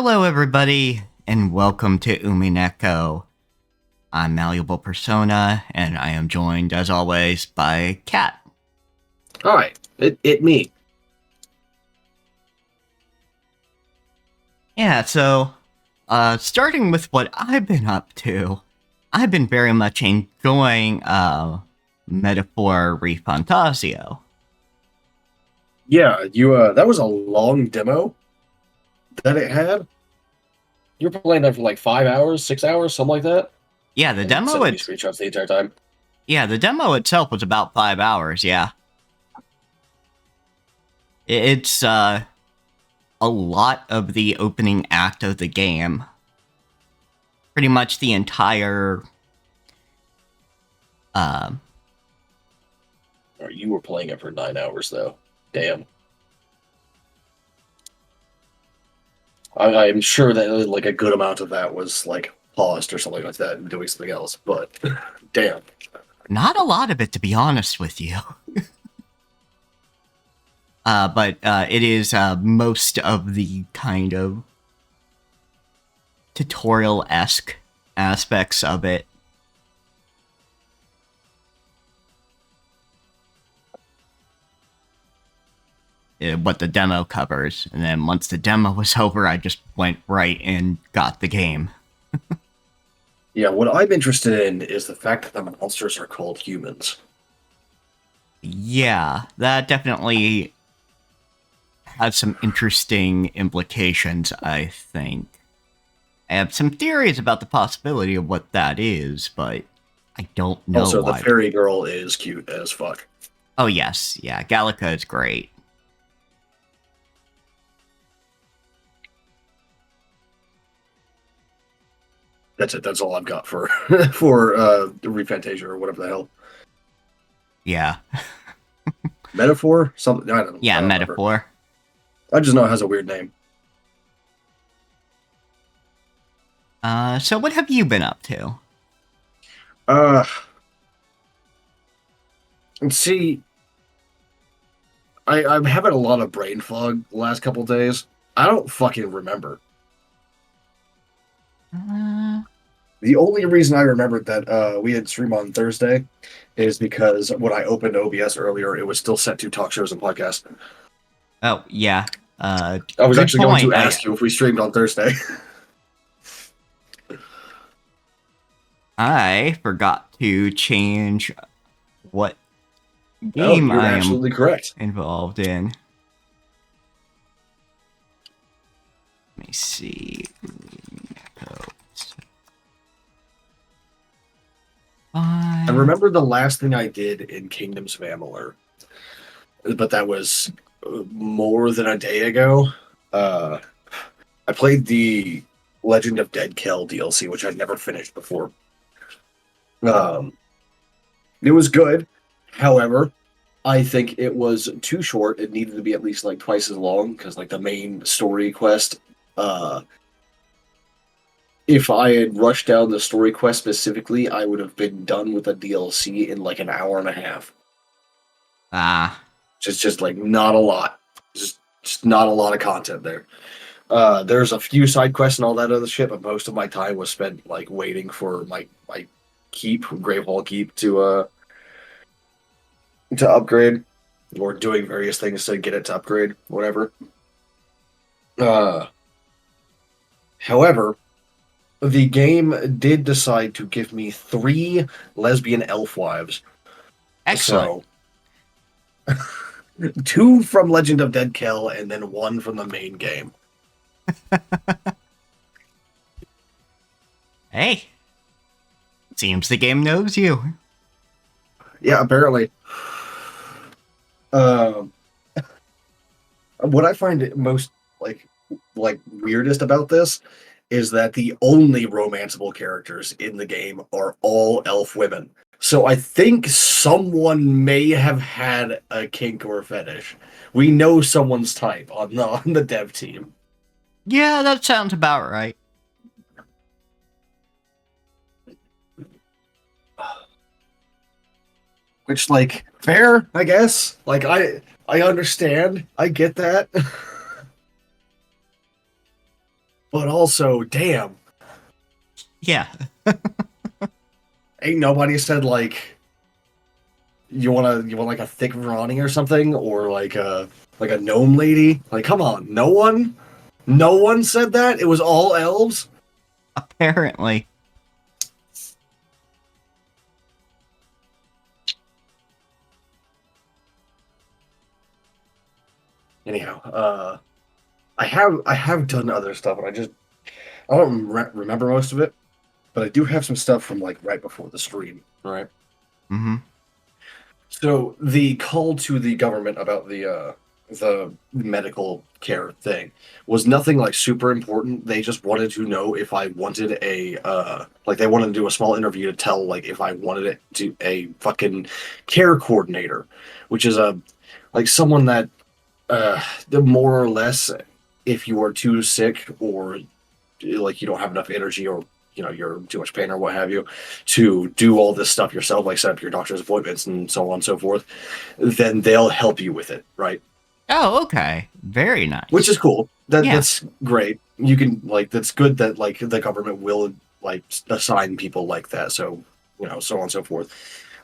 Hello, everybody, and welcome to Umineko. I'm Malleable Persona, and I am joined, as always, by Kat. Hi, it me. Yeah, so, starting with what I've been up to, I've been very much enjoying, Metaphor Refantasio. Yeah, that was a long demo that it had. You were playing that for like 5 hours, 6 hours, something like that. Yeah, the And demo, sending me screenshots the entire time. the demo itself was about 5 hours, yeah. It's, a lot of the opening act of the game. Pretty much the entire Or you were playing it for 9 hours though. Damn. I'm sure that like a good amount of that was like paused or something like that and doing something else. But damn. not a lot of it, to be honest with you. But it is most of the kind of tutorial-esque aspects of it. What the demo covers. And then once the demo was over, I just went right and got the game. Yeah, what I'm interested in is the fact that the monsters are called humans. Yeah, that definitely has some interesting implications, I think. I have some theories about the possibility of what that is, but I don't know Also, why. the fairy girl is cute as fuck. Oh, yes. Yeah, Gallica is great. That's it. That's all I've got for for Refantasia or whatever the hell. Yeah. Metaphor? Something I don't know. Yeah, I don't Metaphor. remember. I just know it has a weird name. So what have you been up to? Uh see, I'm having a lot of brain fog the last couple days. I don't fucking remember. Uh, The only reason I remembered that we had stream on Thursday is because when I opened OBS earlier, it was still set to talk shows and podcasts. oh, yeah. I was Good actually going point. to ask you if we streamed on Thursday. I forgot to change what No, game you're I am absolutely correct. involved in. Let me see. I remember the last thing I did in Kingdoms of Amalur, but that was more than a day ago. I played the Legend of Dead Kill DLC, which I'd never finished before. Um, it was good. However, I think it was too short. It needed to be at least like twice as long because like the main story quest. If I had rushed down the story quest specifically, I would have been done with the DLC in like an hour and a half. Ah. Just like not a lot. Just not a lot of content there. There's a few side quests and all that other shit, but most of my time was spent like waiting for my keep, Grave Hall keep to upgrade or doing various things to get it to upgrade, whatever. Uh, However, the game did decide to give me 3 lesbian elf wives. Excellent. So, 2 from Legend of Dead Kill and then 1 from the main game. Hey. Seems the game knows you. Yeah, apparently. Um, what I find most like weirdest about this is that the only romanceable characters in the game are all elf women. So I think someone may have had a kink or a fetish. We know someone's type on the dev team. Yeah, that sounds about right. Which, like, fair, I guess. Like, I understand. I get that. But also, damn, Yeah. ain't nobody said like you want like a thick Ronnie or something, or like a gnome lady. Like, come on, no one said that. It was all elves. Apparently. Anyhow, I have done other stuff, and I don't remember most of it, but I do have some stuff from like right before the stream. Right. Mm-hmm. So the call to the government about the medical care thing was nothing like super important. They just wanted to know if I wanted like they wanted to do a small interview to tell like if I wanted it to a fucking care coordinator, which is a like someone that the more or less if you are too sick or like you don't have enough energy or you're too much pain or what have you to do all this stuff yourself, like set up your doctor's appointments and so on and so forth, then they'll help you with it, right? Oh, okay. Very Which nice. is cool. Yeah. That's great. You can like that's good that like the government will like assign people like that, so so on and so forth.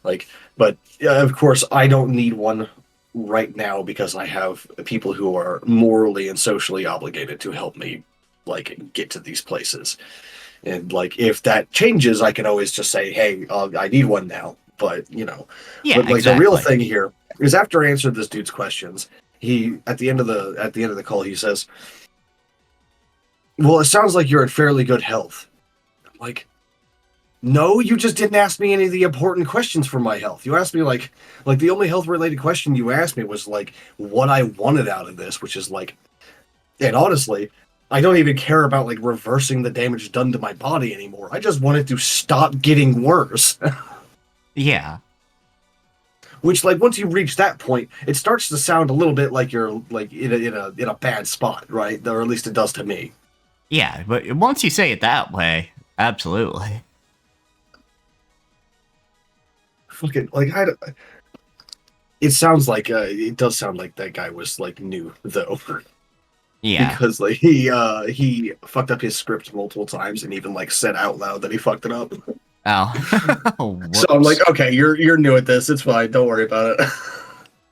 Like, but of course I don't need one right now because I have people who are morally and socially obligated to help me like get to these places. And like if that changes, I can always just say, "Hey, I need one now." But Yeah, but like the real exactly. thing here is after I answered this dude's questions, he at the end of the call he says, "Well, it sounds like you're in fairly good health." I'm like, no, you just didn't ask me any of the important questions for my health. You asked me like the only health related question you asked me was like what I wanted out of this, which is like, and honestly, I don't even care about like reversing the damage done to my body anymore. I just want it to stop getting worse. Yeah. Which like once you reach that point, it starts to sound a little bit like you're like in a bad spot, right? Or at least it does to me. Yeah, but once you say it that way, absolutely. Fucking like it sounds like it does sound like that guy was like new though. Yeah. Because like he fucked up his script multiple times and even like said out loud that he fucked it up. Oh. So I'm Whoops. like, okay, you're new at this. It's fine. Don't worry about it.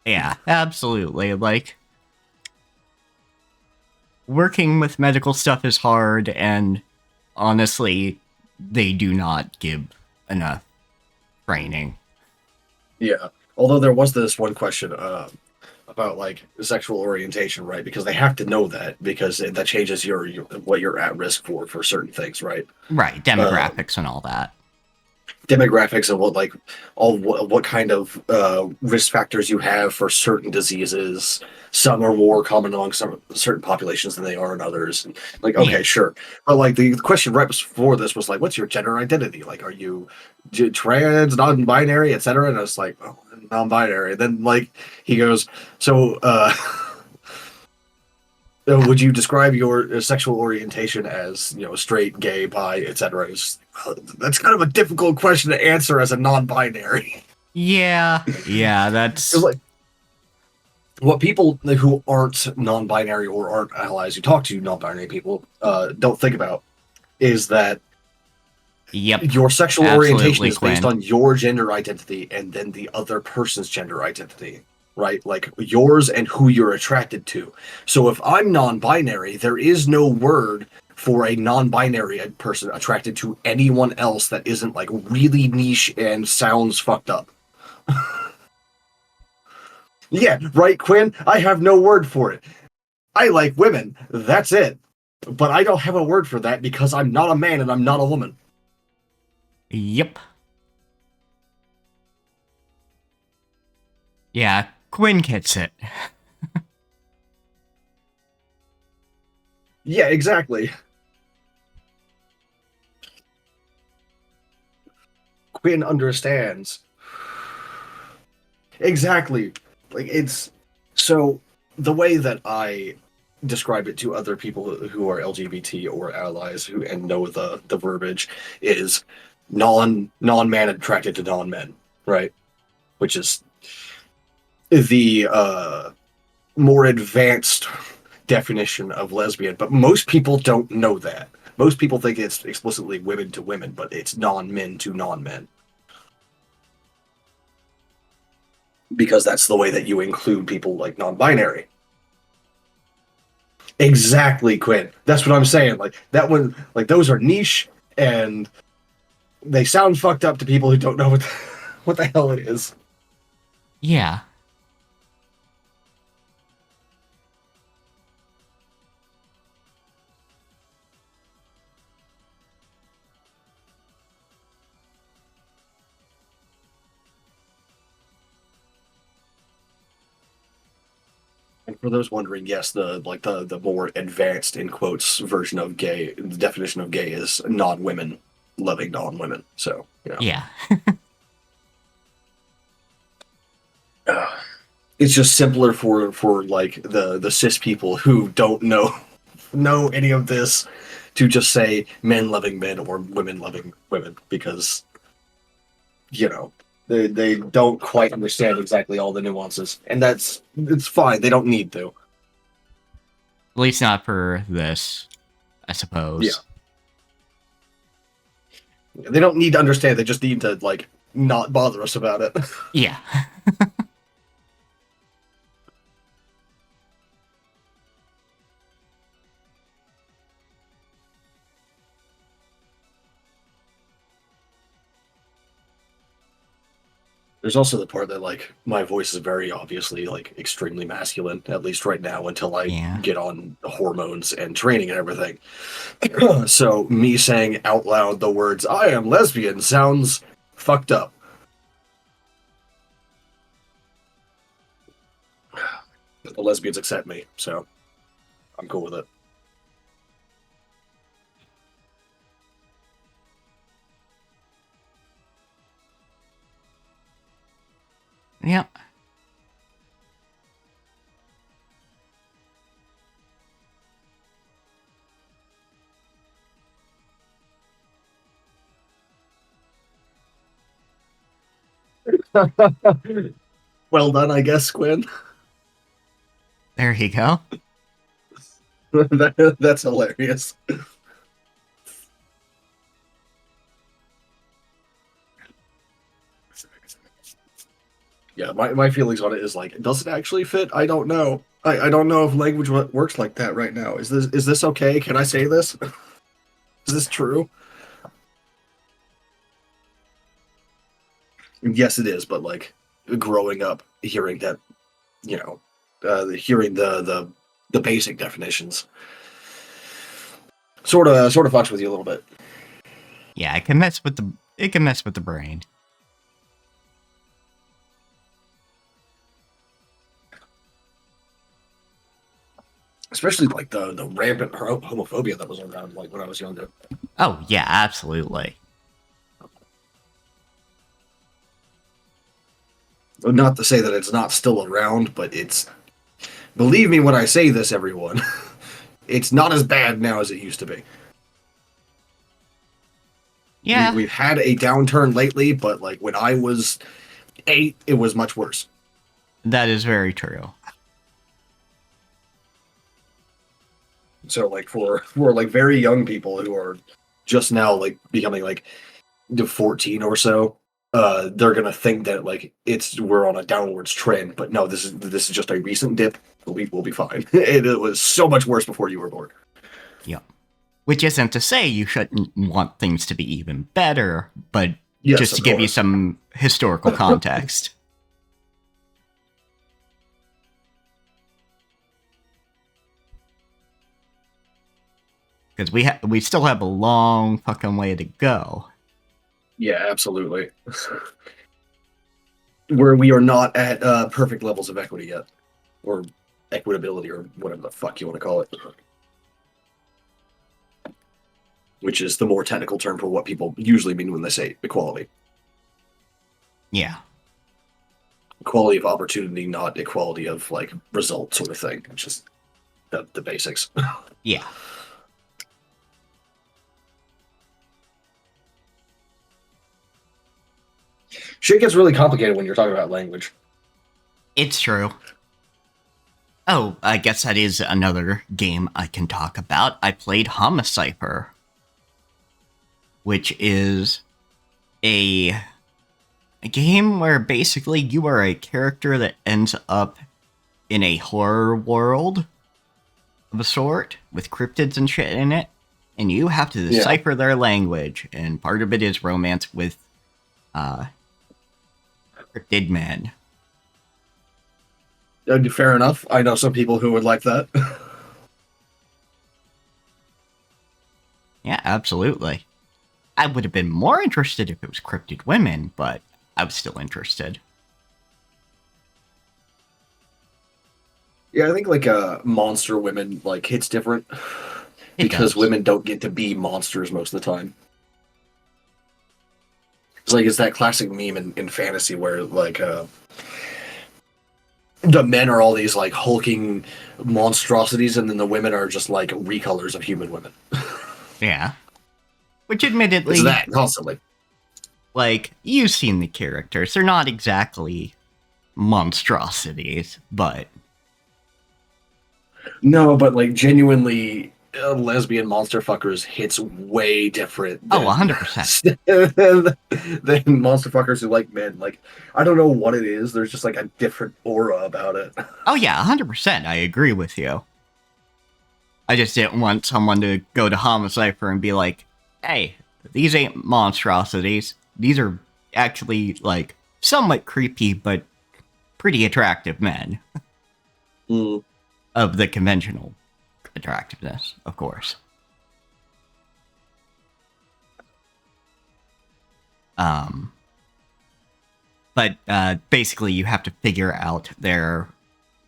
Yeah, absolutely. Like, working with medical stuff is hard, and honestly, they do not give enough training. Yeah. Although there was this one question about like sexual orientation, right? Because they have to know that because that changes your what you're at risk for certain things, right? Right, Um, demographics and all that. demographics and what like what kind of risk factors you have for certain diseases. Some are more common among some certain populations than they are in others. And, like, okay, Yeah. sure, but like the question right before this was like, what's your gender identity? Like, are you trans, non-binary, etc.? And I was like, oh, non-binary. Then like he goes, so would you describe your sexual orientation as straight, gay, bi, etc.? That's kind of a difficult question to answer as a non-binary. Yeah. Yeah, Because that's. like what people who aren't non-binary or aren't allies who talk to non-binary people don't think about is that Yep. your sexual orientation Absolutely, is based Quinn. on your gender identity and then the other person's gender identity, right? Like yours and who you're attracted to. So if I'm non-binary, there is no word for a non-binary person attracted to anyone else that isn't like really niche and sounds fucked up. Yeah, right, Quinn? I have no word for it. I like women. That's it. But I don't have a word for that because I'm not a man and I'm not a woman. Yep. Yeah, Quinn gets it. Yeah, exactly. Quinn understands. Exactly. Like it's so the way that I describe it to other people who are LGBT or allies who and know the verbiage is non man attracted to non men, right? Which is the more advanced definition of lesbian, but most people don't know that. Most people think it's explicitly women to women, but it's non-men to non-men. Because that's the way that you include people like non-binary. Exactly, Quinn. That's what I'm saying. Like that one, like those are niche and they sound fucked up to people who don't know what the hell it is. Yeah. And for those wondering, yes, the more advanced in quotes version of gay, the definition of gay is non-women loving non-women. So Yeah. It's just simpler for like the cis people who don't know any of this to just say men loving men or women loving women because they don't quite understand exactly all the nuances, and it's fine. They don't need to. At least not for this, I suppose. Yeah. They don't need to understand. They just need to like not bother us about it. Yeah. There's also the part that like my voice is very obviously like extremely masculine, at least right now, until I get on hormones and training and everything. So me saying out loud the words "I am lesbian" sounds fucked up. But the lesbians accept me, so I'm cool with it. Yep. Well done, I guess, Quinn. There you go. That's hilarious. Yeah, my feelings on it is like, does it actually fit? I don't know. I don't know if language works like that right now. Is this okay? Can I say this? Is this true? Yes, it is. But like growing up, hearing that, hearing the basic definitions, sort of fucks with you a little bit. Yeah, it can mess with the brain. Especially like the rampant homophobia that was around like when I was younger. Oh yeah, absolutely. Not to say that it's not still around, but it's, believe me when I say this, everyone, it's not as bad now as it used to be. Yeah. We've had a downturn lately, but like when I was 8, it was much worse. That is very true. So like for like very young people who are just now like becoming like 14 or so, they're gonna think that like we're on a downwards trend, but no, this is just a recent dip. We'll be fine. It was so much worse before you were born. Yeah. Which isn't to say you shouldn't want things to be even better, but yes, just to give you some historical context. Because we still have a long fucking way to go. Yeah, absolutely. Where we are not at perfect levels of equity yet, or equitability, or whatever the fuck you want to call it. Which is the more technical term for what people usually mean when they say equality. Yeah. Equality of opportunity, not equality of like result sort of thing. It's just the basics. Yeah. Shit gets really complicated when you're talking about language. It's true. Oh, I guess that is another game I can talk about. I played Homicipher, which is a game where basically you are a character that ends up in a horror world of a sort with cryptids and shit in it, and you have to decipher their language, and part of it is romance with cryptid men. Fair enough. I know some people who would like that. Yeah, absolutely. I would have been more interested if it was cryptid women, but I was still interested. Yeah, I think like monster women like hits different because does. women don't get to be monsters most of the time. It's that classic meme in fantasy where like the men are all these like hulking monstrosities, and then the women are just like recolors of human women. Yeah. Which admittedly, It's that constantly. like, you've seen the characters. They're not exactly monstrosities, but... No, but like genuinely lesbian monster fuckers hits way different than, 100%. than monster fuckers who like men. Like, I don't know what it is. There's just like a different aura about it. Oh yeah, 100%. I agree with you. I just didn't want someone to go to Homicipher and be like, hey, these ain't monstrosities. These are actually, like, somewhat creepy, but pretty attractive men. Mm. Of the conventional attractiveness, of course. But basically you have to figure out their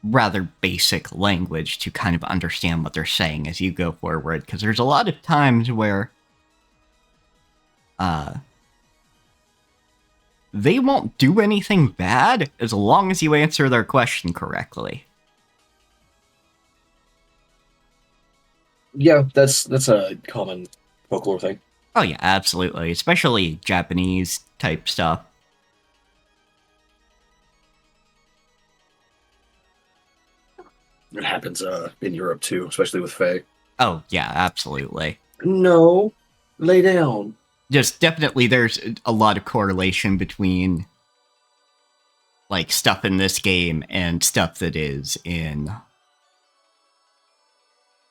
rather basic language to kind of understand what they're saying as you go forward, because there's a lot of times where they won't do anything bad as long as you answer their question correctly. Yeah, that's a common folklore thing. Oh yeah, absolutely. Especially Japanese type stuff. It happens in Europe too, especially with Fae. Oh yeah, absolutely. No, lay down. Just definitely there's a lot of correlation between like stuff in this game and stuff that is in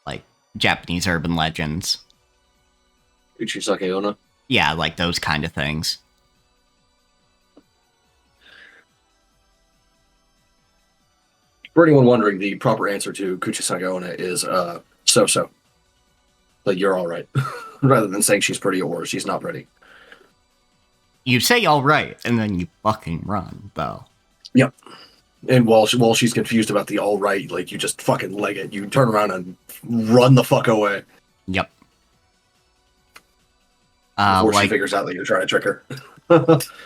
like Japanese urban legends. Uchisake Onna. Yeah, like those kind of things. For anyone wondering, the proper answer to Kuchisake Onna is so-so. Like, you're all right. Rather than saying she's pretty or she's not pretty. You say all right, and then you fucking run, though. Yep. And while she's confused about the all right, like, you just fucking leg it. You turn around and run the fuck away. Yep. Before she figures out that you're trying to trick her.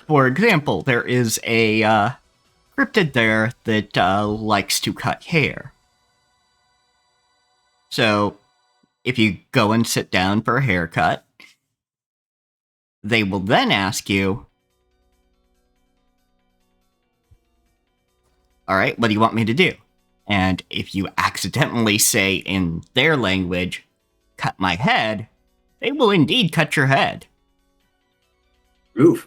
For example, there is a cryptid there that likes to cut hair. So, if you go and sit down for a haircut, they will then ask you, alright, what do you want me to do? And if you accidentally say in their language, cut my head, they will indeed cut your head. Oof.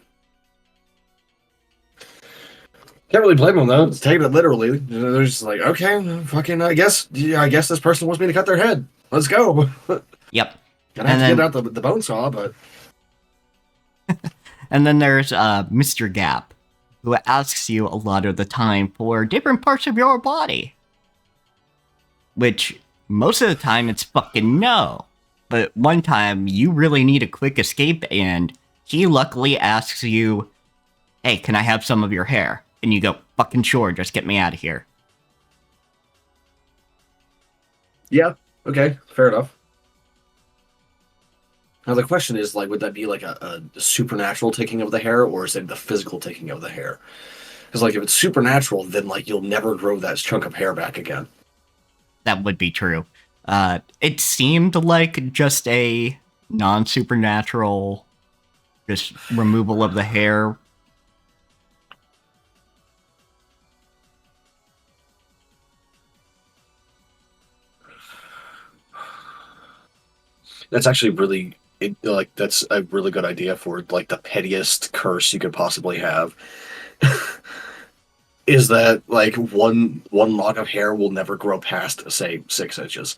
Can't really blame them though. It's taking it literally. They're just like, okay, fucking. I guess this person wants me to cut their head. Let's go. Yep. Gonna have to get out the bone saw, but. And then there's Mr. Gap, who asks you a lot of the time for different parts of your body. Which, most of the time, it's fucking no. But one time, you really need a quick escape, and he luckily asks you, hey, can I have some of your hair? And you go, fucking sure, just get me out of here. Yeah, okay, fair enough. Now the question is, like, would that be like a supernatural taking of the hair, or is it the physical taking of the hair? Because, like, if it's supernatural, then, like, you'll never grow that chunk of hair back again. That would be true. It seemed like just a non-supernatural, just removal of the hair. That's actually really like that's a really good idea for like the pettiest curse you could possibly have. Is that like one lock of hair will never grow past say 6 inches.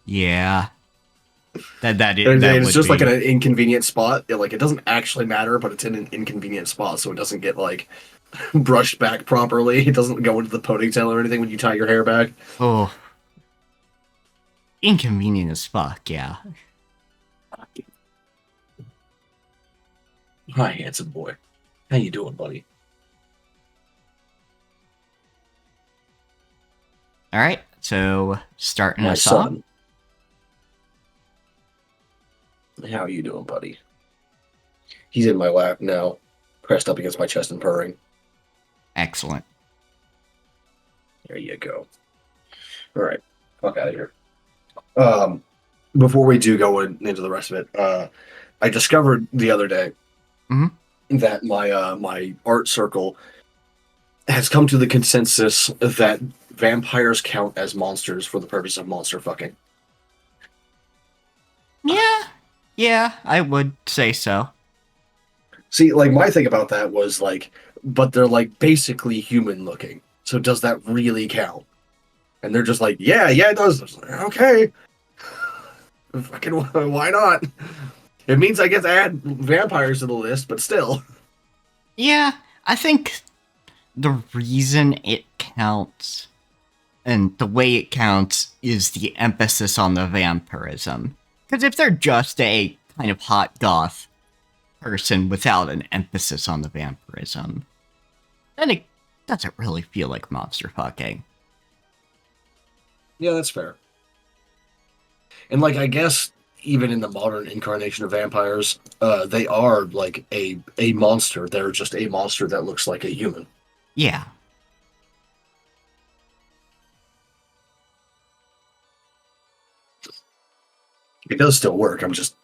Yeah, And that it's would just like an be. inconvenient spot. Like it doesn't actually matter, but it's in an inconvenient spot, so it doesn't get like brushed back properly. It doesn't go into the ponytail or anything when you tie your hair back. Oh, inconvenient as fuck. Yeah. Hi, handsome boy. How you doing, buddy? All right. So starting My us off. son. How you doing, buddy? He's in my lap now, pressed up against my chest and purring. Excellent. There you go. All right, fuck out of here. Before we do go into the rest of it, I discovered the other day Mhm. that my art circle has come to the consensus that vampires count as monsters for the purpose of monster fucking. Yeah. Yeah, I would say so. See, like my thing about that was like, but they're like basically human looking. So does that really count? And they're just like, yeah, it does. Okay, fucking why not? It means I get to add vampires to the list, but still. Yeah, I think the reason it counts and the way it counts is the emphasis on the vampirism. Because if they're just a kind of hot goth person without an emphasis on the vampirism, then it doesn't really feel like monster fucking. Yeah, that's fair. And like, I guess even in the modern incarnation of vampires, they are like a monster. They're just a monster that looks like a human. Yeah. It does still work. I'm just,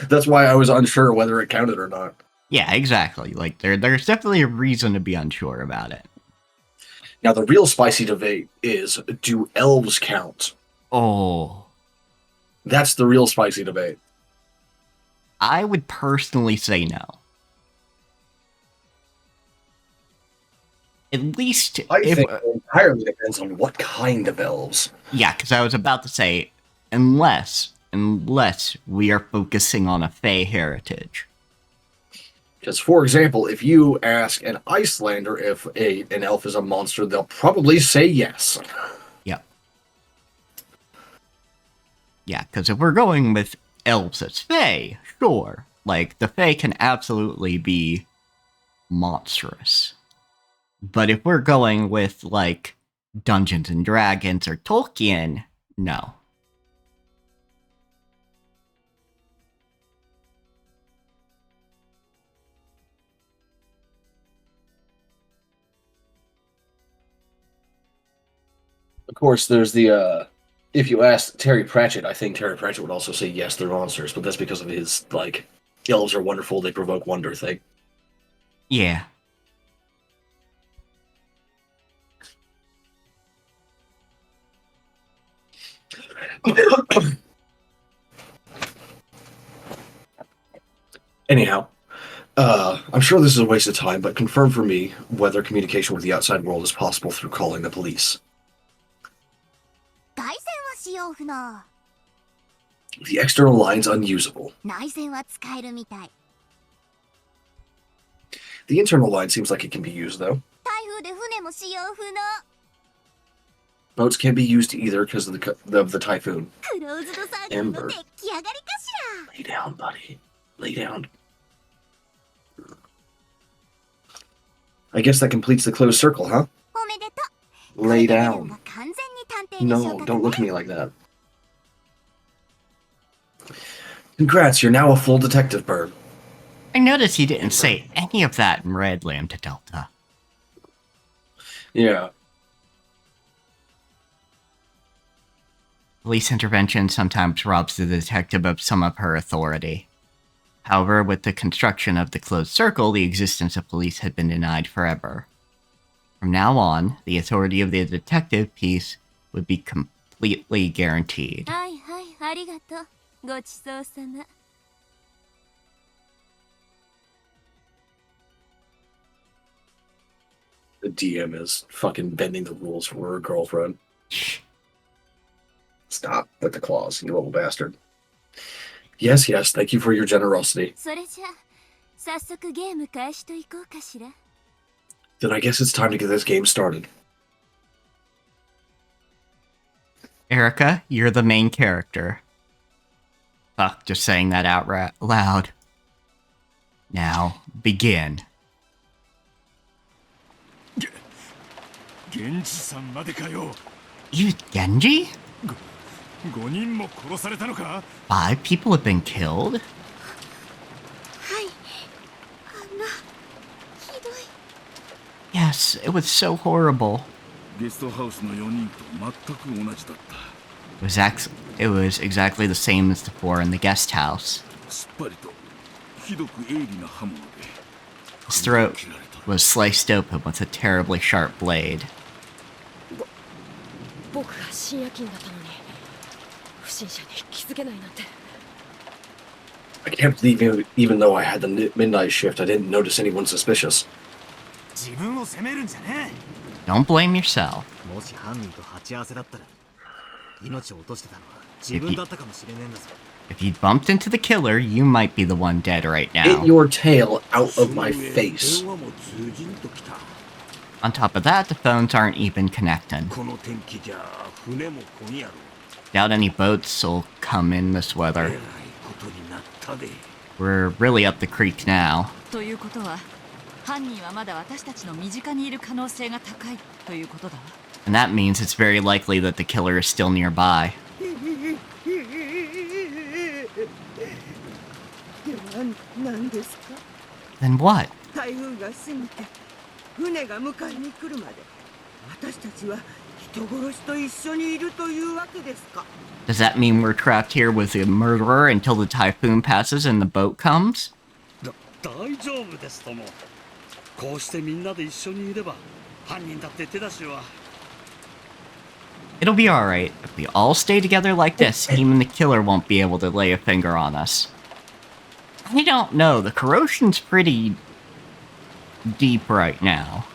that's why I was unsure whether it counted or not. Yeah, exactly. Like there's definitely a reason to be unsure about it. Now, the real spicy debate is, do elves count? Oh. That's the real spicy debate. I would personally say no. At least I think it entirely depends on what kind of elves. Yeah, because I was about to say, unless we are focusing on a Fey heritage. Because, for example, if you ask an Icelander if an elf is a monster, they'll probably say yes. Yep. Yeah, because if we're going with elves as Fey, sure. Like, the Fey can absolutely be monstrous. But if we're going with, like, Dungeons and Dragons or Tolkien, no. Of course, there's the, if you ask Terry Pratchett, I think Terry Pratchett would also say yes, they're monsters, but that's because of his, like, elves are wonderful, they provoke wonder thing. Yeah. Anyhow, I'm sure this is a waste of time, but confirm for me whether communication with the outside world is possible through calling the police. 外線は使用不能。 The external line's unusable. 内線は使えるみたい。 The internal line seems like it can be used, though. 台風で船も使用不能。 Boats can't be used either because of the typhoon. クローズドサークルの出来上がりかしら。 Lay down, buddy. Lay down. I guess that completes the closed circle, huh? おめでとう。 Lay これで down. が完全に探偵に昇 No, 格 don't ね look at me like that. Congrats, you're now a full detective bird. I noticed he didn't say any of that in Red Lambda Delta. Yeah. Police intervention sometimes robs the detective of some of her authority. However, with the construction of the closed circle, the existence of police had been denied forever. From now on, the authority of the detective piece would be completely guaranteed. はいはいありがとう。ごちそうさま。The DM is fucking bending the rules for her girlfriend. Stop with the claws, you little bastard. Yes, yes, thank you for your generosity. それじゃあ、早速ゲーム開始といこうかしら。Then I guess it's time to get this game started. Erica, you're the main character. Fuck, just saying that out loud. Now, begin. You Genji? 5 people have been killed? はい。あんな、ひどい。Yes, it was so horrible. It was exactly the same as before in the guest house. His throat was sliced open with a terribly sharp blade. I can't believe even though I had the midnight shift, I didn't notice anyone suspicious. Don't blame yourself. If you bumped into the killer, you might be the one dead right now. Get your tail out of my face. On top of that, the phones aren't even connecting. Doubt any boats will come in this weather. We're really up the creek now. And that means it's very likely that the killer is still nearby. Then what? Does that mean we're trapped here with the murderer until the typhoon passes and the boat comes? It'll be alright. If we all stay together like this, even the killer won't be able to lay a finger on us. I don't know, the corrosion's pretty deep right now.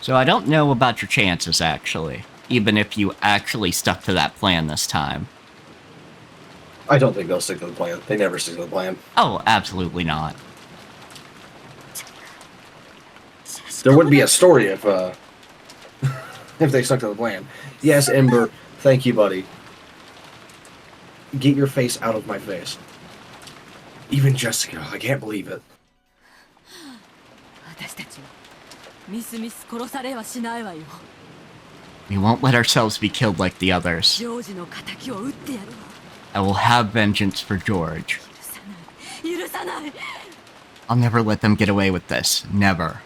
So I don't know about your chances, actually. Even if you actually stuck to that plan this time. I don't think they'll stick to the plan. They never stick to the plan. Oh, absolutely not. There wouldn't be a story if if they stuck to the plan. Yes, Ember, thank you, buddy. Get your face out of my face. Even Jessica, I can't believe it. We won't let ourselves be killed like the others. I will have vengeance for George. I'll never let them get away with this. Never.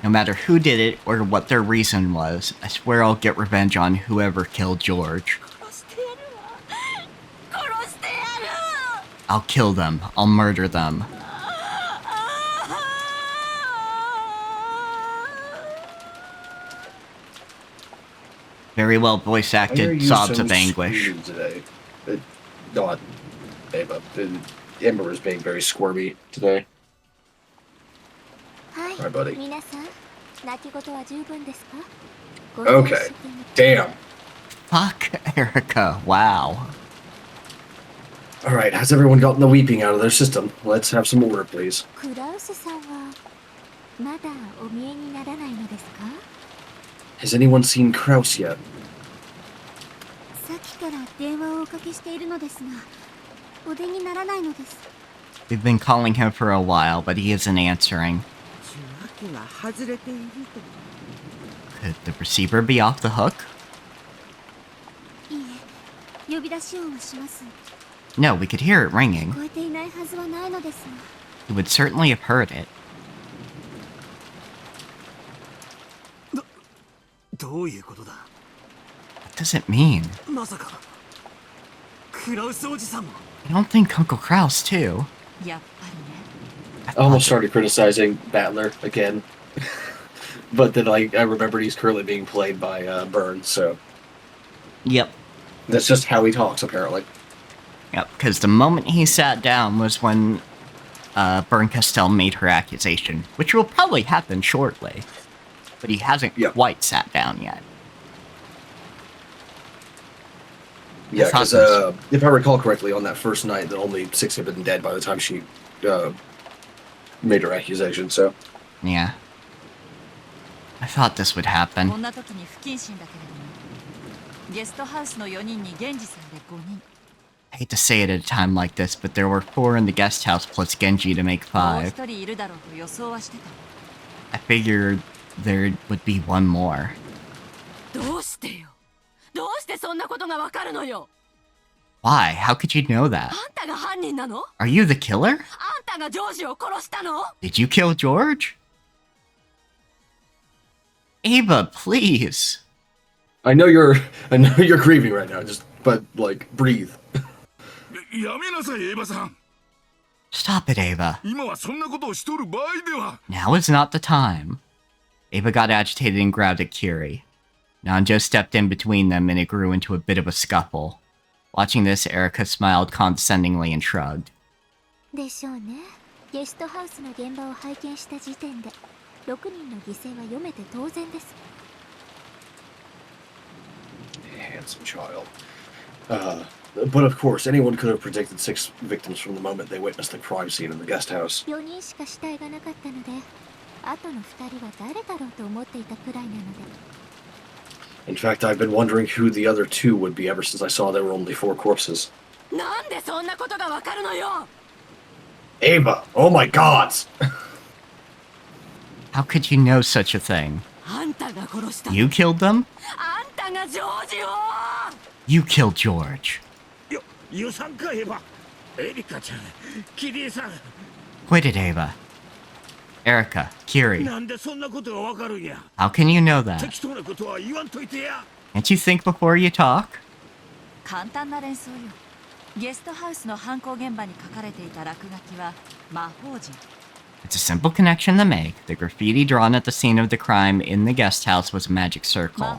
No matter who did it or what their reason was, I swear I'll get revenge on whoever killed George. I'll kill them. I'll murder them. Very well voice acted sobs of anguish. Today? Not Ava. Ember is being very squirmy today. Hi, buddy. Okay. Damn. Fuck, Erica. Wow. Alright, has everyone gotten the weeping out of their system? Let's have some order, please. Has anyone seen Kraus yet? We've been calling him for a while, but he isn't answering. Could the receiver be off the hook? No, we could hear it ringing. He would certainly have heard it. What does it mean? I don't think Uncle Kraus, too. I almost started criticizing Battler again. But then I remembered he's currently being played by Burns, so... Yep. That's just how he talks, apparently. Yep, because the moment he sat down was when Bern Castell made her accusation, which will probably happen shortly. But he hasn't quite sat down yet. Yeah, because if I recall correctly, on that first night, that only 6 had been dead by the time she made her accusation, so... Yeah. I thought this would happen. I hate to say it at a time like this, but there were 4 in the guest house plus Genji to make 5. I figured there would be one more. Why? How could you know that? Are you the killer? Did you kill George? Ava, please. I know you're grieving right now, but breathe. Stop it, Ava. Now is not the time. Ava got agitated and grabbed at Kiri. Nanjo stepped in between them and it grew into a bit of a scuffle. Watching this, Erika smiled condescendingly and shrugged. Handsome child. But of course, anyone could have predicted 6 victims from the moment they witnessed the crime scene in the guest house. In fact, I've been wondering who the other 2 would be ever since I saw there were only 4 corpses. Ava! Oh my god! How could you know such a thing? You killed them? You killed George. Quit it, Ava. Erika, Kiri. How can you know that? Can't you think before you talk? It's a simple connection to make. The graffiti drawn at the scene of the crime in the guest house was a magic circle.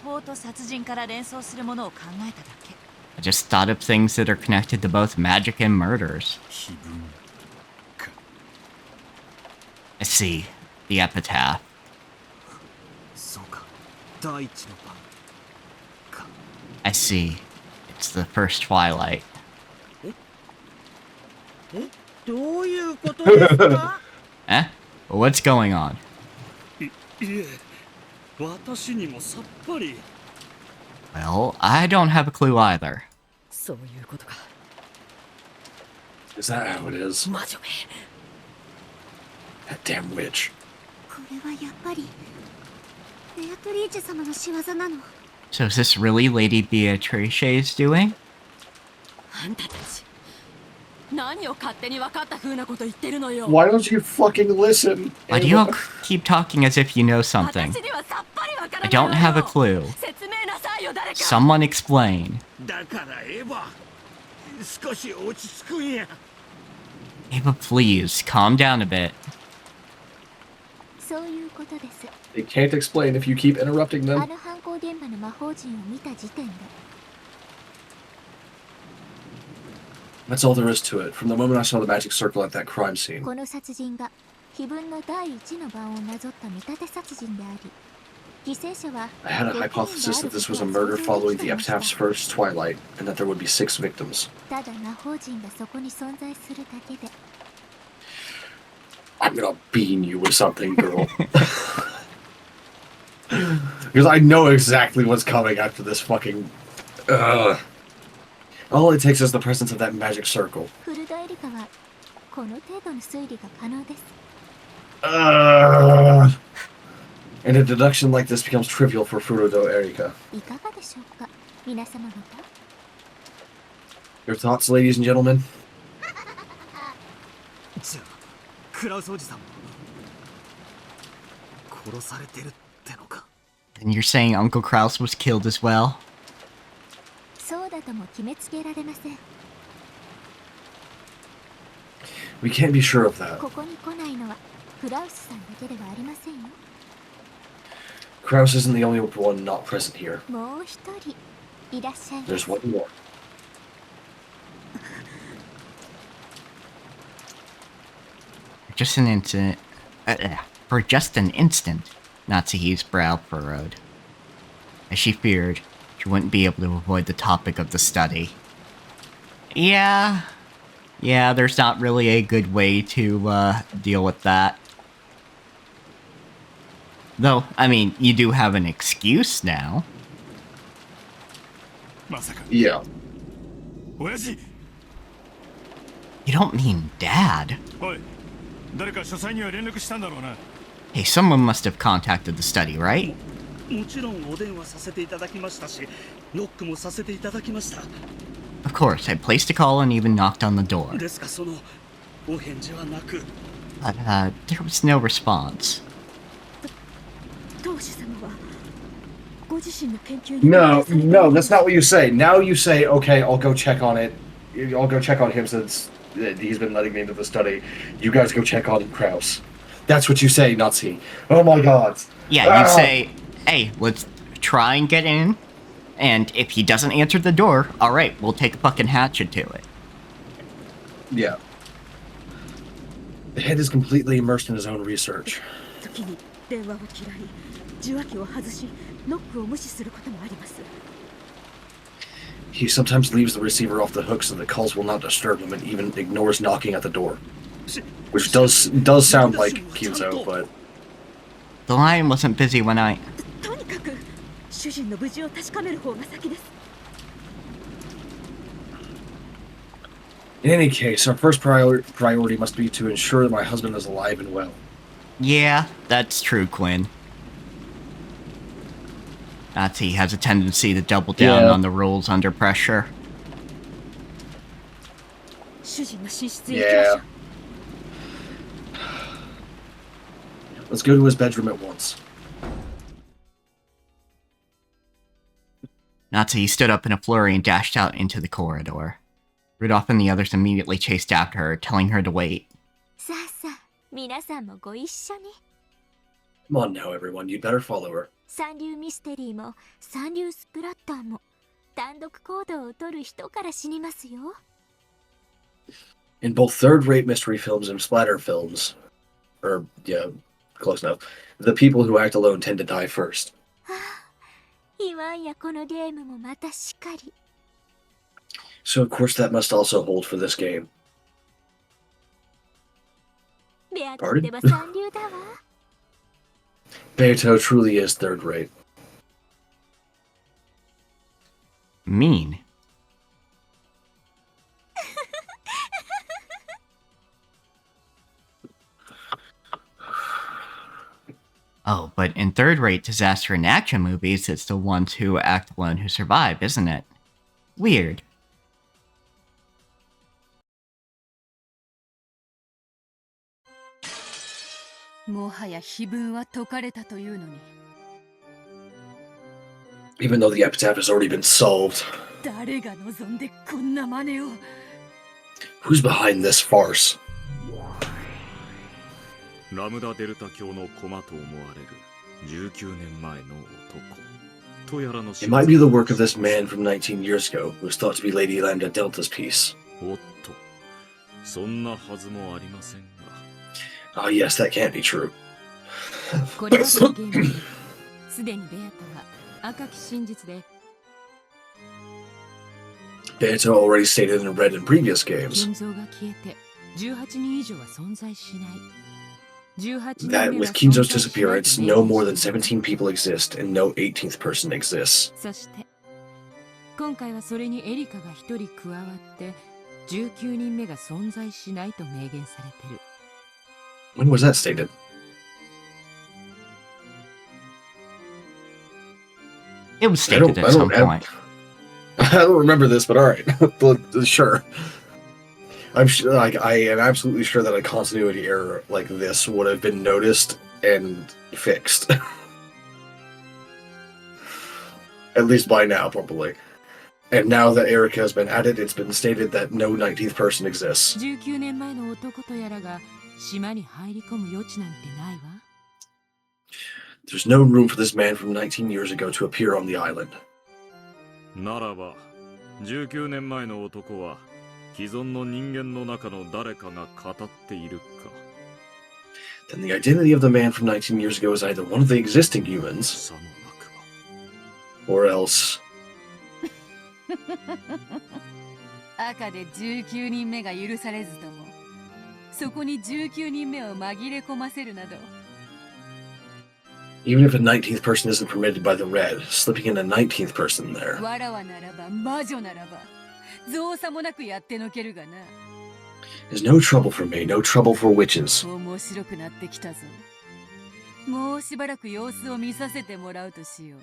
I just thought of things that are connected to both magic and murders. I see. The epitaph. I see. It's the first twilight. Eh? What's going on? Well, I don't have a clue either. Is that how it is? That damn witch. So is this really Lady Beatrice's doing? Why don't you fucking listen? Why do you all keep talking as if you know something? I don't have a clue. Someone explain. Ava, please, calm down a bit. They can't explain if you keep interrupting them. That's all there is to it. From the moment I saw the magic circle at that crime scene. I had a hypothesis that this was a murder following the epitaph's first twilight, and that there would be 6 victims. I'm gonna bean you with something, girl. Because I know exactly what's coming after this fucking... All it takes is the presence of that magic circle. And a deduction like this becomes trivial for Furudo Erika. Your thoughts, ladies and gentlemen? And you're saying Uncle Kraus was killed as well? We can't be sure of that. ここに来ないのはクラウスさんだけではありませんよ。 Kraus isn't the only one not present here. もう一人いらっしゃいます。 There's one more. Just an instant. For just an instant, Natsuhi's brow furrowed. As she feared, she wouldn't be able to avoid the topic of the study. Yeah, there's not really a good way to deal with that. Though, I mean, you do have an excuse now. Yeah. You don't mean Dad. Hey, someone must have contacted the study, right? Of course, I placed a call and even knocked on the door. But, there was no response. No, that's not what you say. Now you say, okay, I'll go check on it. I'll go check on him since he's been letting me into the study. You guys go check on Kraus. That's what you say, Nazi. Oh my god. Yeah, you'd say, hey, let's try and get in. And if he doesn't answer the door, alright, we'll take a fucking hatchet to it. Yeah. The head is completely immersed in his own research. He sometimes leaves the receiver off the hook so the calls will not disturb him and even ignores knocking at the door. Which does sound like Kinzo, but... The line wasn't busy when I... In any case, our first priority must be to ensure that my husband is alive and well. Yeah, that's true, Quinn. Nazi has a tendency to double down on the rules under pressure. Yeah. Let's go to his bedroom at once. Nazi stood up in a flurry and dashed out into the corridor. Rudolph and the others immediately chased after her, telling her to wait. Come on now, everyone. You'd better follow her. 三流ミステリーも三流スプラッターも単独行動を取る人から死にますよ。 In both third-rate mystery films and splatter films, or, yeah, close enough, the people who act alone tend to die first. いわんやこのゲームもまたしかり。 So of course that must also hold for this game. ベアとってば三流だわ。 Beato truly is third-rate. Mean. Oh, but in third-rate disaster and action movies, it's the ones who act alone who survive, isn't it? Weird. Even though the epitaph has already been solved. Who's behind this farce? It might be the work of this man from 19 years ago, who was thought to be Lady Lambda Delta's piece. Oh yes, that can't be true. Beato already stated in red in previous games that with Kinzo's disappearance, no more than 17 people exist and no 18th person exists. When was that stated? It was stated at some point. I don't remember this, but alright. Sure. I'm absolutely sure that a continuity error like this would have been noticed and fixed. At least by now, probably. And now that Erika has been added, it's been stated that no 19th person exists. 19年前の男とやらが島に入り込む余地なんてないわ。 There's no room for this man from 19 years ago to appear on the island. ならば、19年前の男は既存の人間の中の誰かが語っているか。 Then the identity of the man from 19 years ago is either one of the existing humans, さもなくば。 or else 赤で19人目が許されずとも、そこに19人目を紛れ込ませるなど。 even if a 19th person isn't permitted by the red, slipping in a 19th person there. わらわならば魔女ならば造作もなくやってのけるがな。 There's no trouble for me, no trouble for witches. 面白くなってきたぞ。もうしばらく様子を見させてもらうとしよう。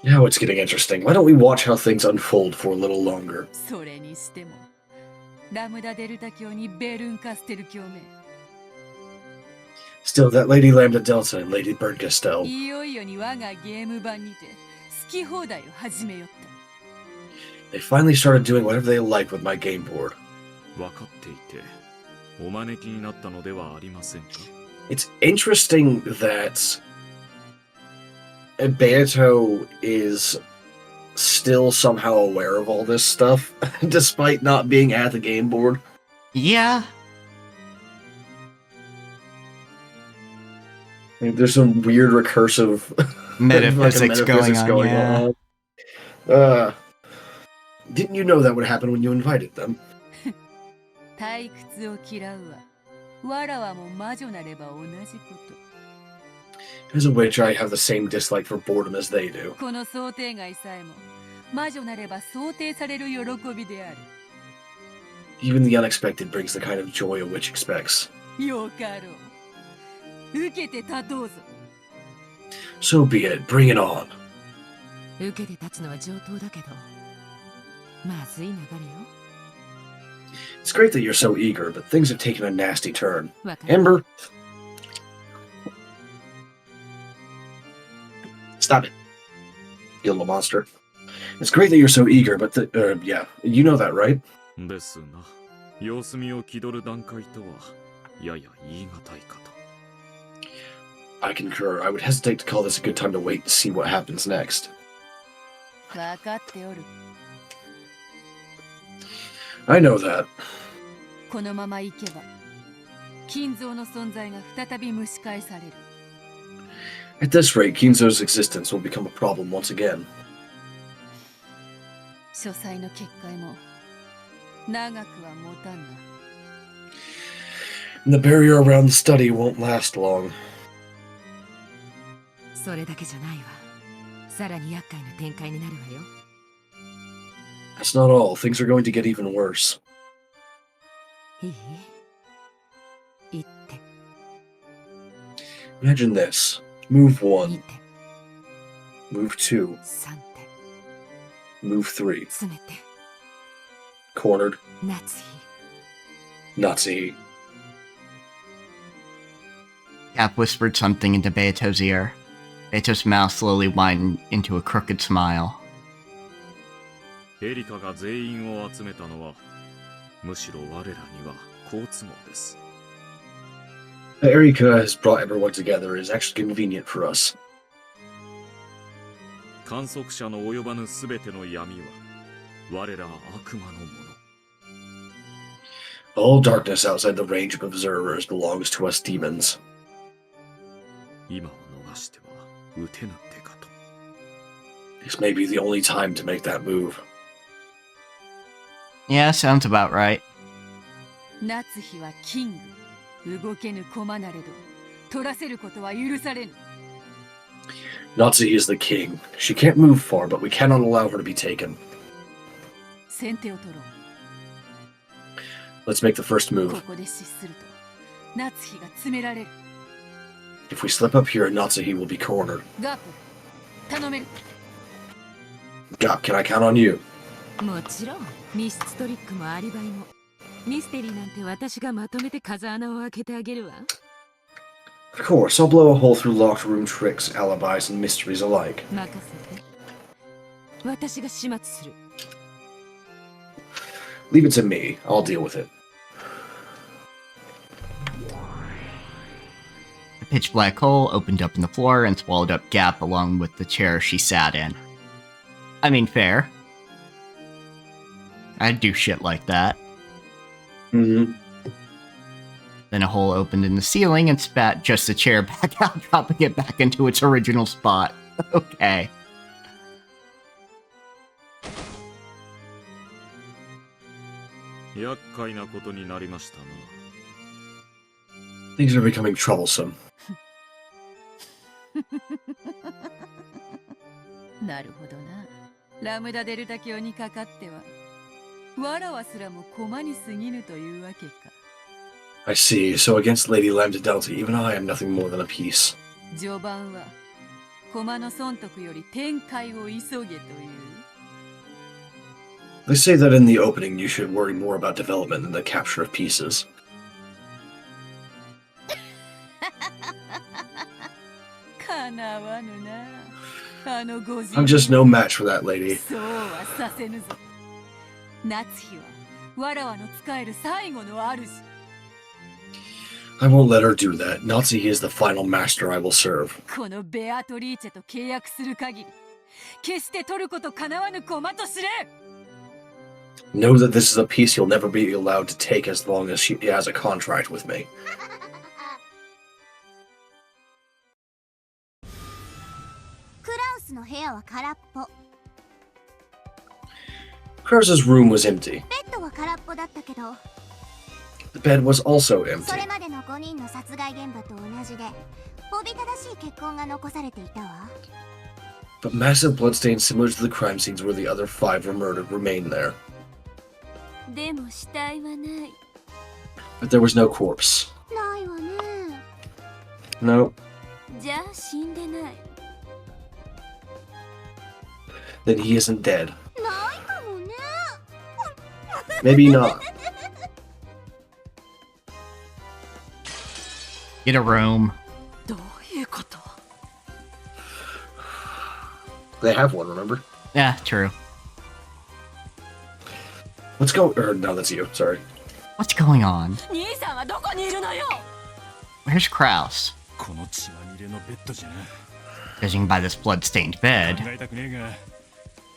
Now it's getting interesting. Why don't we watch how things unfold for a little longer? それにしてもラムダデルタ教にベルンカステル教名。 Still, that Lady Lambda Delta and Lady Berncastel. いよいよに我がゲーム版にて好き放題を始めよった。 They finally started doing whatever they like with my game board. 分かっていて、お招きになったのではありませんか。 It's interesting that Beato is still somehow aware of all this stuff, despite not being at the game board. Yeah. There's some weird recursive Metaphysics fucking going on, on. Didn't you know that would happen when you invited them? 退屈を嫌うわ。わらわも魔女なれば同じこと。 As a witch, I have the same dislike for boredom as they do. この想定外さえも魔女なれば想定される喜びである。 Even the unexpected brings the kind of joy a witch expects. よかろう。受けて立とうぞ。 So be it, bring it on. 受けて立つのは上等だけど、まずい流れよ。 It's great that you're so eager, but things have taken a nasty turn. わかる。 Ember! Stop it. You little monster. It's great that you're so eager, but yeah, you know that, right? ですな、様子見を気取る段階とはやや言い難いかと。 I concur. I would hesitate to call this a good time to wait to see what happens next. わかっておる。 I know that. このまま行けば、金蔵の存在が再び蒸し返される。 At this rate, Kinzo's existence will become a problem once again. 書斎の結界も長くは持たんな。 And the barrier around the study won't last long. それだけじゃないわ。さらに厄介な展開になるわよ。 That's not all. Things are going to get even worse. いい？言って。 Imagine this. Move 見 1, て。 move 2, 3手。 move 3. 詰めて。 Cornered. 夏日。 Nazi. Cap whispered something into Beato's ear. Beato's mouth slowly widened into a crooked smile. エリカが全員を集めたのは、むしろ我らには好都合です。 Erika has brought everyone together. It is actually convenient for us. 観測者の及ばぬすべての闇は、我ら悪魔のもの。 All darkness outside the range of observers belongs to us demons. 今を逃しては撃てぬ手かと。 This may be the only time to make that move. Yeah, sounds about right. 夏日はキング。動けぬ駒なれど、取らせることは許されぬ。 Nazi is the king. She can't move far, but we cannot allow her to be taken. 先手を取ろう。 Let's make the first こ move. こで失すると、夏日が詰められる。 If we slip up here, Natsuhi will be cornered. ガープ、頼める。 Gop, can I count on you? もちろん、密室トリックもアリバイも。ミステリーなんて私がまとめて風穴を開けてあげるわ。 Of course, I'll blow a hole through locked room tricks, alibis, and mysteries alike. 任せて。私が始末する。Leave it to me. I'll deal with it. The pitch black hole opened up in the floor and swallowed up Gap along with the chair she sat in. I mean, fair. I'd do shit like that. Mm-hmm. Then a hole opened in the ceiling and spat just the chair back out, dropping it back into its original spot. Okay. Things are becoming troublesome. なるほどな。ラムダデルタ教にかかっては、わらわすらも駒に過ぎぬというわけか。I see. So against Lady Lambda Delta, even I am nothing more than a piece. 序盤は駒の損得より展開を急げという。They say that in the opening you should worry more about development than the capture of pieces. かなわぬな。あのご自 I'm just no match for that lady. そうはさせぬぞ。夏日はわらわの使える最後の主。I won't let her do that. Nazi is the final master I will serve. このベアトリーチェと契約する限り、決して取ることかなわぬ駒と知れ。Know that this is a piece you'll never be allowed to take as long as she has a contract with me. クラウスの部屋は空っぽ。 Krause's room was empty. ベッドは空っぽだったけど、 The bed was also そ empty. れまでの5人の殺害現場と同じで、おびただしい血痕が残されていたわ。 But massive bloodstains similar to the crime scenes where the other 5 were murdered remain there. でも死体はない。 But there was no corpse. ないわね。 No. じゃあ死んでない。 Then he isn't dead. ないかもね。 Maybe not. Get a room. どういうこと？ They have one, remember? Yeah, true. Let's go. Or no, that's you. Sorry. What's going on? 兄さんはどこにいるのよ。 Where's Kraus? この血まみれのベッドじゃな。 Judging by this blood-stained bed, 考えたくねえが、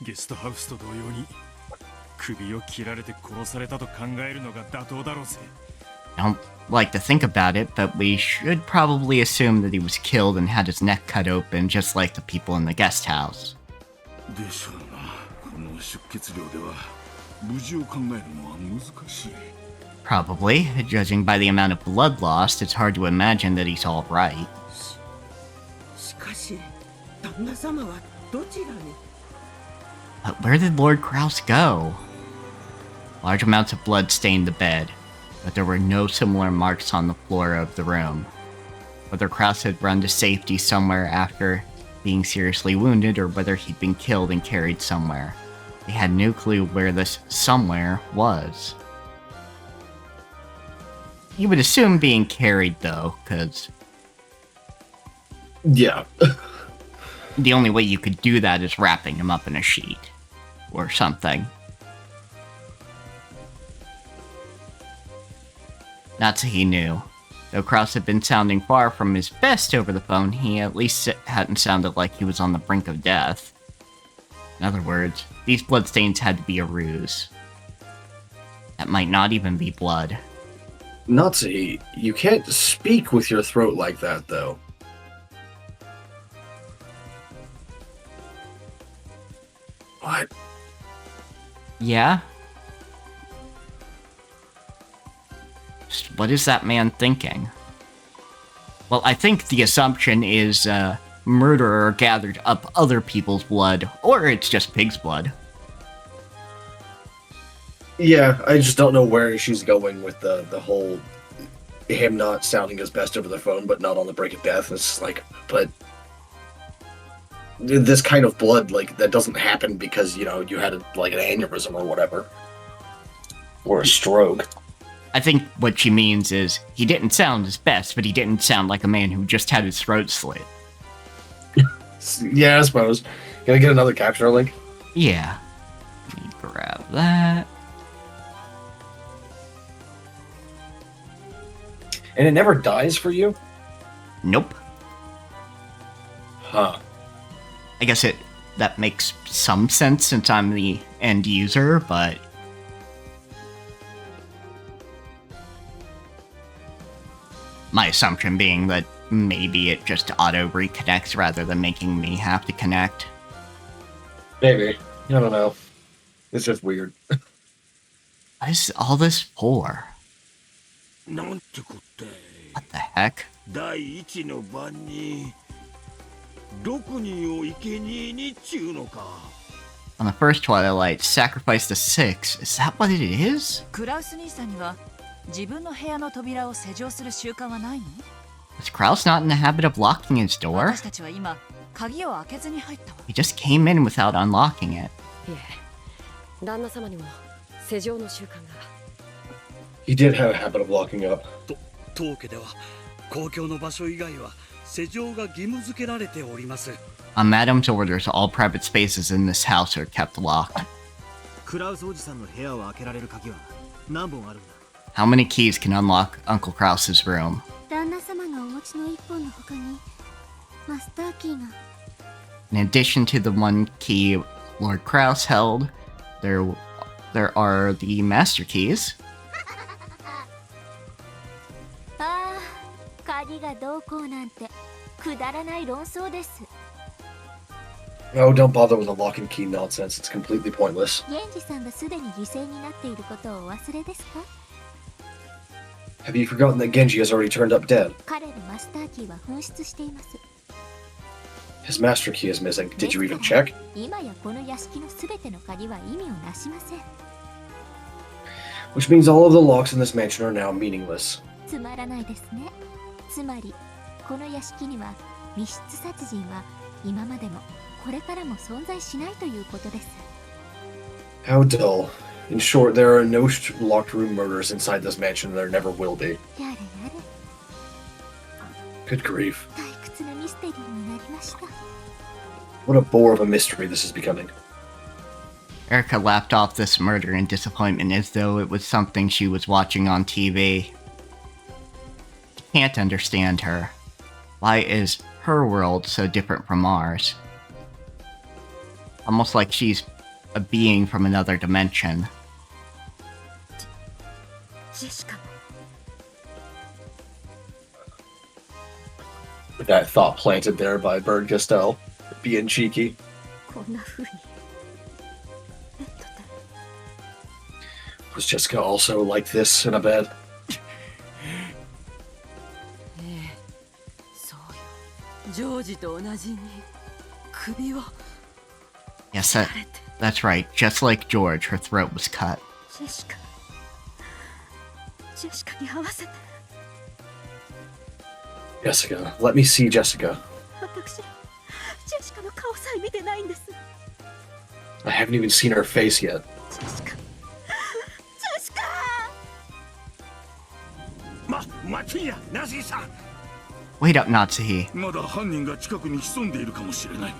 ゲストハウスと同様に首を切られて殺されたと考えるのが妥当だろうぜ。 I don't like to think about it, but we should probably assume that he was killed and had his neck cut open, just like the people in the guest house. でしょうな。この出血量では無事を考えるのは難しい。 Probably. Judging by the amount of blood lost, it's hard to imagine that he's all right. しかし旦那様はどちらに？ But where did Lord Kraus go? Large amounts of blood stained the bed, but there were no similar marks on the floor of the room. Whether Kraus had run to safety somewhere after being seriously wounded, or whether he'd been killed and carried somewhere. They had no clue where this somewhere was. You would assume being carried, though, because Yeah. the only way you could do that is wrapping him up in a sheet. Or something. Natsuhi knew. Though Kraus had been sounding far from his best over the phone, he at least hadn't sounded like he was on the brink of death. In other words, these bloodstains had to be a ruse. That might not even be blood. Nazi, you can't speak with your throat like that, though. What? Yeah? Just what is that man thinking? Well, I think the assumption is, murderer gathered up other people's blood, or it's just pig's blood. Yeah, I just don't know where she's going with the whole him not sounding his best over the phone, but not on the brink of death. It's like, but this kind of blood, like, that doesn't happen because, you know, you had an aneurysm or whatever. Or a stroke. I think what she means is, he didn't sound his best, but he didn't sound like a man who just had his throat slit. Yeah, I suppose. Can I get another capture link? Yeah. Let me grab that. And it never dies for you? Nope. Huh. I guess that makes some sense since I'm the end user, but my assumption being that maybe it just auto reconnects rather than making me have to connect. Maybe. I don't know. It's just weird. What is all this for? なんてこって What the heck? 第一の晩に6人を生贄にちゅうのか On the first Twilight, sacrifice to 6. Is that what it is? クラウス兄さんには自分の部屋の扉を施錠する習慣はないの？ Was Kraus not in the habit of locking his door? 私たちは今鍵を開けずに入ったわ。 He just came in without unlocking it. いえ、旦那様にも施錠の習慣が。 He did have a habit of locking up. 当家では公共の場所以外は施錠が義務付けられております On Madam's orders, all private spaces in this house are kept locked. クラウスおじさんの部屋を開けられる鍵は何本あるんだ How many keys can unlock Uncle Kraus's room? 旦那様がお持ちの一本の他にマスターキーが。 In addition to the one key Lord Kraus held, there are the master keys. ああ、鍵がどうこうなんてくだらない論争です。 Oh, don't bother with the lock and key nonsense. It's completely pointless. 源氏さんがすでに犠牲になっていることをお忘れですか？ Have you forgotten that Genji has already turned up dead? 彼のマスターキーは紛失しています。 His master key is missing. Did you even check? 今やこの屋敷のすべての鍵は意味をなしません。 Which means all of the locks in this mansion are now meaningless. つまらないですね。つまりこの屋敷には密室殺人は今までもこれからも存在しないということです。 How dull. In short, there are no locked room murders inside this mansion, and there never will be. やれやれ。 Good grief. 退屈なミステリーになりました。 What a bore of a mystery this is becoming. Erica laughed off this murder in disappointment as though it was something she was watching on TV. Can't understand her. Why is her world so different from ours? Almost like she's a being from another dimension. ジェシカも That thought planted there by Bird Castell. Being cheeky. こんな風にベッドで Was Jessica also like this in a bed? ええ、そうよ。ジョージと同じに首を Yes, 切られて。 that's right. Just like George, her throat was cut. ジェシカに合わせて Jessica. Let me see Jessica. 私ジェシカの顔さえ見てないんです。 I haven't even seen her face yet. ジェシカ 待ちやナジーさん Wait up, Natsuhi. まだ犯人が近くに潜んでいるかもしれない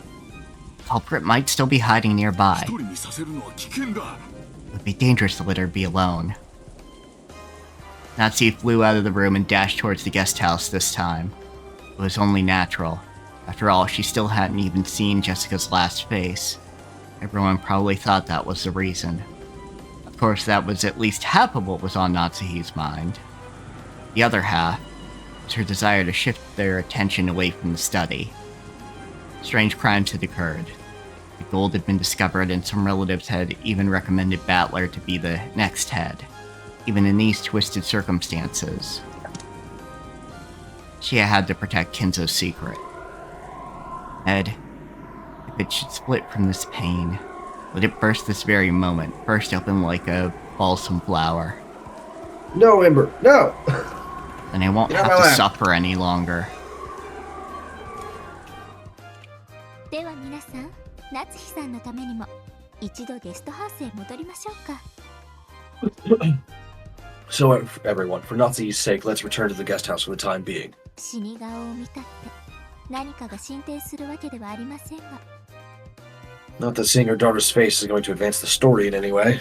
Culprit might still be hiding nearby. 一人にさせるのは危険だ It would be dangerous to let her be alone. Natsuhi flew out of the room and dashed towards the guest house this time. It was only natural. After all, she still hadn't even seen Jessica's last face. Everyone probably thought that was the reason. Of course, that was at least half of what was on Natsuhi's mind. The other half was her desire to shift their attention away from the study. Strange crimes had occurred. The gold had been discovered, and some relatives had even recommended Battler to be the next head. Even in these twisted circumstances, she had to protect Kinzo's secret. Ed, if it should split from this pain, let it burst this very moment, burst open like a balsam flower. No, Ember. No! Then I won't Get out have of to my lap. suffer any longer. では皆さん、夏日さんのためにも一度ゲストハウスへ戻りましょうか。 So, everyone, for Nazi's sake, let's return to the guest house for the time being. 死に顔を見たって何かが進展するわけではありませんが。 Not that seeing her daughter's face is going to advance the story in any way.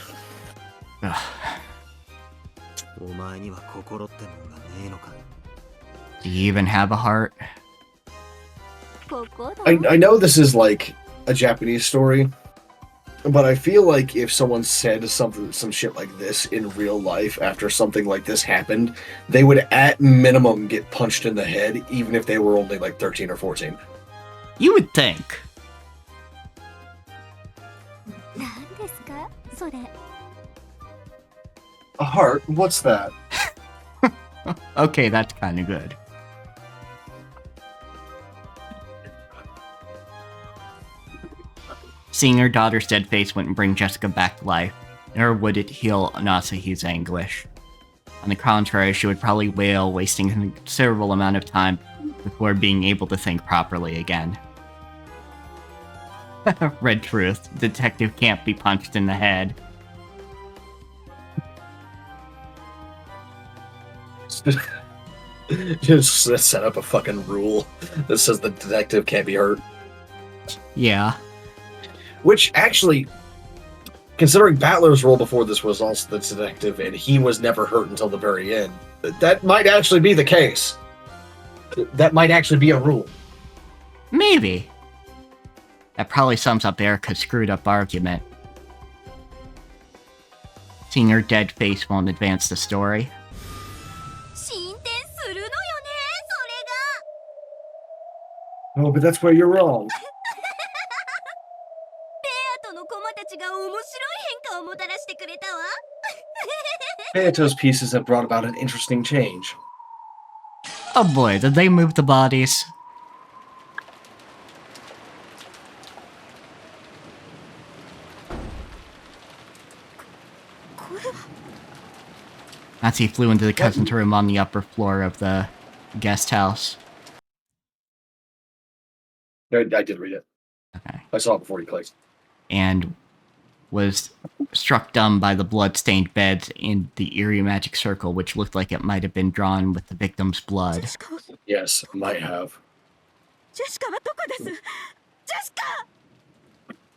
Ugh. お前には心ってもんがねえのか Do you even have a heart? I know this is like a Japanese story, but I feel like if someone said some shit like this in real life after something like this happened, they would at minimum get punched in the head, even if they were only like 13 or 14. You would think. A heart? What's that? Okay, that's kind of good. Seeing her daughter's dead face wouldn't bring Jessica back to life, nor would it heal Nasahi's anguish. On the contrary, she would probably wail, wasting a considerable amount of time before being able to think properly again. Red truth. Detective can't be punched in the head. Just set up a fucking rule that says the detective can't be hurt. Yeah. Which actually, considering Battler's role before this was also the detective, and he was never hurt until the very end, that might actually be the case. That might actually be a rule. Maybe. That probably sums up Erica's screwed up argument. Seeing her dead face won't advance the story. Oh, but that's where you're wrong. Beato's pieces have brought about an interesting change. Oh boy, did they move the bodies? Natsu flew into the cousin's room on the upper floor of the guest house. I did read it. Okay. I saw it before you clicked. And was struck dumb by the blood-stained beds in the eerie magic circle, which looked like it might have been drawn with the victim's blood. Yes, might have.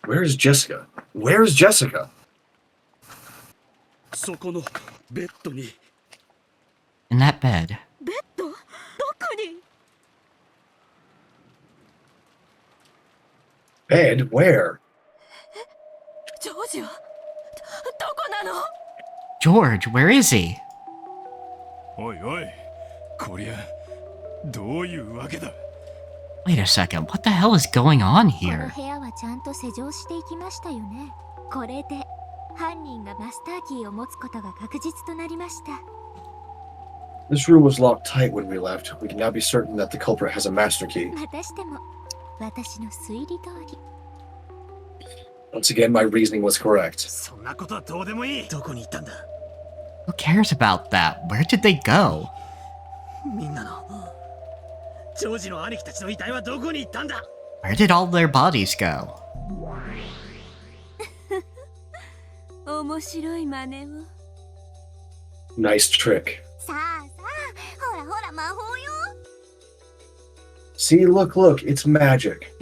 Where's Jessica? Where's Jessica? In that bed. Bed? Where? George, where is he? Wait a second, what the hell is going on here? This room was locked tight when we left. We can now be certain that the culprit has a master key. Once again, my reasoning was correct. Who cares about that? Where did they go? Where did all their bodies go? Nice trick. See, look, it's magic.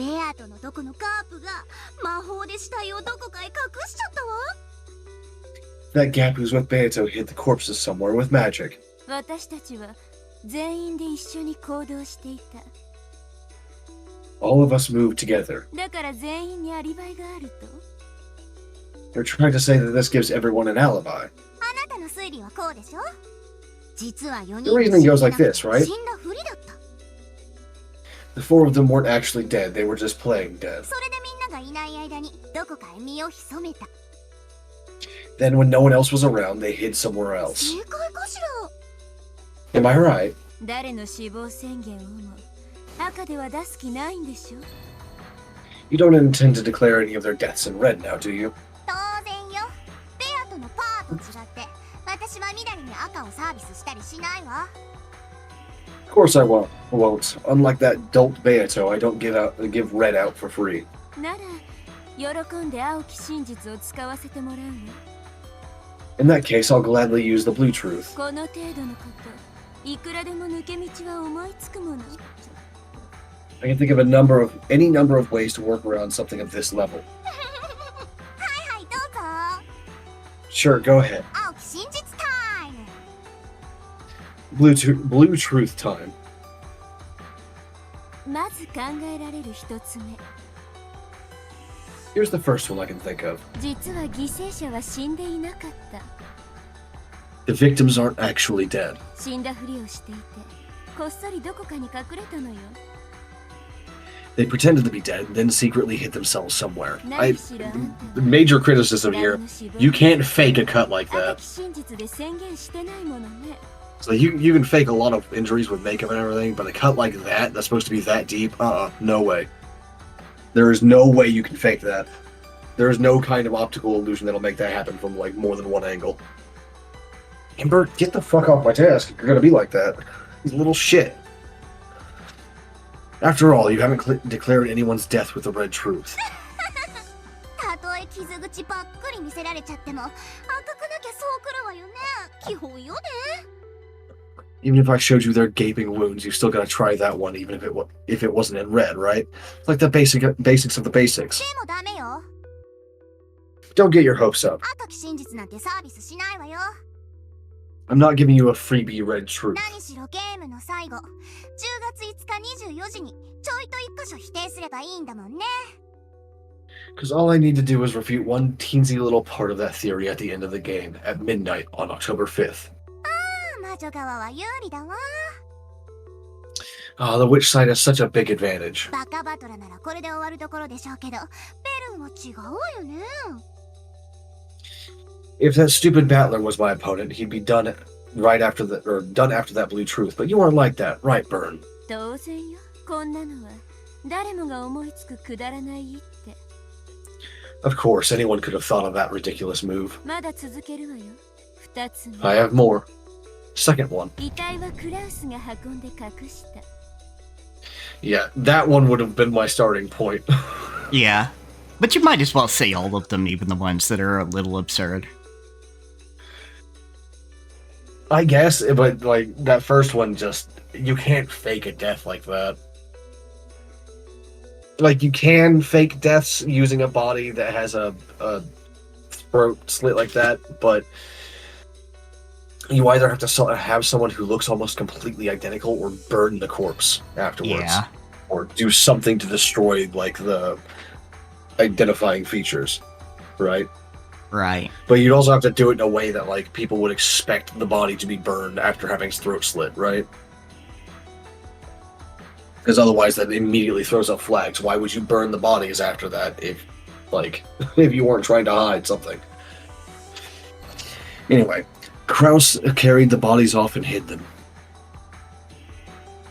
That gap who's with Beato hid the corpses somewhere with magic. All of us moved together. They're trying to say that this gives everyone an alibi. The reasoning goes like this, right? The four of them weren't actually dead, they were just playing dead. Then when no one else was around, they hid somewhere else. Am I right? You don't intend to declare any of their deaths in red now, do you? Of course I won't. Unlike that dolt Beato, I don't give red out for free. In that case, I'll gladly use the blue truth. I can think of any number of ways to work around something of this level. Sure, go ahead. Blue truth time. まず考えられる一つ目。 Here's the first one I can think of. 実は犠牲者は死んでいなかった。 The victims aren't actually dead. 死んだふりをしていて、こっそりどこかに隠れたのよ。 They pretended to be dead, then secretly hid themselves somewhere. The major criticism here, you can't fake a cut like that. 真実で宣言してないものね。 So you can fake a lot of injuries with makeup and everything, but a cut like that, that's supposed to be that deep, no way. There is no way you can fake that. There is no kind of optical illusion that'll make that happen from like more than one angle. Amber, get the fuck off my desk if you're gonna be like that. He's a little shit. After all, you haven't declared anyone's death with the red truth. たとえ傷口ばっかり見せられちゃっても、赤くなきゃそうくるわよね。基本よね。 Even if I showed you their gaping wounds, you still gotta try that one, even if it wasn't in red, right? It's like the basics of the basics. でもダメよ。 Don't get your hopes up. 赤き真実なんてサービスしないわよ。 I'm not giving you a freebie red truth. 何しろゲームの最後、10月5日24時にちょいと1箇所否定すればいいんだもんね。 Because all I need to do is refute one teensy little part of that theory at the end of the game, at midnight on October 5th. 魔女側は有利だわ。 The witch side has such a big advantage. バカバトラならこれで終わるところでしょうけど、ベルンは違うわよね。 If that stupid battler was my opponent, he'd be done right after done after that blue truth. But you aren't like that, right, Burn? 当然よ。こんなのは誰もが思いつくくだらないって。 Of course, anyone could have thought of that ridiculous move. まだ続けるわよ。2つ目。 I have more. Second one. 遺体はクラウスが運んで隠した。 Yeah, that one would have been my starting point. Yeah. But you might as well say all of them, even the ones that are a little absurd. I guess, but like that first one, just you can't fake a death like that. Like you can fake deaths using a body that has a throat slit like that, but you either have to have someone who looks almost completely identical, or burn the corpse afterwards, Yeah. or do something to destroy like the identifying features, right? Right. But you'd also have to do it in a way that like people would expect the body to be burned after having its throat slit, right? Because otherwise that immediately throws up flags. Why would you burn the bodies after that if if you weren't trying to hide something? Anyway, Kraus carried the bodies off and hid them.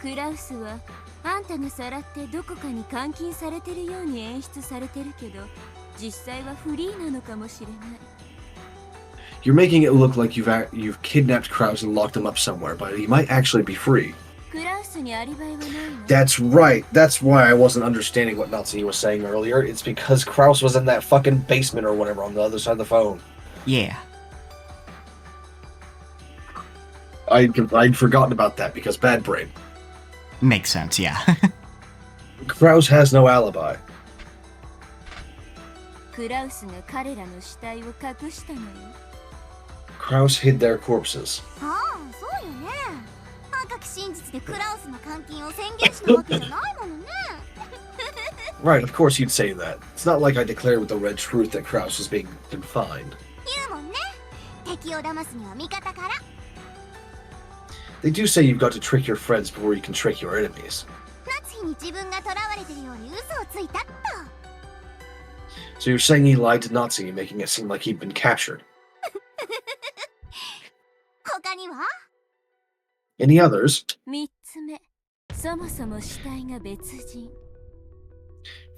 クラウスはあんたがさらってどこかに監禁されてるように演出されてるけど、実際はフリーなのかもしれない。 You're making it look like you've kidnapped Kraus and locked him up somewhere, but he might actually be free. クラウスにアリバイはないの。 That's right. That's why I wasn't understanding what Nazi was saying earlier. It's because Kraus was in that fucking basement or whatever on the other side of the phone. Yeah. I'd forgotten about that because bad brain. Makes sense, yeah. Kraus has no alibi. クラウスが彼らの死体を隠したのよ。 Kraus hid their corpses. ああ、そうよね。赤き真実でクラウスの監禁を宣言したわけじゃないものね。 Right, of course you'd say that. It's not like I declared with the red truth that Kraus was being confined. 言うもんね。敵を騙すには味方から。 They do say you've got to trick your friends before you can trick your enemies. 夏日に自分が囚われてるように嘘をついたっと。 So you're saying he lied to Nazi, making it seem like he'd been captured. 他には Any others? 3つ目。そもそも死体が別人。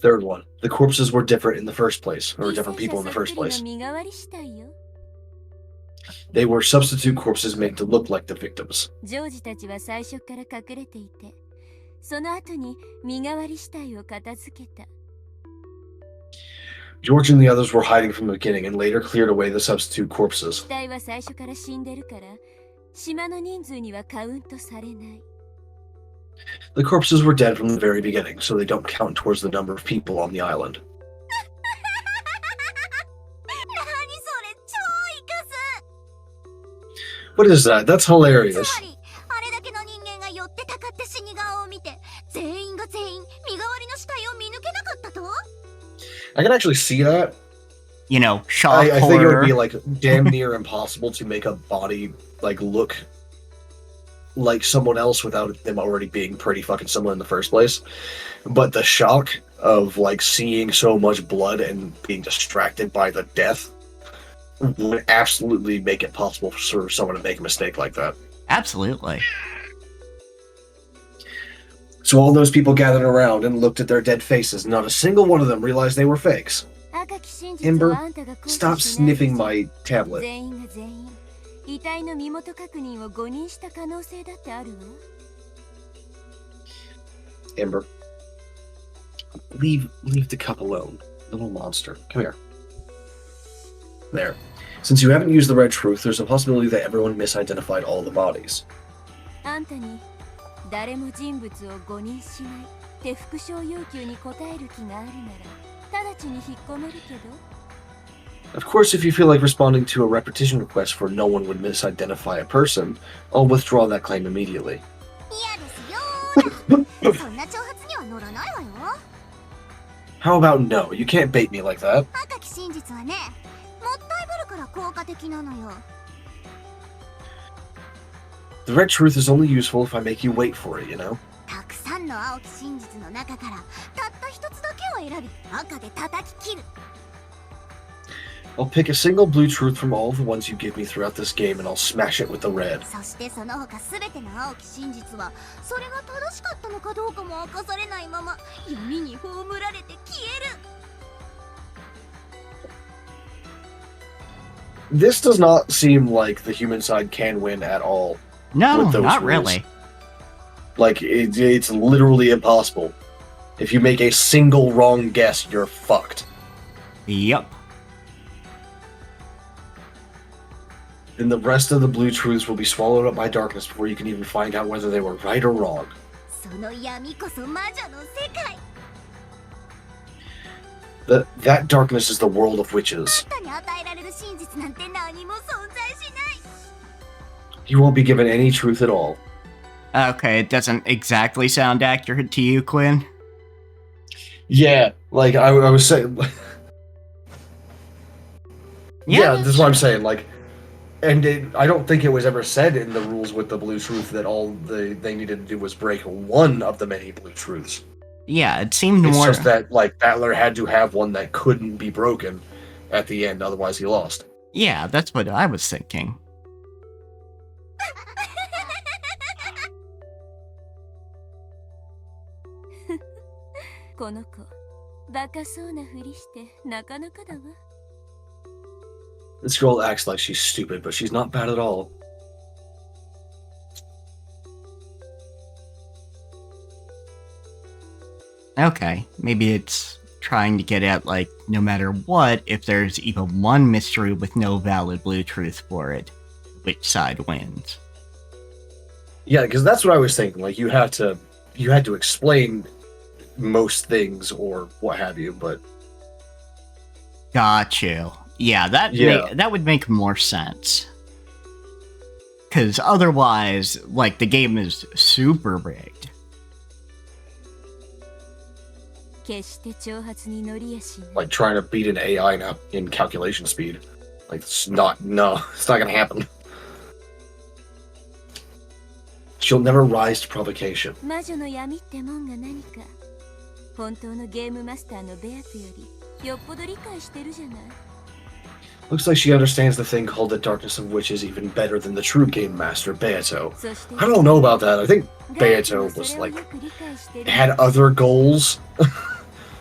Third one. The corpses were different in the first place, or different people in the first place. 身代わり死体よ。 They were substitute corpses made to look like the victims. ジョージたちは最初から隠れていて、その後に身代わり死体を片付けた。 George and the others were hiding from the beginning and later cleared away the substitute corpses. 死体は最初から死んでるから、島の人数にはカウントされない。 The corpses were dead from the very beginning, so they don't count towards the number of people on the island. 何それ、超イカす。 What is that? That's hilarious. つまり、あれだけの人間が寄ってたかって死に顔を見て、全員が全員 I can actually see that. You know, shock I think it would horror. be like damn near impossible to make a body like look like someone else without them already being pretty fucking similar in the first place. But the shock of like seeing so much blood and being distracted by the death would absolutely make it possible for someone to make a mistake like that. Absolutely. So all those people gathered around and looked at their dead faces. Not a single one of them realized they were fakes. Ember, stop sniffing my tablet. 全員が全員遺体の身元確認を誤認した可能性だってあるわ。 Ember, leave the cup alone, little monster. Come here. There. Since you haven't used the red truth, there's a possibility that everyone misidentified all the bodies. あんたに誰も人物を誤認しないって復唱要求に応える気があるなら直ちに引っ込めるけど。 Of course, if you feel like responding to a repetition request for no one would misidentify a person, I'll withdraw that claim immediately. 嫌ですよー。そんな挑発には乗らないわよ。 How about no? You can't bait me like that. 赤き真実はね、もったいぶるから効果的なのよ。 The red truth is only useful if I make you wait for it, you know? たくさんの青き真実の中からたった一つだけを選び赤で叩き切る。 I'll pick a single blue truth from all the ones you give me throughout this game and I'll smash it with the red. そしてその他すべての青き真実はそれが正しかったのかどうかも明かされないまま闇に葬られて消える。 This does not seem like the human side can win at all. No, with those not rules. really. Like, it's literally impossible. If you make a single wrong guess, you're fucked. Yep. Then the rest of the blue truths will be swallowed up by darkness before you can even find out whether they were right or wrong. その闇こそ魔女の世界。 That darkness is the world of witches. あんたに与えられる真実なんて何も存在しない。 You won't be given any truth at all. Okay, it doesn't exactly sound accurate to you, Quinn. Yeah, like I was saying. Yeah, this is what I'm saying. Like, and I don't think it was ever said in the rules with the blue truth that all they needed to do was break one of the many blue truths. Yeah, it seemed It's more... just that, like, Battler had to have one that couldn't be broken at the end, otherwise he lost. Yeah, that's what I was thinking. この子、バカそうなふりしてなかなかだわ。 This girl acts like she's stupid, but she's not bad at all. Okay, maybe it's trying to get at, like, no matter what, if there's even one mystery with no valid blue truth for it, which side wins. Yeah, because that's what I was thinking. Like, you had to explain most things or what have you, but... Got you. Yeah, that would make more sense. Because otherwise, like, the game is super rigged. 決して挑発に乗りやしない。 Like, trying to beat an AI now in calculation speed. Like, it's not gonna happen. She'll never rise to provocation. 魔女の闇ってもんが何か本当のゲームマスターのベアトよりよっぽど理解してるじゃない。 Looks like she understands the thing called the darkness of witches even better than the true game master, Beato. I don't know about that. I think Beato was, like, had other goals.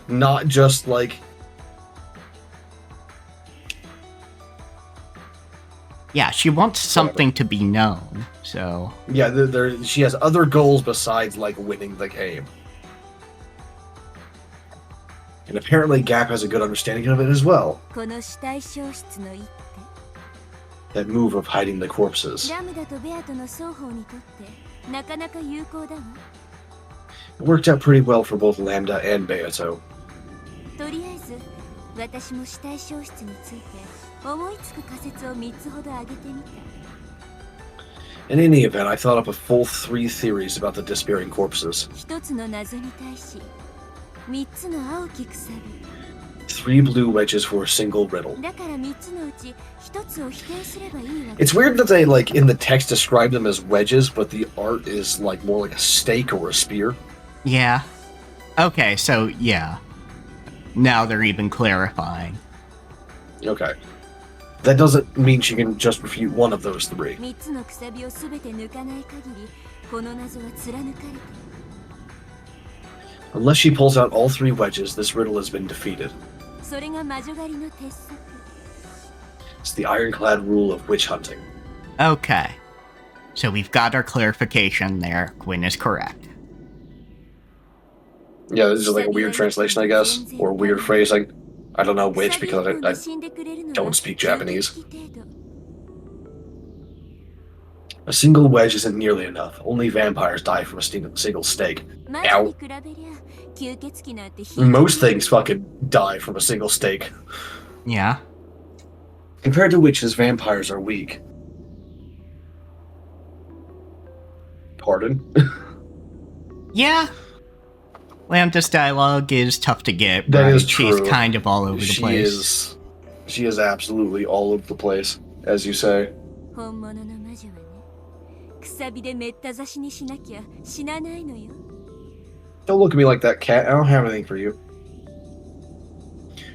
Not just, like... Yeah, she wants something to be known, so... Yeah, she has other goals besides, like, winning the game. And apparently Gap has a good understanding of it as well. この死体消失の一手 That move of hiding the corpses. ラムダとベアトの双方にとってなかなか有効だわ。 It worked out pretty well for both Lambda and Beato. とりあえず私も死体消失について思いつく仮説を3つほど挙げてみた。 In any event, I thought up a full 3 theories about the disappearing corpses. 1つの謎に対し3つの青き鎖。3 blue wedges for a single riddle. だから3つのうち1つを否定すればいいわけ。 It's weird that they, like, in the text describe them as wedges, but the art is, like, more like a stake or a spear. Yeah. Okay, so yeah. Now they're even clarifying. Okay. That doesn't mean she can just refute one of those 3. 3つのくさびをすべて抜かない限り、この謎は貫かれている。 Unless she pulls out all 3 wedges, this riddle has been defeated. それが魔女狩りの鉄則。 It's the ironclad rule of witch hunting. Okay. So we've got our clarification there. Quinn is correct. Yeah, this is like a weird translation, I guess, or weird phrasing. I don't know which because I don't speak Japanese. A single wedge isn't nearly enough. Only vampires die from a single stake. Ow. Most things fucking die from a single stake. Yeah. Compared to witches, vampires are weak. Pardon? Yeah. Lambda's dialogue is tough to get. That right? is true. She's kind of all over the place. She is absolutely all over the place, as you say. 本物の魔女はね、くさびでめった刺しにしなきゃ死なないのよ。 Don't look at me like that, cat. I don't have anything for you.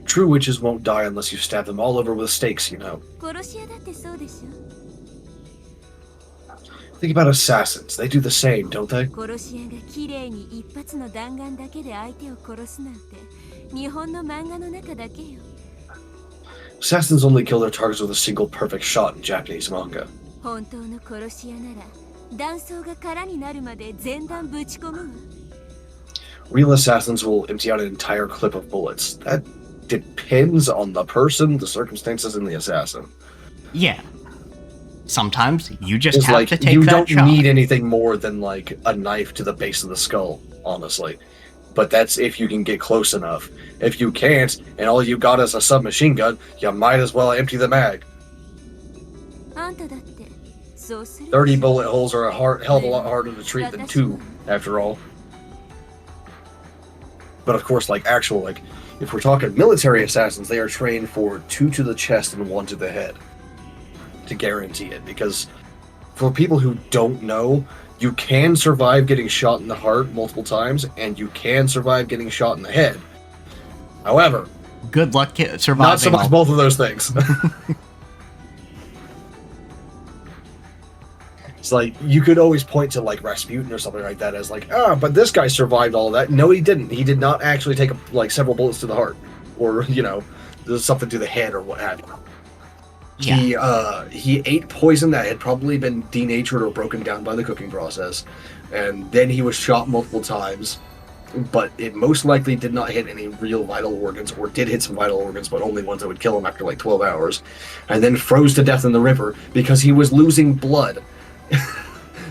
True witches won't die unless you stab them all over with stakes, you know. 殺し屋だってそうでしょ。 Think about assassins. They do the same, don't they? 殺し屋が綺麗に一発の弾丸だけで相手を殺すなんて、日本の漫画の中だけよ。 Assassins only kill their targets with a single perfect shot in Japanese manga. 本当の殺し屋なら、弾倉が空になるまで全弾ぶち込むわ。 Real assassins will empty out an entire clip of bullets. That depends on the person, the circumstances, and the assassin. Yeah. Sometimes you just It's have like, to take you that don't shot. need anything more than like a knife to the base of the skull, honestly. But that's if you can get close enough. If you can't, and all you got is a submachine gun, you might as well empty the mag. あんただってそうする。 30 bullet holes are a hell of a lot harder to treat than 2, after all. But of course, like actual, like, if we're talking military assassins, they are trained for 2 to the chest and 1 to the head. To guarantee it. Because for people who don't know, you can survive getting shot in the heart multiple times, and you can survive getting shot in the head. However, good luck surviving. Not so much both of those things. It's like, you could always point to like Rasputin or something like that as like, but this guy survived all that. No, he didn't. He did not actually take like several bullets to the heart, or you know, there's something to the head or what have you. Yeah. He ate poison that had probably been denatured or broken down by the cooking process, and then he was shot multiple times, but it most likely did not hit any real vital organs, or did hit some vital organs, but only ones that would kill him after like 12 hours, and then froze to death in the river because he was losing blood.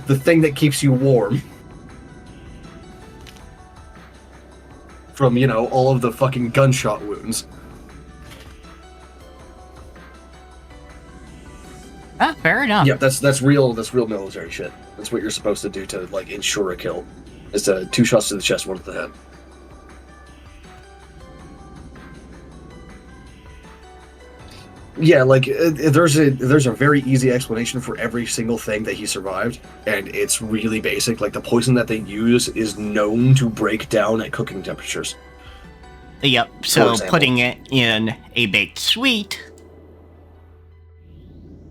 The thing that keeps you warm. From, you know, all of the fucking gunshot wounds. Fair enough. Yeah, that's real military shit. That's what you're supposed to do to like ensure a kill. Is to 2 shots to the chest, 1 to the head. Yeah, like there's a very easy explanation for every single thing that he survived, and it's really basic. Like the poison that they use is known to break down at cooking temperatures. Yep. So putting it in a baked sweet.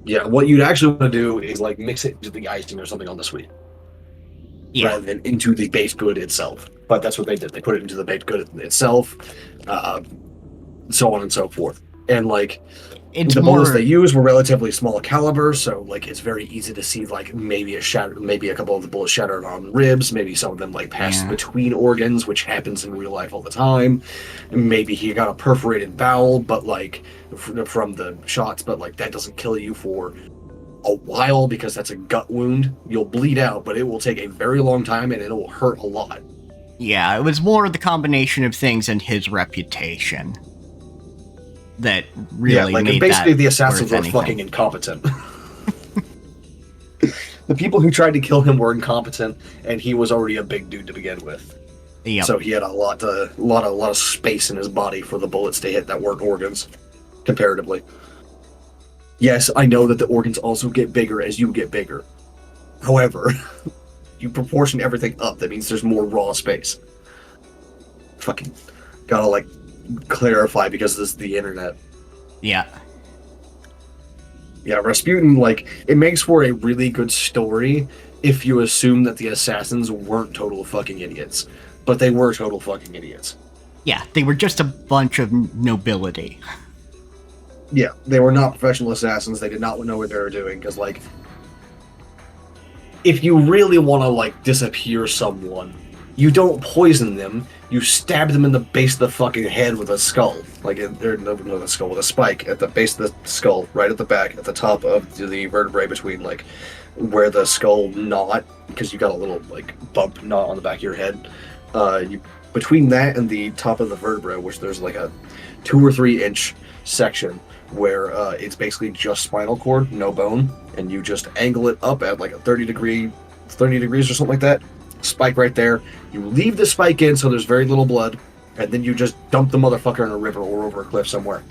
Yeah, what you'd actually want to do is like mix it into the icing or something on the sweet, rather than into the baked good itself. But that's what they did. They put it into the baked good itself, so on and so forth. And like, the bullets they used were relatively small caliber, so like it's very easy to see like maybe a couple of the bullets shattered on ribs, maybe some of them like passed between organs, which happens in real life all the time. Maybe he got a perforated bowel, but like from the shots, but like that doesn't kill you for a while because that's a gut wound. You'll bleed out, but it will take a very long time and it'll hurt a lot. Yeah, it was more the combination of things and his reputation that really made basically that the assassins were fucking incompetent. The people who tried to kill him were incompetent, and he was already a big dude to begin with. Yep. So he had a lot of space in his body for the bullets to hit that weren't organs, comparatively. Yes, I know that the organs also get bigger as you get bigger. However, you proportion everything up. That means there's more raw space. Fucking gotta like clarify because this is the internet. Yeah. Yeah, Rasputin, like, it makes for a really good story if you assume that the assassins weren't total fucking idiots. But they were total fucking idiots. Yeah, they were just a bunch of nobility. Yeah, they were not professional assassins. They did not know what they were doing, because, like, if you really want to, like, disappear someone, you don't poison them, you stab them in the base of the fucking head with a skull. Like, not a skull, with a spike at the base of the skull, right at the back, at the top of the vertebrae between, like, where the skull knot, because you got a little, like, bump knot on the back of your head. Between that and the top of the vertebra, which there's, like, a 2 or 3 inch section where it's basically just spinal cord, no bone, and you just angle it up at, like, a 30 degrees or something like that. Spike right there. You leave the spike in so there's very little blood, and then you just dump the motherfucker in a river or over a cliff somewhere.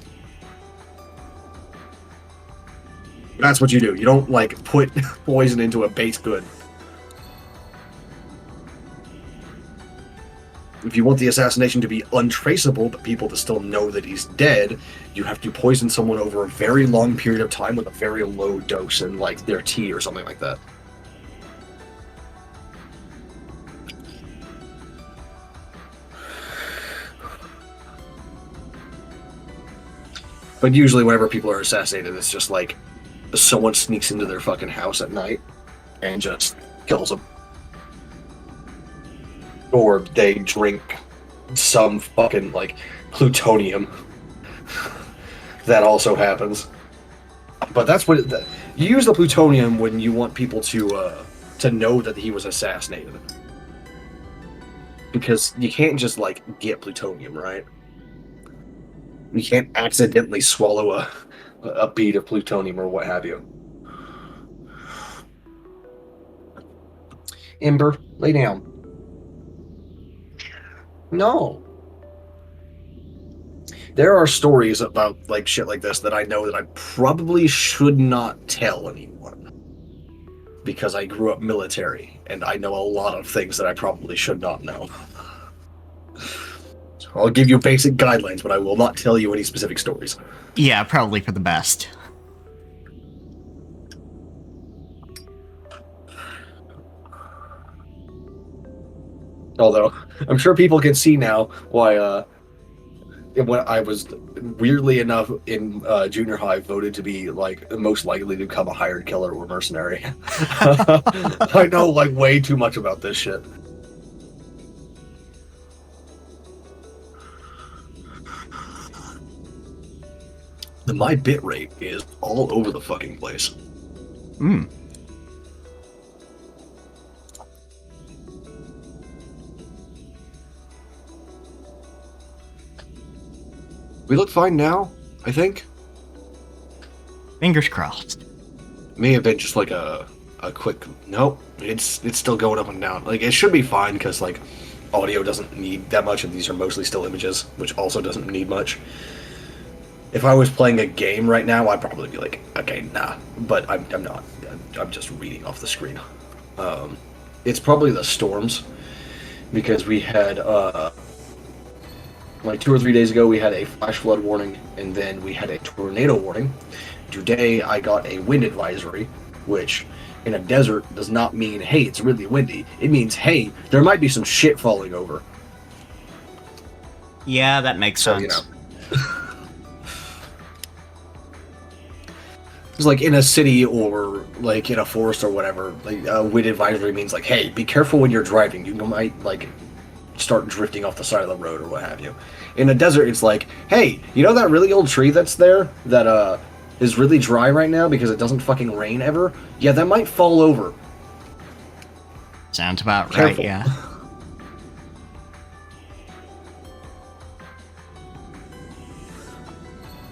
That's what you do. You don't, like, put poison into a baked good. If you want the assassination to be untraceable, but people to still know that he's dead, you have to poison someone over a very long period of time with a very low dose in, like, their tea or something like that. But usually whenever people are assassinated, it's just like someone sneaks into their fucking house at night and just kills them. Or they drink some fucking, like, plutonium. That also happens. But that's what... you use the plutonium when you want people to know that he was assassinated. Because you can't just, like, get plutonium, right? You can't accidentally swallow a bead of plutonium or what have you. Ember, lay down. No. There are stories about, like, shit like this that I know that I probably should not tell anyone. Because I grew up military, and I know a lot of things that I probably should not know. I'll give you basic guidelines, but I will not tell you any specific stories. Yeah, probably for the best. Although, I'm sure people can see now why, when I was, weirdly enough, in junior high, voted to be, like, most likely to become a hired killer or mercenary. I know, like, way too much about this shit. My bit rate is all over the fucking place. Hmm. We look fine now, I think. Fingers crossed. May have been just like a quick... Nope, it's still going up and down. Like, it should be fine, because, like, audio doesn't need that much, and these are mostly still images, which also doesn't need much. If I was playing a game right now, I'd probably be like, okay, nah. But I'm not. I'm just reading off the screen. It's probably the storms, because we had, like 2 or 3 days ago, we had a flash flood warning, and then we had a tornado warning. Today, I got a wind advisory, which in a desert does not mean, hey, it's really windy. It means, hey, there might be some shit falling over. Yeah, that makes sense. You know. It's like in a city or like in a forest or whatever, like a wind advisory means like, hey, be careful when you're driving. You might like start drifting off the side of the road or what have you. In a desert, it's like, hey, you know that really old tree that's there that is really dry right now because it doesn't fucking rain ever? Yeah, that might fall over. Sounds about Careful. right, yeah.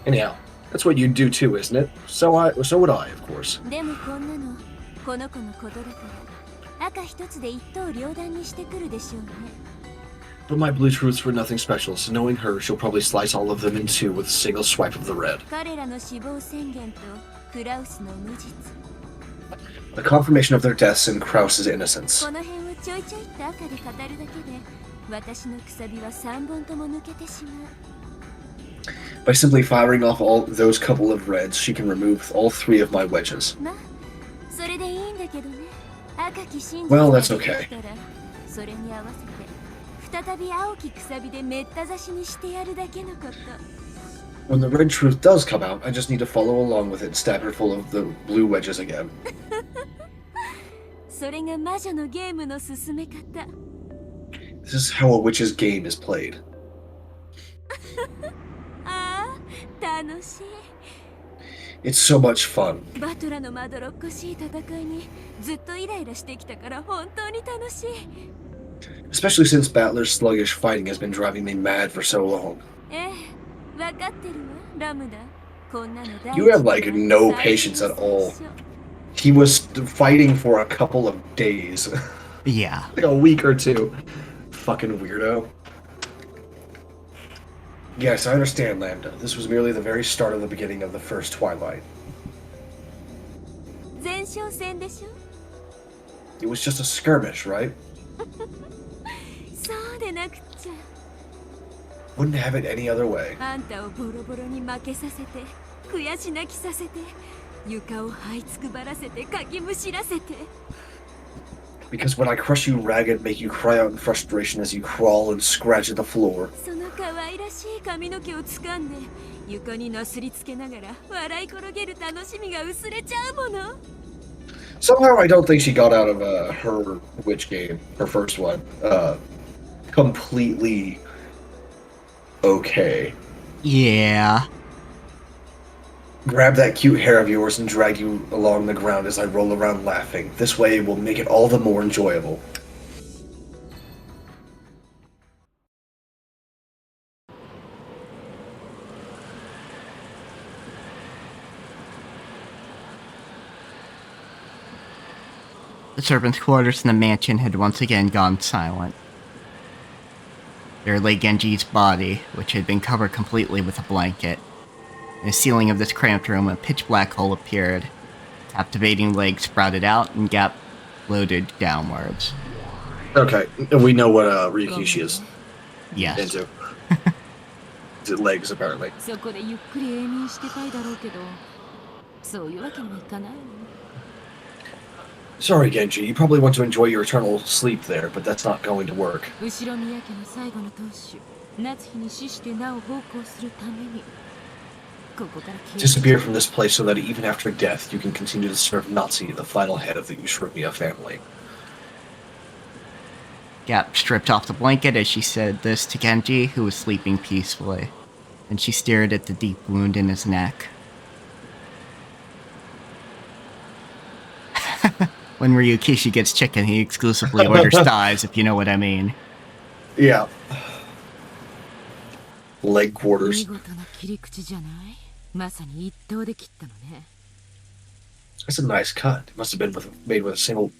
Anyhow, that's what you'd do too, isn't it? So would I, of course. でもこんなのこの子のことだから赤一つで一刀両断にしてくるでしょうね。But my blue truths were nothing special, so knowing her, she'll probably slice all of them in two with a single swipe of the red. 彼らの死亡宣言とクラウスの無実 The confirmation of their deaths and Kraus's innocence. この辺をちょいちょいって赤で語るだけで私のくさびは3本とも抜けてしまう By simply firing off all those couple of reds, she can remove all 3 of my wedges. まあそれでいいんだけどね赤き真実 Well, が that's 出て okay. きたらそれに合わせて再び青きくさびでめった刺しにしてやるだけのこと When the red truth does come out, I just need to follow along with it and stab her full of the blue wedges again. それが魔女のゲームの進め方 This is how a witch's game is played. ああ楽しい It's so much fun. バトラのまどろっこしい戦いにずっとイライラしてきたから本当に楽しい Especially since Battler's sluggish fighting has been driving me mad for so long. ええ分かってるわラムダこんなの大 You have like no patience at all. He was fighting for a couple of days. Yeah. Like a week or two. Fucking weirdo. Yes, I understand, Lambda. This was merely the very start of the beginning of the first Twilight. 前哨戦でしょ It was just a skirmish, right? そうでなくっちゃ Wouldn't have it any other way. あんたをボロボロに負けさせて悔し泣きさせて床を這いつくばらせてかきむしらせて Because when I crush you ragged, make you cry out in frustration as you crawl and scratch at the floor. その可愛らしい髪の毛を掴んで床になすりつけながら笑い転げる楽しみが薄れちゃうもの Somehow I don't think she got out of her witch game, her first one, completely okay. Yeah. Grab that cute hair of yours and drag you along the ground as I roll around laughing. This way will make it all the more enjoyable. The servants' quarters in the mansion had once again gone silent. There lay Genji's body, which had been covered completely with a blanket. In the ceiling of this cramped room, a pitch black hole appeared. Captivating legs sprouted out, and Gap floated downwards. Okay, we know what Ryukishi is Yes. into. Legs, apparently. そこでゆっくり永眠してたいだろうけどそういうわけにはいかない Sorry, Genji, you probably want to enjoy your eternal sleep there, but that's not going to work. 後ろ宮家の最後の当主夏日に死してなお奉公するためにここから消え Disappear from this place so that even after death, you can continue to serve Natsu, the final head of the Ushiromiya family. Gap stripped off the blanket as she said this to Genji, who was sleeping peacefully. Then she stared at the deep wound in his neck. When Ryukishi gets chicken, he exclusively orders thighs, if you know what I mean. Yeah. Leg quarters. 見事な切り口じゃないまさに一刀で切ったのね That's a nice cut. It must have been made with a single.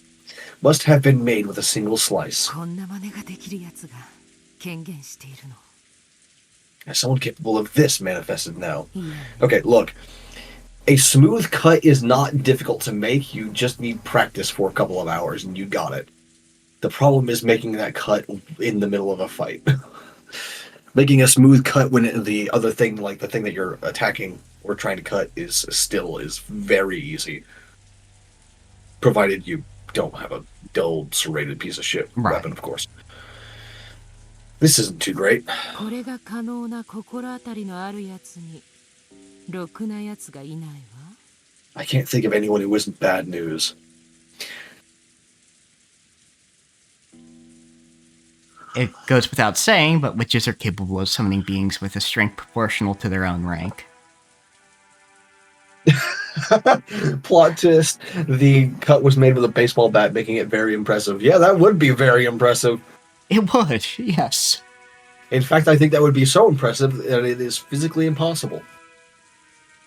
Must have been made with a single slice. こんな真似ができるやつが権限しているの As someone capable of this manifested now. いや Okay, look. A smooth cut is not difficult to make. You just need practice for a couple of hours, and you got it. The problem is making that cut in the middle of a fight. Making a smooth cut when the other thing, like the thing that you're attacking or trying to cut, is very easy. Provided you don't have a dull, serrated piece of shit weapon, of course. This isn't too great. これが可能な心当たりのあるやつにろくなやつがいないわ I can't think of anyone who isn't bad news. It goes without saying, but witches are capable of summoning beings with a strength proportional to their own rank. Plot twist. The cut was made with a baseball bat, making it very impressive. Yeah, that would be very impressive. It would, yes. In fact, I think that would be so impressive that it is physically impossible.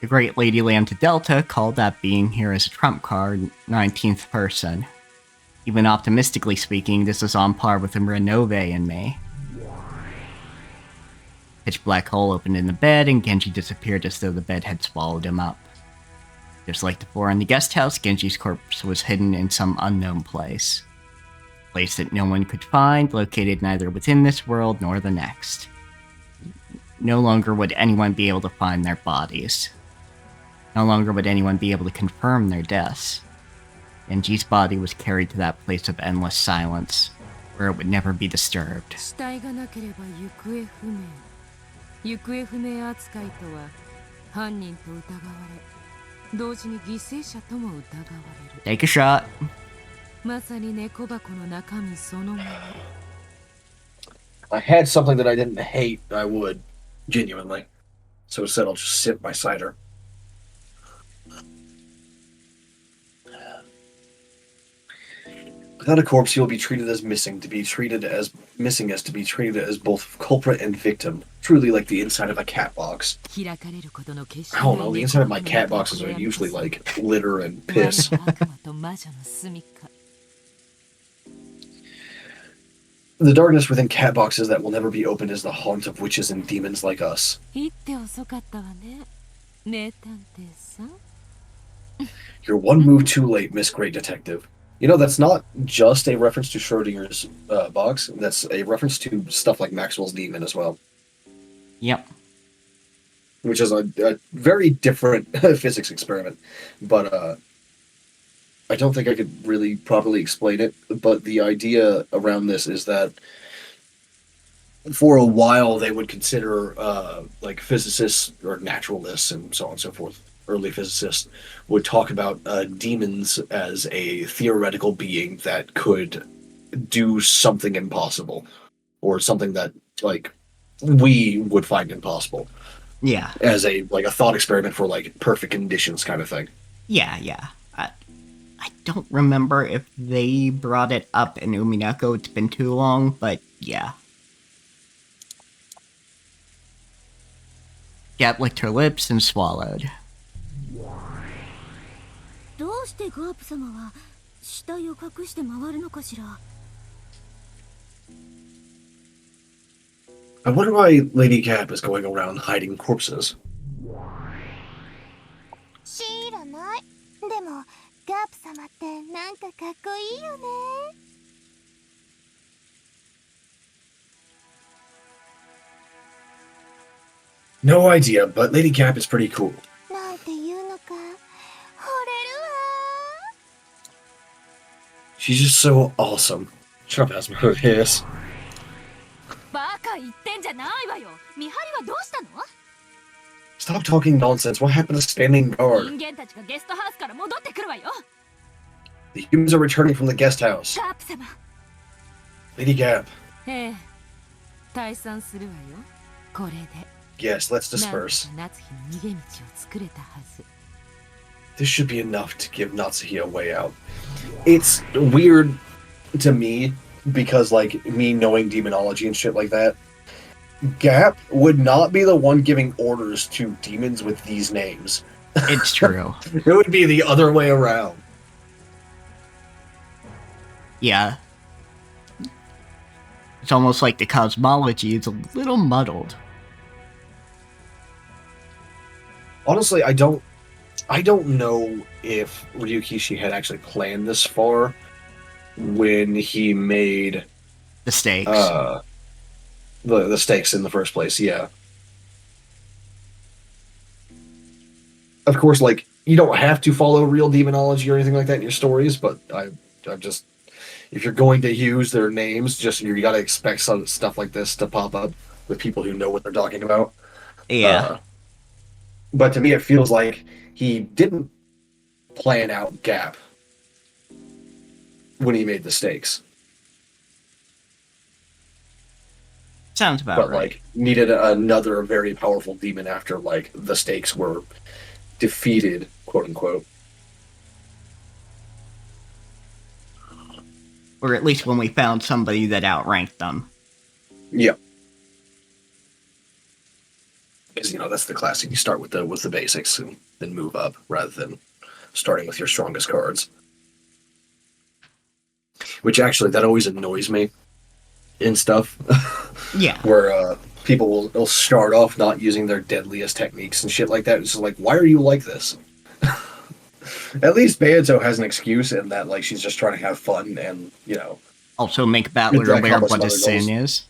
The great Lady Lambda Delta called that being here as a trump card, 19th person. Even optimistically speaking, this is on par with the Renove in me. pitch black hole opened in the bed, and Genji disappeared as though the bed had swallowed him up. Just like the floor in the guest house, Genji's corpse was hidden in some unknown place. A place that no one could find, located neither within this world nor the next. No longer would anyone be able to find their bodies. No longer would anyone be able to confirm their deaths. Genji's body was carried to that place of endless silence, where it would never be disturbed. 死体がなければ行方不明。行方不明扱いとは犯人と疑われ、同時に犠牲者とも疑われる。Take a shot. まさに猫箱の中身そのもの。I had something that I didn't hate, I would, genuinely. So instead, I'll just sip my cider. Without a corpse, you will be treated as missing, to be treated as missing as to be treated as both culprit and victim. Truly like the inside of a cat box. I don't know, the inside of my cat boxes are usually like litter and piss. The darkness within cat boxes that will never be opened is the haunt of witches and demons like us. You're one move too late, Miss Great Detective. You know, that's not just a reference to Schrodinger's box. That's a reference to stuff like Maxwell's Demon as well. Yep. Which is a very different physics experiment. But I don't think I could really properly explain it. But the idea around this is that for a while they would consider like physicists or naturalists and so on and so forth, early physicists would talk about demons as a theoretical being that could do something impossible, or something that like we would find impossible. Yeah. As a thought experiment for like perfect conditions kind of thing. Yeah. I don't remember if they brought it up in Umineko. It's been too long, but yeah. Gap licked her lips and swallowed. どうしてガープ様は死体を隠して回るのかしら。 I wonder why Lady Gap is going around hiding corpses. 知らない。でもガープ様ってなんかかっこいいよね。 No idea, but Lady Gap is pretty cool. なんていうのか。 She's just so awesome. Shut up, Asma. Who cares? バカ言ってんじゃないわよ。見張りはどうしたの？ Stop talking nonsense. What happened to standing guard? 人間たちがゲストハウスから戻ってくるわよ。 The humans are returning from the guest house. ガープ様。 Lady Gap. ええ。退散するわよ。これで。 Yes, let's disperse. なんとか夏日の逃げ道を作れたはず。 This should be enough to give Natsuhi a way out. It's weird to me because, like, me knowing demonology and shit like that, Gap would not be the one giving orders to demons with these names. It's true. It would be the other way around. Yeah. It's almost like the cosmology is a little muddled. Honestly, I don't know if Ryukishi had actually planned this far when he made the stakes. The stakes in the first place, yeah. Of course, like, you don't have to follow real demonology or anything like that in your stories, but I'm just, if you're going to use their names, just you gotta expect some stuff like this to pop up with people who know what they're talking about. Yeah. But to me, it feels like he didn't plan out Gap when he made the stakes. Sounds about but, right. Like, needed another very powerful demon after, like, the stakes were defeated, quote unquote. Or at least when we found somebody that outranked them. Yeah. Because, you know, that's the classic. You start with the basics and then move up, rather than starting with your strongest cards. Which, actually, that always annoys me in stuff. Yeah. Where, people will start off not using their deadliest techniques and shit like that. It's just like, why are you like this? At least Banzo has an excuse in that, like, she's just trying to have fun and, you know. Also make Battler aware of what his sin is.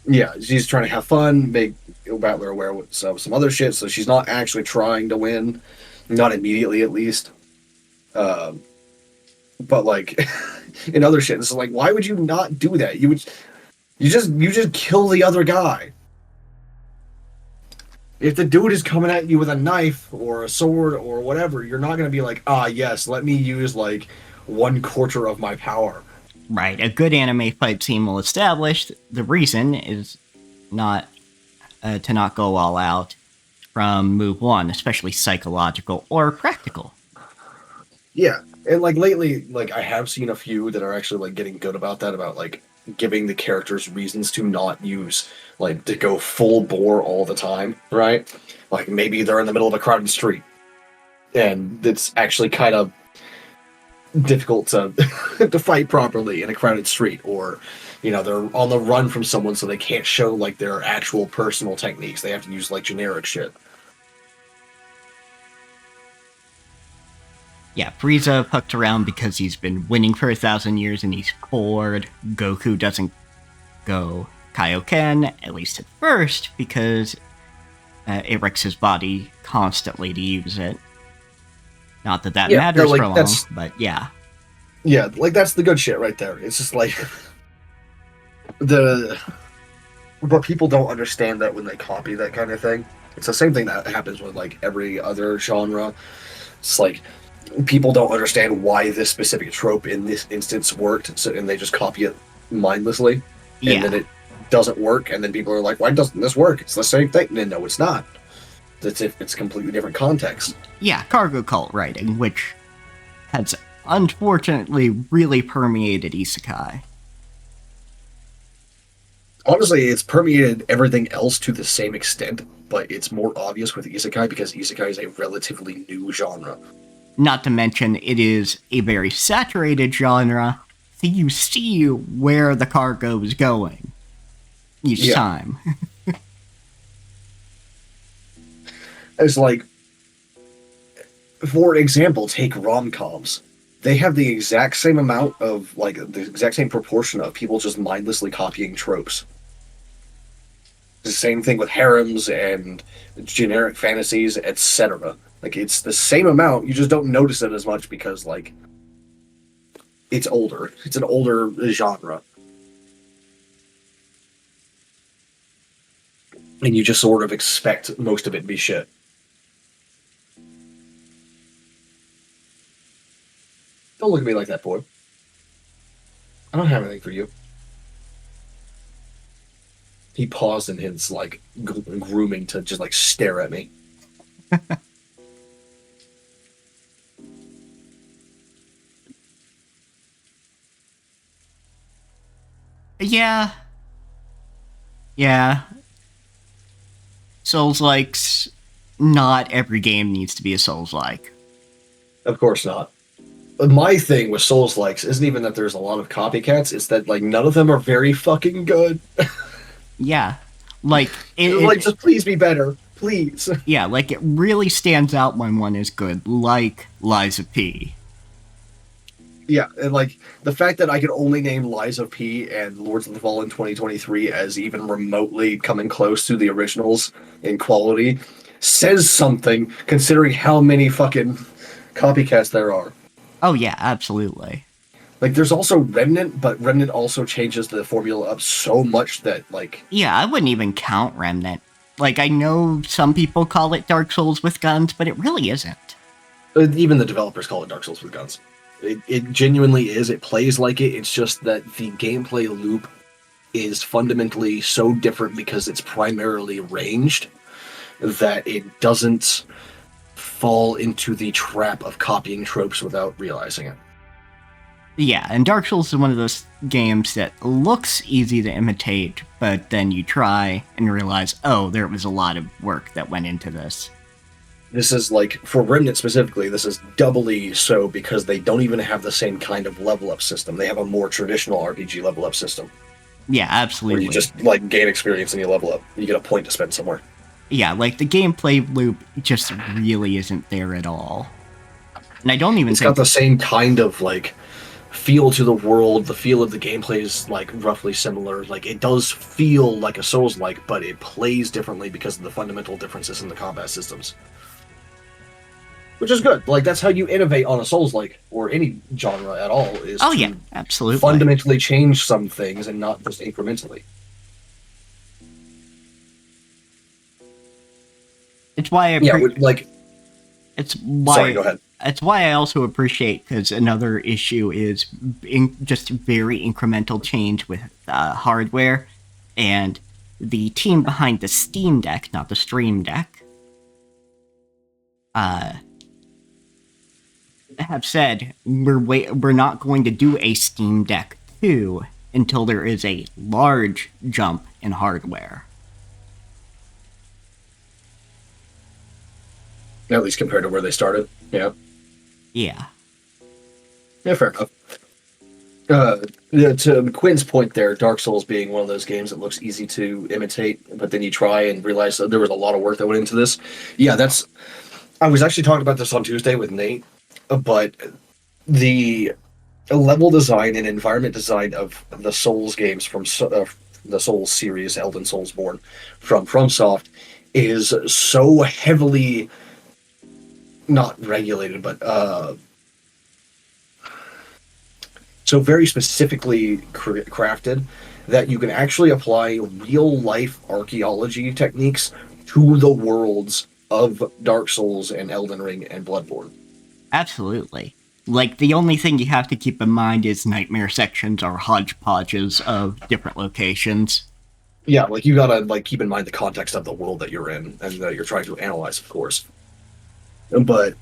Yeah, she's trying to have fun, make Battler aware of some other shit, so she's not actually trying to win. Not immediately, at least. But, like, in other shit, it's like, why would you not do that? You just kill the other guy. If the dude is coming at you with a knife or a sword or whatever, you're not going to be like, yes, let me use, like, 1/4 of my power. Right, a good anime fight scene will establish the reason is not to not go all out from move one, especially psychological or practical. Yeah, and, like, lately, like, I have seen a few that are actually, like, getting good about that, about, like, giving the characters reasons to not use, like, to go full bore all the time, right? Like, maybe they're in the middle of a crowded street, and it's actually kind of difficult to to fight properly in a crowded street, or, you know, they're on the run from someone, so they can't show, like, their actual personal techniques. They have to use, like, generic shit. Yeah, Frieza fucked around because he's been winning for 1,000 years and he's bored. Goku doesn't go Kaioken, at least at first, because it wrecks his body constantly to use it. Not that matters for long, but yeah. Yeah, like, that's the good shit right there. It's just like, but people don't understand that when they copy that kind of thing. It's the same thing that happens with, like, every other genre. It's like, people don't understand why this specific trope in this instance worked, so, and they just copy it mindlessly, and then it doesn't work, and then people are like, why doesn't this work? It's the same thing. And no, it's not. It's a completely different context. Yeah, cargo cult writing, which has unfortunately really permeated isekai. Honestly, it's permeated everything else to the same extent, but it's more obvious with isekai because isekai is a relatively new genre. Not to mention, it is a very saturated genre, so you see where the cargo is going each time. It's like, for example, take rom-coms. They have the exact same amount of, like, the exact same proportion of people just mindlessly copying tropes. The same thing with harems and generic fantasies, etc. Like, it's the same amount, you just don't notice it as much because, like, it's older. It's an older genre. And you just sort of expect most of it to be shit. Don't look at me like that, boy. I don't have anything for you. He paused in his, like, grooming to just, like, stare at me. Yeah. Souls-likes, not every game needs to be a Souls-like. Of course not. My thing with Souls-likes isn't even that there's a lot of copycats, it's that, like, none of them are very fucking good. Yeah. Like, just please be better. Please. Yeah, like, it really stands out when one is good, like Lies of P. Yeah, and, like, the fact that I could only name Lies of P and Lords of the Fallen 2023 as even remotely coming close to the originals in quality says something, considering how many fucking copycats there are. Oh yeah, absolutely. Like, there's also Remnant, but Remnant also changes the formula up so much that, like... Yeah, I wouldn't even count Remnant. Like, I know some people call it Dark Souls with guns, but it really isn't. Even the developers call it Dark Souls with guns. It genuinely is. It plays like it. It's just that the gameplay loop is fundamentally so different because it's primarily ranged that it doesn't fall into the trap of copying tropes without realizing it. Yeah, and Dark Souls is one of those games that looks easy to imitate, but then you try and realize, oh, there was a lot of work that went into this. This is, like, for Remnant specifically, this is doubly so because they don't even have the same kind of level-up system. They have a more traditional RPG level-up system. Yeah, Where absolutely. you just like gain experience and you level up. You get a point to spend somewhere. Yeah, like the gameplay loop just really isn't there at all. And I don't even It's think got the same kind of like feel to the world. The feel of the gameplay is like roughly similar. Like it does feel like a Souls-like, but it plays differently because of the fundamental differences in the combat systems. Which is good. Like that's how you innovate on a Souls-like or any genre at all is to absolutely fundamentally change some things and not just incrementally. It's why it's why Sorry, go ahead. It's why I also appreciate, because another issue is just very incremental change with hardware, and the team behind the Steam Deck, not the Stream Deck, have said we're not going to do a Steam Deck 2 until there is a large jump in hardware. At least compared to where they started. Yeah. Yeah. Yeah, fair enough. To Quinn's point there, Dark Souls being one of those games that looks easy to imitate, but then you try and realize that there was a lot of work that went into this. Yeah, I was actually talking about this on Tuesday with Nate, but the level design and environment design of the Souls games from the Souls series, Elden Soulsborne, from FromSoft, is so heavily not regulated, but so very specifically crafted that you can actually apply real life archaeology techniques to the worlds of Dark Souls and Elden Ring and Bloodborne. Absolutely. Like, the only thing you have to keep in mind is nightmare sections are hodgepodges of different locations. Yeah, like you gotta like keep in mind the context of the world that you're in and that you're trying to analyze, of course. But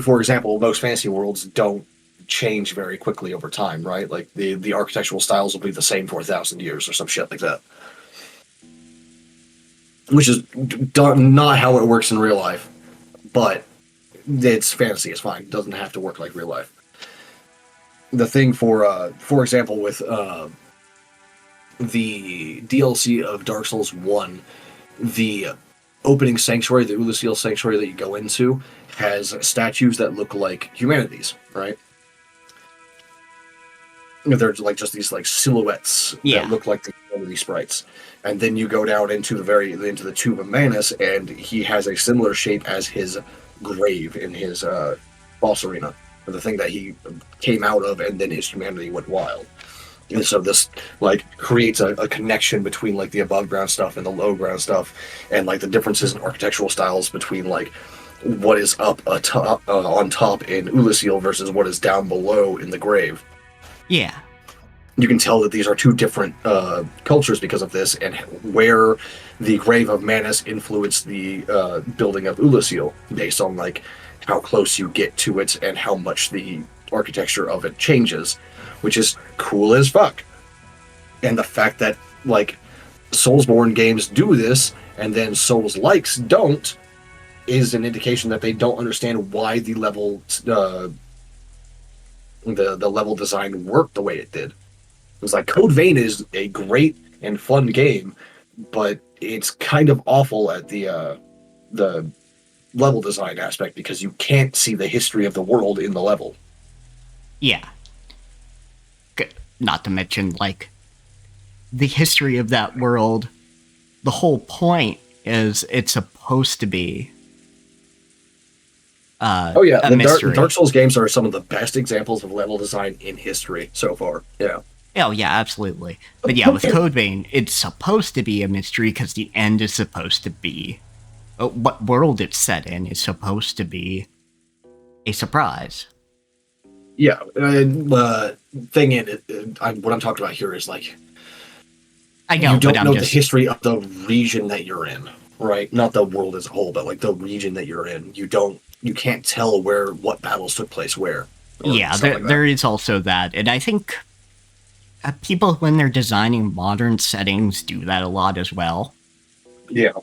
for example, most fantasy worlds don't change very quickly over time, right? Like the architectural styles will be the same for 1,000 years or some shit like that. Which is not how it works in real life, but it's fantasy. It's fine. It doesn't have to work like real life. The thing for example, with the DLC of Dark Souls 1, the opening sanctuary, the Ulusil sanctuary that you go into, has statues that look like humanities, right? They're like just these like silhouettes that look like the humanity sprites. And then you go down into the Tomb of Manus, and he has a similar shape as his grave in his boss arena, or the thing that he came out of, and then his humanity went wild. And so this like creates a connection between like the above ground stuff and the low ground stuff, and like the differences in architectural styles between like what is up on top in Ulusil versus what is down below in the grave. Yeah. You can tell that these are two different cultures because of this, and where the grave of Manus influenced the building of Ulusil based on like how close you get to it and how much the architecture of it changes, which is cool as fuck. And the fact that like Soulsborne games do this and then Souls-likes don't is an indication that they don't understand why the level the level design worked the way it did. It was like Code Vein is a great and fun game, but it's kind of awful at the level design aspect because you can't see the history of the world in the level. Yeah. Not to mention, like, the history of that world, the whole point is it's supposed to be the Dark Souls games are some of the best examples of level design in history so far. Yeah. Oh, yeah, absolutely. But yeah, with Code Vein, it's supposed to be a mystery because the end is supposed to be... what world it's set in is supposed to be a surprise. Yeah, thing in it, what I'm talking about here is like... I know, you don't but know the history of the region that you're in, right? Not the world as a whole, but like the region that you're in. You can't tell what battles took place where. Yeah, there is also that, and I think people, when they're designing modern settings, do that a lot as well. Yeah.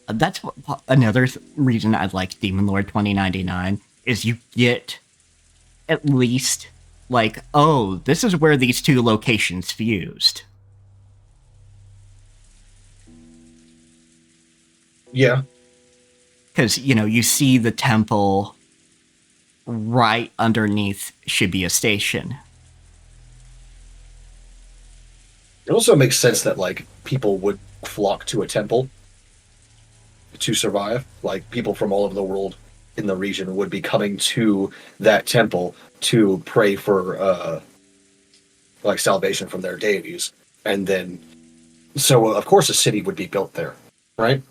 That's another reason I like Demon Lord 2099, is you get at least, like, oh, this is where these two locations fused. Yeah. Because, you see the temple right underneath Shibuya Station. It also makes sense that, like, people would flock to a temple to survive. Like, people from all over the world in the region would be coming to that temple to pray for, like, salvation from their deities. And then, so, of course, a city would be built there, right?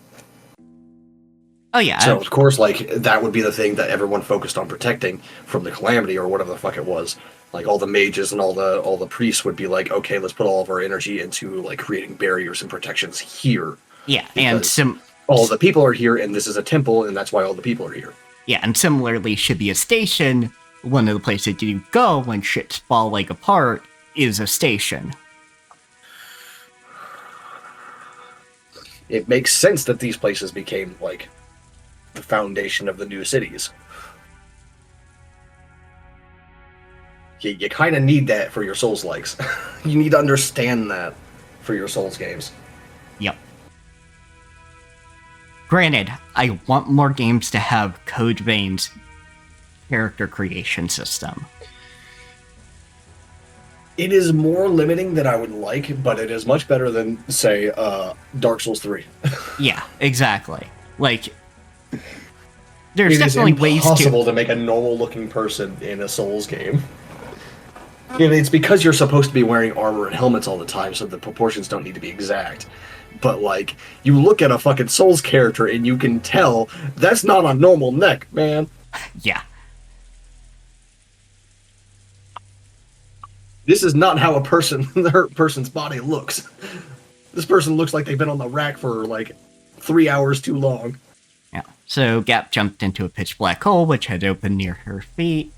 Oh, yeah. So, of course, like, that would be the thing that everyone focused on protecting from the calamity or whatever the fuck it was. Like, all the mages and all the priests would be like, okay, let's put all of our energy into, like, creating barriers and protections here. Yeah, and all the people are here, and this is a temple, and that's why all the people are here. Yeah, and similarly, Shibuya Station, one of the places you go when shit's falling apart, is a station. It makes sense that these places became, like, the foundation of the new cities. You kind of need that for your Souls-likes. You need to understand that for your Souls games. Yep. Granted, I want more games to have Code Vein's character creation system. It is more limiting than I would like, but it is much better than, say, Dark Souls 3. Yeah, exactly. Like, there's definitely ways to... It is impossible to make a normal-looking person in a Souls game. It's because you're supposed to be wearing armor and helmets all the time, so the proportions don't need to be exact. But, like, you look at a fucking Souls character and you can tell that's not a normal neck, man. Yeah. This is not how a person's body looks. This person looks like they've been on the rack for, like, 3 hours too long. Yeah. So Gap jumped into a pitch black hole, which had opened near her feet.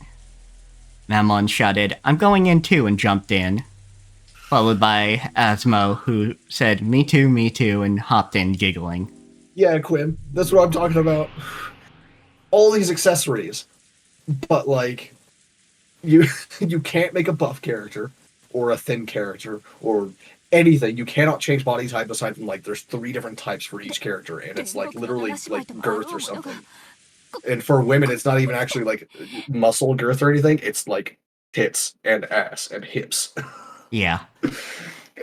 Mammon shouted, "I'm going in too," and jumped in. Followed by Asmo, who said, me too, and hopped in giggling. Yeah, Quinn, that's what I'm talking about. All these accessories. But, like, you can't make a buff character, or a thin character, or anything. You cannot change body type aside from, like, there's 3 different types for each character, and it's, like, literally, like, girth or something. And for women, it's not even actually, like, muscle girth or anything. It's, like, tits and ass and hips. Yeah.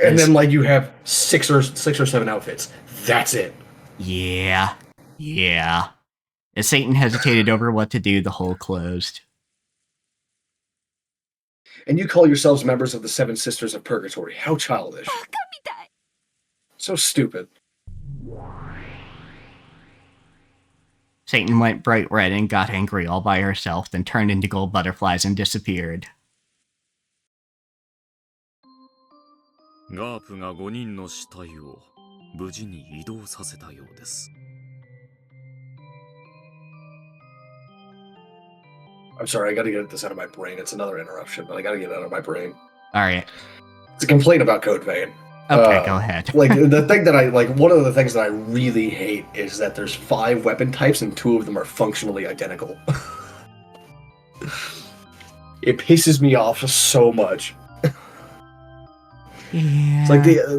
And then, like, you have six or 7 outfits. That's it. Yeah. As Satan hesitated over what to do, the hole closed. And you call yourselves members of the 7 Sisters of Purgatory. How childish. So stupid. Satan went bright red and got angry all by herself, then turned into gold butterflies and disappeared. ガープが5人の死体を無事に移動させたようです。I'm sorry, I gotta get this out of my brain. It's another interruption, but I gotta get it out of my brain. Alright. It's a complaint about Code Vein. Okay, go ahead. Like, the thing that one of the things that I really hate is that there's 5 weapon types and 2 of them are functionally identical. It pisses me off so much. Yeah. It's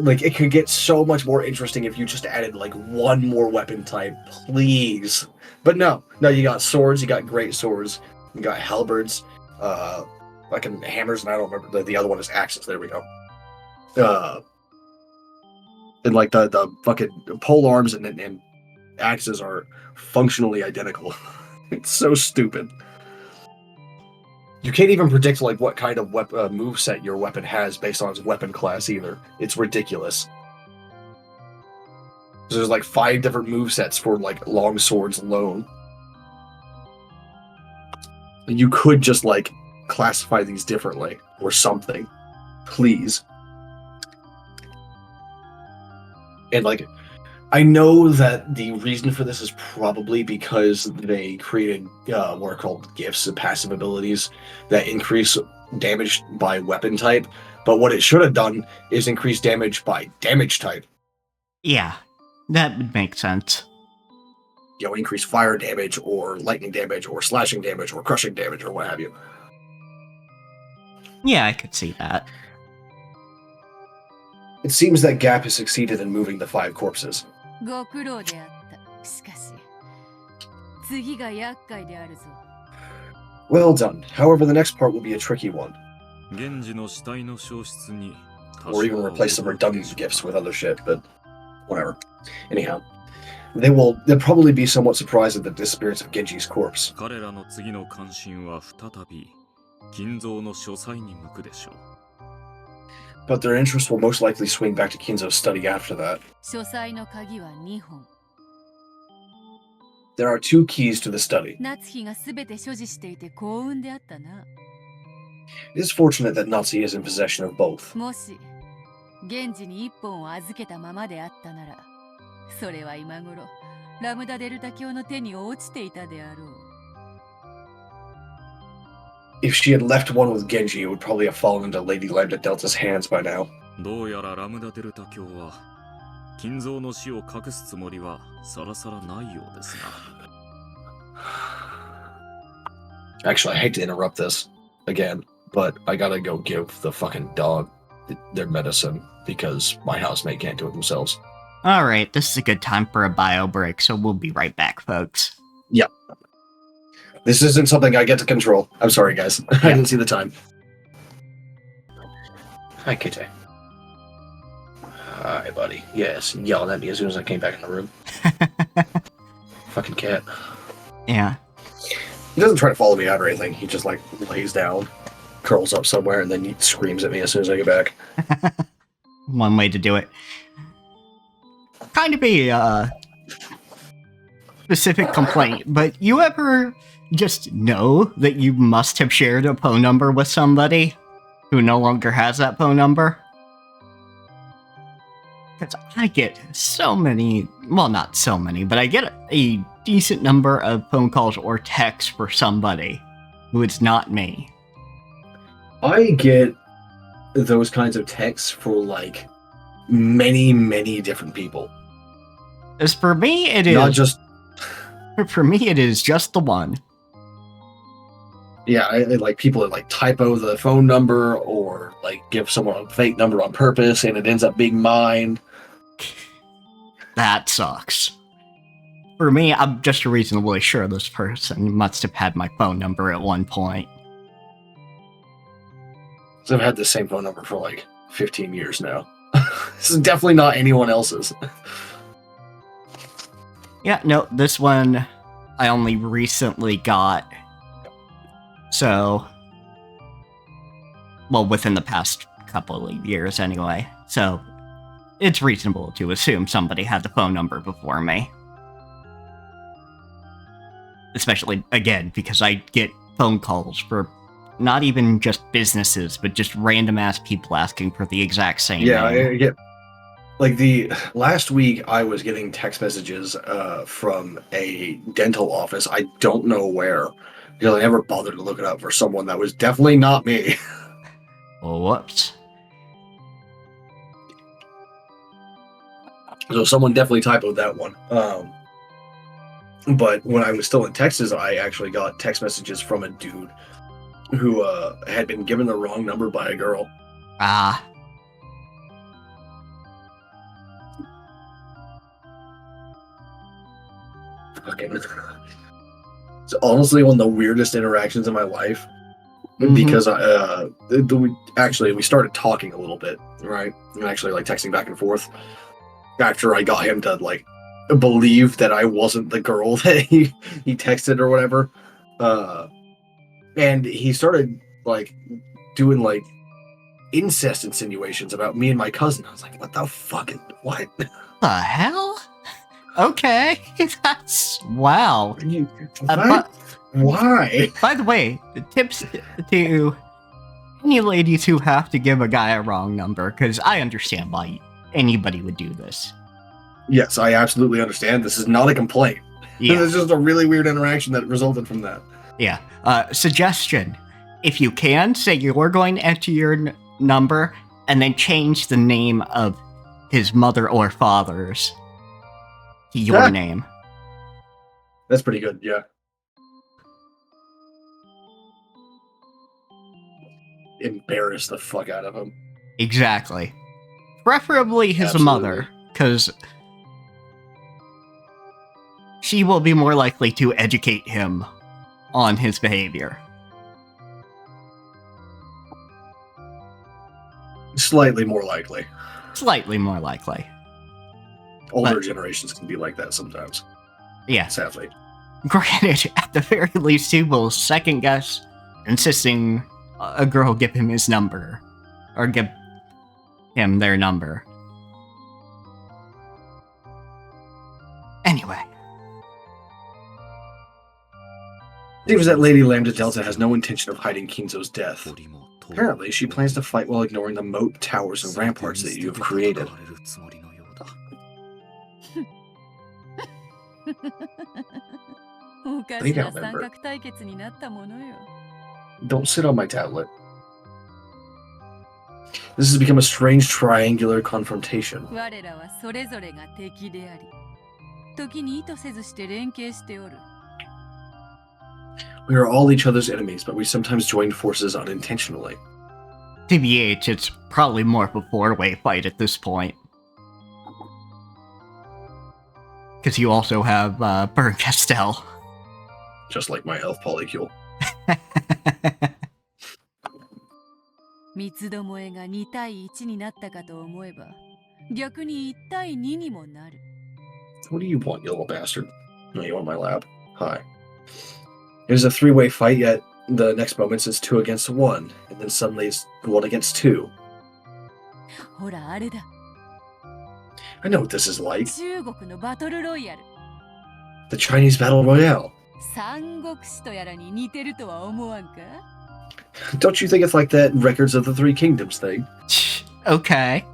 like it could get so much more interesting if you just added, like, 1 more weapon type, please. But no, you got swords, you got great swords, you got halberds, fucking hammers, and I don't remember, the other one is axes, there we go. And, like, the fucking pole arms and axes are functionally identical. It's so stupid. You can't even predict, like, what kind of moveset your weapon has based on its weapon class either. It's ridiculous. There's, like, 5 different movesets for, like, long swords alone. You could just, like, classify these differently or something. Please. And, like, I know that the reason for this is probably because they created what are called gifts and passive abilities that increase damage by weapon type, but what it should have done is increase damage by damage type. Yeah, that would make sense. You know, increase fire damage, or lightning damage, or slashing damage, or crushing damage, or what have you. Yeah, I could see that. It seems that Gap has succeeded in moving the 5 corpses. しかし次が厄介であるぞ。 Well done. However, the next part will be a tricky one. 源氏の死体の消失に Or even replace some redundant gifts with other shit, but whatever. Anyhow, they'll probably be somewhat surprised at the disappearance of Genji's corpse. 彼らの次の関心は再び金蔵の書斎に向くでしょう。 But their interest will most likely swing back to Kinzo's study after that. 書斎の鍵は2本。 There are 2 keys to the study. 夏日がすべて所持していて幸運であったな。 It is fortunate that Natsuki is in possession of both. もし源氏に1本を預けたままであったなら、それは今頃ラムダデルタ教の手に落ちていたであろう。 If she had left one with Genji, it would probably have fallen into Lady Lambda Delta's hands by now. どうやらラムダデルタ教は金蔵の死を隠すつもりはさらさらないようですな。 Actually, I hate to interrupt this again, but I gotta go give the fucking dog their medicine because my housemate can't do it themselves. Alright, this is a good time for a bio break, so we'll be right back, folks. Yep. This isn't something I get to control. I'm sorry, guys. I didn't see the time. Hi, KJ. Hi, buddy. Yes, yelling at me as soon as I came back in the room. Fucking cat. Yeah. He doesn't try to follow me out or anything. He just, like, lays down, curls up somewhere, and then he screams at me as soon as I get back. One way to do it. Kind of a, specific complaint, but you ever just know that you must have shared a phone number with somebody who no longer has that phone number? Because I get so many, well, not so many, but I get a decent number of phone calls or texts for somebody who is not me. I get those kinds of texts for, like, many, many different people. As for me, it is... Not just... For me, it is just the one. Yeah, like people that like typo the phone number or like give someone a fake number on purpose and it ends up being mine. That sucks. For me, I'm just reasonably sure this person must have had my phone number at one point. So I've had the same phone number for like 15 years now. This is definitely not anyone else's. Yeah, no, this one I only recently got. So, well, within the past couple of years anyway. So, it's reasonable to assume somebody had the phone number before me. Especially, again, because I get phone calls for not even just businesses, but just random-ass people asking for the exact same Yeah, name. I get... Like, the last week, I was getting text messages from a dental office. I don't know where. Because I never bothered to look it up for someone that was definitely not me. Whoops. So someone definitely typoed that one. But when I was still in Texas, I actually got text messages from a dude who had been given the wrong number by a girl. Ah. Fucking... It's honestly one of the weirdest interactions in my life. Mhm. Because we started talking a little bit, right? And actually like texting back and forth after I got him to like believe that I wasn't the girl that he texted or whatever. And he started like doing like incest insinuations about me and my cousin. I was like, what the fuck? What? The hell? Okay, that's... wow. Why? By the way, the tips to any ladies who have to give a guy a wrong number, because I understand why anybody would do this. Yes, I absolutely understand. This is not a complaint. Yeah. It's just a really weird interaction that resulted from that. Yeah. Suggestion. If you can, say you're going to enter your number, and then change the name of his mother or father's to your name. That's pretty good, yeah. Embarrass the fuck out of him. Exactly. Preferably his Absolutely. mother, because she will be more likely to educate him on his behavior. Slightly more likely. Slightly more likely. Older generations can be like that sometimes. Yeah. Sadly. Granted, at the very least, he will second guess, insisting a girl give him his number. Or give him their number. Anyway. Seems that Lady Lambda Delta has no intention of hiding Kinzo's death. Apparently, she plans to fight while ignoring the moat, towers, and ramparts that you have created. Lay down, member. Don't sit on my tablet. This has become a strange triangular confrontation. We are all each other's enemies, but we sometimes join forces unintentionally. TBH, it's probably more of a four-way fight at this point. Because you also have Burn Castell. Just like my health polycule. 三つどもえが2対1になったかと思えば逆に1対2にもなる。 What do you want, you little bastard? No, you want my lab. Hi. It is a three-way fight, yet the next moments it's 2 against 1, and then suddenly it's 1 against 2. ほらあれだ。 I know what this is like. 中国のバトルロイヤル。 The Chinese Battle Royale. 三国志とやらに似てるとは思わんか？ Don't you think it's like that Records of the Three Kingdoms thing? Okay.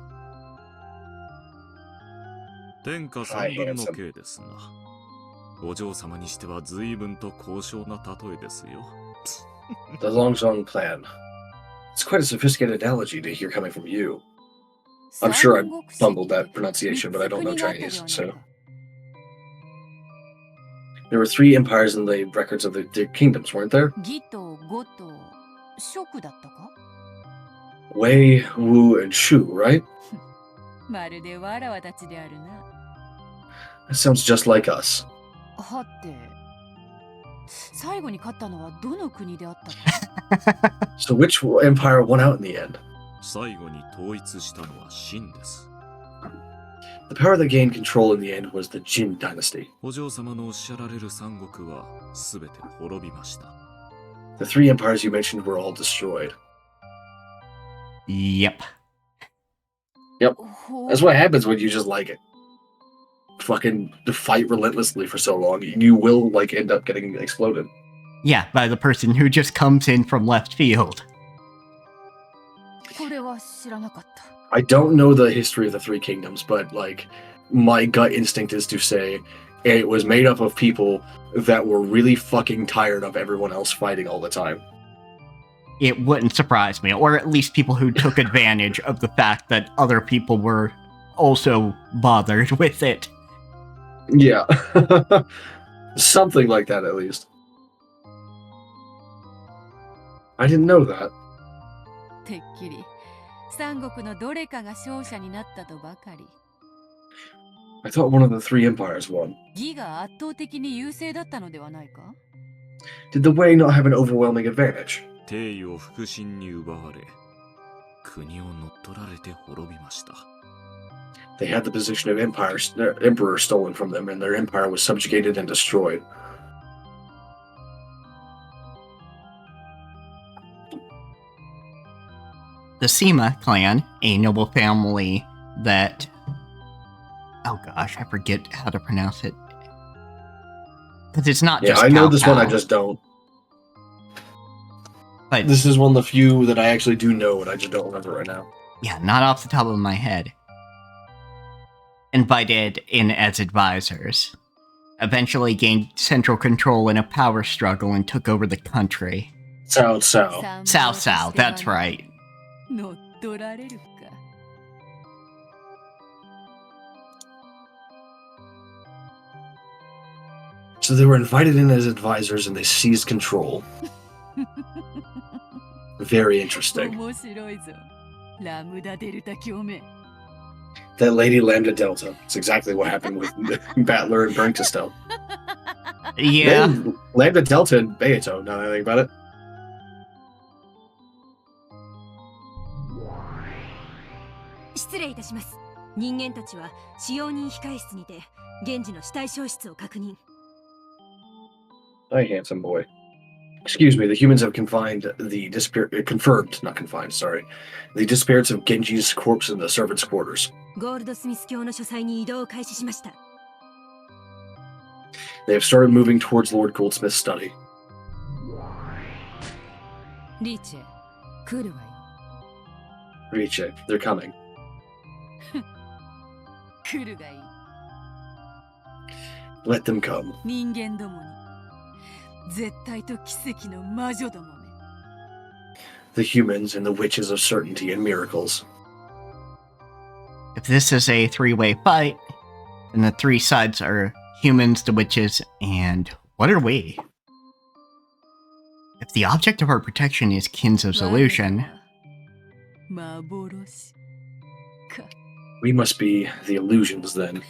天下三分の計ですな。お嬢様にしては随分と高尚な例えですよ。The Longzhong plan. It's quite a sophisticated analogy to hear coming from you. I'm sure I bumbled that pronunciation, but I don't know Chinese, so... There were 3 empires in the Records of the Kingdoms, weren't there? 義と呉と蜀だったか？ Wei, Wu, and Shu, right? まるでわらわたちであるな。 That sounds just like us. はて、最後に勝ったのはどの国であったか？ So which empire won out in the end? 最後に統一したのは秦です。 The power that gained control in the end was the Jin dynasty. お嬢様のおっしゃられる三国はすべて滅びました。 The 3 empires you mentioned were all destroyed. Yep. Yep. That's what happens when you just like it. Fucking fight relentlessly for so long, you will like end up getting exploded. Yeah, by the person who just comes in from left field. これは知らなかった。 I don't know the history of the Three Kingdoms, but like my gut instinct is to say it was made up of people that were really fucking tired of everyone else fighting all the time. It wouldn't surprise me, or at least people who took advantage of the fact that other people were also bothered with it. Yeah. Something like that, at least. I didn't know that. てっきり三国のどれかが勝者になったとばかり。 I thought one of the 3 empires won. 義が圧倒的に優勢だったのではないか？ Did the Wei not have an overwhelming advantage? 帝位を腹心に奪われ、国を乗っ取られて滅びました。 They had the position of emperor stolen from them, and their empire was subjugated and destroyed. The Sima clan, a noble family that... Oh gosh, I forget how to pronounce it. Because it's not just I know Cao this Cao. one, I just don't. But this is one of the few that I actually do know, and I just don't remember right now. Yeah, not off the top of my head. Invited in as advisors. Eventually gained central control in a power struggle and took over the country. Cao Cao. Cao Cao, that's right. 乗っ取られるか。 So they were invited in as advisors and they seized control. Very interesting. 面白いぞ。ラムダデルタ共鳴。 That Lady Lambda Delta. It's exactly what happened with Battler and Burnkestone. Yeah. Then Lambda Delta and Beato, now that I think about it. 失礼いたします。人間たちは使用人控え室にて現時の死体消失を確認。 Hi, handsome boy. Excuse me, the humans have confirmed, not confined, sorry, the disappearance of Genji's corpse in the servants' quarters. ゴールドスミス卿の書斎に移動を開始しました。 They have started moving towards Lord Goldsmith's study. リーチェ、来るわよ。 Riche, they're coming. 来るがいい。 Let them come. 人間どもに絶対と奇跡の魔女どもね。 The humans and the witches of certainty and miracles. If this is a three-way fight, then the three sides are humans, the witches, and what are we? If the object of our protection is Kinzo's illusion, 幻か。 We must be the illusions then.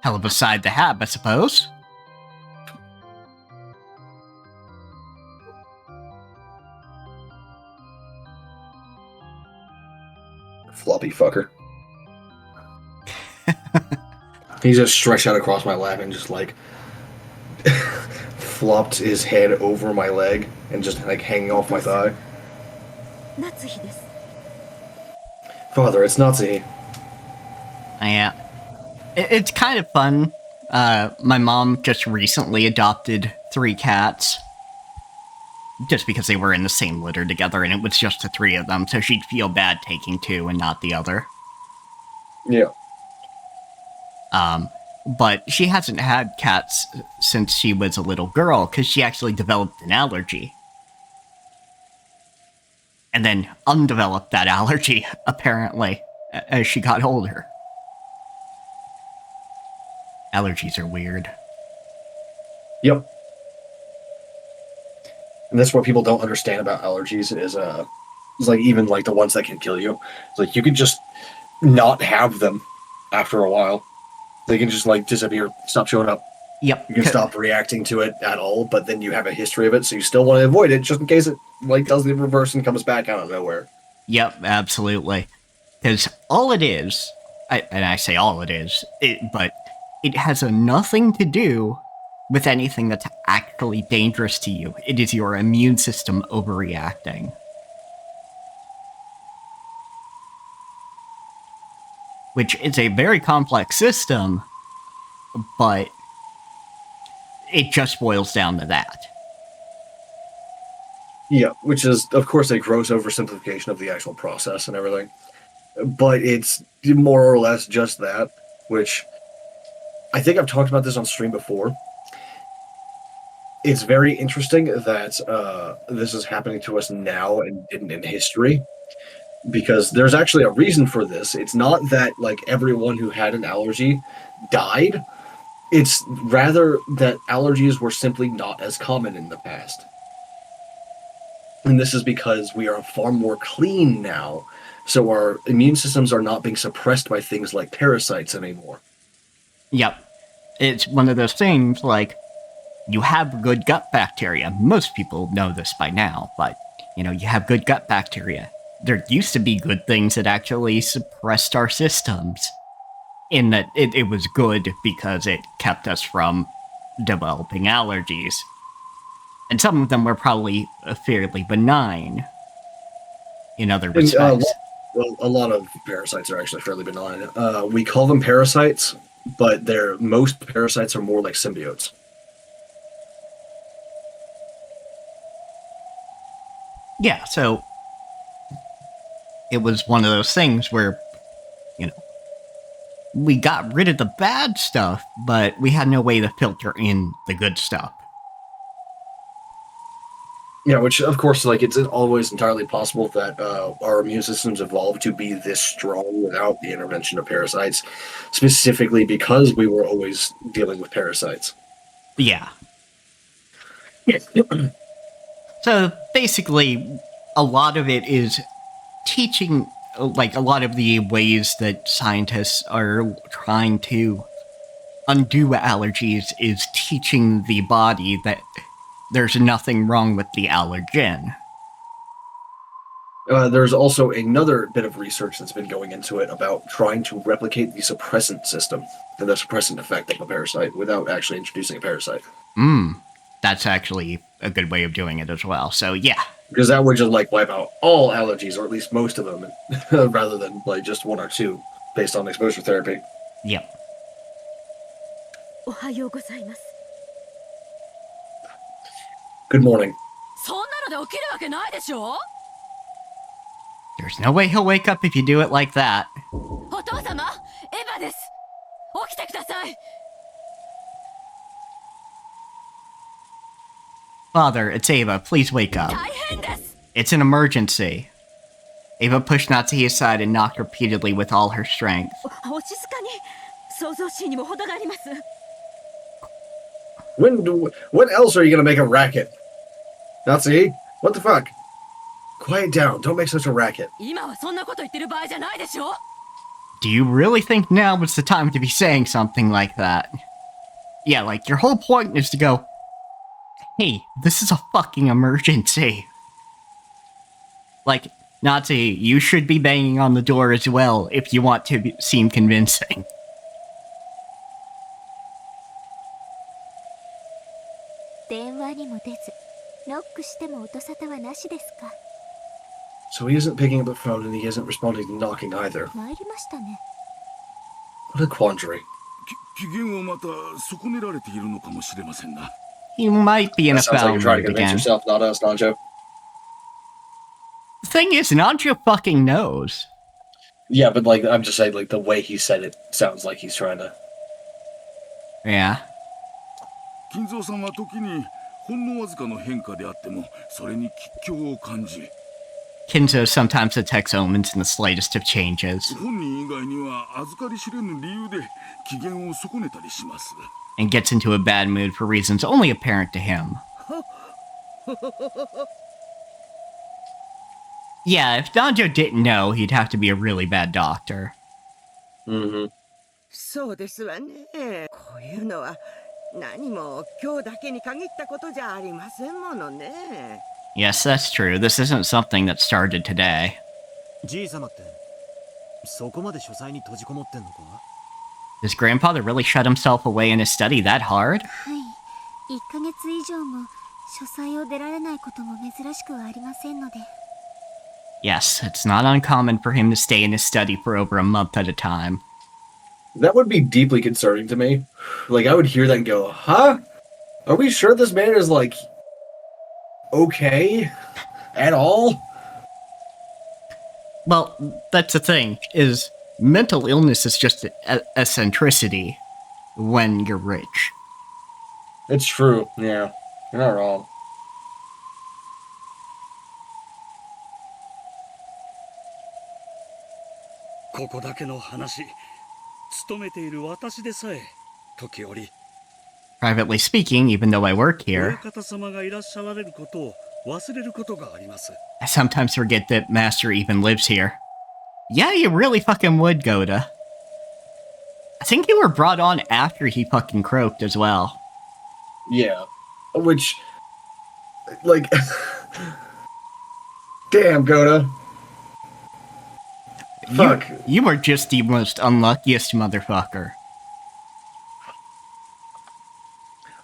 hell of a side to have, I suppose. Floppy fucker. He just stretched out across my lap and just like flopped his head over my leg and just like hanging off my thigh. Father, it's Natsuhi. Yeah. It's kind of fun. My mom just recently adopted 3 cats. Just because they were in the same litter together and it was just the 3 of them, so she'd feel bad taking 2 and not the other. Yeah. But she hasn't had cats since she was a little girl, because she actually developed an allergy. And then undeveloped that allergy, apparently, as she got older. Allergies are weird. Yep. And that's what people don't understand about allergies is it's like even like the ones that can kill you. It's like you can just not have them after a while. They can just like disappear, stop showing up. Yep. You can stop reacting to it at all, but then you have a history of it, so you still want to avoid it just in case it like does the reverse and comes back out of nowhere. Yep, absolutely. Because all it is, and I say all it is, but it has nothing to do with anything that's actually dangerous to you. It is your immune system overreacting. Which is a very complex system, but it just boils down to that. Yeah, which is, of course, a gross oversimplification of the actual process and everything. But it's more or less just that, which I think I've talked about this on stream before. It's very interesting that this is happening to us now and in history, because there's actually a reason for this. It's not that like everyone who had an allergy died. It's rather that allergies were simply not as common in the past. And this is because we are far more clean now, so our immune systems are not being suppressed by things like parasites anymore. Yep. It's one of those things like, you have good gut bacteria. Most people know this by now, but, you know, you have good gut bacteria. There used to be good things that actually suppressed our systems. In that it was good because it kept us from developing allergies. And some of them were probably fairly benign in other respects. A lot of parasites are actually fairly benign. We call them parasites, but most parasites are more like symbiotes. Yeah, so it was one of those things where, you know, we got rid of the bad stuff, but we had no way to filter in the good stuff. Yeah, which, of course, like, it's always entirely possible that our immune systems evolved to be this strong without the intervention of parasites, specifically because we were always dealing with parasites. Yeah. So, basically, a lot of it is teaching, like, a lot of the ways that scientists are trying to undo allergies is teaching the body that there's nothing wrong with the allergen. There's also another bit of research that's been going into it about trying to replicate the suppressant system and the suppressant effect of a parasite without actually introducing a parasite. That's actually a good way of doing it as well. So yeah. Because that would just like wipe out all allergies, or at least most of them, rather than like just one or two based on exposure therapy. Yep. Good morning. There's no way he'll wake up if you do it like that. Father, it's Ava. Please wake up. It's an emergency. Ava pushed Natsuhi aside and knocked repeatedly with all her strength. When else are you gonna make a racket? Natsuhi, what the fuck? Quiet down, don't make such a racket. Do you really think now is the time to be saying something like that? Yeah, like, your whole point is to go, hey, this is a fucking emergency. Like, Natsuhi, you should be banging on the door as well if you want to seem convincing. So he isn't picking up the phone and he isn't responding to knocking either. What a quandary. You might be in a foul like you're trying to mood convince again. yourself, not us, Nanjo. The thing is, Nanjo fucking knows. Yeah, but like, I'm just saying, like, the way he said it sounds like he's trying to... Yeah. Kinzo sometimes detects omens in the slightest of changes. And gets into a bad mood for reasons only apparent to him. Yeah, if Danjo didn't know, he'd have to be a really bad doctor. Mm-hmm. Yes, that's true. This isn't something that started today. Does grandfather really shut himself away in his study that hard? Yes, it's not uncommon for him to stay in his study for over a month at a time. That would be deeply concerning to me. Like, I would hear that and go, huh? Are we sure this man is, like, okay? At all? Well, that's the thing, is mental illness is just eccentricity when you're rich. It's true, yeah. You're not wrong. Privately speaking, even though I work here, I sometimes forget that Master even lives here. Yeah, you really fucking would, Goda. I think you were brought on after he fucking croaked as well. Yeah. Which, like... Damn, Goda. Fuck. You were just the most unluckiest motherfucker.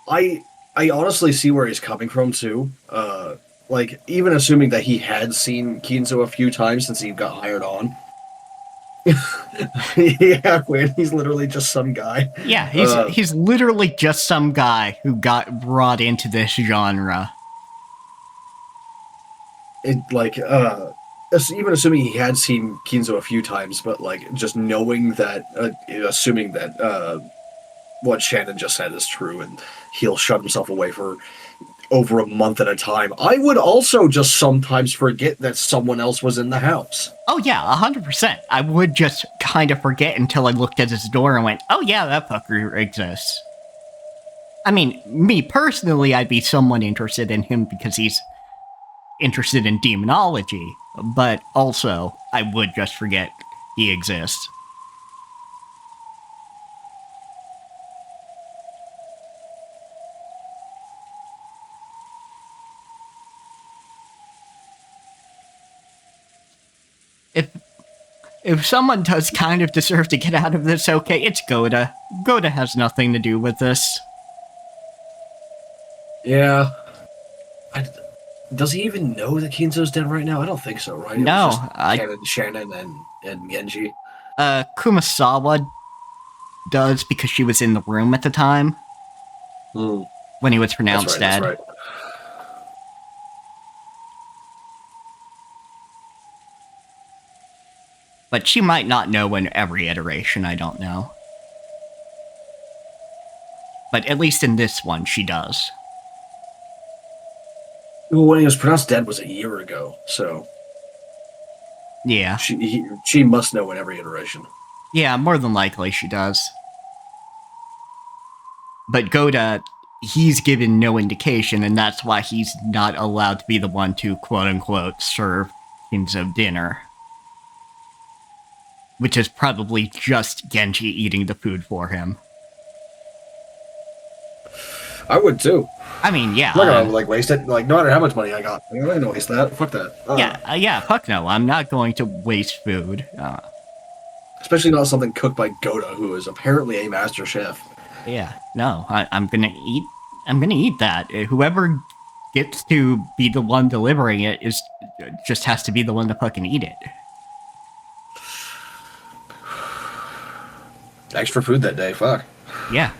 I honestly see where he's coming from, too. Like, even assuming that he had seen Kinzo a few times since he got hired on. Yeah, when he's literally just some guy. Yeah, he's literally just some guy who got brought into this genre. Even assuming he had seen Kinzo a few times, but like just knowing that, assuming that what Shannon just said is true, and he'll shut himself away for over a month at a time. I would also just sometimes forget that someone else was in the house. Oh yeah, 100%. I would just kind of forget until I looked at his door and went, oh yeah, that fucker exists. I mean, me personally, I'd be somewhat interested in him because he's interested in demonology, but also, I would just forget he exists. If someone does kind of deserve to get out of this, okay, it's Goda. Goda has nothing to do with this. Yeah. Does he even know that Kinzo's dead right now? I don't think so, right? No, Shannon and Genji. Kumasawa does because she was in the room at the time when he was pronounced dead. That's right. But she might not know in every iteration, I don't know. But at least in this one, she does. Well, when he was pronounced dead was a year ago, so... Yeah. She must know in every iteration. Yeah, more than likely she does. But Goda, he's given no indication, and that's why he's not allowed to be the one to, quote-unquote, serve Kinzo dinner. Which is probably just Genji eating the food for him. I would too. I mean, yeah. I'm not gonna waste it. No matter how much money I got, I'm not gonna waste that. Fuck that. Yeah, fuck no. I'm not going to waste food. Especially not something cooked by Goda, who is apparently a master chef. Yeah, no. I'm gonna eat that. Whoever gets to be the one delivering it just has to be the one to fucking eat it. Extra food that day, fuck. Yeah.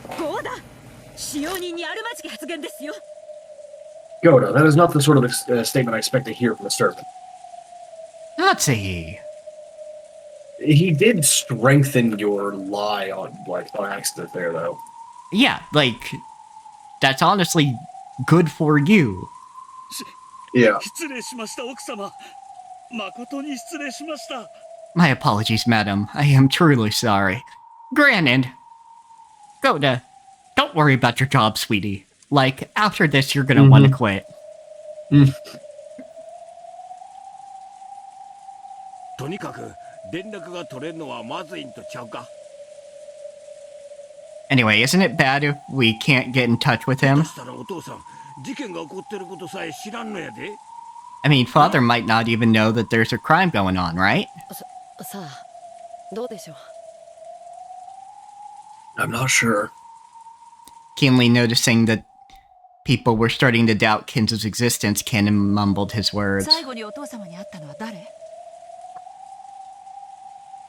Goda, that is not the sort of statement I expect to hear from a servant. Natsuhi. He did strengthen your lie on accident there, though. Yeah, that's honestly good for you. Yeah. My apologies, madam. I am truly sorry. Granted. Goda, don't worry about your job, sweetie. After this, you're gonna want to quit. Anyway, isn't it bad if we can't get in touch with him? I mean, father might not even know that there's a crime going on, right? I'm not sure. Keenly noticing that people were starting to doubt Kinzo's existence, Kanon mumbled his words.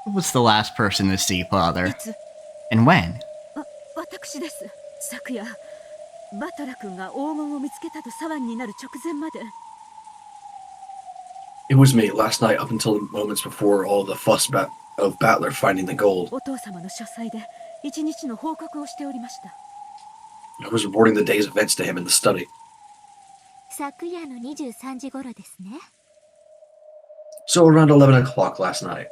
Who was the last person to see father? And when? It was me last night up until moments before all the fuss of Battler finding the gold. I was reporting the day's events to him in the study. So around 11 o'clock last night.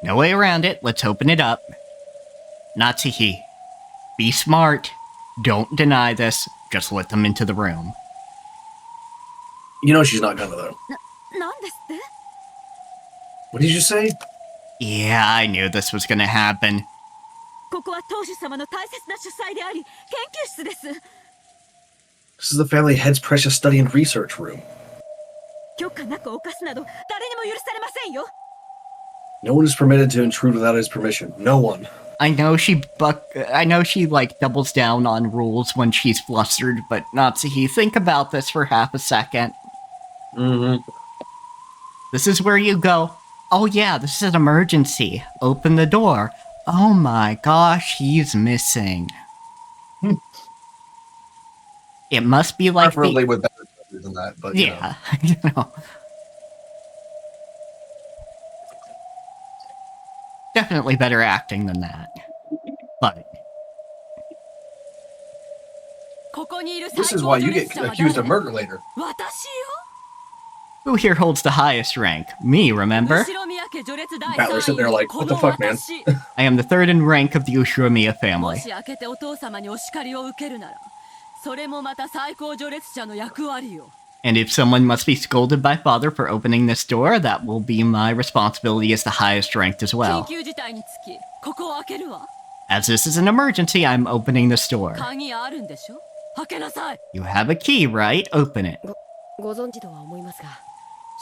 No way around it. Let's open it up. Natsuhi, be smart. Don't deny this. Just let them into the room. You know she's not gonna, though. What did you say? Yeah, I knew this was gonna happen. This is the family head's precious study and research room. No one is permitted to intrude without his permission. No one. I know she doubles down on rules when she's flustered, but Natsuhi, think about this for half a second. This is where you go, oh yeah, this is an emergency. Open the door. Oh my gosh, he's missing. It must be like preferably with better than that, but yeah, Definitely better acting than that. But this is why you get accused of murder later. Who here holds the highest rank? Me, remember? Battler's sitting there like, what the fuck, man? I am the third in rank of the Ushiromiya family. And if someone must be scolded by father for opening this door, that will be my responsibility as the highest ranked as well. As this is an emergency, I'm opening this door. 開けなさい。 You have a key, right? Open it. ご存知とは思いますが、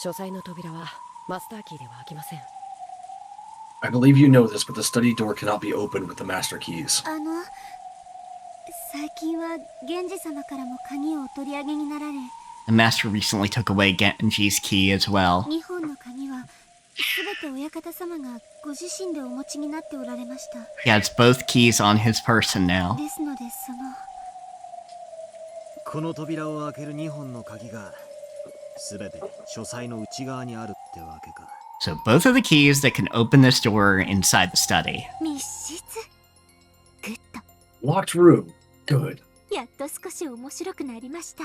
書斎の扉はマスターキーでは開きません。 I believe you know this, but the study door cannot be opened with the master keys. 最近は源氏様からも鍵をお取り上げになられ、 The master recently took away Genji's key as well. 2本の鍵は全て親方様がご自身でお持ちになっておられました。 He has both keys on his person now. ですのでこの扉を開ける2本の鍵が全て書斎の内側にあるってわけか。 So both of the keys that can open this door inside the study. 密室。グッド。 Locked room. Good. やっと少し面白くなりました。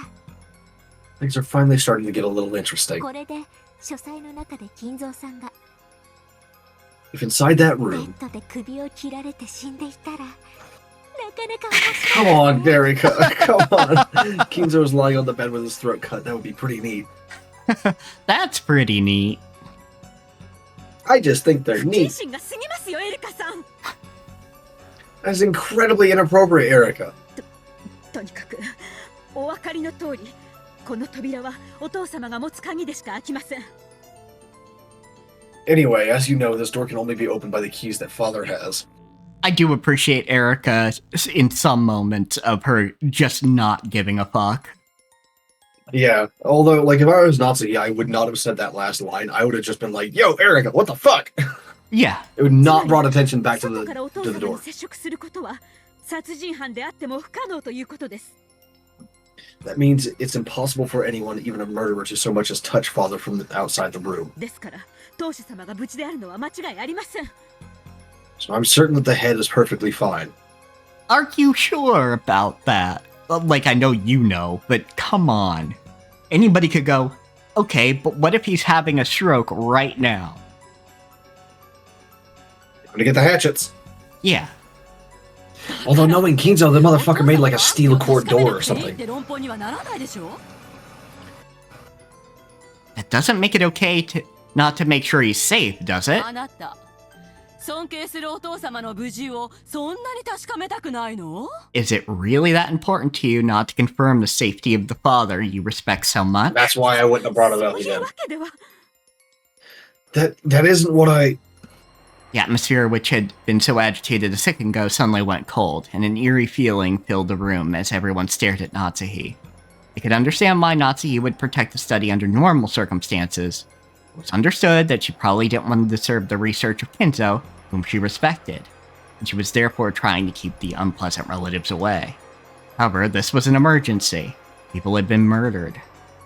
Things are finally starting to get a little interesting. これで書斎の中で金蔵さんが If inside that ベ room... ッドで首を切られて死んでいたら、なかなか Come on, Derek. Come on. Kinzo's lying on the bed with his throat cut. That would be pretty neat. That's pretty neat. I just think they're 不謹 neat. 慎が過ぎますよエリカさん。 That's incredibly inappropriate, Erica. とにかくお分かりの通り、この扉はお父様が持つ鍵でしか開きません。 Anyway, as you know, this door can only be opened by the keys that Father has. I do appreciate Erica in some moments of her just not giving a fuck. Yeah, although, like, if I was Nazi, I would not have said that last line. I would have just been like, yo, Erica, what the fuck? Yeah. It would not brought attention back to 外からお父 the 様に door. 接触することは殺人犯であっても不可能ということです。 That means it's impossible for anyone, even a murderer, to so much as touch Father from outside the room. ですから当主様が無事であるのは間違いありません。 So I'm certain that the head is perfectly fine. Are you sure about that? Like, I know you know, but come on. Anybody could go, okay, but what if he's having a stroke right now? I'm gonna get the hatchets. Yeah. Although knowing Kinzo, the motherfucker made like a steel cord door or something. って論法にはならないでしょ。 That doesn't make it okay to not to make sure he's safe, does it? あなた、尊敬するお父様の無事をそんなに確かめたくないの？ Is it really that important to you not to confirm the safety of the father you respect so much? That's why I wouldn't have brought it up そういう again. わけでは。 That isn't what I... The atmosphere, which had been so agitated a second ago, suddenly went cold, and an eerie feeling filled the room as everyone stared at Natsuhi. They could understand why Natsuhi would protect the study under normal circumstances. It was understood that she probably didn't want to disturb the research of Kinzo, whom she respected, and she was therefore trying to keep the unpleasant relatives away. However, this was an emergency. People had been murdered.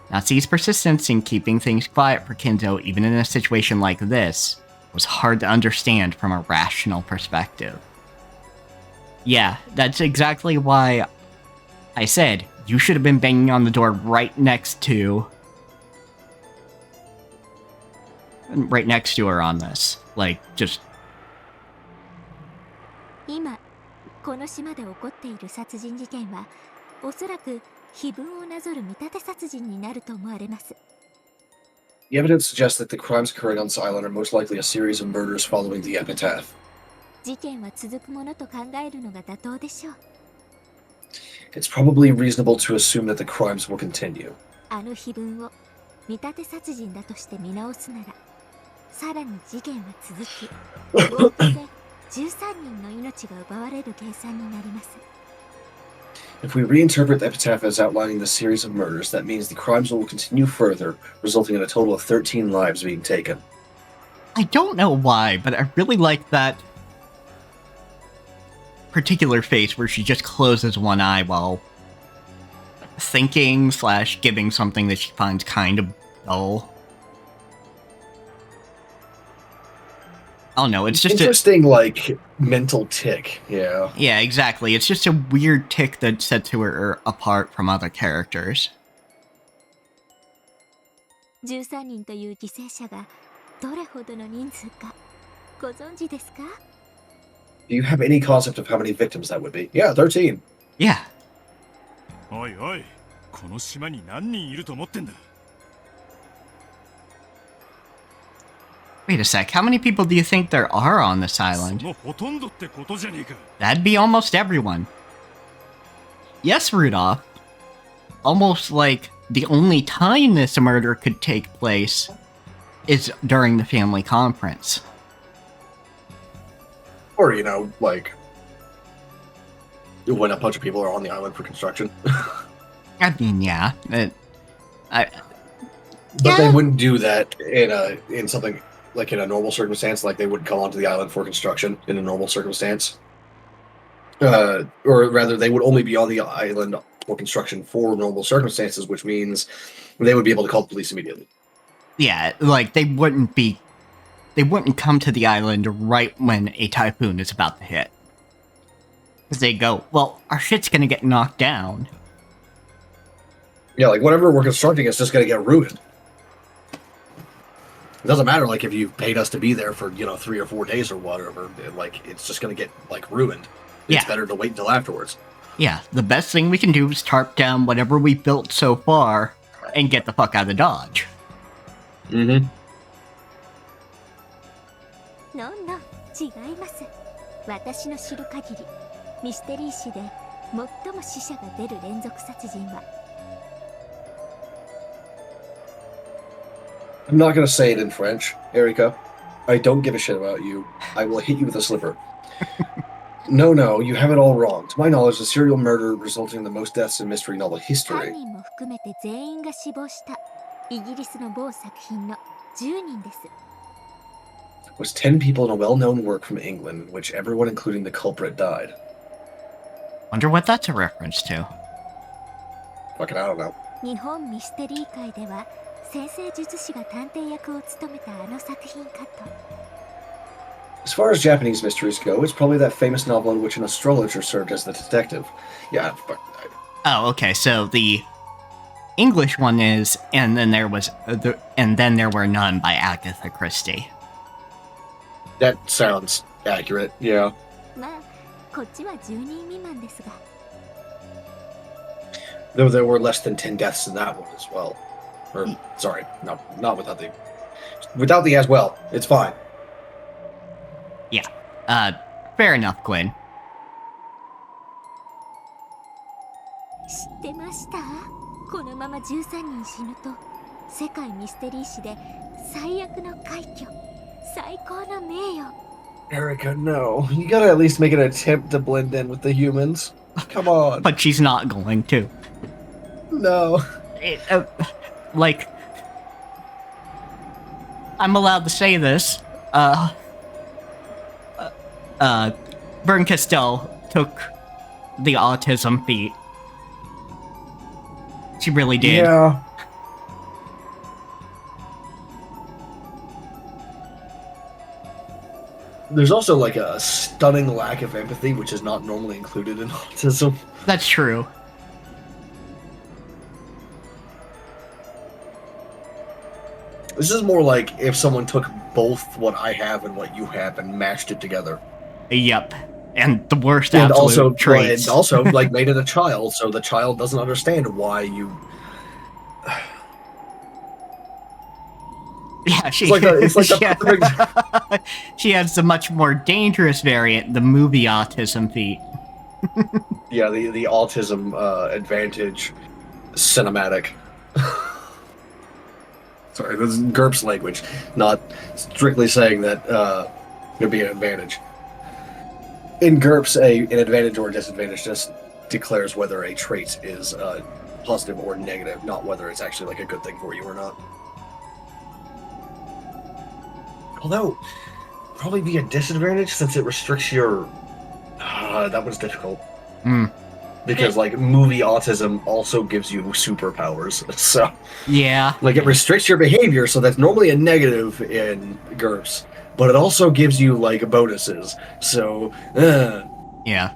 Natsuhi's persistence in keeping things quiet for Kinzo, even in a situation like this, was hard to understand from a rational perspective. Yeah, that's exactly why I said you should have been banging on the door right next to her on this. Like, just... 今この島で起こっている殺人事件はおそらく碑文をなぞる見立て殺人になると思われます。 The evidence suggests that the crimes occurring on this island are most likely a series of murders following the epitaph. 事件は続くものと考えるのが妥当でしょう。 It's probably reasonable to assume that the crimes will continue. あの碑文を見立て殺人だとして見直すなら、さらに事件は続き、合計で13人の命が奪われる計算になります。 If we reinterpret the epitaph as outlining the series of murders, that means the crimes will continue further, resulting in a total of 13 lives being taken. I don't know why, but I really like that particular face where she just closes one eye while thinking / giving something that she finds kind of dull. I don't know, it's just interesting, like, mental tick, yeah. Yeah, exactly. It's just a weird tick that sets her apart from other characters. 13人という犠牲者がどれほどの人数かご存知ですか? Do you have any concept of how many victims that would be? Yeah, 13. Yeah. おいおい、この島に何人いると思ってんだ? Wait a sec, how many people do you think there are on this island? そのほとんどってことじゃねえか。 That'd be almost everyone. Yes, Rudolph, almost like the only time this murder could take place is during the family conference. Or, like, when a bunch of people are on the island for construction. I mean, yeah. But they wouldn't do that in something like in a normal circumstance, like they wouldn't come onto the island for construction in a normal circumstance. Or rather, they would only be on the island for construction for normal circumstances, which means they would be able to call the police immediately. Yeah, like they wouldn't come to the island right when a typhoon is about to hit. Because they go, well, our shit's gonna get knocked down. Yeah, like whatever we're constructing is just gonna get ruined. It doesn't matter, like, if you paid us to be there for, 3 or 4 days or whatever, like, it's just gonna get, like, ruined. It's better to wait until afterwards. Yeah, the best thing we can do is tarp down whatever we built so far and get the fuck out of Dodge. Mm-hmm. No, 違います。私の知る限り、ミステリー誌で最も死者が出る連続殺人は I'm not gonna say it in French, Erika. I don't give a shit about you. I will hit you with a slipper. No, you have it all wrong. To my knowledge, the serial murder resulting in the most deaths in mystery novel history. 犯人も含めて全員が死亡したイギリスの某作品の10人です。 Was 10 people in a well-known work from England, in which everyone, including the culprit, died. Wonder what that's a reference to. Fucking, I don't know. 日本ミステリー界では先生術師が探偵役を務めたあの作品かと。 As far as Japanese mysteries go, it's probably that famous novel in which an astrologer served as the detective. Yeah, but... Oh, okay, so the English one is, and then there were none by Agatha Christie. That sounds accurate, yeah. まあ、こっちは10人未満ですが。 Though there were less than 10 deaths in that one as well. Or, sorry, not without the... Without the as well, it's fine. Yeah, fair enough, Quinn. 知ってました？このまま13人死ぬと、世界ミステリー史で最悪の快挙、最高の名誉。 Erika, no. You gotta at least make an attempt to blend in with the humans. Come on. But she's not going to. No. Like, I'm allowed to say this. Bern Castell took the autism feat. She really did. Yeah. There's also like a stunning lack of empathy, which is not normally included in autism. That's true. This is more like if someone took both what I have and what you have and mashed it together. Yep. And the worst and absolute traits. And also, like, made it a child, so the child doesn't understand why you... Yeah, she perfect... she has the much more dangerous variant, the movie autism feat. Yeah, the autism advantage cinematic. Sorry, this is GURPS language, not strictly saying that it'd be an advantage. In GURPS, an advantage or a disadvantage just declares whether a trait is positive or negative, not whether it's actually like a good thing for you or not. Although, probably be a disadvantage since it restricts your... that was difficult. Because, like, movie autism also gives you superpowers, so... Yeah. Like, it restricts your behavior, so that's normally a negative in GURPS. But it also gives you, like, bonuses, so... Yeah.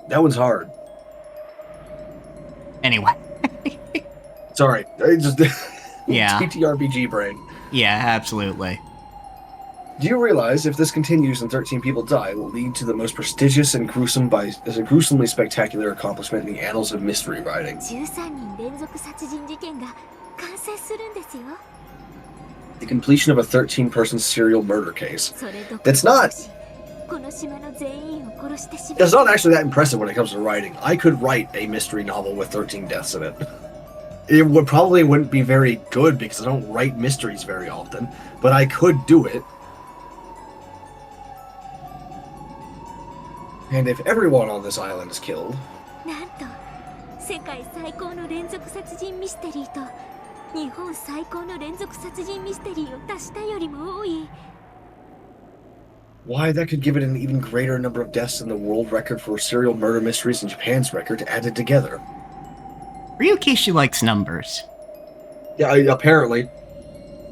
That one's hard. Anyway. Sorry, I just... Yeah. TTRPG brain. Yeah, absolutely. Do you realize if this continues and 13 people die, it will lead to the most prestigious and gruesomely spectacular accomplishment in the annals of mystery writing? 13人連続殺人事件が完成するんですよ。 The completion of a 13-person serial murder case. That's not この島の全員を殺してしま It's う not actually that impressive when it comes to writing. I could write a mystery novel with 13 deaths in it. It wouldn't be very good because I don't write mysteries very often, but I could do it. And if everyone on this island is killed, なんと世界最高の連続殺人ミステリーと日本最高の連続殺人ミステリーを足したよりも多い why, that could give it an even greater number of deaths than the world record for serial murder mysteries and Japan's record added together. Ryukishi likes numbers. Yeah, apparently.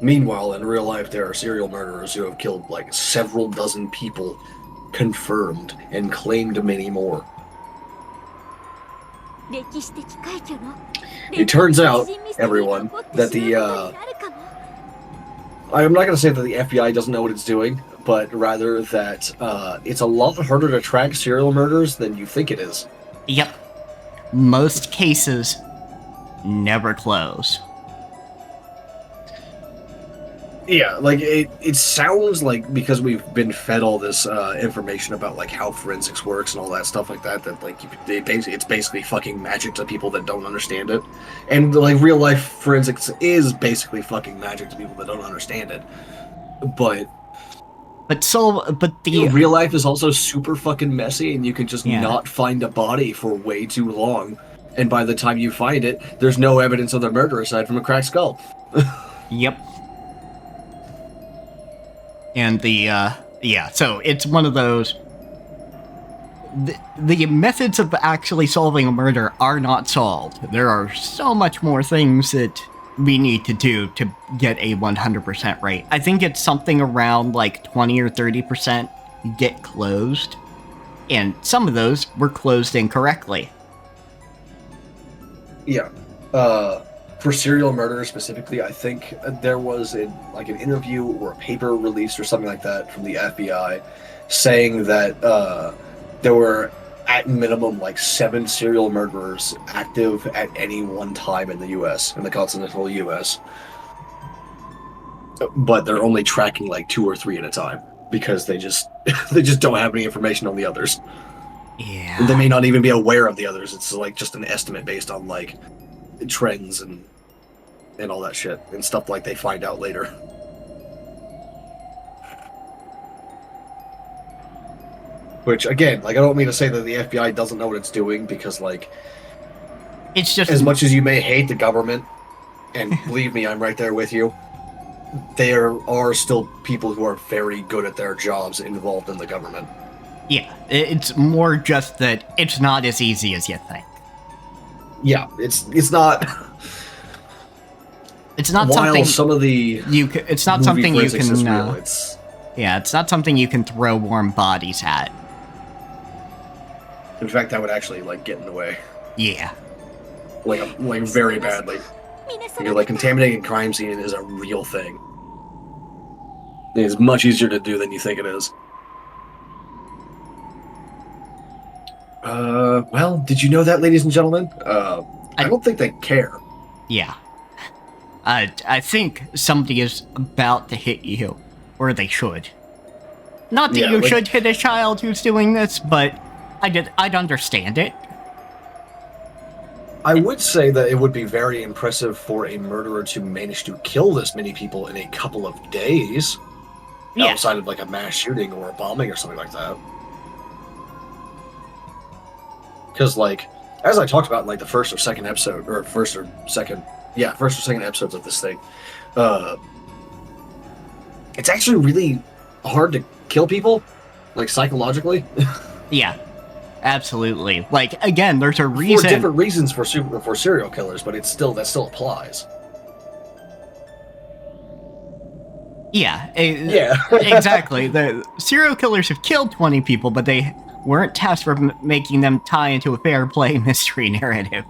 Meanwhile, in real life, there are serial murderers who have killed like several dozen people, confirmed, and claimed many more. 歴史的快挙の It turns out, everyone, that the, I'm not going to say that the FBI doesn't know what it's doing, but rather that it's a lot harder to track serial murders than you think it is. Yep. Most cases never close. Yeah, like it sounds like because we've been fed all this information about like how forensics works and all that stuff like that, that like it's basically fucking magic to people that don't understand it, and like real life forensics is basically fucking magic to people that don't understand it. But the real life is also super fucking messy, and you can just not find a body for way too long, and by the time you find it, there's no evidence of the murder aside from a cracked skull. Yep. And so it's one of those... The methods of actually solving a murder are not solved. There are so much more things that we need to do to get a 100% rate. I think it's something around like 20 or 30% get closed, and some of those were closed incorrectly. Yeah. For serial murder specifically, I think there was an interview or a paper released or something like that from the FBI saying that there were at minimum like 7 serial murderers active at any one time in the U.S., in the continental U.S. But they're only tracking like 2 or 3 at a time because they just don't have any information on the others. Yeah. And they may not even be aware of the others. It's like just an estimate based on like trends and all that shit and stuff like they find out later. Which again, like I don't mean to say that the FBI doesn't know what it's doing, because like it's just as much as you may hate the government, and believe me, I'm right there with you, there are still people who are very good at their jobs involved in the government. Yeah, it's more just that it's not as easy as you think. Yeah, it's not. It's not While something some of the it's not something you can. Is real, yeah, it's not something you can throw warm bodies at. In fact, that would actually like get in the way. Yeah. Like very badly. You're like contaminating crime scene is a real thing. It is much easier to do than you think it is. Well, did you know that, ladies and gentlemen? I don't think they care. Yeah. I think somebody is about to hit you, or they should. Not that you should hit a child who's doing this, but I'd understand it. I would say that it would be very impressive for a murderer to manage to kill this many people in a couple of days, outside of like a mass shooting or a bombing or something like that. Because, like, as I talked about in like the first or second episodes of this thing, it's actually really hard to kill people, like psychologically. Yeah. Absolutely. Like, again, there's a reason... For different reasons for serial killers, but that still applies. Yeah. Yeah. Exactly. The serial killers have killed 20 people, but they weren't tasked for making them tie into a fair play mystery narrative.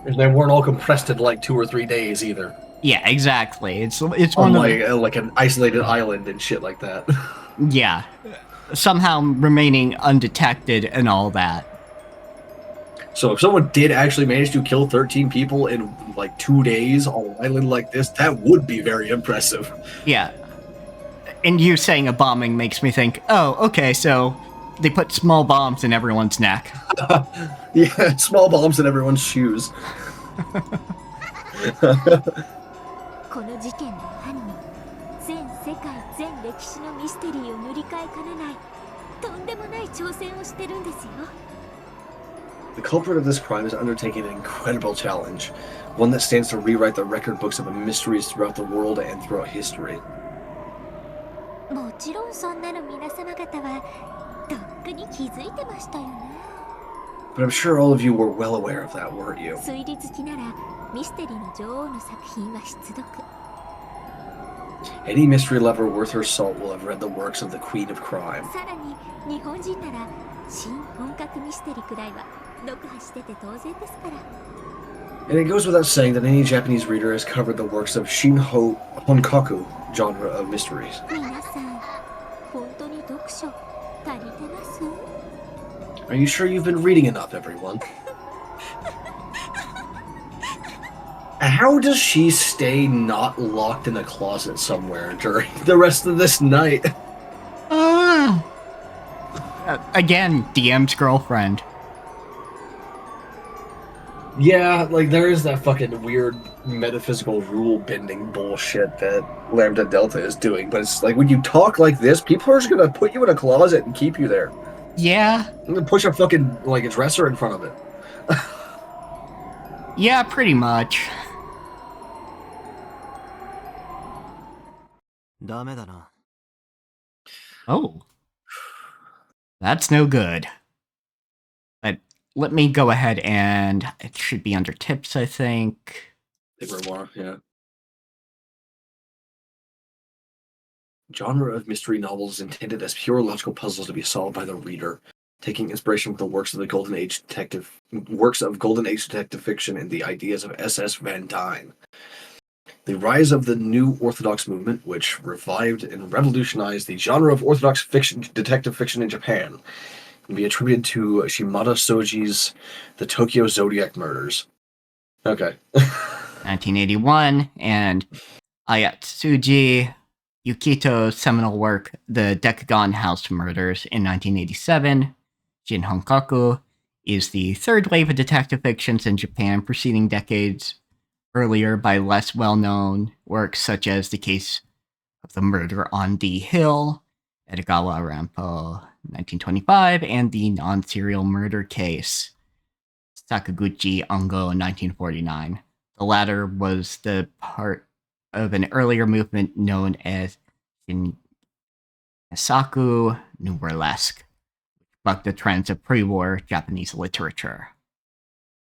And they weren't all compressed in like 2 or 3 days either. Yeah, exactly. It's one like an isolated island and shit like that. Yeah. Somehow remaining undetected and all that. So if someone did actually manage to kill 13 people in like 2 days on an island like this, that would be very impressive. Yeah. And you saying a bombing makes me think, oh, okay, so they put small bombs in everyone's neck. Yeah, small bombs in everyone's shoes. この事件の犯人、全世界全歴史のミステリーを塗り替えかねないとんでもない挑戦をしてるんですよ。 The culprit of this crime is undertaking an incredible challenge, one that stands to rewrite the record books of mysteries throughout the world and throughout history. もちろんそんなの皆様方はとっくに気づいてましたよね。 But I'm sure all of you were well aware of that, weren't you? 推理好きならミステリーの女王の作品は必読。 Any mystery lover worth her salt will have read the works of the Queen of Crime. さらに日本人なら新本格ミステリーくらいは読破してて当然ですから。 And it goes without saying that any Japanese reader has covered the works of Shinho Honkaku genre of mysteries. 皆さん本当に読書足りてます？ Are you sure you've been reading enough, everyone? How does she stay not locked in a closet somewhere during the rest of this night? Again, DM's girlfriend. Yeah, like there is that fucking weird metaphysical rule bending bullshit that Lambda Delta is doing, but it's like when you talk like this, people are just gonna put you in a closet and keep you there. Yeah. And then push a fucking like a dresser in front of it. Yeah, pretty much. ダメだな。 Oh. That's no good. But let me go ahead and it should be under tips, I think. Memoir, yeah. Genre of mystery novels is intended as pure logical puzzles to be solved by the reader, taking inspiration from the works of Golden Age detective fiction and the ideas of S.S. Van Dyne. The rise of the New Orthodox movement, which revived and revolutionized the genre of orthodox fiction, detective fiction in Japan, can be attributed to Shimada Soji's The Tokyo Zodiac Murders. Okay. 1981, and Ayatsuji Yukito's seminal work, The Decagon House Murders, in 1987. Shin Honkaku is the third wave of detective fictions in Japan, preceding decades earlier by less well-known works such as The Case of the Murder on the Hill, Edogawa Rampo, 1925, and The Non-Serial Murder Case, Sakaguchi Ongo, 1949. The latter was the part of an earlier movement known as Shinsaku New Burlesque, which bucked the trends of pre-war Japanese literature.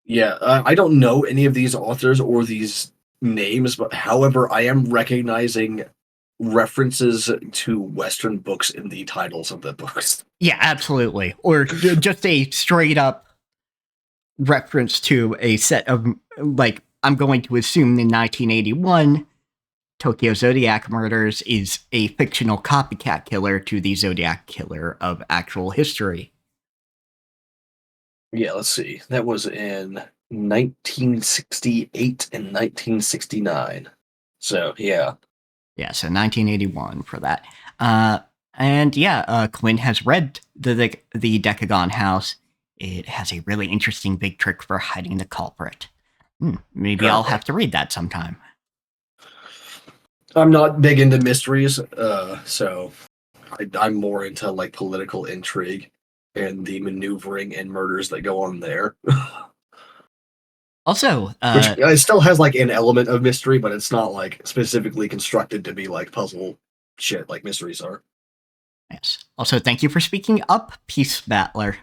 Yeah, I don't know any of these authors or these names, but however, I am recognizing references to Western books in the titles of the books. Yeah, absolutely. Or just a straight up reference to a set of, like, I'm going to assume in 1981, Tokyo Zodiac Murders is a fictional copycat killer to the Zodiac Killer of actual history. Yeah, let's see. That was in 1968 and 1969. So, yeah. Yeah, so 1981 for that. And yeah, Quinn has read the Decagon House. It has a really interesting big trick for hiding the culprit. Maybe I'll have to read that sometime. I'm not big into mysteries, so I'm more into like political intrigue and the maneuvering and murders that go on there. Also, which it still has like an element of mystery, but it's not like specifically constructed to be like puzzle shit like mysteries are. Yes. Also, thank you for speaking up, Peace Battler.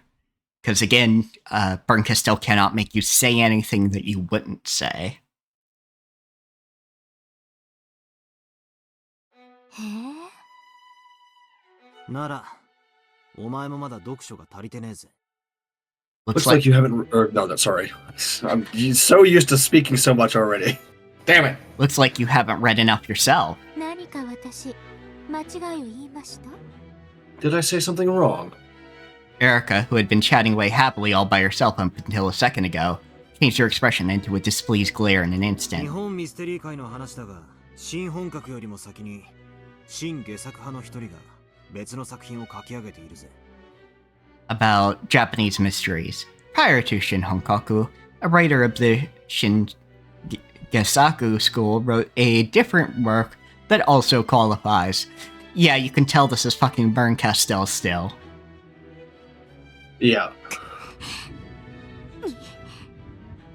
Because again, Burnka still cannot make you say anything that you wouldn't say. なら、お前もまだ読書が足りてねえぜ。 Looks like you haven't. Or, no, sorry. I'm so used to speaking so much already. Damn it. Looks like you haven't read enough yourself. 何か私、間違いを言いました？ Did I say something wrong? Erica, who had been chatting away happily all by herself up until a second ago, changed her expression into a displeased glare in an instant. 日本ミステリー界の話だが、新本格よりも先に新下作派の一人が別の作品を書き上げているぜ。 About Japanese mysteries. Prior to Shin Honkaku, a writer of the Shin Gesaku school wrote a different work that also qualifies. Yeah, you can tell this is fucking Burn Castell still. Yeah.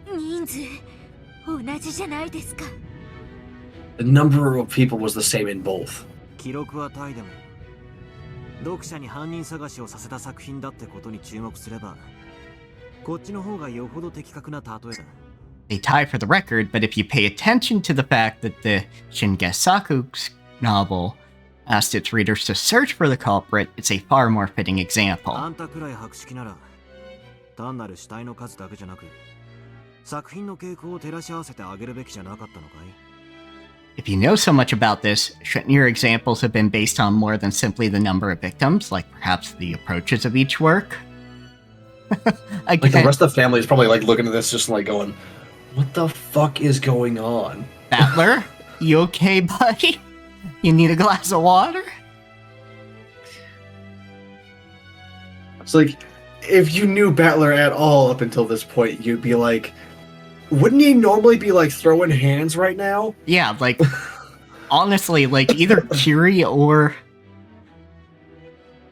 人数同じじゃないですか。 The number of people was the same in both. 記録はタイでも読者に犯人探しをさせた作品だってことに注目すればこっちの方がよほど的確な例えだ。 They tie for the record, but if you pay attention to the fact that the Shingesaku novel asked its readers to search for the culprit, it's a far more fitting example. あんたくらい博識なら単なる死体の数だけじゃなく作品の傾向を照らし合わせてあげるべきじゃなかったのかい？ If you know so much about this, shouldn't your examples have been based on more than simply the number of victims, like perhaps the approaches of each work? Like the rest of the family is probably like looking at this just like going, what the fuck is going on? Battler, you okay, buddy? You need a glass of water? It's like, if you knew Battler at all up until this point, you'd be like, wouldn't he normally be like throwing hands right now? Yeah, like, honestly, like either Kiri or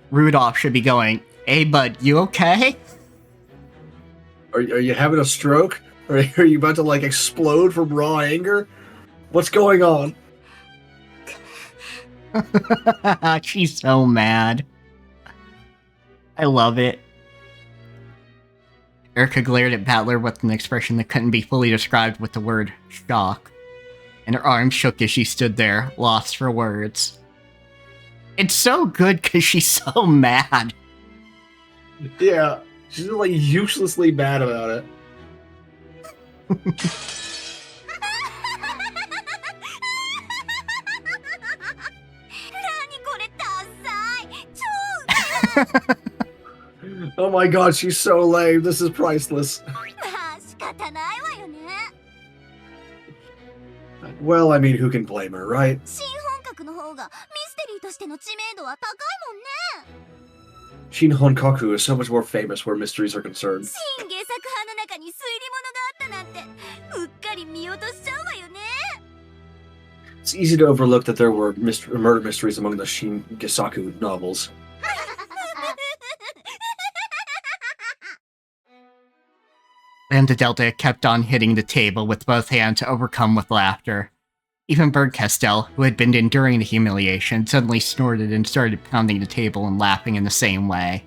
Rudolph should be going, hey bud, you okay? Are you having a stroke? Or are you about to like explode from raw anger? What's going on? She's so mad. I love it. Erica glared at Battler with an expression that couldn't be fully described with the word shock, and her arms shook as she stood there, lost for words. It's so good because she's so mad. Yeah, she's like uselessly mad about it. Oh my god, she's so lame. This is priceless. Well, I mean, who can blame her, right? Shin Honkaku is so much more famous where mysteries are concerned. It's easy to overlook that there were murder mysteries among the Shin Gesaku novels. Lambda Delta kept on hitting the table with both hands overcome with laughter. Even Bird Castell, who had been enduring the humiliation, suddenly snorted and started pounding the table and laughing in the same way.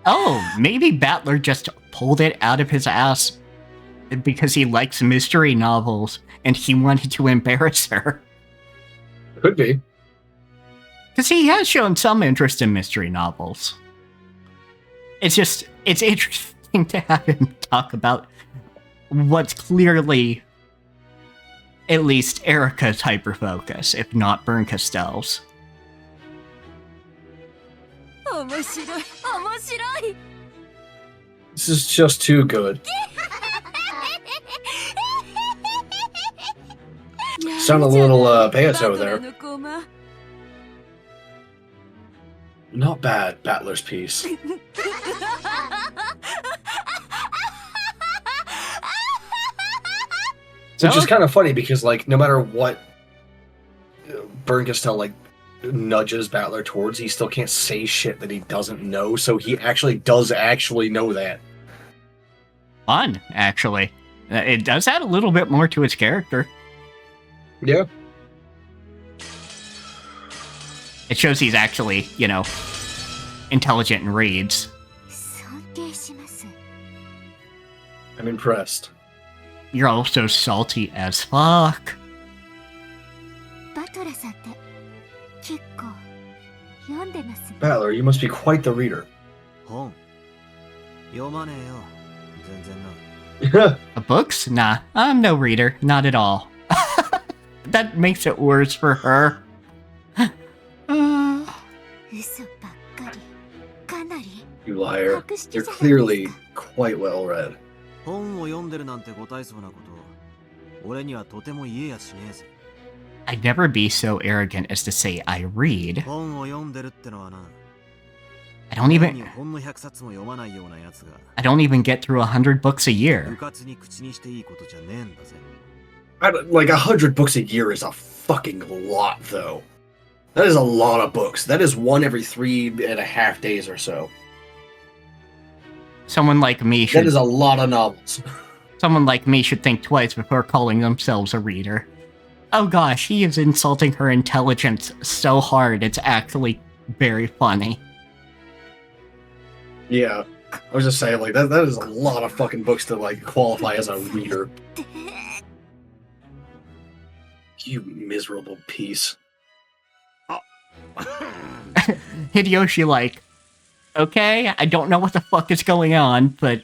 Oh, maybe Battler just pulled it out of his ass because he likes mystery novels and he wanted to embarrass her. Could be. Because he has shown some interest in mystery novels. It's interesting to have him talk about what's clearly at least Erica's hyper-focus, if not Burn Castell's. This is just too good. Sound a little Beato there. Not bad, Battler's piece. Which is kind of funny because, like, no matter what Burn Castell, like, nudges Battler towards, he still can't say shit that he doesn't know, so he does actually know that. Fun, actually. It does add a little bit more to its character. Yeah. It shows he's actually, intelligent and reads. I'm impressed. You're also salty as fuck. Battler, you must be quite the reader. Books? Nah, I'm no reader. Not at all. That makes it worse for her. You liar. You're clearly quite well read. 本を読んでるなんてご大層なこと、俺にはとても言えやしねえぜ。I'd never be so arrogant as to say I read. 本を読んでるってのはな。I don't even 本の100冊も読まないようなやつが。I don't even get through 100 books a year. 部活に口にしていいことじゃねえんだぜ。Like 100 books a year is a fucking lot, though. That is a lot of books. That is one every 3.5 days or so. Someone like me should. That is a lot of novels. Someone like me should think twice before calling themselves a reader. Oh gosh, he is insulting her intelligence so hard it's actually very funny. Yeah, I was just saying, like, that is a lot of fucking books to, like, qualify as a reader. You miserable piece. Hideyoshi like, okay, I don't know what the fuck is going on, but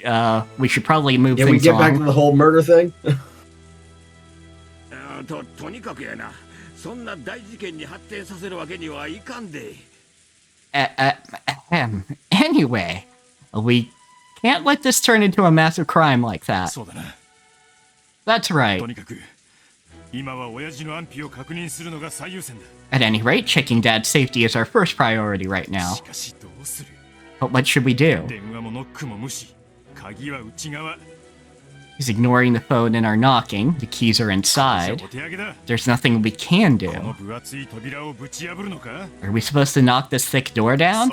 we should probably move things on. Yeah, we get back to the whole murder thing? とにかくやな。そんな大事件に発展させるわけにはいかんで。Anyway, we can't let this turn into a massive crime like that. そうだな。That's right. とにかく今は親父の安否を確認するのが最優先だ。At any rate, checking Dad's safety is our first priority right now. しかしどうする? But what should we do? 電話もノックも無視。鍵は内側。 He's ignoring the phone and our knocking. The keys are inside. There's nothing we can do. Are we supposed to knock this thick door down?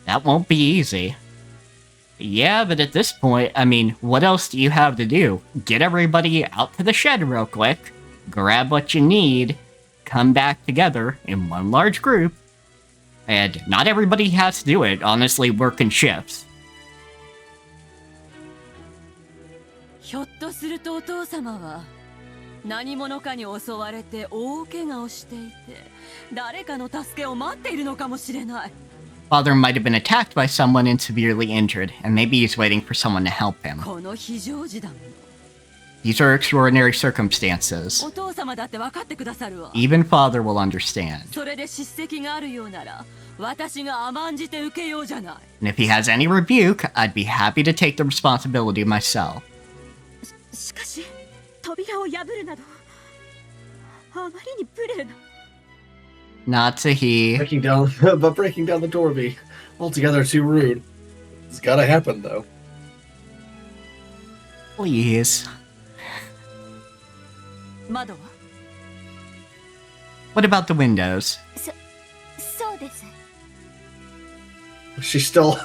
That won't be easy. Yeah, but at this point, I mean, what else do you have to do? Get everybody out to the shed real quick, grab what you need, come back together in one large group. And not everybody has to do it, honestly, work in shifts. ひょっとするとお父様は何者かに襲われて大怪我をしていて誰かの助けを待っているのかもしれない。 Father might have been attacked by someone and severely injured, and maybe he's waiting for someone to help him. この非常時だもの。 These are extraordinary circumstances. お父様だって分かってくださるわ。 Even Father will understand. それで叱責があるようなら私が甘んじて受けようじゃない。 And if he has any rebuke, I'd be happy to take the responsibility myself. しかし扉を破るなどあまりに無礼な。 Not to he. Breaking down the door be altogether too rude. It's gotta happen though. Please. 窓は? What about the windows? そうです。 She's still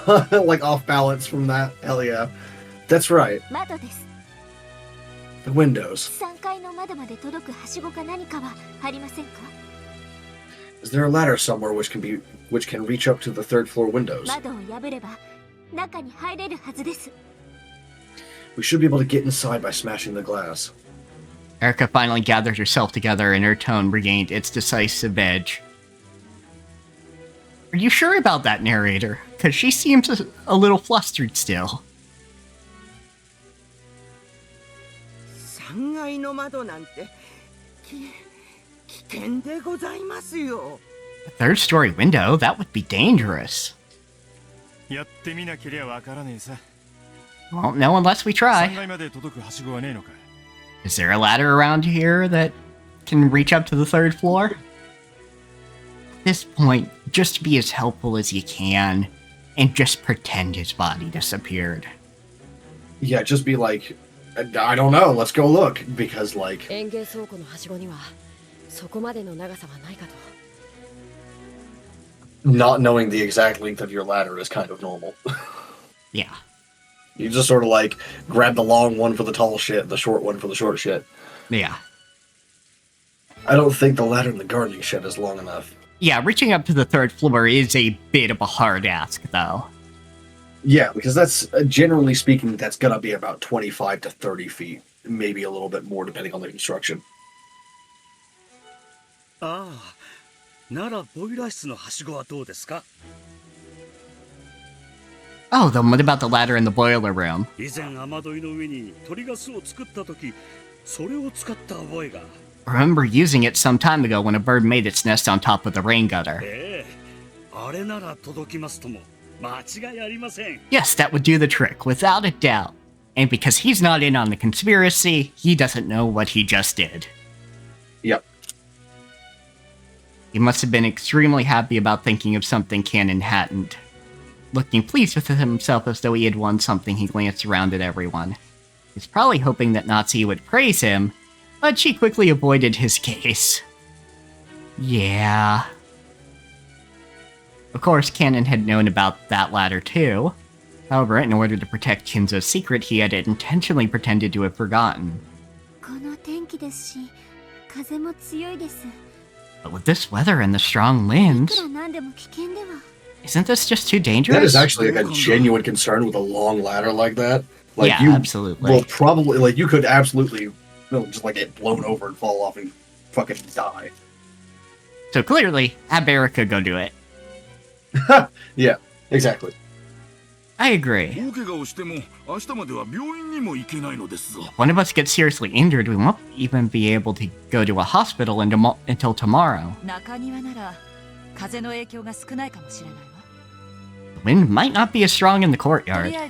like off balance from that. Hell yeah. That's right. 窓です。 The windows. 3階の窓まで届くはしごか何かはありませんか? Is there a ladder somewhere which can reach up to the third floor windows? 窓を破れば中に入れるはずです。 We should be able to get inside by smashing the glass. Erica finally gathered herself together and her tone regained its decisive edge. Are you sure about that, narrator? Because she seems a little flustered still. 3階の窓なんて危険でございますよ。 A third story window? That would be dangerous. やってみなけりゃわからねえさ。 Won't know unless we try. 3階まで届くはしごはねえのか? Is there a ladder around here that can reach up to the third floor? At this point, just be as helpful as you can and just pretend his body disappeared. Yeah, just be like, I don't know, let's go look, because like... 園芸倉庫のはしごにはそこまでの長さはないかと。 Not knowing the exact length of your ladder is kind of normal. Yeah. You just sort of like grab the long one for the tall shit, the short one for the short shit. Yeah. I don't think the ladder in the gardening shed is long enough. Yeah, reaching up to the third floor is a bit of a hard ask, though. Yeah, because that's, generally speaking, that's gonna be about 25 to 30 feet. Maybe a little bit more, depending on the construction. ああ、ならボイラー室のはしごはどうですか? Oh, then what about the ladder in the boiler room? 以前雨どいの上に鳥が巣を作った時、それを使った覚えが。 Remember using it some time ago when a bird made its nest on top of the rain gutter. ええ、あれなら届きますとも。Yes, that would do the trick, without a doubt. And because he's not in on the conspiracy, he doesn't know what he just did. Yep. He must have been extremely happy about thinking of something Cannon hadn't. Looking pleased with himself as though he had won something, he glanced around at everyone. He's probably hoping that Natsuki would praise him, but she quickly avoided his gaze. Yeah. Of course, Cannon had known about that ladder too. However, in order to protect Kinzo's secret, he had intentionally pretended to have forgotten. But with this weather and the strong winds, isn't this just too dangerous? That is actually like a genuine concern with a long ladder like that. Like, yeah, you absolutely. will probably, like, you could absolutely just like get blown over and fall off and fucking die. So clearly, have Erica go do it. Yeah, exactly. I agree. One of us gets seriously injured, we won't even be able to go to a hospital until tomorrow. The wind might not be as strong in the courtyard. I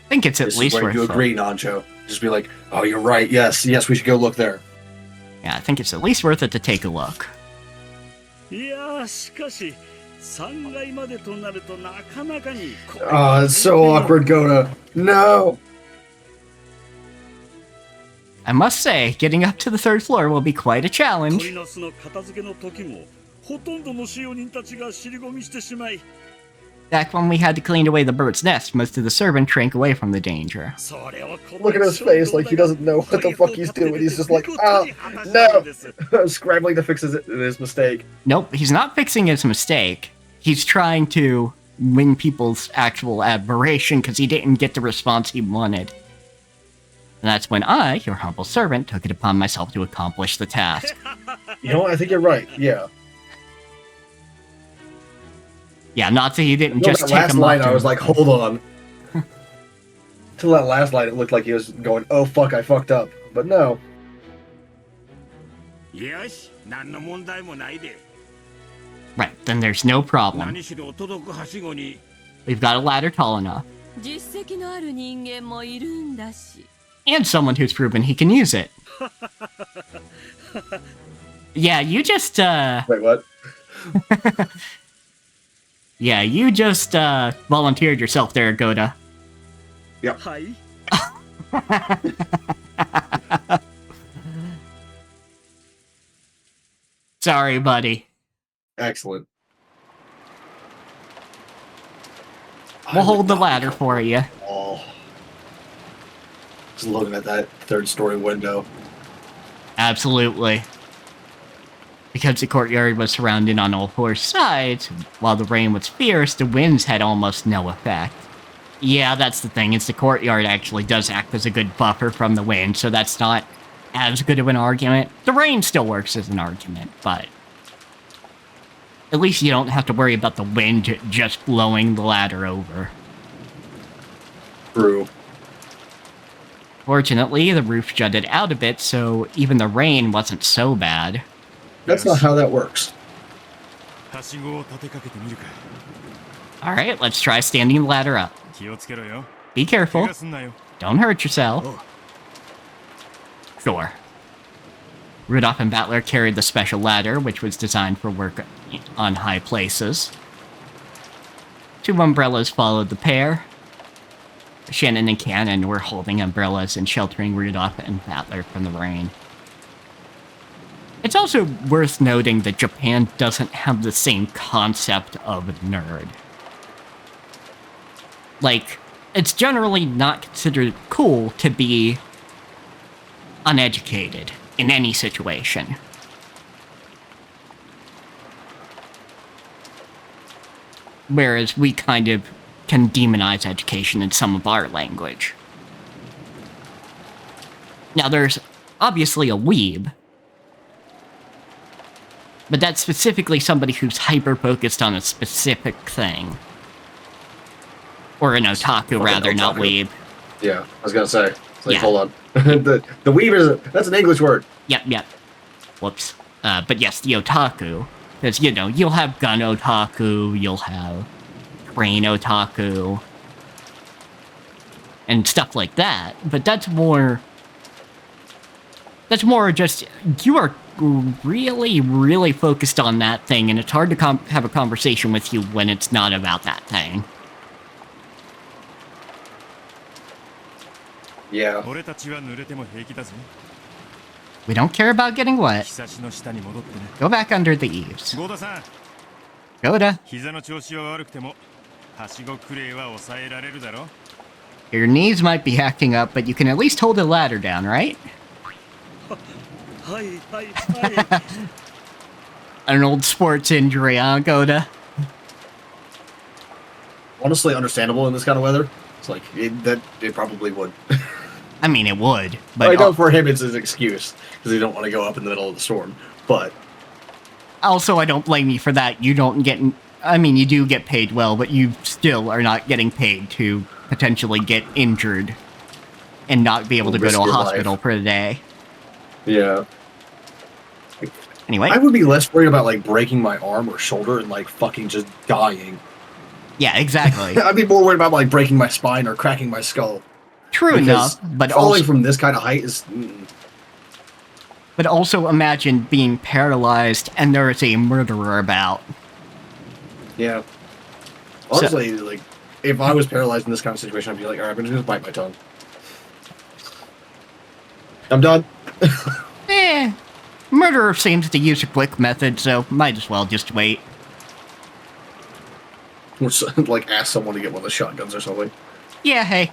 think it's at least worth it. You agree, Nancho. Just be like, oh, you're right, yes, we should go look there. Yeah, I think it's at least worth it to take a look. Oh, it's so awkward, Goda. No! I must say, getting up to the third floor will be quite a challenge. Back when we had to clean away the bird's nest, most of the servants shrank away from the danger. Look at his face, like he doesn't know what the fuck he's doing. He's just like, ah, no! Scrambling to fix his mistake. Nope, he's not fixing his mistake. He's trying to win people's actual admiration because he didn't get the response he wanted. And that's when I, your humble servant, took it upon myself to accomplish the task. You know what? I think you're right, yeah. Yeah, not that he didn't just take last him line, off. I was like, hold on. Till that last line, it looked like he was going, oh fuck, I fucked up. But no. Right, then there's no problem. We've got a ladder tall enough. And someone who's proven he can use it. Yeah, you just, Wait, what? Yeah, you just, volunteered yourself there, Goda. Yep. Sorry, buddy. Excellent. We'll hold the ladder for you. Oh. Just looking at that third-story window. Absolutely. Because the courtyard was surrounded on all four sides, while the rain was fierce, the winds had almost no effect. Yeah, that's the thing, is the courtyard actually does act as a good buffer from the wind, so that's not as good of an argument. The rain still works as an argument, but at least you don't have to worry about the wind just blowing the ladder over. True. Fortunately, the roof jutted out a bit, so even the rain wasn't so bad. That's not how that works. Alright, let's try standing the ladder up. Be careful. Don't hurt yourself. Sure. Rudolph and Battler carried the special ladder, which was designed for work on high places. Two umbrellas followed the pair. Shannon and Cannon were holding umbrellas and sheltering Rudolph and Battler from the rain. It's also worth noting that Japan doesn't have the same concept of nerd. Like, it's generally not considered cool to be uneducated in any situation. Whereas we kind of can demonize education in some of our language. Now, there's obviously a weeb, but that's specifically somebody who's hyper-focused on a specific thing. Or an otaku, rather, not weeb. Yeah, I was gonna say. It's like, Yeah. hold on. the weeb that's an English word. Yep. Whoops. But yes, the otaku, Because, you know, you'll have gun otaku, you'll have train otaku, and stuff like that. But that's more just, you are really, really focused on that thing, and it's hard to have a conversation with you when it's not about that thing. Yeah. We don't care about getting wet. Go back under the eaves. Goda. Your knees might be acting up, but you can at least hold the ladder down, right? An old sports injury, huh, Goda? Honestly, understandable in this kind of weather. It's like, it probably would. I mean, it would, but... I know for him it's his excuse, because he don't want to go up in the middle of the storm, but... Also, I don't blame you for that. You don't get... I mean, you do get paid well, but you still are not getting paid to potentially get injured and not be able to go to a hospital for the day. Yeah. Anyway. I would be less worried about, like, breaking my arm or shoulder and, like, fucking just dying. Yeah, exactly. I'd be more worried about, like, breaking my spine or cracking my skull. True enough, but falling also... from this kind of height is... But also imagine being paralyzed and there is a murderer about. Yeah. Honestly, like, if I was paralyzed in this kind of situation, I'd be like, alright, I'm just gonna bite my tongue. I'm done. Murderer seems to use a quick method, so might as well just wait. Or, like, ask someone to get one of the shotguns or something. Yeah, hey.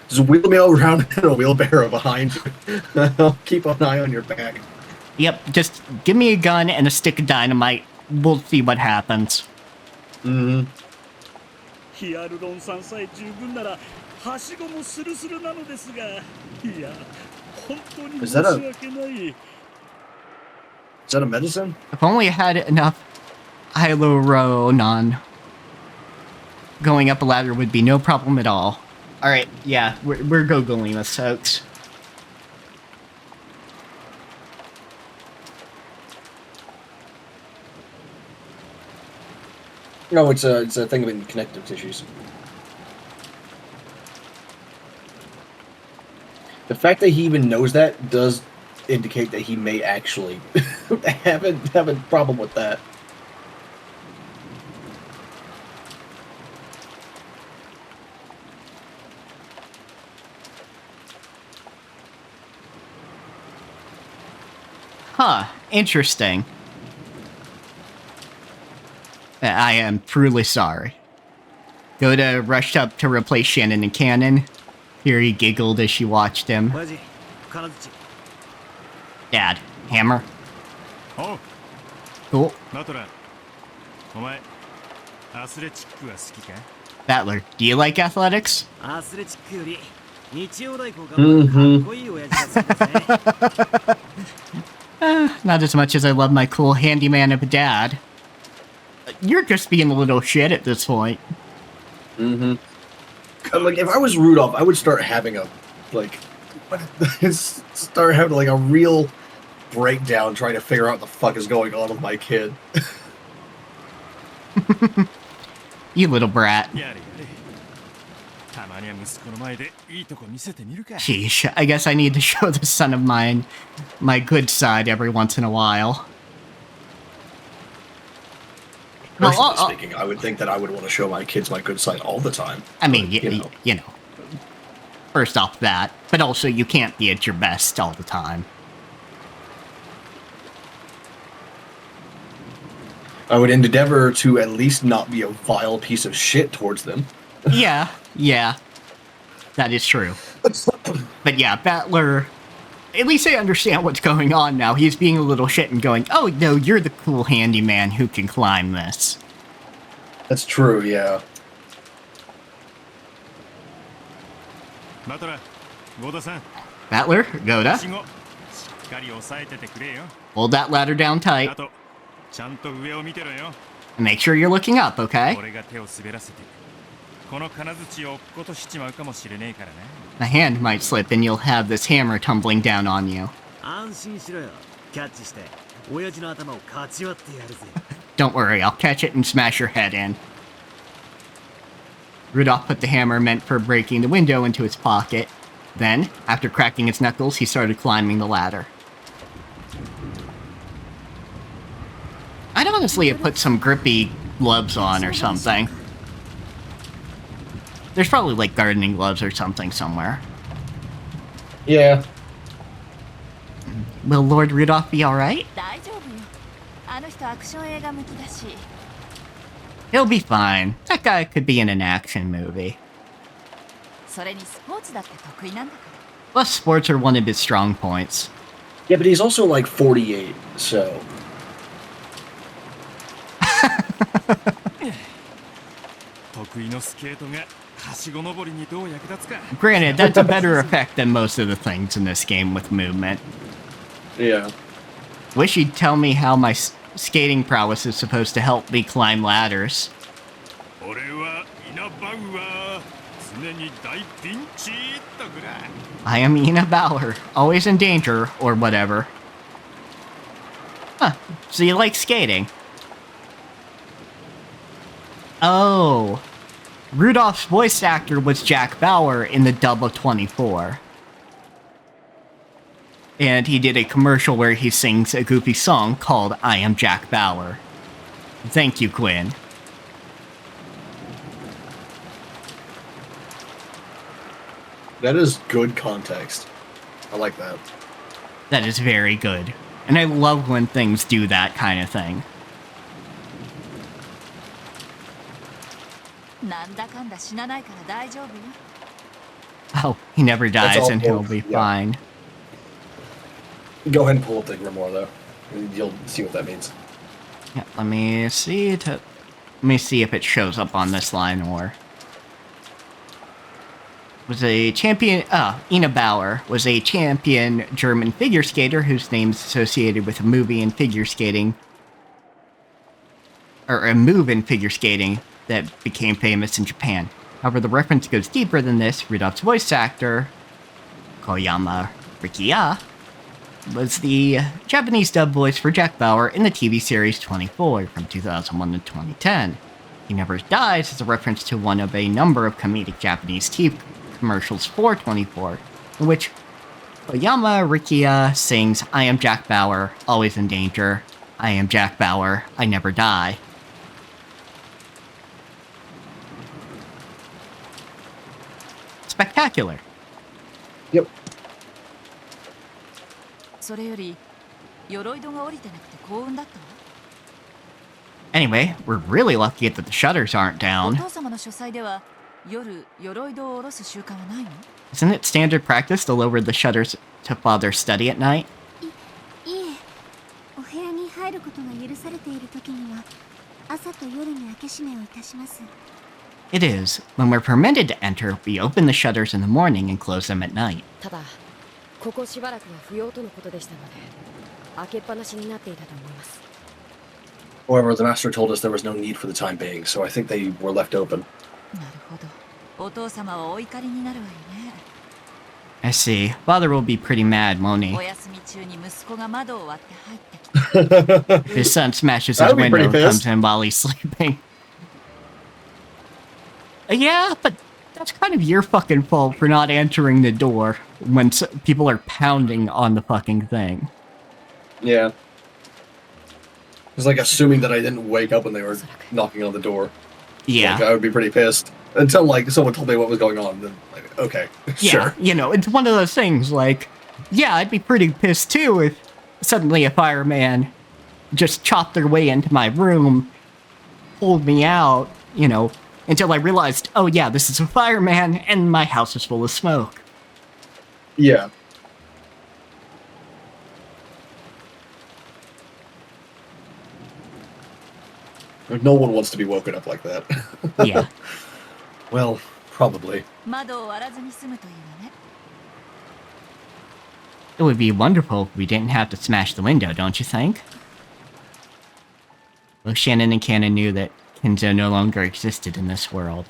Just wheel me around in a wheelbarrow behind you. I'll keep an eye on your back. Yep, just give me a gun and a stick of dynamite. We'll see what happens. Mm-hmm. Is that a medicine? If only I had enough hyaluronan, going up a ladder would be no problem at all. Alright, yeah, we're Googling this, folks. No, it's a thing of connective tissues. The fact that he even knows that does indicate that he may actually have a problem with that. Huh, interesting. I am truly sorry. Goda rushed up to replace Shannon and Cannon. Fury giggled as she watched him. Dad, hammer. Oh. Cool. Battler, do you like athletics? Not as much as I love my cool handyman of a dad. You're just being a little shit at this point. Mm-hmm. Like, if I was Rudolph, I would start having a, like, a real breakdown trying to figure out what the fuck is going on with my kid. You little brat. Sheesh, I guess I need to show the son of mine my good side every once in a while. Personally speaking, I would think that I would want to show my kids my good side all the time. I mean, you know, first off that, but also you can't be at your best all the time. I would endeavor to at least not be a vile piece of shit towards them. Yeah, that is true. But yeah, Battler, at least I understand what's going on now. He's being a little shit and going, oh no, you're the cool handyman who can climb this. That's true, yeah. Battler, Goda. Hold that ladder down tight. And make sure you're looking up, okay? The hand might slip and you'll have this hammer tumbling down on you. 親父の頭をかち割ってやるぜ。 Don't worry, I'll catch it and smash your head in. Rudolph put the hammer meant for breaking the window into his pocket. Then, after cracking his knuckles, he started climbing the ladder. I'd honestly have put some grippy gloves on or something. There's probably like gardening gloves or something somewhere. Yeah. Will Lord Rudolph be alright? 大丈夫よ。あの人アクション映画向きだし。 He'll be fine. That guy could be in an action movie. それにスポーツだって得意なんだから。 Plus, sports are one of his strong points. Yeah, but he's also like 48, so. Granted, that's a better effect than most of the things in this game with movement. Yeah. Wish you'd tell me how my skating prowess is supposed to help me climb ladders. I am Ina Bauer, always in danger, or whatever. Huh, so you like skating? Oh. Rudolph's voice actor was Jack Bauer in the dub of 24. And he did a commercial where he sings a goofy song called I Am Jack Bauer. Thank you, Quinn. That is good context. I like that. That is very good. And I love when things do that kind of thing. なんだかんだ死なないから大丈夫よ。 Oh, he never dies all and he'll both, be yeah. fine. Go ahead and pull up the grimoire, though. And you'll see what that means. Yeah, let me see if it shows up on this line or... Was a champion... Ina Bauer was a champion German figure skater whose name's associated with a movie in figure skating... Or a move in figure skating that became famous in Japan. However, the reference goes deeper than this. Rudolph's voice actor, Koyama Rikiya, was the Japanese dub voice for Jack Bauer in the TV series 24 from 2001 to 2010. He Never Dies is a reference to one of a number of comedic Japanese TV commercials for 24, in which Koyama Rikiya sings I am Jack Bauer, always in danger. I am Jack Bauer, I never die. Spectacular. Yep. それより鎧戸が降りてなくて幸運だったわ。 Anyway, we're really lucky that the shutters aren't お down. 父様の書斎では夜鎧戸を下ろす習慣はないの？ Isn't it standard practice to lower the shutters to Father's study at night? いえ、お部屋に入ることが許されている時には朝と夜に開け閉めをいたします。 It is. When we're permitted to enter, we open the shutters in the morning and close them at night. ただここしばらくは不要とのことでしたので開けっぱなしになっていたと思います。 However, the master told us there was no need for the time being, so I think they were left open. なるほど。お父様はお怒りになるわよね。 I see. Father will be pretty mad, won't he? お休み中に息子が窓を割って入ってきて。 His son smashes his That'd be window and pretty comes pissed. in while he's sleeping. Yeah, but that's kind of your fucking fault for not answering the door when people are pounding on the fucking thing. Yeah. It's like assuming that I didn't wake up when they were knocking on the door. Yeah. Like, I would be pretty pissed. Until, like, someone told me what was going on. Then, like, okay, Yeah, sure. you know, it's one of those things, like, yeah, I'd be pretty pissed too if suddenly a fireman just chopped their way into my room, pulled me out, you know, until I realized, oh yeah, this is a fireman, and my house is full of smoke. Yeah. No one wants to be woken up like that. Yeah. Well, probably. 窓を割らずに済むといいわね。 It would be wonderful if we didn't have to smash the window, don't you think? Both Shannon and Cannon knew that Kenzo no longer existed in this world.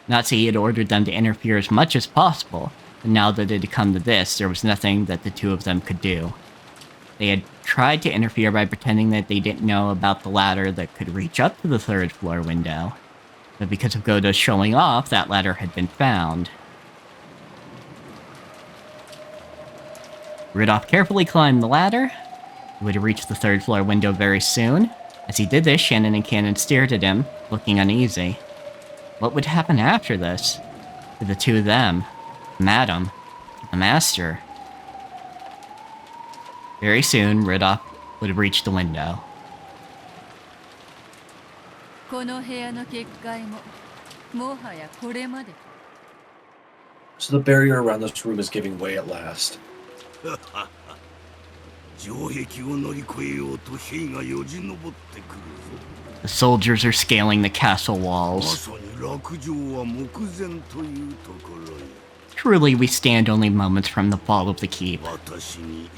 Natsuki had ordered them to interfere as much as possible, and now that it had come to this, there was nothing that the two of them could do. They had tried to interfere by pretending that they didn't know about the ladder that could reach up to the third floor window. But because of Godo's showing off, that ladder had been found. Rudolph carefully climbed the ladder. He would reach the third floor window very soon. As he did this, Shannon and Cannon stared at him, looking uneasy. What would happen after this? To the two of them, Madam, the Master. Very soon, Rudolph would reach the window. この部屋の結界ももはやこれまで。 So the barrier around this room is giving way at last. 城壁を乗り越えようと兵がよじ登ってくるぞ。 The soldiers are scaling the castle ま walls. さに落城は目前というところよ。 Truly, we stand only moments from the fall of the keep. 私に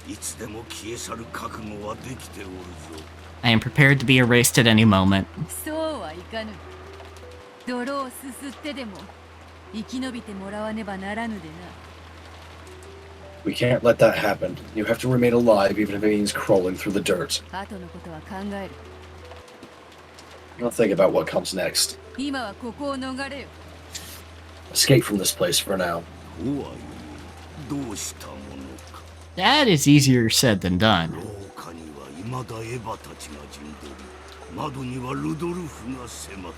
いつでも消え去る覚悟はできておるぞ。 I am prepared to be erased at any moment. そうはいかぬ。泥をすすってでも生き延びてもらわねばならぬでな。 We can't let that happen. You have to remain alive even if it means crawling through the dirt. 後のことは考える。 I'll think about what comes next. 今はここを逃れよ。 Escape from this place for now. とはいえどうしたものか。 That is easier said than done. 廊下には未だエヴァたちが陣取り、窓にはルドルフが迫っ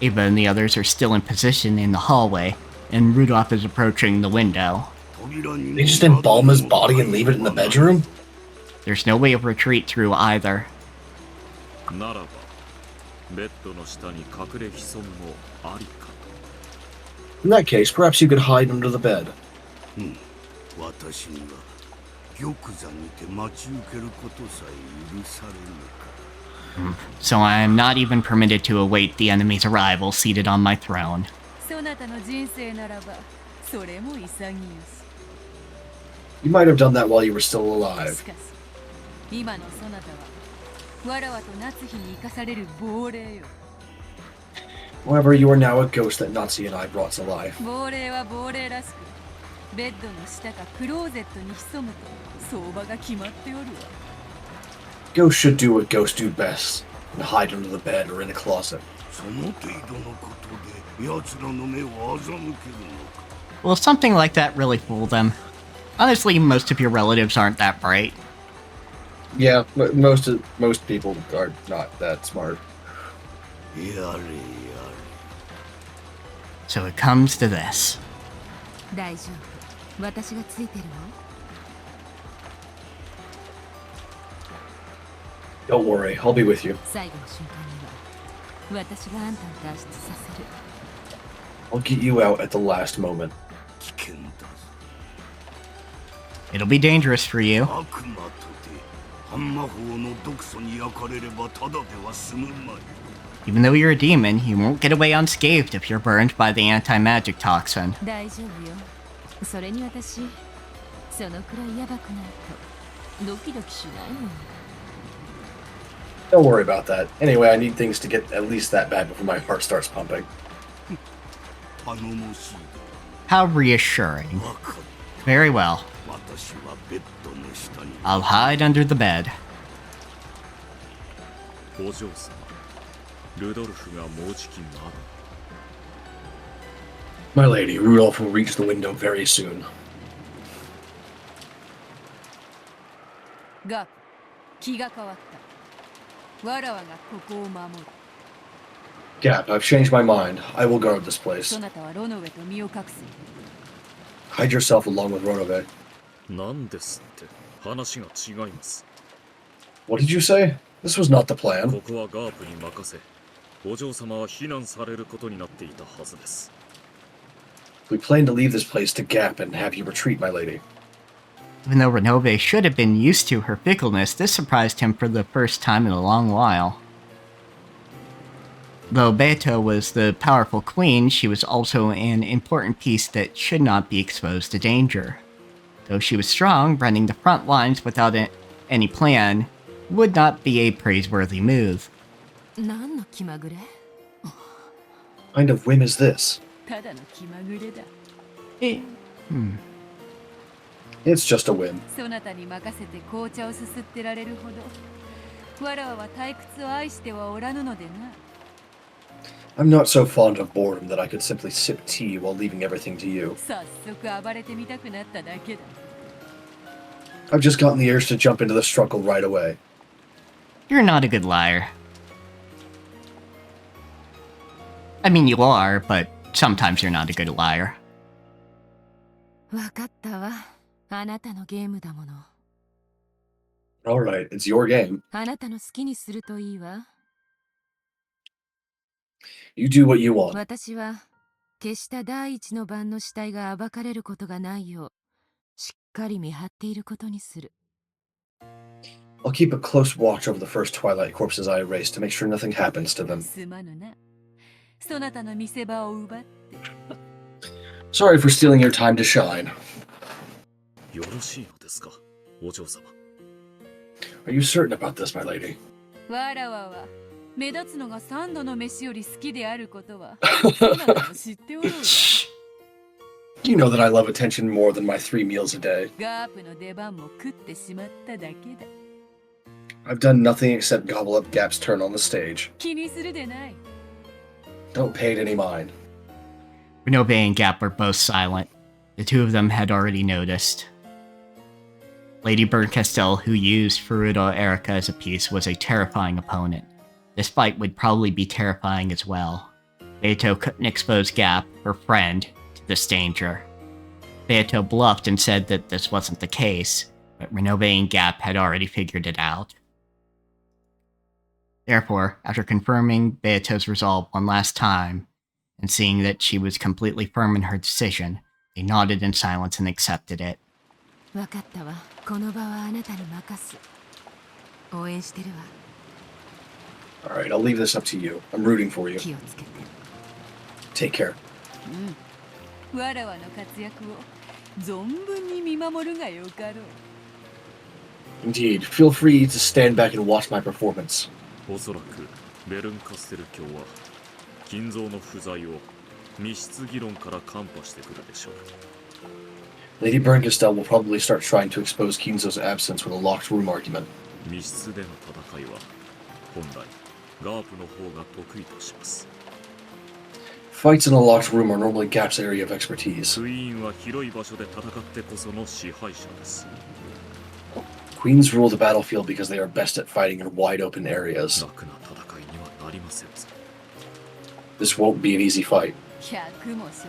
ている。 Ava and the others are still in position in the hallway, and Rudolph is approaching the window. They just embalm his body and leave it in the bedroom? There's no way of retreat through either. ならばベッドの下に隠れ潜むもありかと。 In that case, perhaps you could hide under the bed. 私には玉座にて待ち受けることさえ許されるのか。 So I am not even permitted to await the enemy's arrival seated on my throne. そなたの人生ならばそれも潔し。 You might have done that while you were still alive. しかし今のそなたはわらわと夏日に生かされる亡霊よ。 However, you are now a ghost that Nazi and I brought to life. 亡霊は亡霊らしく、ベッドの下かクローゼットに潜むと相場が決まっておるわ。 Ghosts should do what ghosts do best and hide under the bed or in a closet. その程度のことで奴らの目を欺けるのか。 Will something like that really fool them? Honestly, most of your relatives aren't that bright. Yeah, most people are not that smart. やれやれ。 So it comes to this. 大丈夫。私がついてるわ。 Don't worry, I'll be with you. 最後の瞬間には私があんたを脱出させる。 I'll get you out at the last moment. 危険だぞ。 It'll be dangerous for you. 悪魔とて半魔法の毒素に焼かれればただでは済むまい。 Even though you're a demon, you won't get away unscathed if you're burned by the anti-magic toxin. 大丈夫よ。それに私、そのくらいヤバくないとドキドキしないもん。 Don't worry about that. Anyway, I need things to get at least that bad before my heart starts pumping. 頼もしい。 How reassuring. わかる。 Very well. 私はベッドの下に。 I'll hide under the bed. お嬢様、ルドルフがもうじきなど。 My lady, Rudolph will reach the window very soon. が気が変わった。わらわがここを守る。 Gap, I've changed my mind. I will guard this place. そなたはロノウェと身を隠す。 Hide yourself along with Ronove. なんですって話が違います。 What did you say? This was not the plan. ここはガープに任せ、お嬢様は避難されることになっていたはずです。 We plan to leave this place to Gap and have you retreat, my lady. Even though Renove should have been used to her fickleness, this surprised him for the first time in a long while. Though Beto was the powerful queen, she was also an important piece that should not be exposed to danger. Though she was strong, running the front lines without any plan would not be a praiseworthy move. 何の気まぐれ？ What kind of whim is this? ただの気まぐれだ。It's just a whim. そなたに任せて紅茶をすすってられるほどわらわは退屈を愛してはおらぬのでな。 I'm not so fond of boredom that I could simply sip tea while leaving everything to you. 早速暴れてみたくなっただけだ。 I've just gotten the urge to jump into the struggle right away. You're not a good liar. I mean, you are, but sometimes you're not a good liar. わかったわ。あなたのゲームだもの。 Alright, it's your game. あなたの好きにするといいわ。 You do what you want. 私は決した第一の番の死体が暴かれることがないようしっかり見張っていることにする。 I'll keep a close watch over the first Twilight corpses I erase to make sure nothing happens to them. すまぬな。そなたの見せ場を奪って。 Sorry for stealing your time to shine. よろしいのですか、お嬢様。 Are you certain about this, my lady? わらわは目立つのが三度の飯より好きであることはそなたも知っておるわ。 You know that I love attention more than my 3 meals a day. ガープの出番も食ってしまっただけだ。 I've done nothing except gobble up Gap's turn on the stage. 気にするでない。 Don't pay it any mind. Renobe and Gap were both silent. The two of them had already noticed. Lady Berncastel, who used Furuto Erika as a piece, was a terrifying opponent. This fight would probably be terrifying as well. Beato couldn't expose Gap, her friend, to this danger. Beato bluffed and said that this wasn't the case, but Renobe and Gap had already figured it out. Therefore, after confirming Beato's resolve one last time, and seeing that she was completely firm in her decision, they nodded in silence and accepted it. わかったわ。この場はあなたに任す。応援してるわ。 Alright, I'll leave this up to you. I'm rooting for you. 気をつけて。 Take care. わらわの活躍を存分に見守るがよかろう。 Indeed. Feel free to stand back and watch my performance. おそらくベルンカステル卿は金蔵の不在を密室議論からカンパしてくるでしょう。 Lady Berncastel will probably start trying to expose Kinzo's absence with a locked room argument. 密室での戦いは本来ガープの方が得意とします。 Fights in a locked room are normally Gap's area of expertise. クイーンは広い場所で戦ってこその支配者です。 Queens rule the battlefield because they are best at fighting in wide open areas. 楽な戦いにはなりませんぞ。 This won't be an easy fight. 百も承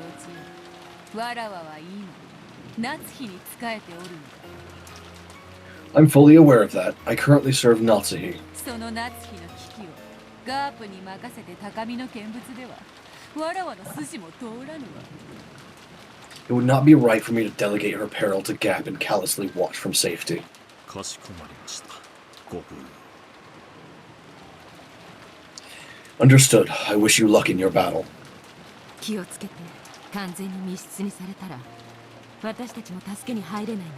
知。わらわは今夏日に仕えておるのだ。 I'm fully aware of that. I currently serve Natsuhi. その夏日の危機をガープに任せて高みの見物ではわらわの筋も通らぬわ。 It would not be right for me to delegate her peril to Gap and callously watch from safety. かしこまりました。ご分。 Understood. I wish you luck in your battle. 気をつけて。完全に密室にされたら私たちも助けに入れないのよ。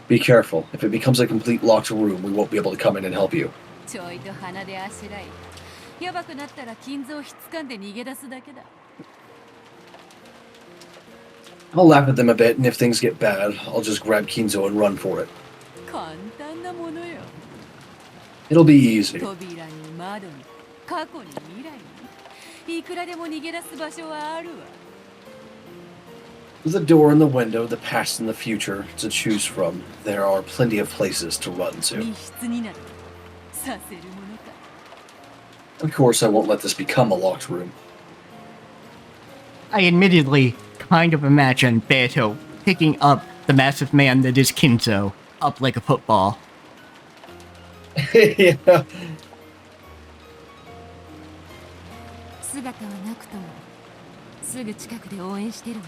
Be careful. If it becomes a complete locked room, we won't be able to come in and help you. ちょいと鼻であしらい。やばくなったら金蔵をひっつかんで逃げ出すだけだ。 I'll laugh at them a bit, and if things get bad, I'll just grab Kinzo and run for it. 簡単なものよ。 It'll be easy. 扉に窓に過去に未来にいくらでも逃げ出す場所はあるわ。 With the door and the window, the past and the future to choose from, there are plenty of places to run to. 密室になどさせるものか。 Of course, I won't let this become a locked room. I admittedly kind of imagine Beto picking up the massive man that is Kinzo up like a football. Yeah. 姿はなくともすぐ近くで応援してるわ。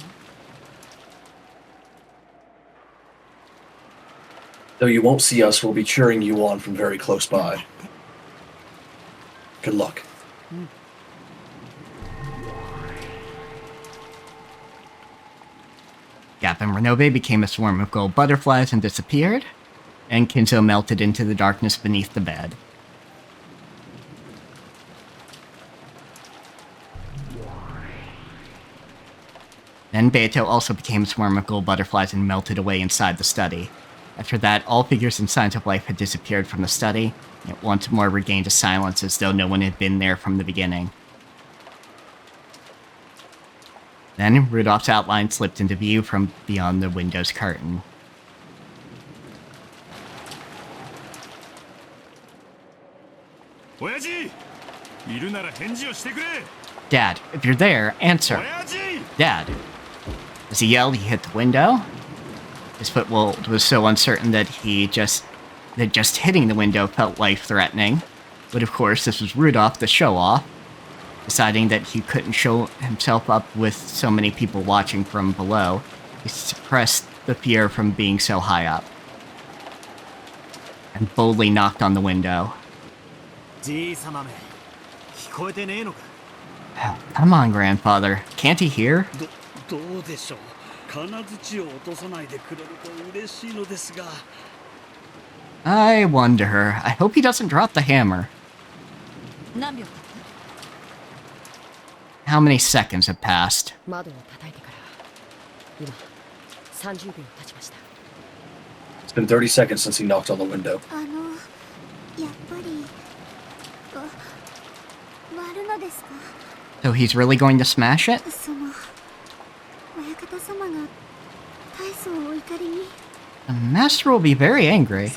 Though you won't see us, we'll be cheering you on from very close by. Good luck. Gap and Renobe became a swarm of gold butterflies and disappeared, and Kinzo melted into the darkness beneath the bed. Then Beato also became a swarm of gold butterflies and melted away inside the study. After that, all figures and signs of life had disappeared from the study, and it once more regained a silence as though no one had been there from the beginning. Then, Rudolph's outline slipped into view from beyond the window's curtain. Dad, if you're there, answer. Dad. As he yelled, he hit the window. His foothold was so uncertain that just hitting the window felt life-threatening. But of course, this was Rudolph, the show-off, deciding that he couldn't show himself up with so many people watching from below. He suppressed the fear from being so high up, and boldly knocked on the window. Come on, grandfather. Can't he hear? I wonder. I hope he doesn't drop the hammer. How many seconds have passed? It's been 30 seconds since he knocked on the window. So he's really going to smash it? The master will be very angry.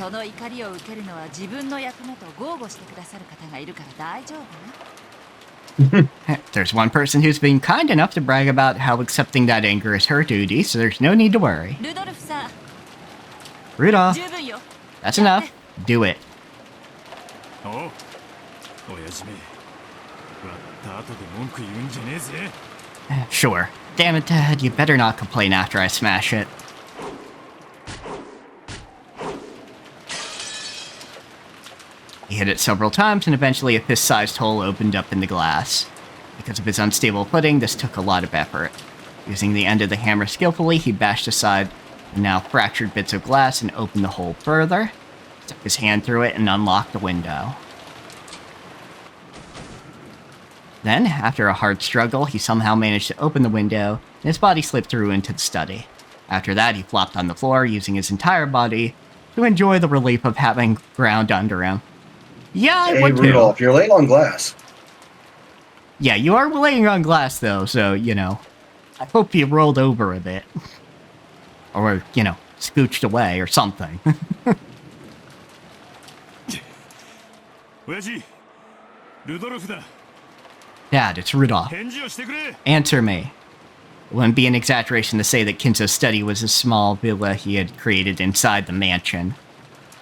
There's one person who's been kind enough to brag about how accepting that anger is her duty, so there's no need to worry. Rudolph, that's enough. Do it. Sure. Damn it, Dad, you better not complain after I smash it. He hit it several times, and eventually a fist-sized hole opened up in the glass. Because of his unstable footing, this took a lot of effort. Using the end of the hammer skillfully, he bashed aside the now fractured bits of glass and opened the hole further, stuck his hand through it, and unlocked the window. Then, after a hard struggle, he somehow managed to open the window, and his body slipped through into the study. After that, he flopped on the floor, using his entire body to enjoy the relief of having ground under him. Yeah, I would too. Rudolph, you're laying on glass. Yeah, you are laying on glass, though, so, you know, I hope you rolled over a bit. Or, you know, scooched away or something. Dad, it's Rudolph. Answer me. It wouldn't be an exaggeration to say that Kinzo's study was a small villa he had created inside the mansion.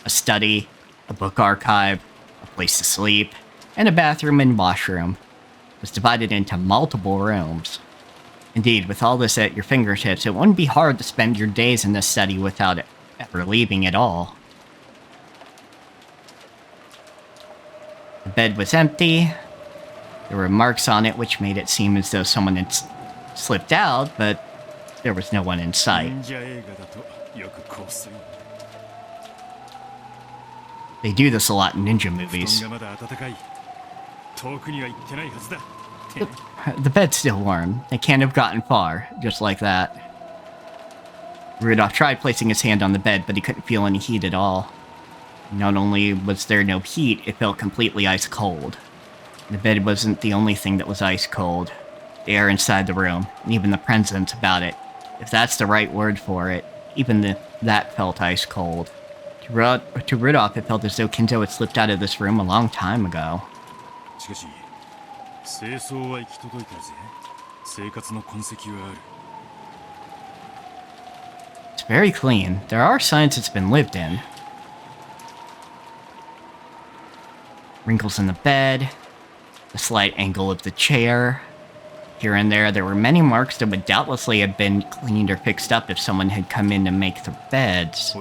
A study, a book archive, a place to sleep, and a bathroom and washroom. It was divided into multiple rooms. Indeed, with all this at your fingertips, it wouldn't be hard to spend your days in this study without ever leaving at all. The bed was empty. There were marks on it which made it seem as though someone had slipped out, but there was no one in sight. They do this a lot in ninja movies. The bed's still warm. They can't have gotten far, just like that. Rudolph tried placing his hand on the bed, but he couldn't feel any heat at all. Not only was there no heat, it felt completely ice cold. The bed wasn't the only thing that was ice cold. The air inside the room, and even the presence about it, if that's the right word for it, even that felt ice cold. To Rudolph, it felt as though Kinzo had slipped out of this room a long time ago. It's very clean. There are signs it's been lived in. Wrinkles in the bed, the slight angle of the chair. Here and there were many marks that would doubtlessly have been cleaned or fixed up if someone had come in to make the beds.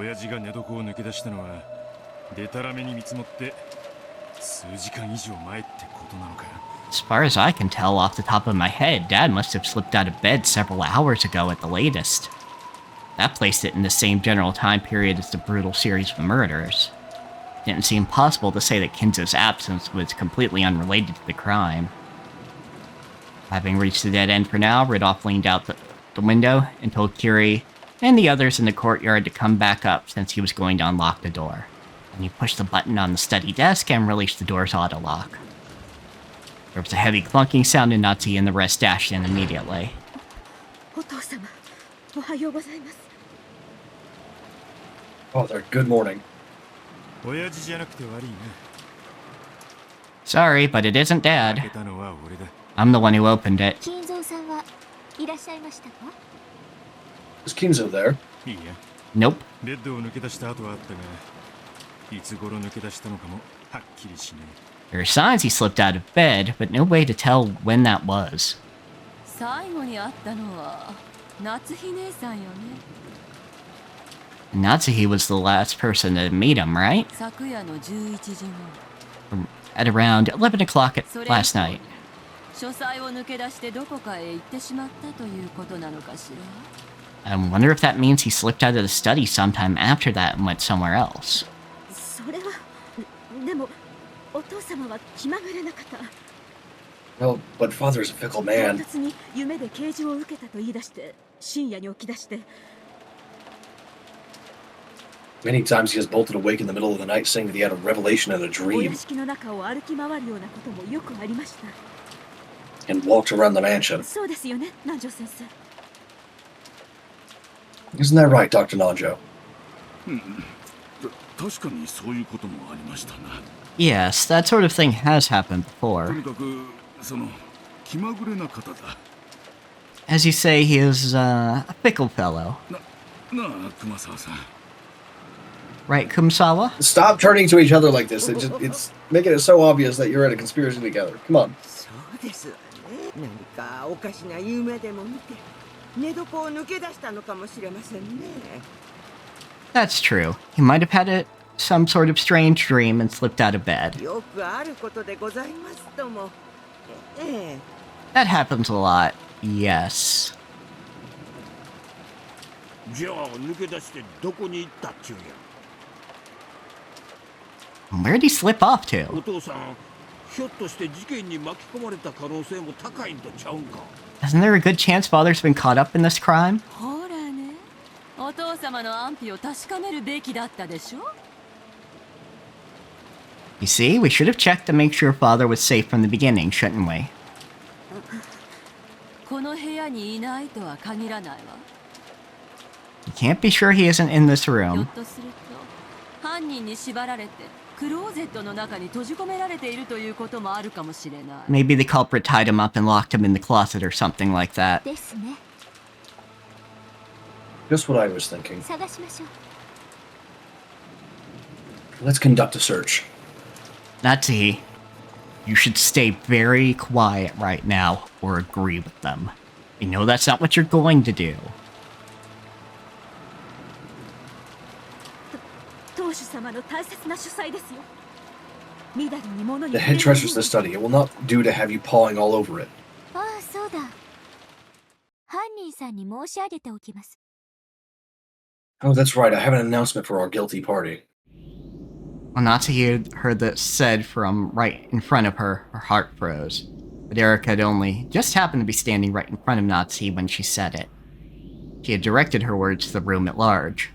As far as I can tell off the top of my head, Dad must have slipped out of bed several hours ago at the latest. That placed it in the same general time period as the brutal series of murders. It didn't seem possible to say that Kinzo's absence was completely unrelated to the crime. Having reached the dead end for now, Rudolph leaned out the window and told Kiri and the others in the courtyard to come back up since he was going to unlock the door. And he pushed the button on the study desk and released the door's auto-lock. There was a heavy clunking sound in Natsuki and the rest dashed in immediately. Father, good morning. Sorry, but it isn't Dad. I'm the one who opened it. Is Kinzo there? Nope. There are signs he slipped out of bed, but no way to tell when that was. Natsuki was the last person to meet him, right? At around 11 o'clock last night. I wonder if that means he slipped out of the study sometime after that and went somewhere else. Well, but Father's a fickle man. Many times he has bolted awake in the middle of the night saying that he had a revelation in a dream. And walked around the mansion. Isn't that right, Dr. Nanjo? Yes, that sort of thing has happened before. As you say, he is a fickle fellow. Right, Kumasawa? Stop turning to each other like this. It's making it so obvious that you're in a conspiracy together. Come on. That's true. He might have had some sort of strange dream and slipped out of bed. That happens a lot, yes. Where'd he slip off to? Isn't there a good chance Father's been caught up in this crime? You see, we should have checked to make sure Father was safe from the beginning, shouldn't we? You can't be sure he isn't in this room. Maybe the culprit tied him up and locked him in the closet or something like that. Just what I was thinking. Let's conduct a search. Natsuki, you should stay very quiet right now or agree with them. You know that's not what you're going to do. The head treasures the study. It will not do to have you pawing all over it. Oh, that's right. I have an announcement for our guilty party. When Natsuki heard that said from right in front of her, her heart froze. But Erika had only just happened to be standing right in front of Natsuki when she said it. She had directed her words to the room at large.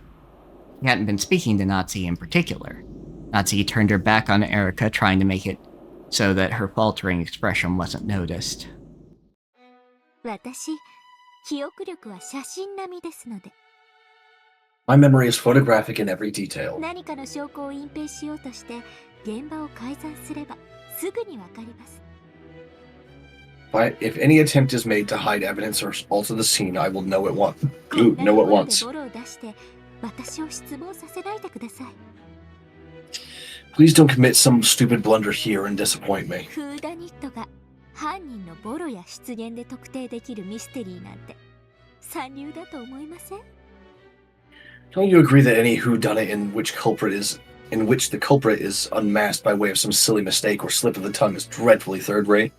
She hadn't been speaking to Natsuki in particular. Natsuki turned her back on Erika, trying to make it so that her faltering expression wasn't noticed. My memory is photographic in every detail. If any attempt is made to hide evidence or alter the scene, I will know at once. Know at once. Please don't commit some stupid blunder here and disappoint me. Don't you agree that any whodunit in which the culprit is unmasked by way of some silly mistake or slip of the tongue is dreadfully third-rate?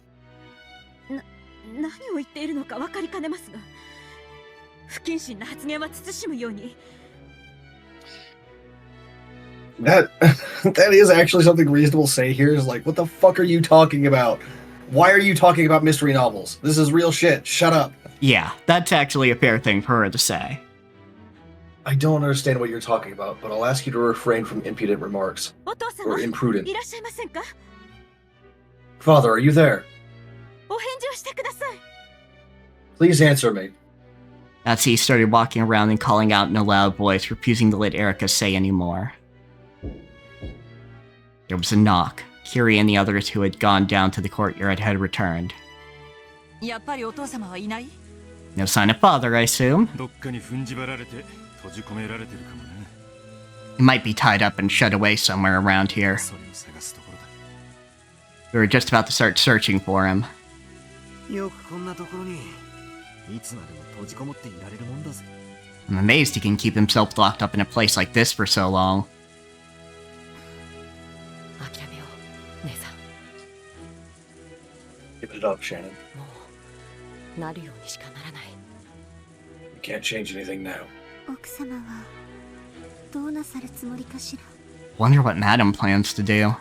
That is actually something reasonable to say here. Is like, what the fuck are you talking about? Why are you talking about mystery novels? This is real shit. Shut up. Yeah, that's actually a fair thing for her to say. I don't understand what you're talking about, but I'll ask you to refrain from impudent remarks. Or imprudent. Father, are you there? Please answer me. Natsuki started walking around and calling out in a loud voice, refusing to let Erika say any more. There was a knock. Kiri and the others who had gone down to the courtyard had returned. No sign of father, I assume. He might be tied up and shut away somewhere around here. We were just about to start searching for him. I'm amazed he can keep himself locked up in a place like this for so long. Give it up, Shannon. You can't change anything now. Wonder what Madam plans to do.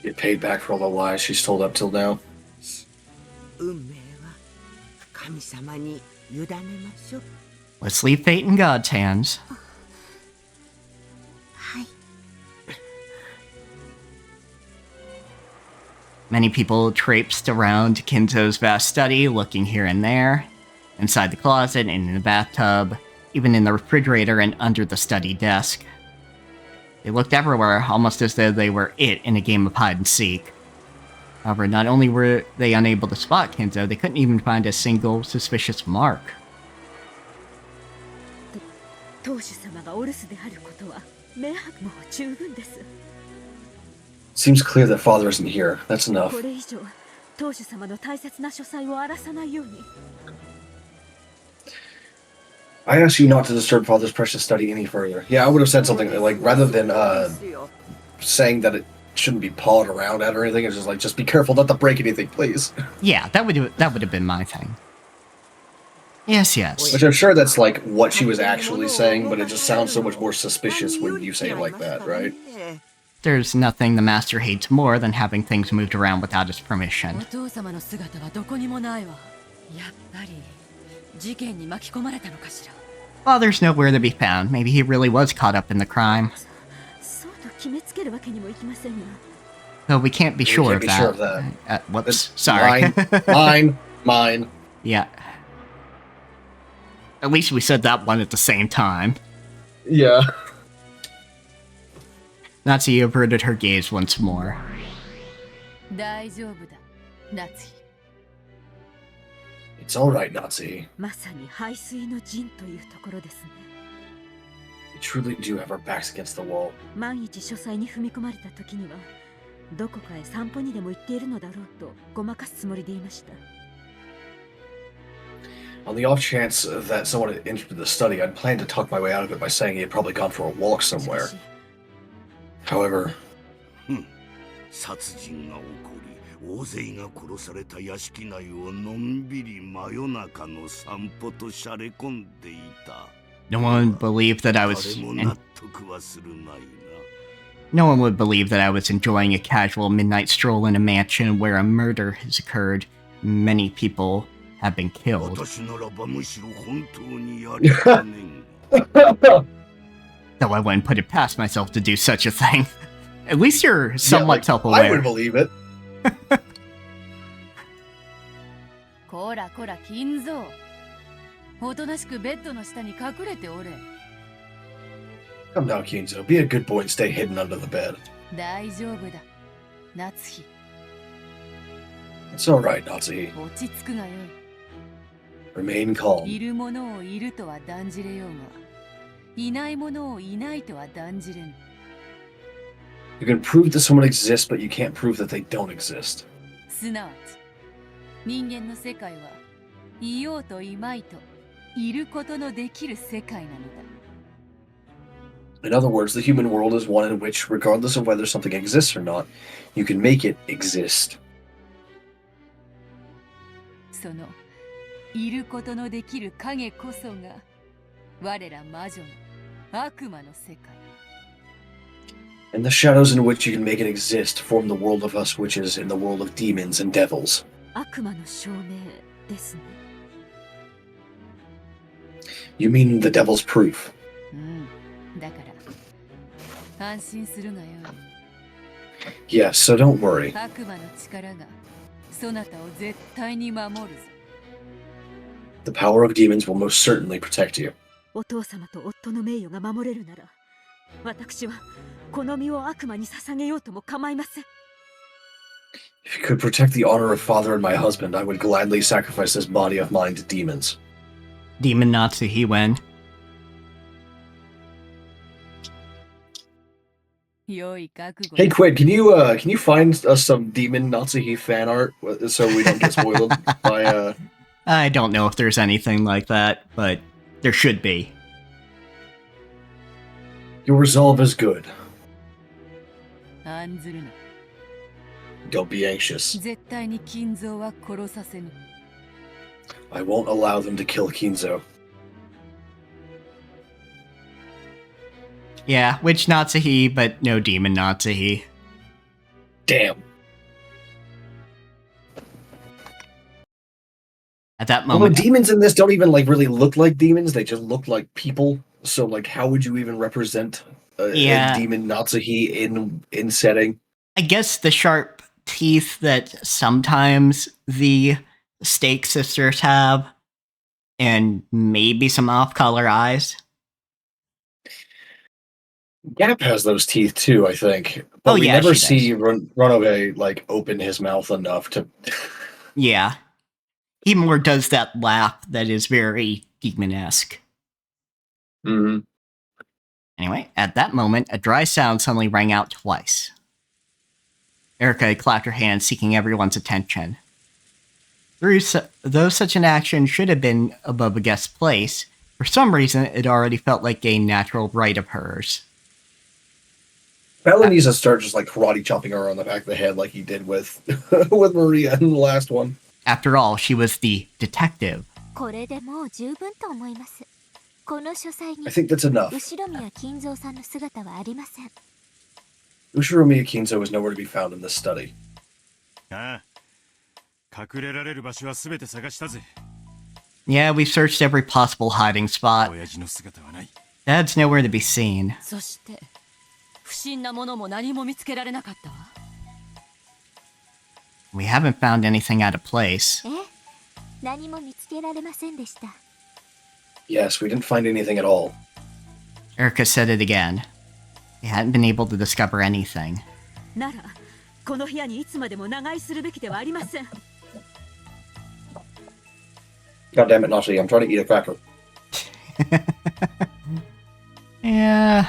Get paid back for all the lies she's told up till now. Let's leave fate in God's hands. Many people traipsed around Kinzo's vast study, looking here and there, inside the closet and in the bathtub, even in the refrigerator and under the study desk. They looked everywhere, almost as though they were it in a game of hide-and-seek. However, not only were they unable to spot Kinzo, they couldn't even find a single suspicious mark. Seems clear that father isn't here. That's enough. I asked you not to disturb father's precious study any further. Yeah, I would have said something like, rather than saying that it shouldn't be pawed around at or anything, it's just like, just be careful not to break anything, please. Yeah, that would have been my thing. Yes. Which I'm sure that's like what she was actually saying, but it just sounds so much more suspicious when you say it like that, right? There's nothing the master hates more than having things moved around without his permission. Father's nowhere to be found. Maybe he really was caught up in the crime. Though we can't be sure of that. Whoops, sorry. Mine. Yeah. At least we said that one at the same time. Yeah. Natsuki averted her gaze once more. It's alright, Natsuki. We truly do have our backs against the wall. On the off chance that someone had entered the study, I'd planned to talk my way out of it by saying he had probably gone for a walk somewhere. However... 殺人が起こり、大勢が殺された屋敷内をのんびり真夜中の散歩としゃれ込んでいた。 No one would believe that I was... No one would believe that I was enjoying a casual midnight stroll in a mansion where a murder has occurred. Many people have been killed. Though I wouldn't put it past myself to do such a thing. At least you're somewhat self-aware. I would believe it. こらこら金蔵、おとなしくベッドの下に隠れておれ。 Come now, Kinzo. Be a good boy and stay hidden under the bed. 大丈夫だ、夏日。 It's alright, Natsuki. 落ち着くがよい。 Remain calm. いるものをいるとは断じれようが、いないものをいないとは断じれん。 You can prove that someone exists, but you can't prove that they don't exist. すなわち、人間の世界は、いようといまいと、いることのできる世界なのだ。 In other words, the human world is one in which, regardless of whether something exists or not, you can make it exist. その、いることのできる影こそが、我ら魔女の悪魔の世界。And the shadows in which you can make it exist form the world of us witches in the world of demons and devils. 悪魔の証明ですね。You mean the devil's proof? だから安心するがよい。Yes, so don't worry. 悪魔の力がそなたを絶対に守るぞ。The power of demons will most certainly protect you. お父様と夫の名誉が守れるなら、私はこの身を悪魔に捧げようとも構いません。If you could protect the honor of father and my husband, I would gladly sacrifice this body of mine to demons. Demon Natsuhi when? 良い覚悟。 Hey, Quinn, can you find us some Demon Natsuhi fan art so we don't get spoiled by I don't know if there's anything like that, but there should be. Your resolve is good. 案ずるな。 Don't be anxious. 絶対に金蔵は殺させぬ。 I won't allow them to kill Kinzo. Yeah, witch Natsuhi, but no demon Natsuhi. Damn. At that Although moment, demons in this don't even really look like demons, they just look like people. So how would you even represent a demon Natsuhi in setting? I guess the sharp teeth that sometimes the Stake sisters have, and maybe some off-color eyes. Gap has those teeth too, I think. But we never see Runaway open his mouth enough to. Yeah. He more does that laugh that is very demon-esque. Mm-hmm. Anyway, at that moment, a dry sound suddenly rang out twice. Erica clapped her hands, seeking everyone's attention. Though such an action should have been above a guest's place, for some reason it already felt like a natural right of hers. Bella needs to start just karate chopping her on the back of the head like he did with with Maria in the last one. After all, she was the detective. これでもう十分と思います。この書斎に I think that's enough. 後宮金蔵さんの姿はありません。Ushiromiya Kinzo is nowhere to be found in this study. ああ、隠れられる場所はすべて探したぜ。 Yeah, we've searched every possible hiding spot. 親父の姿はない。 Dad's nowhere to be seen. そして不審なものも何も見つけられなかったわ。 We haven't found anything out of place. ええ、何も見つけられませんでした。 Yes, we didn't find anything at all. Erica said it again. They hadn't been able to discover anything. なら、この部屋にいつまでも長居するべきではありません。 God damn it, Nashi, I'm trying to eat a cracker. Yeah.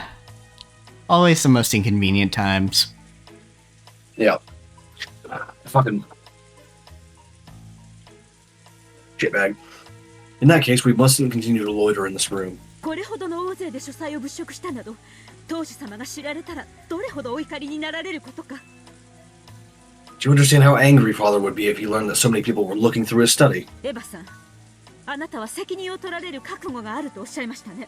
Always the most inconvenient times. Yeah. Fucking shitbag. In that case, we mustn't continue to loiter in this room. これほどの大勢で書斎を物色したなど、当主様が知られたらどれほどお怒りになられることか。 Do you understand how angry Father would be if he learned that so many people were looking through his study? エヴァさん、あなたは責任を取られる覚悟があるとおっしゃいましたね。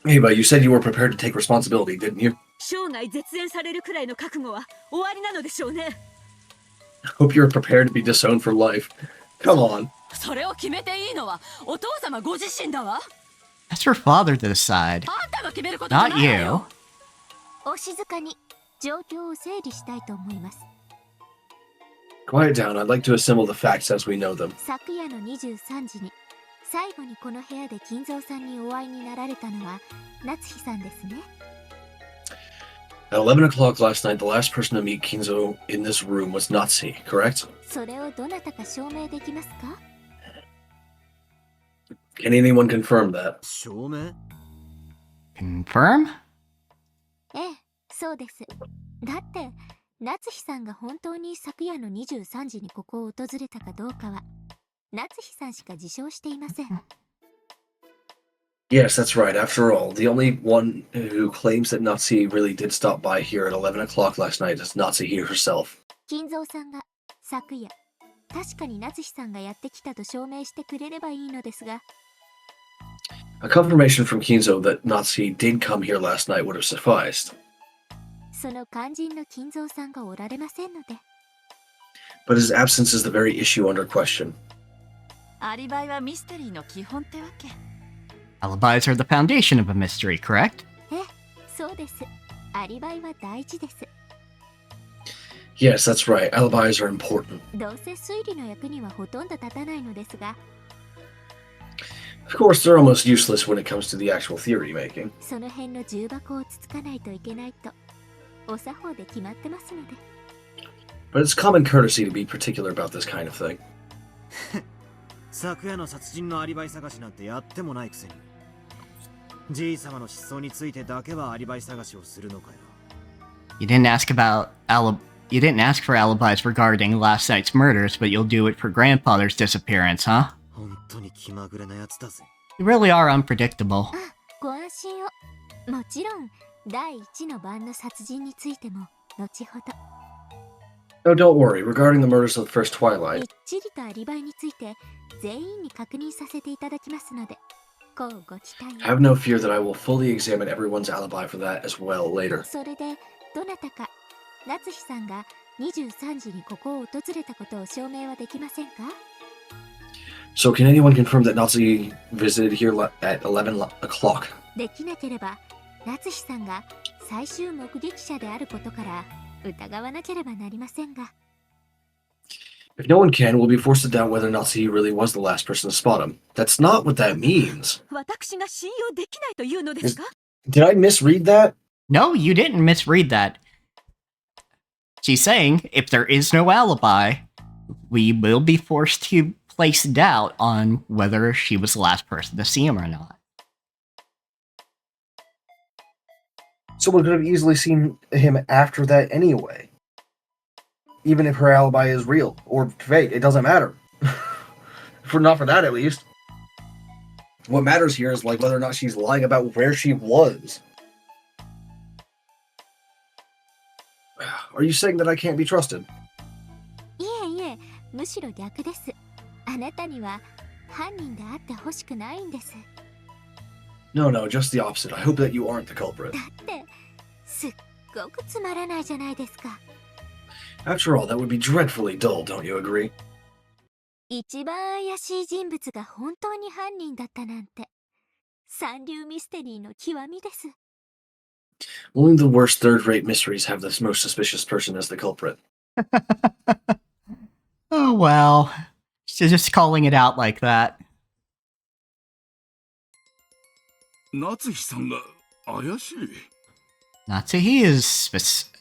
Ava, you said you were prepared to take responsibility, didn't you? 生涯絶縁されるくらいの覚悟は終わりなのでしょうね。 Hope you're prepared to be disowned for life. Come on. それを決めていいのはお父様ご自身だわ。 That's for father to decide. あんたが決めることじゃ Not ないわ you. よ。お静かに状況を整理したいと思います。 Quiet down. I'd like to assemble the facts as we know them. 昨夜の23時に最後にこの部屋で金蔵さんにお会いになられたのは夏日さんですね。 At 11 o'clock last night, the last person to meet Kinzo in this room was Natsu, correct? それをどなたか証明できますか？ Can anyone confirm that? 証明? Confirm? ええ、そうです。だって夏日さんが本当に昨夜の23時にここを訪れたかどうかは夏日さんしか自称していません。 Yes, that's right. After all, the only one who claims that Natsu really did stop by here at 11 o'clock last night is Natsu herself. 金蔵さんが昨夜確かに夏日さんがやってきたと証明してくれればいいのですが。A confirmation from Kinzo that Natsuki did come here last night would have sufficed. その肝心の金蔵さんがおられませんので。But his absence is the very issue under question. アリバイはミステリーの基本ってわけ。 Alibis are the foundation of a mystery, correct? ええ、そうです。アリバイは大事です。 Yes, that's right. Alibis are important. どうせ推理の役にはほとんど立たないのですが、 Of course, they're almost useless when it comes to the actual theory making. その辺の重箱をつつかないといけないと、お作法で決まってますので。 But it's common courtesy to be particular about this kind of thing. 昨夜の殺人のアリバイ探しなんてやってもないくせに。じい様の失踪についてだけはアリバイ探しをするのかよ。You didn't ask for alibis regarding last night's murders, but you'll do it for grandfather's disappearance, huh? 本当に気まぐれなやつだぜ。 You really are unpredictable. あ、ご安心を。もちろん、第一の晩の殺人についても、後ほど。 No, don't worry. Regarding the murders of the first み Twilight, っちりとアリバイについて、全員に確認させていただきますので、こうご期待を。 have no fear that I will fully examine everyone's alibi for that as well later. それで、どなたか、夏日さんが23時にここを訪れたことを証明はできませんか？ So, can anyone confirm that Natsuki visited here at 11 o'clock? できなければ、夏日さんが最終目撃者であることから疑わなければなりませんが。 If no one can, we'll be forced to doubt whether Natsuki really was the last person to spot him. That's not what that means. 私が信用できないというのですか？ Did I misread that? No, you didn't misread that. She's saying, if there is no alibi, we will be forced to place doubt on whether she was the last person to see him or not. Someone could have easily seen him after that anyway. Even if her alibi is real or fake, it doesn't matter. Not for that, at least. What matters here is like whether or not she's lying about where she was. Are you saying that I can't be trusted? いえいえ、むしろ逆です。あなたには犯人であってほしくないんです。 No, just the opposite. I hope that you aren't the culprit. だって、すっごくつまらないじゃないですか。 After all, that would be dreadfully dull, don't you agree? 一番怪しい人物が本当に犯人だったなんて、三流ミステリーの極みです。 Only the worst third-rate mysteries have the most suspicious person as the culprit. Oh well. She's just calling it out like that. 夏日さんが怪しい。 Natsuhi is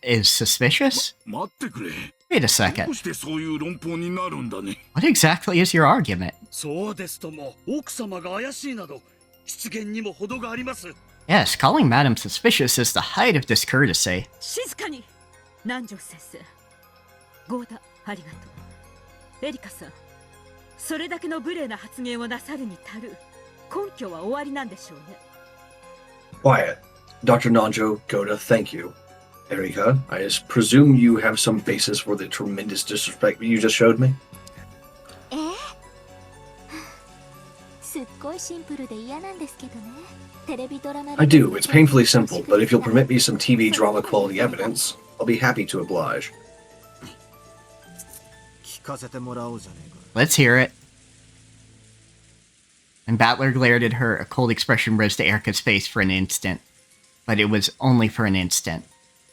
suspicious? 待ってくれ。 Wait a second. どうしてそういう論法になるんだね。 What exactly is your argument? そうですとも、奥様が怪しいなど、失言にも程があります。 Yes, calling Madam suspicious is the height of discourtesy. 静かに。南條先生。ゴーダ、ありがとう。エリカさん、それだけの無礼な発言をなさるに足る根拠は終わりなんでしょうね。 Quiet. Dr. Nanjo, Goda, thank you. Erika, I presume you have some basis for the tremendous disrespect you just showed me? すっごいシンプルで嫌なんですけどね。テレビドラマ I do. It's painfully simple, but if you'll permit me some TV drama quality evidence, I'll be happy to oblige. 聞かせてもらおうじゃねえか。 Let's hear it. And Battler glared at her, a cold expression rose to Erika's face for an instant. But it was only for an instant.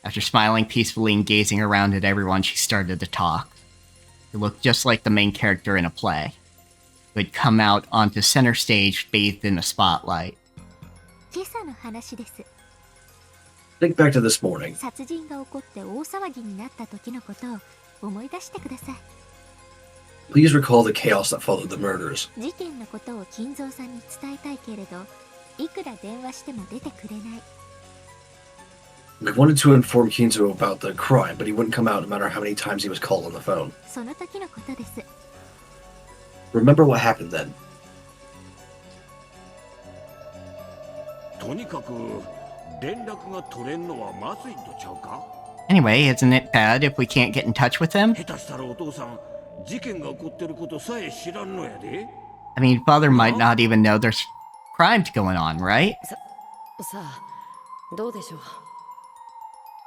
After smiling peacefully and gazing around at everyone, she started to talk. It looked just like the main character in a play, who had come out onto center stage bathed in the spotlight. 今朝の話です。 Think back to this morning. 殺人が起こって大騒ぎになった時のことを思い出してください。 Please recall the chaos that followed the murders. 事件のことを金蔵さんに伝えたいけれど、いくら電話しても出てくれない。 We wanted to inform Kinzo about the crime, but he wouldn't come out no matter how many times he was called on the phone. その時のことです。 Remember what happened then. とにかく連絡が取れんのはまずいとちゃうか。 Anyway, isn't it bad if we can't get in touch with him? 下手したらお父さん、事件が起こってることさえ知らんのやで。 I mean, Father might not even know there's crimes going on, right? さあ、どうでしょう。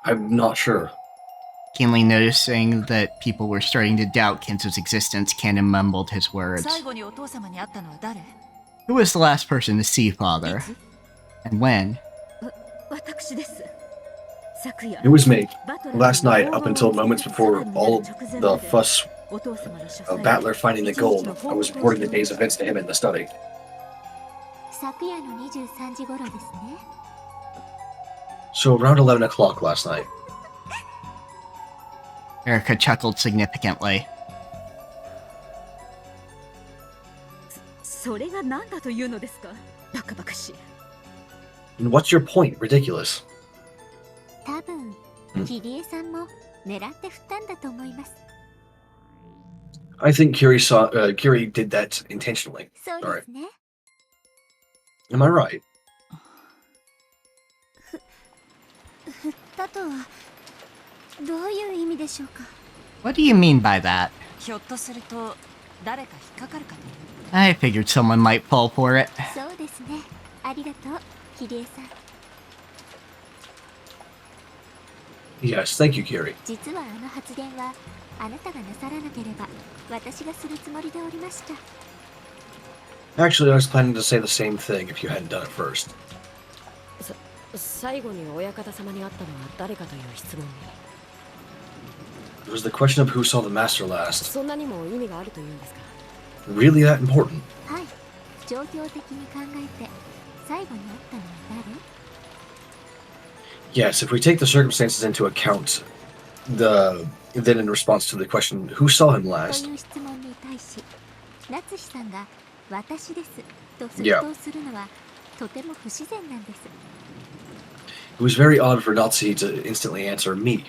I'm not sure. Keenly noticing that people were starting to doubt Kinzo's existence, Kanon mumbled his words. 最後にお父様に会ったのは誰？ Who was the last person to see father? And when? 私です。昨夜 It was me. Last night, up until moments before all the fuss of Battler finding the gold, I was reporting the day's events to him in the study. 昨夜の23時頃ですね。 So around 11 o'clock last night. Erica chuckled significantly. それが何だというのですか？バカバカしい。 And what's your point? Ridiculous. 多分、キリエさんも狙って振ったんだと思います。 I think Kiri did that intentionally. そうですね。 Am I right? 振ったとはどういう意味でしょうか？ What do you mean by that? ひょっとすると誰か引っかかるかも。 I figured someone might fall for it. そうですね。ありがとう、キリエさん。 Yes, thank you, Kiri. 実はあの発言はあなたがなさらなければ私がするつもりでおりました。 Actually, I was planning to say the same thing if you hadn't done it first. 最後に親方様に会ったのは誰かという質問に。 It was the question of who saw the master last. そんなにも意味があるというんですか？ Really that important? はい。状況的に考えて最後に会ったのは誰？ Yes, if we take the circumstances into account, then in response to the question, who saw him と last? いう質問に対し、夏志さんが私ですと即 Yeah. 答するのはとても不自然なんです。 It was very odd for Natsuhi to instantly answer me.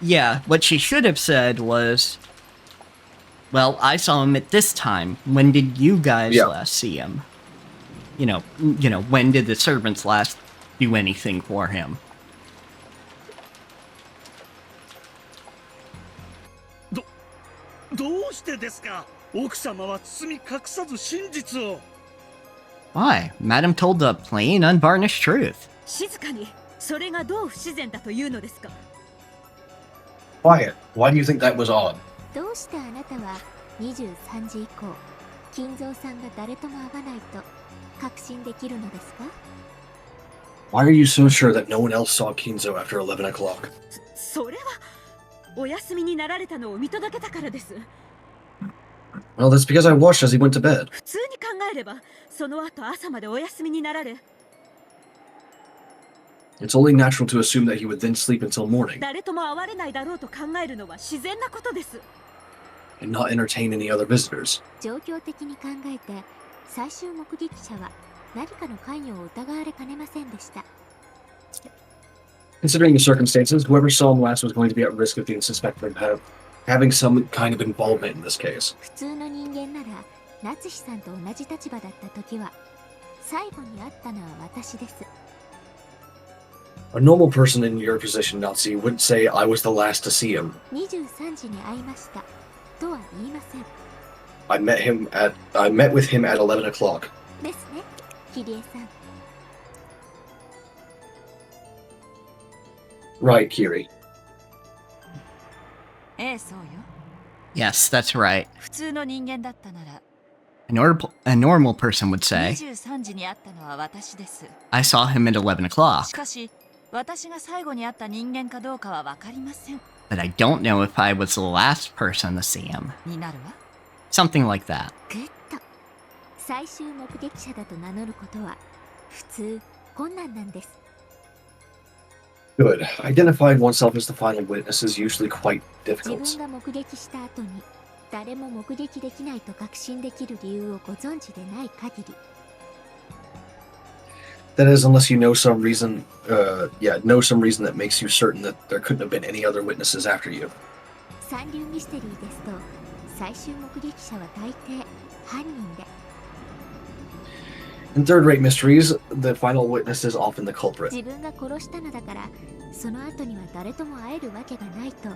Yeah, what she should have said was, well, I saw him at this time. When did you guys last see him? You know, when did the servants last do anything for him? どうしてですか？奥様は包み隠さず真実を。 Why? Madam told the plain, unvarnished truth. 静かに。それがどう不自然だというのですか？ Quiet. Why do you think that was odd? どうしてあなたは23時以降、金蔵さんが誰とも会わないと確信できるのですか？ Why are you so sure that no one else saw Kinzo after 11 o'clock? それはお休みになられたのを見届けたからです。 Well, that's because I watched as he went to bed. 普通に考えれば、その後朝までお休みになられ、 It's only natural to assume that he would then sleep until morning 誰とも会われないだろうと考えるのは自然なことです。 and not entertain any other visitors. 状況的に考えて、最終目撃者は何かの関与を疑われかねませんでした。 Considering the circumstances, whoever saw him last was going to be at risk of being suspected of having some kind of involvement in this case. 普通の人間なら、夏志さんと同じ立場だった時は、最後に会ったのは私です。 A normal person in your position, Nazi, wouldn't say I was the last to see him. 23時に会いましたとは言いません。 I met with him at 11 o'clock. ですね、キリエさん。 Right, Kiri. ええ、そうよ。 Yes, that's right. 普通の人間だったなら、 A normal person would say, 23時に会ったのは私です。 I saw him at 11 o'clock. しかし、私が最後に会った人間かどうかはわかりません。 But I don't know if I was the last person to see him. になるわ。 Something like that. グッと。最終目撃者だと名乗ることは、普通、困難なんです。 Good. Identifying oneself as the final witness is usually quite 自 difficult. 分が目撃した後に、誰も目撃できないと確信できる理由をご存知でない限り。 That is, unless you know some reason, that makes you certain that there couldn't have been any other witnesses after you. 三流ミステリーですと、最終目撃者は大抵犯人で。 In third-rate mysteries, the final witness is often the culprit. 自分が殺したのだから、その後には誰とも会えるわけがないと、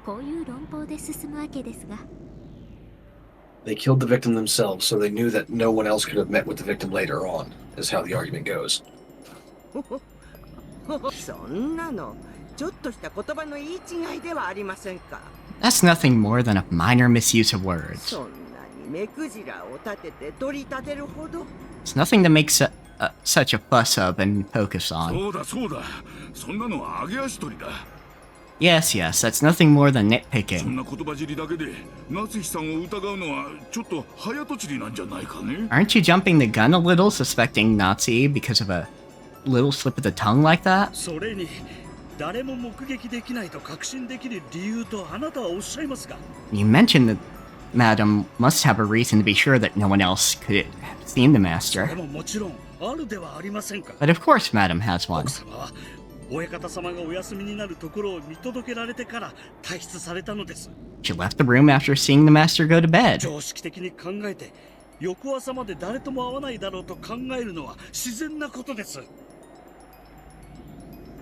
こういう論法で進むわけですが。They killed the victim themselves, so they knew that no one else could have met with the victim later on, is how the argument goes. そんなのちょっとした言葉の言い違いではありませんか。 That's nothing more than a minor misuse of words. そんなに目くじらを立てて取り立てるほど。 It's nothing to make such a fuss of and focus on. そうだそうだ。そんなのは揚げ足取りだ。 Yes, yes, that's nothing more than そ nitpicking. んな言葉尻だけで夏日さんを疑うのはちょっと早とちりなんじゃないかね。 Aren't you jumping the gun a little, suspecting Nazi because of a little slip of the tongue like that? それに誰も目撃できないと確信できる理由とあなたはおっしゃいますが。 You mentioned that Madam must have a reason to be sure that no one else could have seen the それ master. ももちろんあるではありませんか。 But of course Madam has one. 奥様は親方様がお休みになるところを見届けられてから退出されたのです。 She left the room after seeing the master go to bed. 常識的に考えて翌朝まで誰とも会わないだろうと考えるのは自然なことです。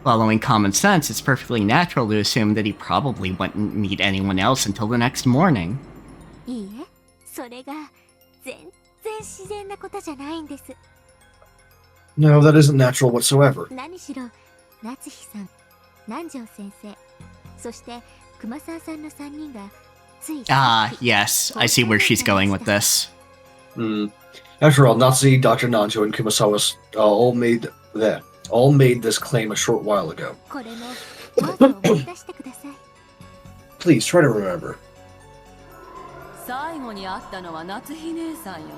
Following common sense, it's perfectly natural to assume that he probably wouldn't meet anyone else until the next morning. いいえ、それが全然自然なことじゃないんです。 No, that isn't natural whatsoever. 何しろ夏日さん、南條先生、そして熊沢さんの3人がつい Ah, yes, I see where she's going with this. After all, Nazi, Dr. Nanjo, and Kumasawa all made this claim a short while ago. これもどうぞ思い出してください。 Please try to remember. 最後に会ったのは夏日姉さんよね。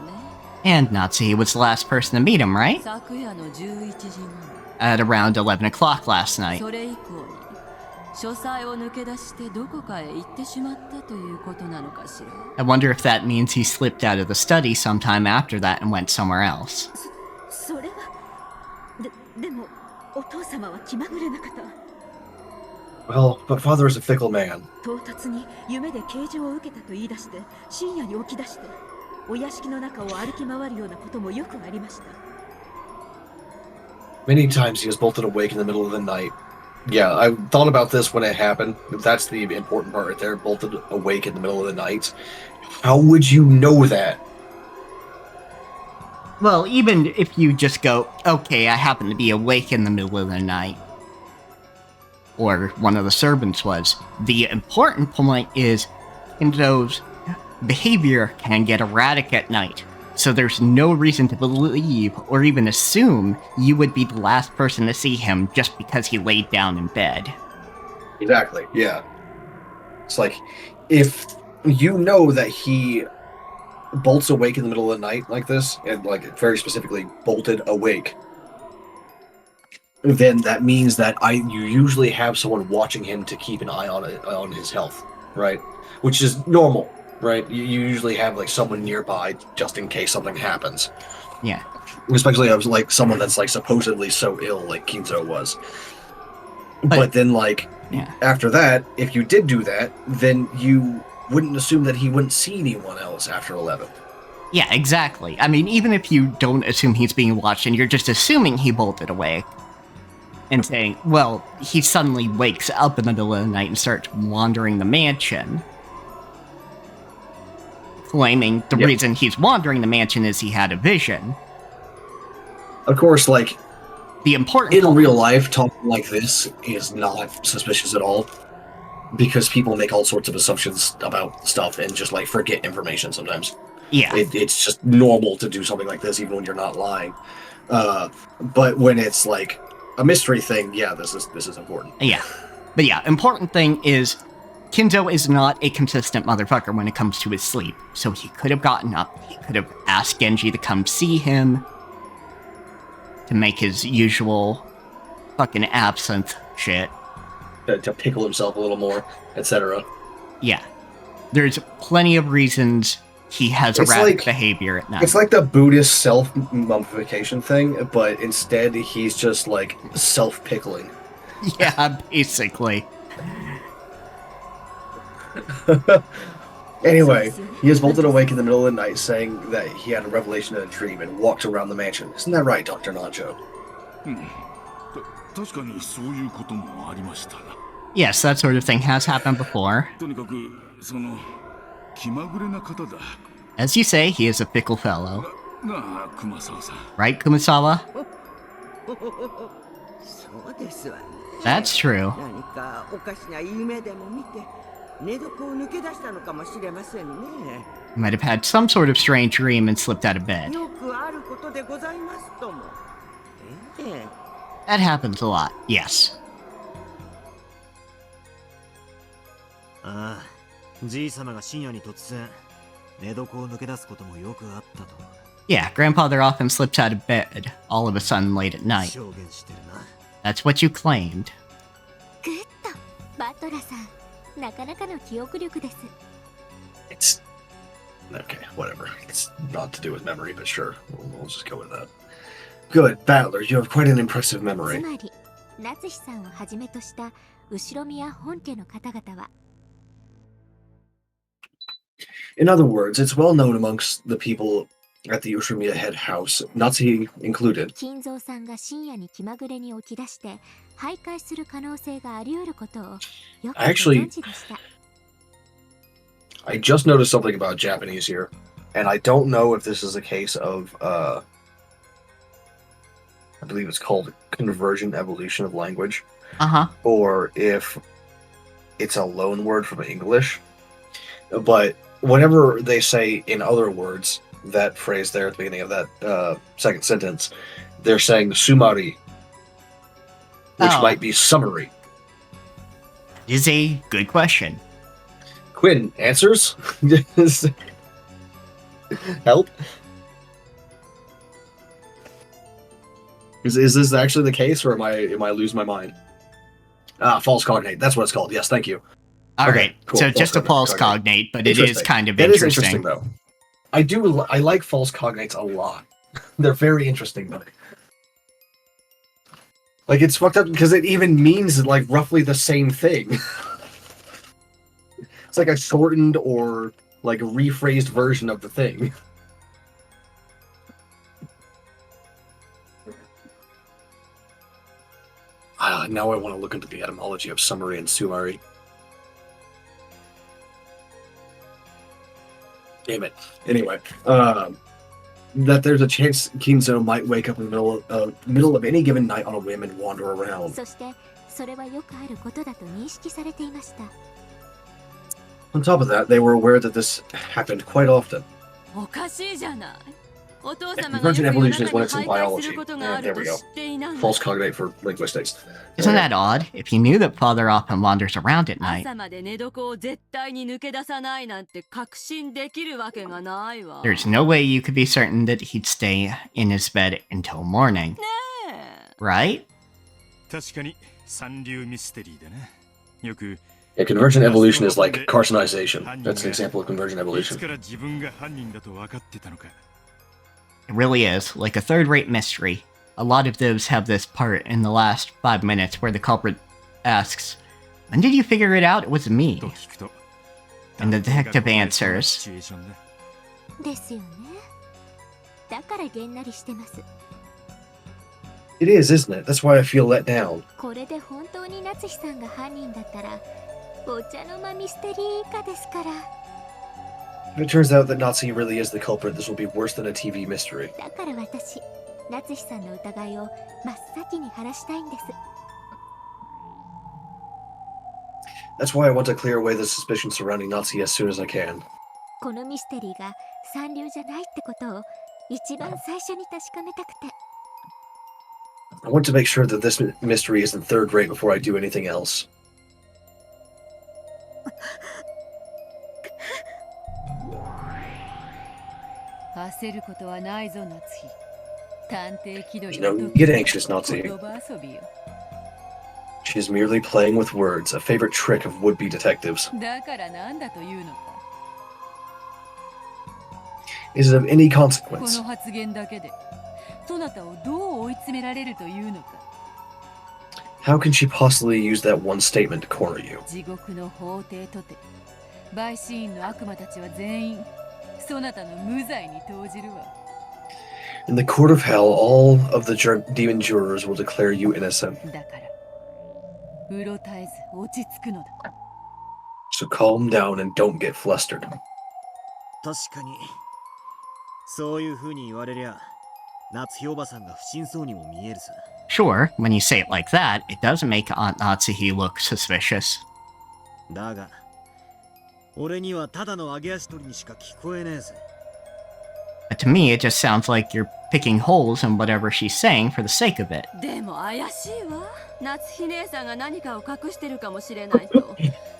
And Nazi was the last person to meet him, right? 昨夜の11時頃。 At around 11 o'clock last night. それ以降に書斎を抜け出してどこかへ行ってしまったということなのかしら。 I wonder if that means he slipped out of the study sometime after that and went somewhere else. それはでもお父様は気まぐれな方。 Well, but father is a fickle man. 唐突に夢で啓示を受けたと言い出して深夜に起き出してお屋敷の中を歩き回るようなこともよくありました。 Many times he has bolted awake in the middle of the night. Yeah, I thought about this when it happened. That's the important part right there. Bolted awake in the middle of the night. How would you know that? Well, even if you just go, okay, I happen to be awake in the middle of the night. Or one of the servants was. The important point is, Kinzo's behavior can get erratic at night. So there's no reason to believe or even assume you would be the last person to see him just because he laid down in bed. Exactly, yeah. It's like, if you know that he bolts awake in the middle of the night like this, and like very specifically bolted awake, then that means that you usually have someone watching him to keep an eye on his health, right? Which is normal. Right, you usually have like someone nearby just in case something happens. Yeah, especially I was like someone that's like supposedly so ill, like Kinzo was. But then, like after that, if you did do that, then you wouldn't assume that he wouldn't see anyone else after 11. Yeah, exactly. I mean, even if you don't assume he's being watched and you're just assuming he bolted away and saying, well, he suddenly wakes up in the middle of the night and starts wandering the mansion. Claiming the reason he's wandering the mansion is he had a vision. Of course, like, the important in real life, talking like this is not suspicious at all, because people make all sorts of assumptions about stuff and just like forget information sometimes. Yeah, it's just normal to do something like this even when you're not lying. But when it's like a mystery thing, yeah, this is important. Yeah, but yeah, important thing is Kinzo is not a consistent motherfucker when it comes to his sleep, so he could have gotten up, he could have asked Genji to come see him, to make his usual fucking absinthe shit. To pickle himself a little more, etc. Yeah. There's plenty of reasons he has erratic behavior at night. It's like the Buddhist self-mummification thing, but instead he's just like self-pickling. Yeah, basically. Anyway, he is bolted awake in the middle of the night saying that he had a revelation in a dream and walked around the mansion. Isn't that right, Dr. Nanjo? Yes, that sort of thing has happened before. As you say, he is a fickle fellow. なあ、熊沢さん。 Right, Kumasawa? そうですわね。 That's true. 何かおかしな夢でも見て寝床を抜け出したのかもしれませんね。 He might have had some sort of strange dream and slipped out of bed. よくあることでございますとも。ええ。 That happens a lot, yes. ああ、じい様が深夜に突然寝床を抜け出すこともよくあったと。 Yeah, Grandfather often slips out of bed all of a sudden late at night. 証言してるな。 That's what you claimed. グッドバトラさん、なかなかの記憶力です。 It's okay, whatever. It's not to do with memory, but sure, we'll just go with that. Good, Battler, you have quite an impressive つ memory. まり夏日さんをはじめとした後宮本家の方々は In other words, it's well known amongst the people at the Ushiromiya head house, Natsuhi included. 金蔵さんが深夜に気まぐれに起き出して徘徊する可能性があり得ることをよくご存知でした。 I just noticed something about Japanese here, and I don't know if this is a case of, I believe it's called conversion evolution of language, or if it's a loan word from English. But whenever they say in other words, that phrase there at the beginning of that second sentence, they're saying sumari, which might be summary. Is a good question. Quinn, answers? Help? Is this actually the case, or am I losing my mind? Ah, false cognate. That's what it's called. Yes, thank you. All Okay, right, cool. so just a false cognate, but it is Interesting. kind of That is interesting. though. I like false cognates a lot. They're very interesting, though. Like, it's fucked up because it even means like roughly the same thing. It's like a shortened or like rephrased version of the thing. Now I want to look into the etymology of summary and sumari. Damn it. Anyway, that there's a chance Kinzo might wake up in the middle of any given night on a whim and wander around. そしてそれはよくあることだと認識されていました。 On top of that, they were aware that this happened quite often. おかしいじゃない。お父様が Convergent 夜夜 evolution is 中 when に it's in 徘徊 biology. することが Yeah, あ there ると we 知 go. っていないの。 False cognate for linguistics. Isn't that odd? If you knew that Father often wanders around at night, 朝まで寝床を絶対に抜け出さないなんて確信できるわけがないわ。 there's no way you could be certain that he'd stay in his bed until morning. Right? 確かに三流ミステリーだな。よく Yeah, convergent evolution is like carcinization. That's an example of convergent い evolution. つから自分が犯人だと分かってたのか。 It really is, like a third-rate mystery. A lot of those have this part in the last 5 minutes where the culprit asks, "When did you figure it out? It was me." And the detective answers, ですよね。だからげんなりしてます。 It is, isn't it? That's why I feel let down. これで本当に夏日さんが犯人だったら、お茶の間ミステリー以下ですから。 If it turns out that Nazi really is the culprit, this will be worse than a TV mystery. だから私、夏日さんの疑いを真っ先に晴らしたいんです。 That's why I want to clear away the suspicion surrounding Nazi as soon as I can. このミステリーが三流じゃないってことを一番最初に確かめたくて。 I want to make sure that this mystery isn't third rate before I do anything else. 焦ることはないぞ、夏日。探偵気取り No の get anxious, Nazi. 言葉遊びよ。 She is merely playing with words, a favorite trick of would-be detectives. だからなんだというのか。 Is it of any こ consequence? の発言だけで、そなたをどう追い詰められるというのか。 How can she possibly use that one statement to corner you? 地獄の法廷とて、陪審員の悪魔たちは全員、そなたの無罪に投じるわ。 In the court of hell, all of the demon jurors will declare you innocent. だから、うろたえず落ち着くのだ。 So calm down and don't get flustered. 確かにそういう風に言われりゃ、夏日おばさんが不審そうにも見えるさ。Sure, when you say it like that, it does make Aunt Natsuhi look suspicious. だが、俺にはただの揚げ足取りにしか聞こえねえぜ。But to me, it just sounds like you're picking holes in whatever she's saying for the sake of it. でも怪しいわ。夏日姉さんが何かを隠してるかもしれないと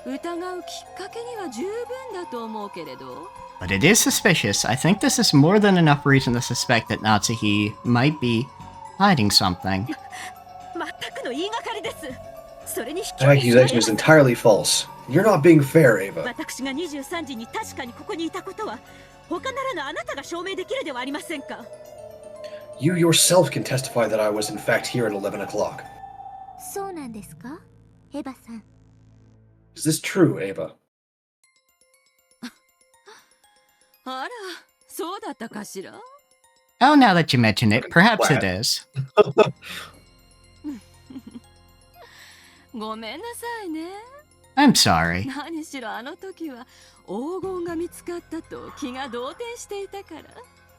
疑うきっかけには十分だと思うけれど。But it is suspicious. I think this is more than enough reason to suspect that Natsuhi might be hiding something. 全くの言いがかりです。それに That accusation is entirely false. You're not being fair, Ava. 私が23時に確かにここにいたことは他ならぬあなたが証明できるではありませんか。 You yourself can testify that I was in fact here at 11 o'clock. そうなんですか、エヴァさん。 Is this true, Ava? あら、そうだったかしら。 Oh, now that you mention it, perhaps it is. ごめんなさいね。 I'm sorry. 何しろあの時は黄金が見つかったと気が動転していたから。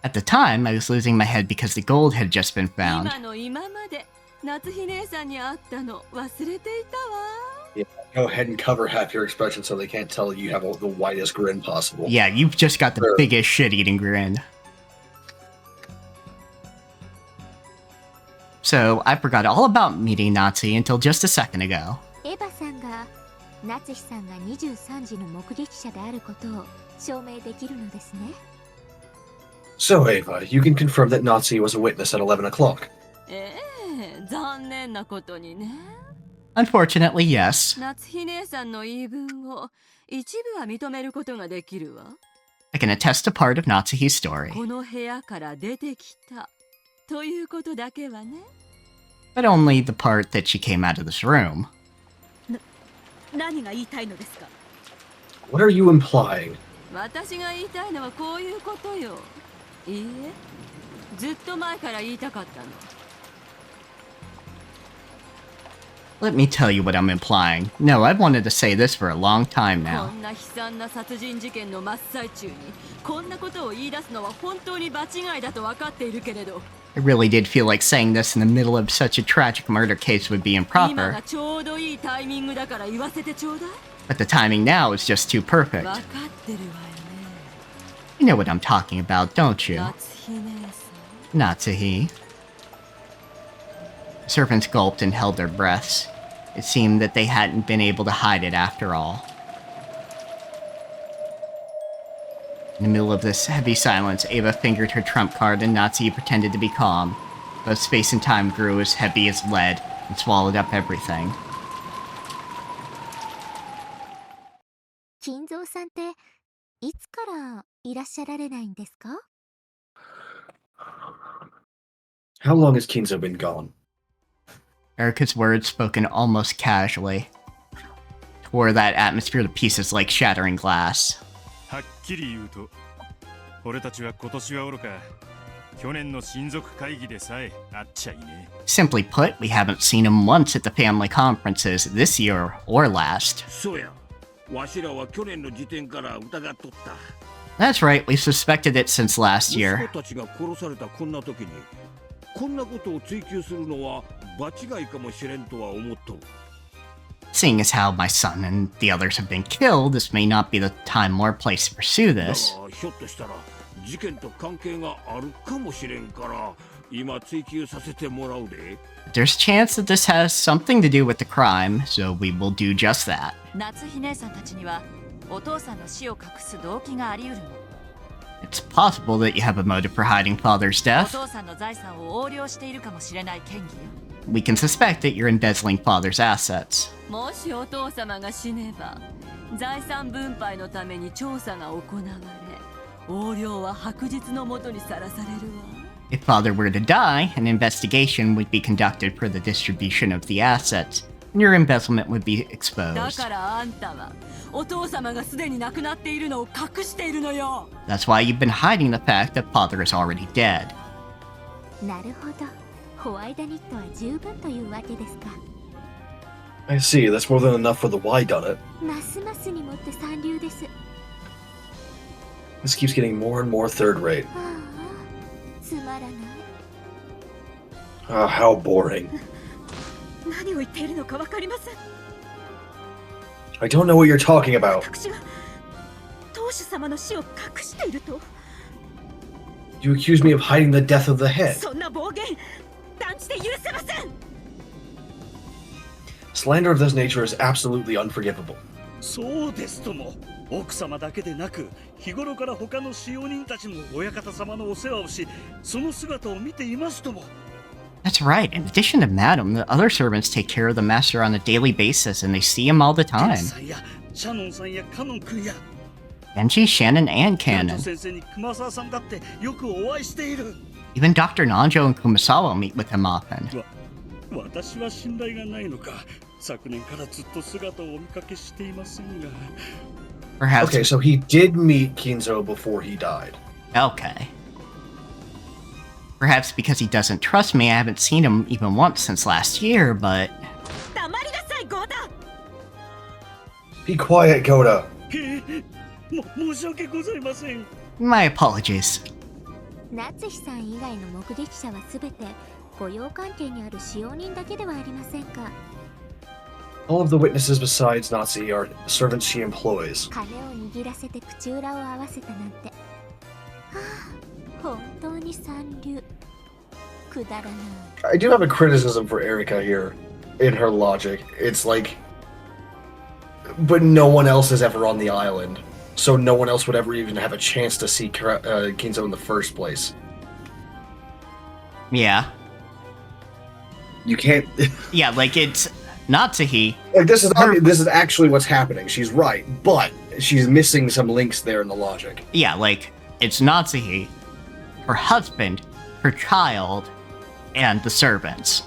At the time, I was losing my head because the gold had just been found. 今の今まで夏日姉さんに会ったの忘れていたわ。 Yeah, go ahead and cover half your expression so they can't tell you have the widest grin possible. Yeah, you've just got the biggest shit-eating grin. So, I forgot all about meeting Natsuhi until just a second ago. エヴァさんが夏日さんが23時の目撃者であることを証明できるのですね。 So, Ava, you can confirm that Natsuhi was a witness at 11 o'clock. 残念なことにね。 Unfortunately, yes. 夏日姉さんの言い分を一部は認めることができるわ。 I can attest to part of Natsuhi's story. この部屋から出てきたということだけはね。 But only the part that she came out of this room. 何が言いたいのですか。 What are you implying? 私が言いたいのはこういうことよ。いいえ、ずっと前から言いたかったの。 Let me tell you what I'm implying. No, I've wanted to say this for a long time こ now. んな悲惨な殺人事件の真っ最中にこんなことを言い出すのは本当に場違いだと分かっているけれど。 I really did feel like saying this in the middle of such a tragic murder case would be 今 improper, がちょうどいいタイミングだから言わせてちょうだい。 but the timing now is just too 分 perfect. かってるわよね。 You know what I'm talking about, don't you? 夏日姉さん。 Natsuhi. The servants gulped and held their breaths. It seemed that they hadn't been able to hide it after all. In the middle of this heavy silence, Ava fingered her trump card and Natsuhi pretended to be calm. Both space and time grew as heavy as lead and swallowed up everything. 金蔵さんっていつからいらっしゃられないんですか。 How long has Kinzo been gone? Erica's words, spoken almost casually, tore that atmosphere to pieces like shattering glass. はっきり言うと、俺たちは今年はおろか、去年の親族会議でさえ会っちゃいね。 Simply put, we haven't seen him once at the family conferences this year or last. そうや、わしらは去年の時点から疑っとった。 That's right, we've suspected it since last 息 year. 子たちが殺されたこんな時に、こんなことを追求するのは場違いかもしれんとは思っとる。 Seeing as how my son and the others have been killed, this may not be the time or place to pursue だが this. ひょっとしたら事件と関係があるかもしれんから今追及させてもらうで。 There's a chance that this has something to do with the crime, so we will do just that. 夏日姉さんたちにはお父さんの死を隠す動機があり得るの。 It's possible that you have a motive for hiding father's お death. 父さんの財産を横領しているかもしれない嫌疑よ。 We can suspect that you're embezzling father's assets. もしお父様が死ねば財産分配のために調査が行われ横領は白日のもとにさらされるわ。 If father were to die, an investigation would be conducted for the distribution of the assets, and your embezzlement would be だ exposed. からあんたはお父様がすでに亡くなっているのを隠しているのよ。 That's why you've been hiding the fact that father is already dead. なるほど、ホワイトニットは十分というわけですか。 I see, that's more than enough for the why done it. ますますにもって三流です。 This keeps getting more and more third rate. ああ、らない。 How boring. 何を言っているのかわかりません。 I don't know what you're talking about. 私が当主様の死を隠していると。 You accuse me of hiding the death of the head. そんな暴言、断じて許せません。 Slander of this nature is absolutely unforgivable. そうですとも。奥様だけでなく、日頃から他の使用人たちも親方様のお世話をし、その姿を見ていますとも。 That's right. In addition to Madam, the other servants take care of the master on a daily basis, and they see him all the time. さんやシャノンさんやカノン君や Genji, Shannon, and 南 Cannon. 條先生に熊沢さんだってよくお会いしている。 Even Dr. Nanjo and Kumasawa meet with him often. 私は信頼がないのか、昨年からずっと姿をお見かけしていませんが。 Perhaps. Okay, so he did meet Kinzo before he died. Okay. Perhaps because he doesn't trust me, I haven't seen him even once since last year, but... 黙りなさい、ゴーダ。 Be quiet, Goda. 申し訳ございません。 My apologies. 夏日さん以外の目撃者はすべて雇用関係にある使用人だけではありませんか。 All of the witnesses besides Nazi are servants she employs. 金を握らせて口裏を合わせたなんて。はあ、本当に三流。くだらない。 I do have a criticism for Erika here in her logic. It's like, but no one else is ever on the island, so no one else would ever even have a chance to see Kinzo in the first place. Yeah. You can't. Yeah, like it's Natsuhi. Like this is actually what's happening. She's right, but she's missing some links there in the logic. Yeah, like it's Natsuhi, her husband, her child, and the servants.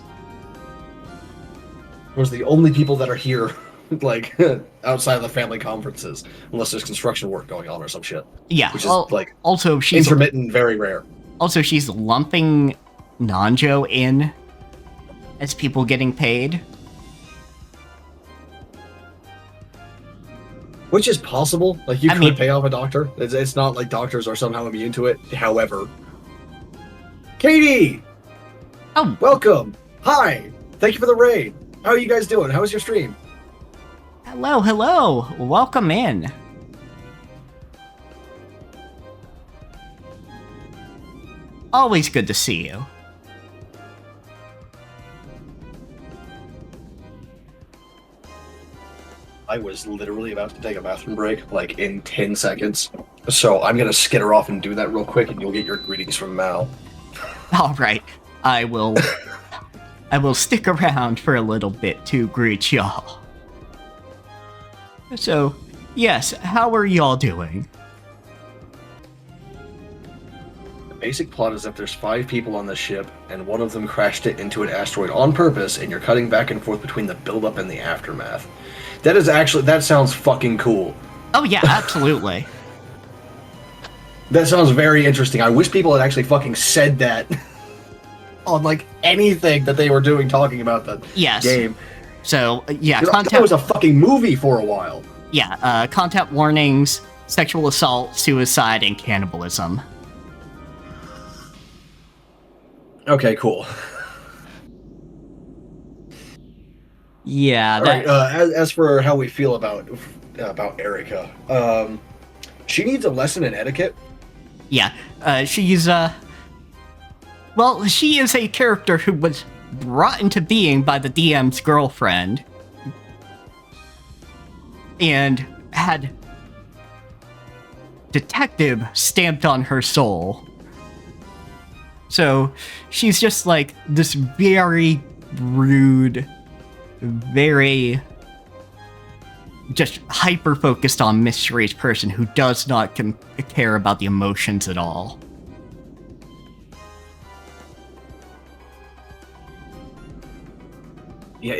Those are the only people that are here, like outside of the family conferences, unless there's construction work going on or some shit. Yeah, which is like also she's intermittent, very rare. Also, she's lumping Nanjo in as people getting paid. Which is possible. Like, you could pay off a doctor. It's not like doctors are somehow immune to it. However... Katie! Oh. Welcome! Hi! Thank you for the raid. How are you guys doing? How was your stream? Hello, hello! Welcome in. Always good to see you. I was literally about to take a bathroom break, like, in 10 seconds. So I'm gonna skitter off and do that real quick, and you'll get your greetings from Mal. Alright, I will stick around for a little bit to greet y'all. So, yes, how are y'all doing? The basic plot is that there's 5 people on the ship, and one of them crashed it into an asteroid on purpose, and you're cutting back and forth between the build-up and the aftermath. That sounds fucking cool. Oh yeah, absolutely. That sounds very interesting. I wish people had actually fucking said that on, like, anything that they were doing talking about the game. So, yeah, content was a fucking movie for a while. Yeah, content warnings, sexual assault, suicide, and cannibalism. Okay, cool. Yeah, that... Alright, as for how we feel about Erika, she needs a lesson in etiquette. Yeah, she's, well, she is a character who was brought into being by the DM's girlfriend, and had detective stamped on her soul. So, she's just like this very rude, very just hyper-focused on mysteries person who does not care about the emotions at all. Yeah,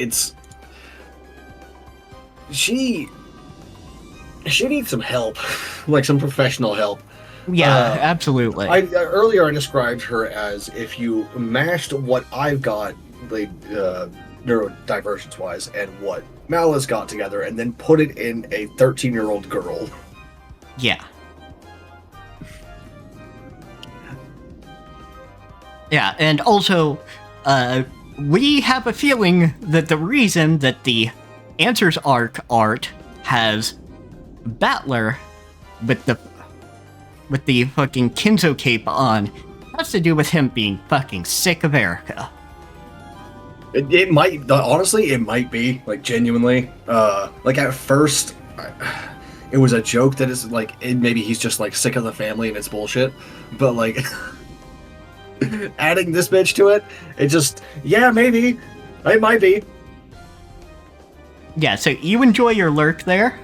she needs some help, like some professional help. Yeah, absolutely. Earlier I described her as if you mashed what I've got, like, neurodivergence-wise, and what Mala's got together, and then put it in a 13-year-old girl. Yeah. Yeah, and also, we have a feeling that the reason that the Answers Arc art has Battler with the fucking Kinzo cape on has to do with him being fucking sick of Erica. It might, honestly, it might be, like, genuinely. Like, at first, it was a joke that is, like, maybe he's just, like, sick of the family and it's bullshit. But, like, adding this bitch to it, it just, yeah, maybe. It might be. Yeah, so you enjoy your lurk there.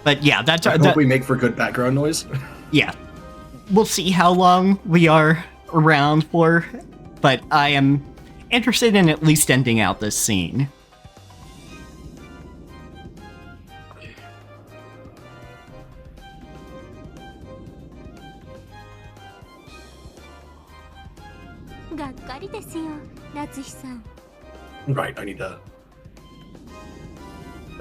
But yeah, that's... I hope we make for good background noise. Yeah. We'll see how long we are around for, but I am interested in at least ending out this scene. Right, I need that.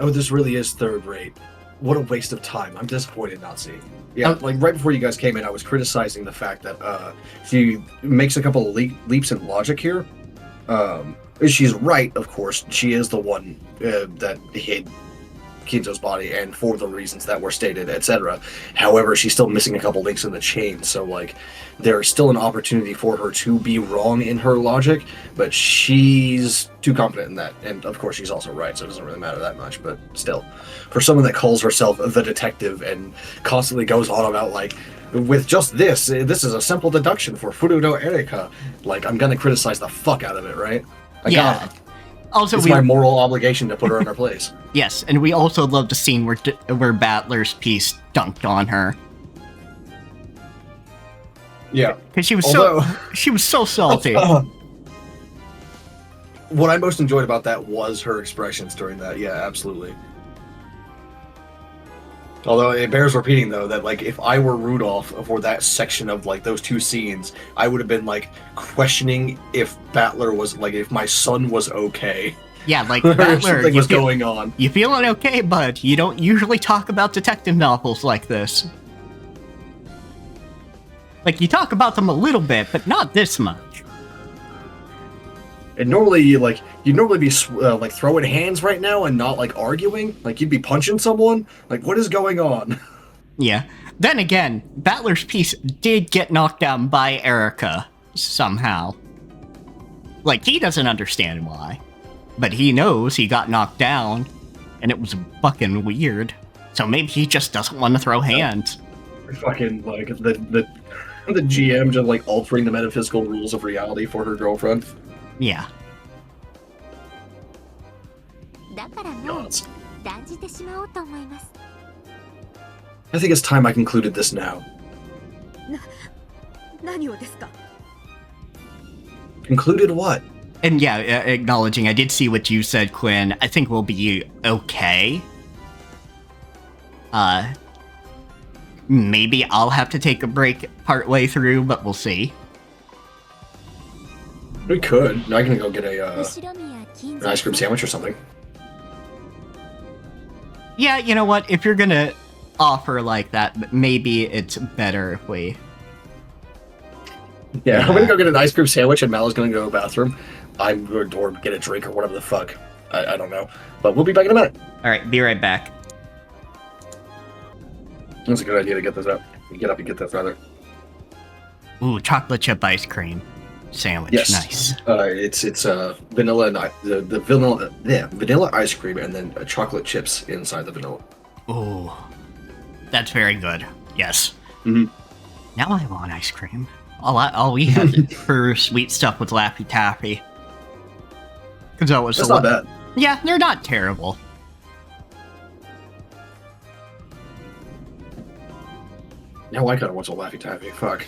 Oh, this really is third rate. What a waste of time. I'm disappointed not seeing. Yeah, like right before you guys came in, I was criticizing the fact that she makes a couple of leaps in logic here. She's right, of course. She is the one that hid Kinzo's body, and for the reasons that were stated, etc. However, she's still missing a couple links in the chain, so like there's still an opportunity for her to be wrong in her logic, but she's too confident in that, and of course she's also right, so it doesn't really matter that much. But still, for someone that calls herself the detective and constantly goes on about like, with just this is a simple deduction for Furu no Erika, like I'm gonna criticize the fuck out of it, right? Yeah. Also, it's my moral obligation to put her in her place. Yes, and we also love the scene where Battler's piece dunked on her. Yeah, because she was so salty. What I most enjoyed about that was her expressions during that. Yeah, absolutely. Although it bears repeating though that like if I were Rudolph for that section of like those two scenes, I would have been like questioning if Battler was like if my son was okay. Yeah, like Battler, something was going on. You feeling okay, bud? You don't usually talk about detective novels like this. Like you talk about them a little bit, but not this much. And normally, you'd normally be like throwing hands right now and not like arguing. Like you'd be punching someone. Like what is going on? Yeah. Then again, Battler's piece did get knocked down by Erica somehow. Like he doesn't understand why, but he knows he got knocked down, and it was fucking weird. So maybe he just doesn't want to throw hands. Fucking like the GM just like altering the metaphysical rules of reality for her girlfriend. Yeah. I think it's time I concluded this now. Concluded what? And yeah, acknowledging, I did see what you said, Quinn. I think we'll be okay. Maybe I'll have to take a break partway through, but we'll see. We could. I can go get an ice cream sandwich or something. Yeah, you know what? If you're gonna offer like that, maybe it's better if we... Yeah, I'm gonna go get an ice cream sandwich and Mal's gonna go to the bathroom. I'm going to get a drink or whatever the fuck. I don't know. But we'll be back in a minute. Alright, be right back. That's a good idea to get this up. Get up and get this, rather. Ooh, chocolate chip ice cream sandwich. Yes. Nice. It's vanilla and the vanilla ice cream and then chocolate chips inside the vanilla. Ooh, that's very good. Yes. Mm-hmm. Now I want ice cream. All we had for sweet stuff was Laffy Taffy. Because that was that's not bad. Yeah, they're not terrible. Now I kind of want some Laffy Taffy. Fuck.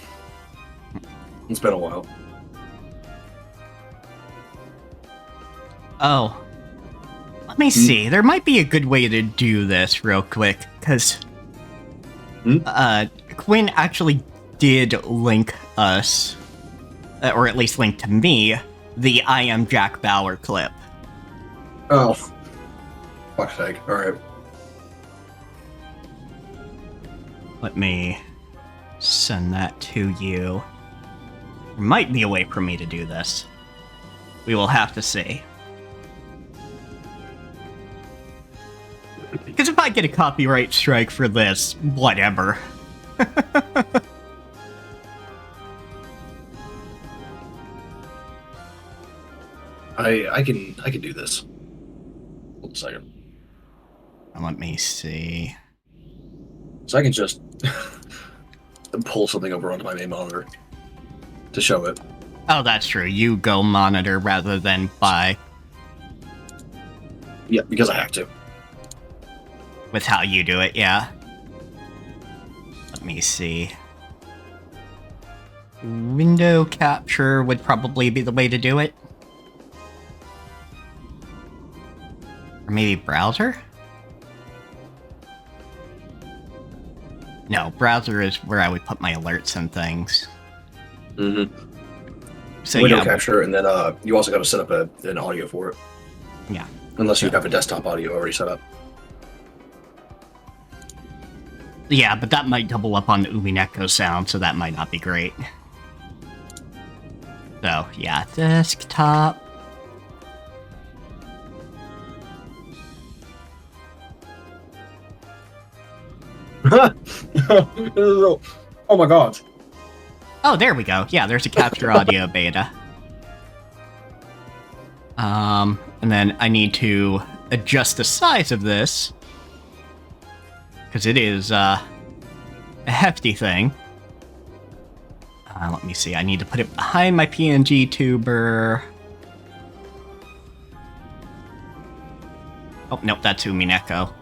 It's been a while. Oh. Let me see. There might be a good way to do this real quick, because Quinn actually did link us, or at least link to me, the I Am Jack Bauer clip. Oh. Fuck's sake. Alright. Let me send that to you. There might be a way for me to do this. We will have to see. Because if I get a copyright strike for this, whatever. I can do this. Hold a second. Let me see. So I can just pull something over onto my main monitor to show it. Oh, that's true. You go monitor rather than buy. Yeah, because I have to. With how you do it, yeah. Let me see. Window capture would probably be the way to do it. Or maybe browser? No, browser is where I would put my alerts and things. Mm-hmm. So Window yeah, capture, and then you also got to set up an audio for it. Yeah. Unless you have a desktop audio already set up. Yeah, but that might double up on the Umineko sound, so that might not be great. So, yeah, desktop. Oh my god. Oh, there we go. Yeah, there's a capture audio beta. And then I need to adjust the size of this. Because it is, a hefty thing. Let me see, I need to put it behind my PNG tuber. Oh, nope, that's Umineko.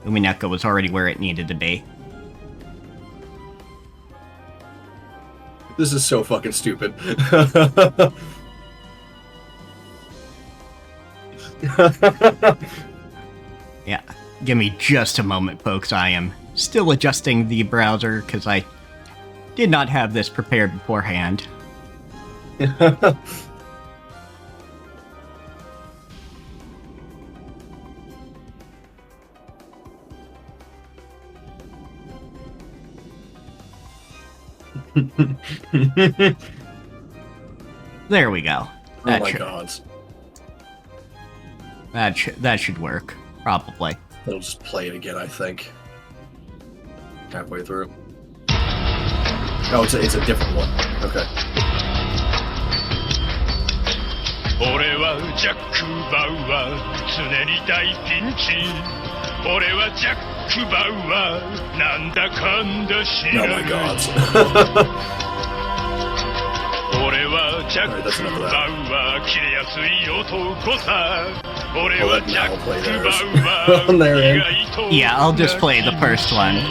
Umineko was already where it needed to be. This is so fucking stupid. Yeah, give me just a moment, folks. I am still adjusting the browser because I did not have this prepared beforehand. There we go. Oh my god. That should work, probably. It'll just play it again, I think. Halfway through. Oh, it's a different one. Okay. 俺はジャック・バウアー常に大ピンチ俺はジャック・バウアーなんだかんだ知らない 俺はジャック・バウアー切れやすい男さ俺はジャック・バウアー意外と Yeah, I'll just play the first one.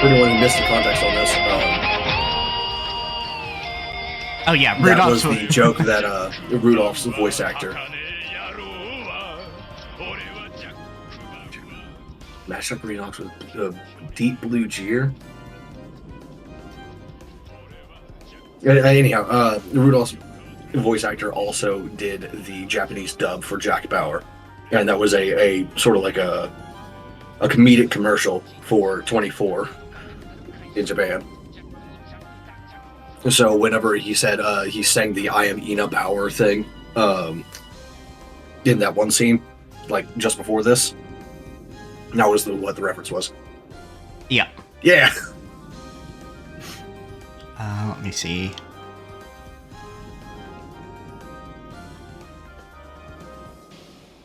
For anyone who missed the context on this, oh yeah, that was the joke that Rudolph's voice actor. Matched up Rudolph with Deep Blue Jeer. Anyhow, Rudolph's voice actor also did the Japanese dub for Jack Bauer, and that was a sort of like a comedic commercial for 24 in Japan. So whenever he said he sang the "I am Ina Bauer" thing in that one scene, like just before this, that was what the reference was. Yeah. Yeah. Let me see.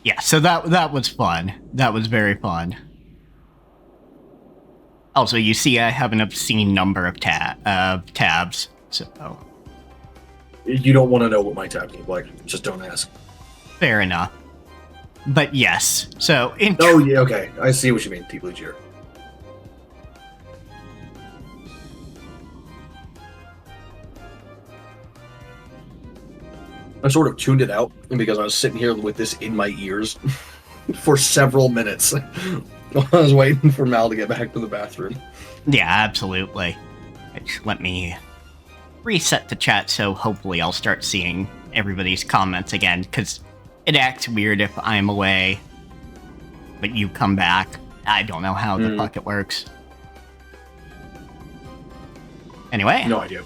Yeah, so that was fun. That was very fun. Also, you see I have an obscene number of tabs, so... You don't want to know what my tabs look like. Just don't ask. Fair enough. But yes, so... Oh, yeah, okay. I see what you mean, Deep Blue Jeer. I sort of tuned it out because I was sitting here with this in my ears for several minutes while I was waiting for Mal to get back to the bathroom. Yeah, absolutely. Let me reset the chat so hopefully I'll start seeing everybody's comments again, because It acts weird if I'm away, but you come back. I don't know how the fuck it works. Anyway. No idea.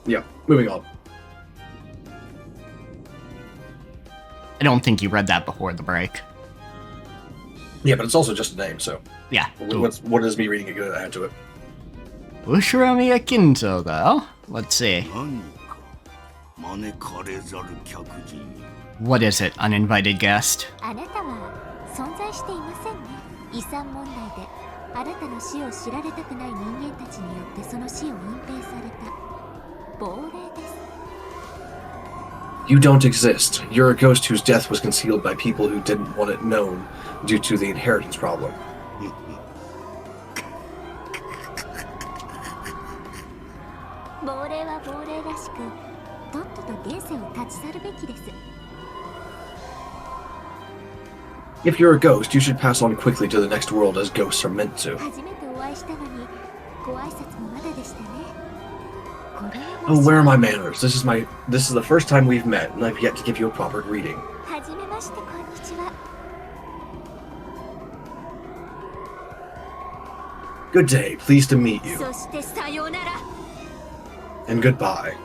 Yeah, moving on. I don't think you read that before the break. Yeah, but it's also just a name, so... Yeah. What is me reading it going to add to it? Ushiromiya Kinzo, though. Let's see. What is it, uninvited guest? あなたは存在していませんね。遺産問題であなたの死を知られたくない人間たちによってその死を隠蔽された亡霊です。You don't exist. You're a ghost whose death was concealed by people who didn't want it known due to the inheritance problem. 亡霊は亡霊らしく、とっとと現世を立ち去るべきです。If you're a ghost, you should pass on quickly to the next world as ghosts are meant to. 初めてお会いしたのに、ご挨拶もまだでしたね。Oh, where are my manners? This is the first time we've met, and I've yet to give you a proper greeting. はじめまして、こんにちは。Good day, pleased to meet you. そしてさようなら。And goodbye.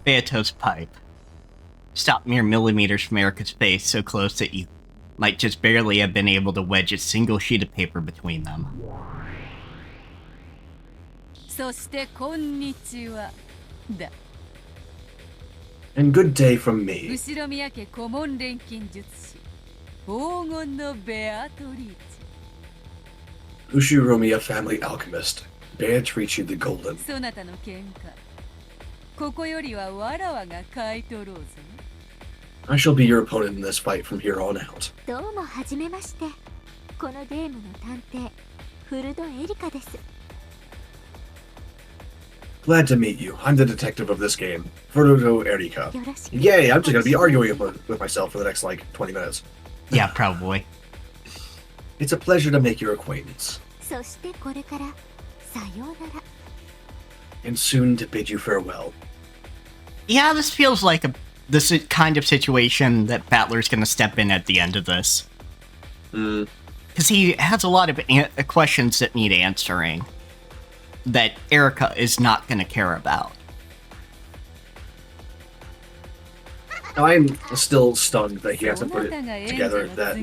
Beato's pipe. Stop mere millimeters from Erica's face, so close that you might just barely have been able to wedge a single sheet of paper between them. そしてこんにちはだ。 And good day from me. 後ろ宮家顧問錬金術師黄金のベアトリーチ。 Ushiromiya family alchemist. Beatrice the Golden. そなたの喧嘩ここよりはわらわが買い取ろうぞ。 I shall be your opponent in this fight from here on out. どうもはじめまして。このゲームの探偵フルドエリカです。 Glad to meet you. I'm the detective of this game, Furdo Erika. Yay, I'm just gonna be arguing with myself for the next, 20 minutes. Yeah, probably. It's a pleasure to make your acquaintance. そしてこれからさようなら。 And soon to bid you farewell. Yeah, this feels like this kind of situation that Battler's gonna step in at the end of this. Because he has a lot of questions that need answering that Erika is not gonna care about. I'm still stunned that he hasn't put it together that,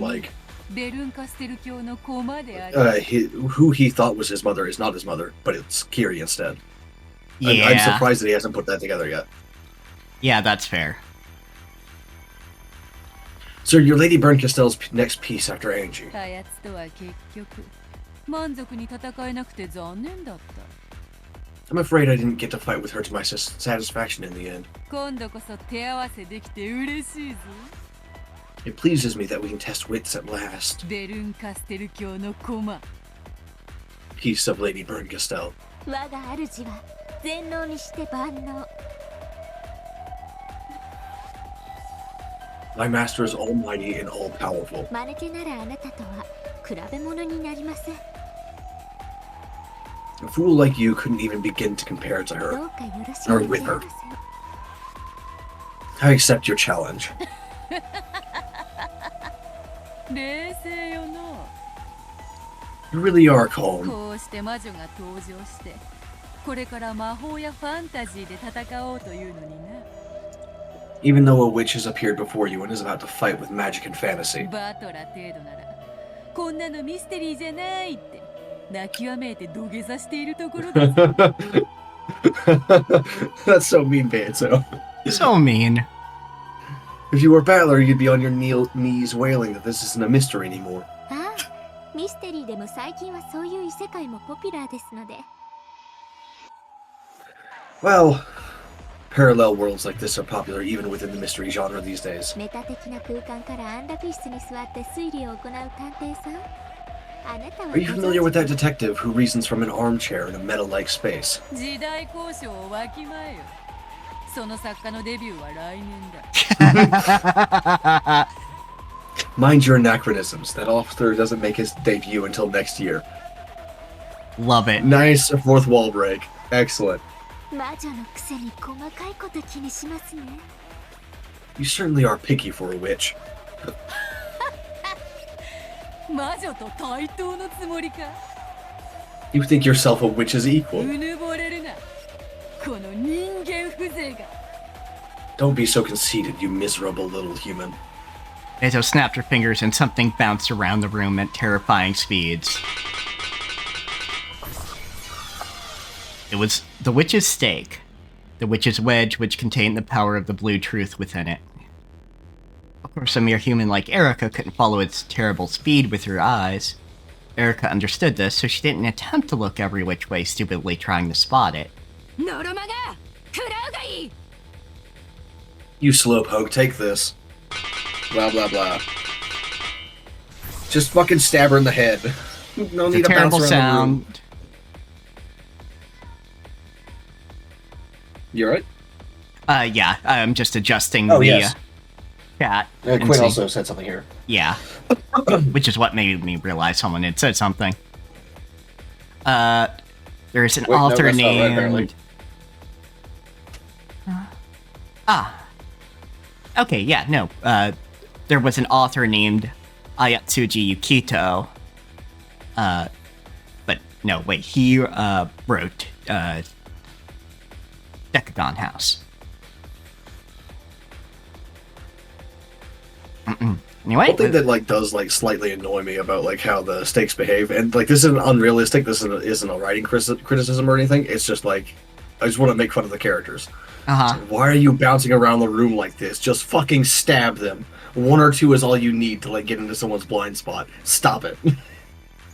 who he thought was his mother is not his mother, but it's Kiri instead. Yeah. I'm surprised that he hasn't put that together yet. Yeah, that's fair. So you're Lady Berncastell's next piece after Angie. たやつとは結局満足に戦えなくて残念だった。 I'm afraid I didn't get to fight with her to my satisfaction in the end. 今度こそ手合わせできて嬉しいぞ。 It pleases me that we can test wits at last. ベルンカステル教の駒。 Piece of Lady Berncastell. 我が主は全能にして万能。 My master is almighty and all-powerful. マヌケならあなたとは比べ物になりません。 A fool like you couldn't even begin to compare to her. どうかよろしく Or お願 with い her. しますよ。 I accept your challenge. 冷静よな。 You really are calm. こうして魔女が登場して、これから魔法やファンタジーで戦おうというのにな。 Even though a witch has appeared before you and is about to fight with magic and fantasy. バトラ程度なら、こんなのミステリーじゃないって泣きわめいて土下座しているところだ。 That's so mean, Beato. So mean. If you were a battler, you'd be on your knees wailing that this isn't a mystery anymore. ああ、ミステリーでも最近はそういう異世界もポピュラーですので。 Well, parallel worlds like this are popular even within the mystery genre these days. メタ的な空間からアンダピ室に座って推理を行う探偵さん。あなたは Are you familiar with that detective who reasons from an armchair in a meta-like space? 時代交渉をわきまえよ。その作家のデビューは来年だ。 Mind your anachronisms. That author doesn't make his debut until next year. Love it. Nice fourth wall break. Excellent. 魔女のくせに細かいこと気にしますね。You certainly are picky for a witch. 魔女と対等のつもりか You think yourself a witch's equal. うぬぼれるなこの人間風情が Don't be so conceited, you miserable little human. Beto snapped her fingers and something bounced around the room at terrifying speeds. It was the witch's stake. The witch's wedge, which contained the power of the blue truth within it. Of course, a mere human like Erica couldn't follow its terrible speed with her eyes. Erica understood this, so she didn't attempt to look every which way, stupidly trying to spot it. You slowpoke, take this. Blah, blah, blah. Just fucking stab her in the head. No need to bounce around sound. the room. You alright? Yeah, I'm just adjusting yes. Chat. Quinn also said something here. Yeah. Which is what made me realize someone had said something. There's an author named... Okay, yeah, no. There was an author named Ayatsuji Yukito. But no, wait, he wrote Decagon House. Anyway, one thing that like does like slightly annoy me about like how the stakes behave, and like this isn't unrealistic. This isn't a writing criticism or anything. It's just like I just want to make fun of the characters. Why are you bouncing around the room like this? Just fucking stab them. 1 or 2 is all you need to like get into someone's blind spot. Stop it.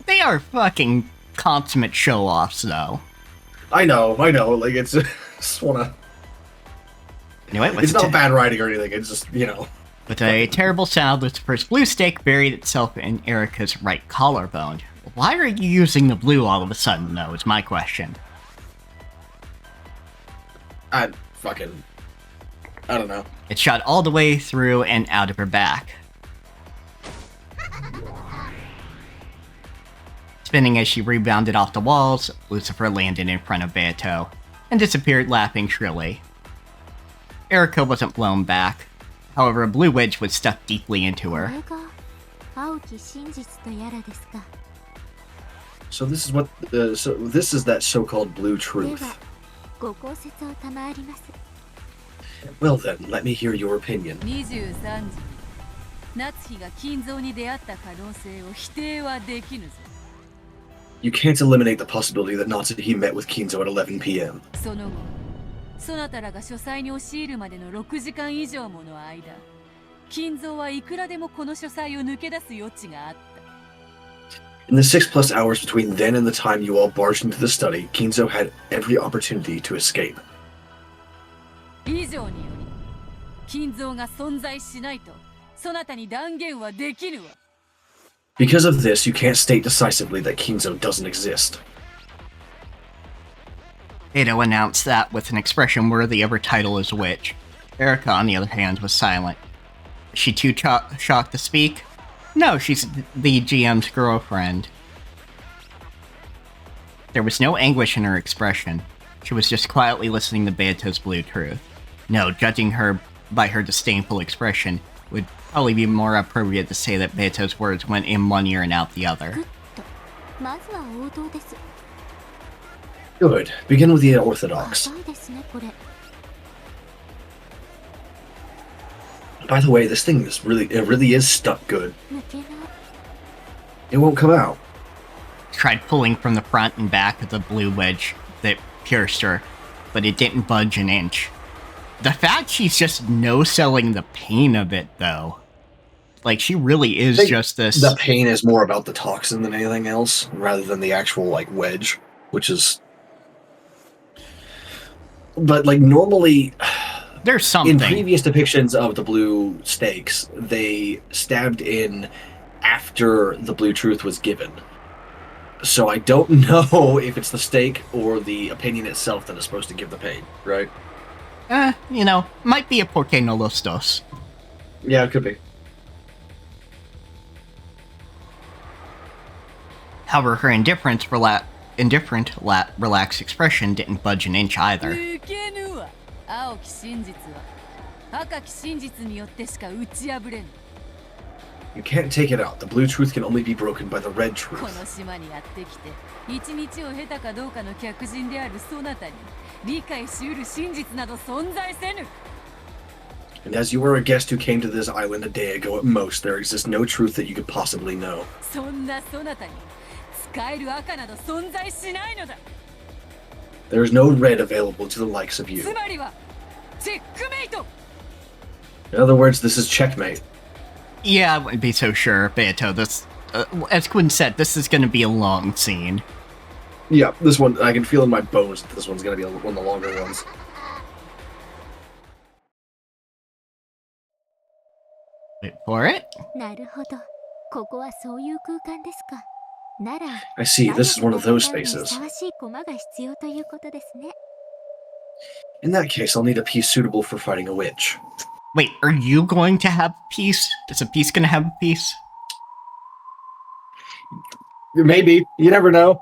They are fucking consummate show-offs, though. I know. Like it's just wanna. Anyway, it's not bad writing or anything. It's just With a terrible sound, Lucifer's blue stake buried itself in Erica's right collarbone. Why are you using the blue all of a sudden, though, is my question. I don't know. It shot all the way through and out of her back. Spinning as she rebounded off the walls, Lucifer landed in front of Beto and disappeared laughing shrilly. Erica wasn't blown back. However, a blue wedge was stuck deeply into her. So this is what this is that so-called blue truth. Well then, let me hear your opinion. 23時夏日が金蔵に出会った可能性を否定はできぬぞ You can't eliminate the possibility that Natsuhi met with Kinzo at 11 p.m. その後そなたらが書斎に押し入るまでの6時間以上もの間金蔵はいくらでもこの書斎を抜け出す余地があった In the 6+ hours between then and the time you all barged into the study, Kinzo had every opportunity to escape. 以上により金蔵が存在しないとそなたに断言はできぬわ Because of this, you can't state decisively that Kinzo doesn't exist. Beto announced that with an expression worthy of her title as witch. Erica, on the other hand, was silent. Is she too shocked to speak? No, she's the GM's girlfriend. There was no anguish in her expression. She was just quietly listening to Beto's blue truth. No, judging her by her disdainful expression would probably be more appropriate to say that Beto's words went in one ear and out the other. Good. Begin with the orthodox. By the way, this thing really is stuck good. It won't come out. Tried pulling from the front and back of the blue wedge that pierced her, but it didn't budge an inch. The fact she's just no-selling the pain of it, though. Like, she really is just this... The pain is more about the toxin than anything else, rather than the actual, like, wedge, which is... But, like, normally... There's something. In previous depictions of the blue stakes, they stabbed in after the blue truth was given. So I don't know if it's the stake or the opinion itself that is supposed to give the pain, right? You know, might be a Porque no los dos. Yeah, it could be. However, her relaxed expression didn't budge an inch either. 赤き真実によってしか打ち破れぬ。 You can't take it out. The blue truth can only be broken by the red こ truth. の島にやってきて一日を経たかどうかの客人であるそなたに理解しうる真実など存在せぬ。 And as you are a guest who came to this island a day ago at most, there exists no truth that you could possibly know. そんなそなたに使える赤など存在しないのだ。 There is no red available to the likes of you. つまりはチェックメイト。 In other words, this is checkmate. Yeah, I wouldn't be so sure, Beato. This, as Quinn said, this is going to be a long scene. Yeah, this one, I can feel in my bones that this one's gonna be one of the longer ones. Wait for it. なるほど。ここはそういう空間ですか。なら、 I see, this is one of those 魔女 spaces. のふさわしい駒が必要ということですね。 In that case, I'll need a piece suitable for fighting a witch. Wait, are you going to have peace? Is a piece going to have a piece? Maybe. You never know.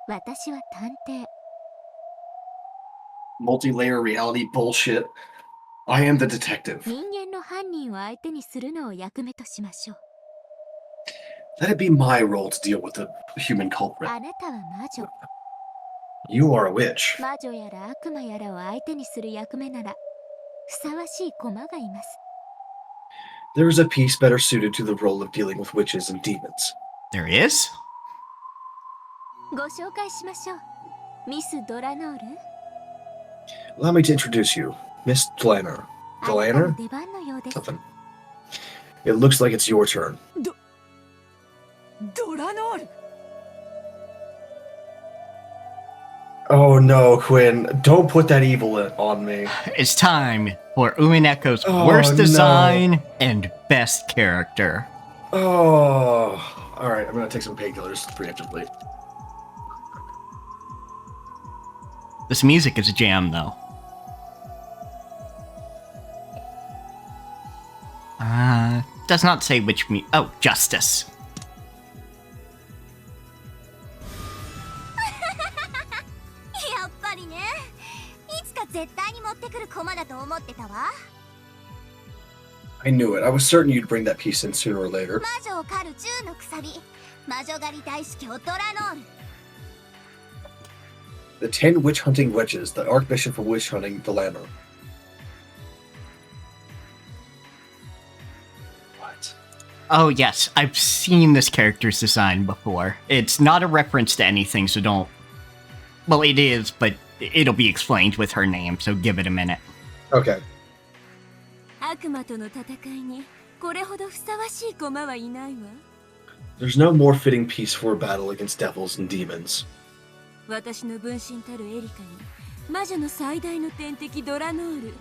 私は探偵。 Multi-layer reality bullshit. I am the detective. 人間の犯人を相手にするのを役目としましょう。 Let it be my role to deal with the human culprit. あなたは魔女。 You are a witch. 魔女やら悪魔やらを相手にする役目なら、ふさわしい駒がいます。 There is a piece better suited to the role of dealing with witches and demons. There is? ご紹介しましょう。ミス・ドラノール。 Allow me to introduce you, Miss Delanner. あなた Delanner? の出番のようです。 Something. It looks like it's your turn. ドラノール。 Oh no, Quinn. Don't put that evil on me. It's time for Umineko's Oh, worst no. design and best character. Oh. Alright, I'm gonna take some painkillers preemptively. This music is a jam, though. Does not say which oh, Justice. やっぱりね。いつか絶対に持ってくる駒だと思ってたわ。 I knew it. I was certain you'd bring that piece in sooner or later. 魔女を狩る銃のくさび。魔女狩り大司教ドラノール。 The 10 witch hunting witches, the Archbishop of Witch Hunting, Delanner. What? Oh, yes, I've seen this character's design before. It's not a reference to anything, so don't... Well, it is, but it'll be explained with her name, so give it a minute. Okay. 悪魔との戦いにこれほどふさわしい駒はいないわ。 There's no more fitting piece for a battle against devils and demons. 私の分身たるエリカに魔女の最大の天敵ドラノール。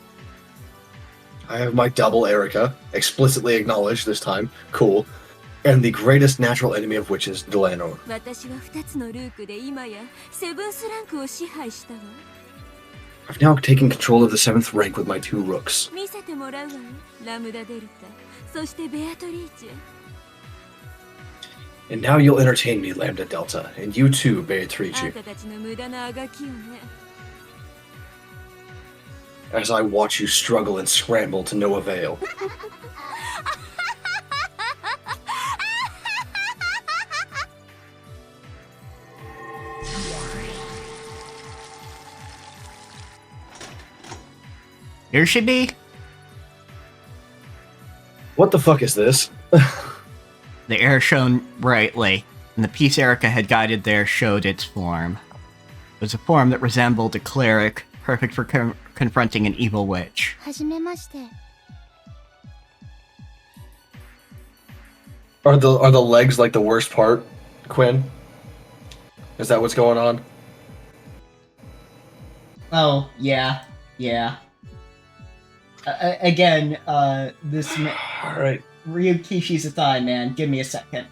I have my double Erica, explicitly acknowledged this time. Cool. And the greatest natural enemy of witches, Delanor. 私は2つのルークで今やセブンスランクを支配したわ。 I've now taken control of the 7th rank with my 2 rooks. 見せてもらうわよ。ラムダデルタ、そしてベアトリーチェ。 And now you'll entertain me, Lambda Delta. And you too, あん Beatrice. たたちの無駄なあがきをね。 As I watch you struggle and scramble to no avail. Here she be. What the fuck is this? The air shone brightly, and the piece Erica had guided there showed its form. It was a form that resembled a cleric, perfect for confronting an evil witch. はじめまして。 Are the legs like the worst part, Quinn? Is that what's going on? Oh, yeah. Again, this... Alright. Ryukishi's a thigh, man. Give me a second.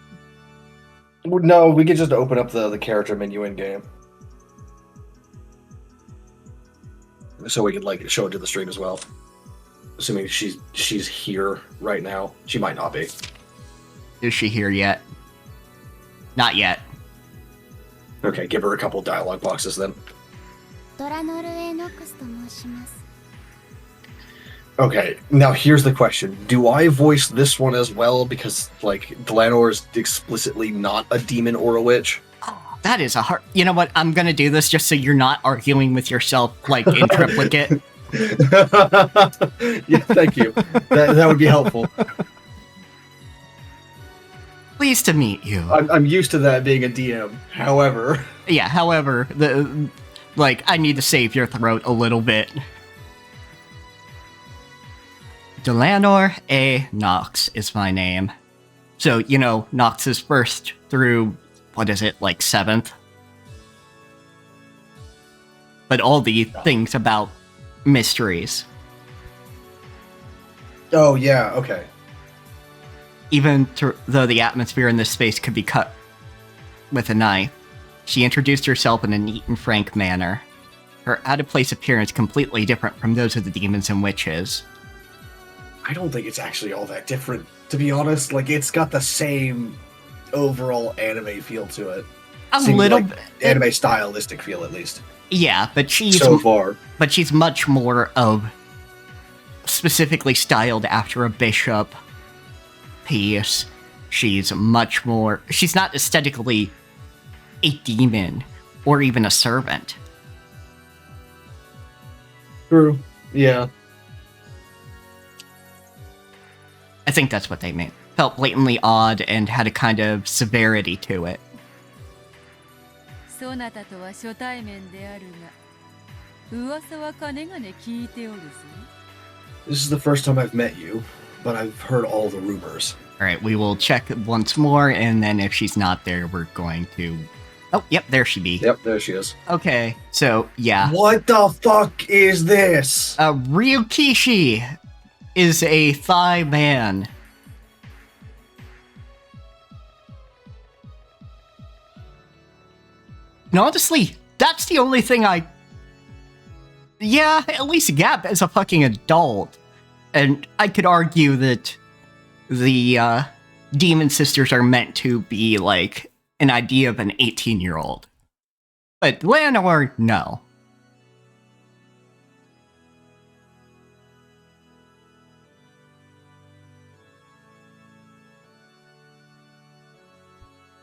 No, we could just open up the character menu in game. So we could like show it to the stream as well. Assuming she's here right now. She might not be. Is she here yet? Not yet. Okay, give her a couple dialogue boxes then. ドラノルエノックスと申します。Okay, now here's the question. Do I voice this one as well because, like, Delanor is explicitly not a demon or a witch? That is a hard... You know what? I'm gonna do this just so you're not arguing with yourself, like, in triplicate. Yeah, thank you. That would be helpful. Pleased to meet you. I'm used to that being a DM. However... Yeah, however, I need to save your throat a little bit. Delanor A. Knox is my name. So, you know, Knox is first through, what is it, like 7th? But all the things about mysteries. Oh, yeah, okay. Even though the atmosphere in this space could be cut with a knife, she introduced herself in a neat and frank manner. Her out-of-place appearance completely different from those of the demons and witches. I don't think it's actually all that different, to be honest. Like, it's got the same overall anime feel to it. A little like bit. Anime stylistic feel, at least. Yeah, but she's... So far. But she's much more of... specifically styled after a bishop piece. She's much more... She's not aesthetically a demon or even a servant. True. Yeah. I think that's what they meant. Felt blatantly odd and had a kind of severity to it. そなたとは初対面であるが、噂はかねがね聞いておるぞ。This is the first time I've met you, but I've heard all the rumors. Alright, we will check once more, and then if she's not there, we're going to... Oh, yep, there she be. Yep, there she is. Okay, so, yeah. What the fuck is this? Ryukishi is a Thai man. And honestly, that's the only thing Yeah, at least Gap is a fucking adult. And I could argue that the Demon Sisters are meant to be, like, an idea of an 18-year-old. But Lanor, no.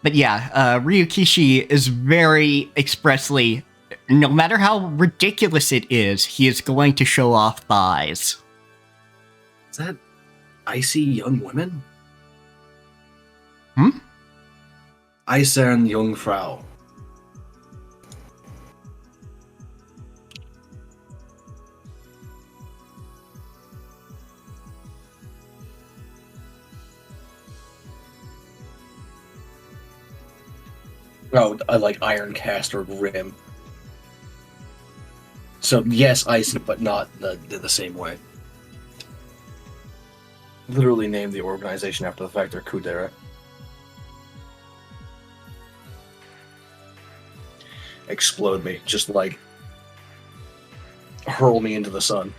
But yeah, Ryukishi is very expressly, no matter how ridiculous it is, he is going to show off thighs. Is that Icy Young Women? Hmm? Eisen Jungfrau. Oh, I like Iron Cast or Rim. So yes, icy, but not the same way. Literally named the organization after the fact they're Kudera. Explode me, just like hurl me into the sun.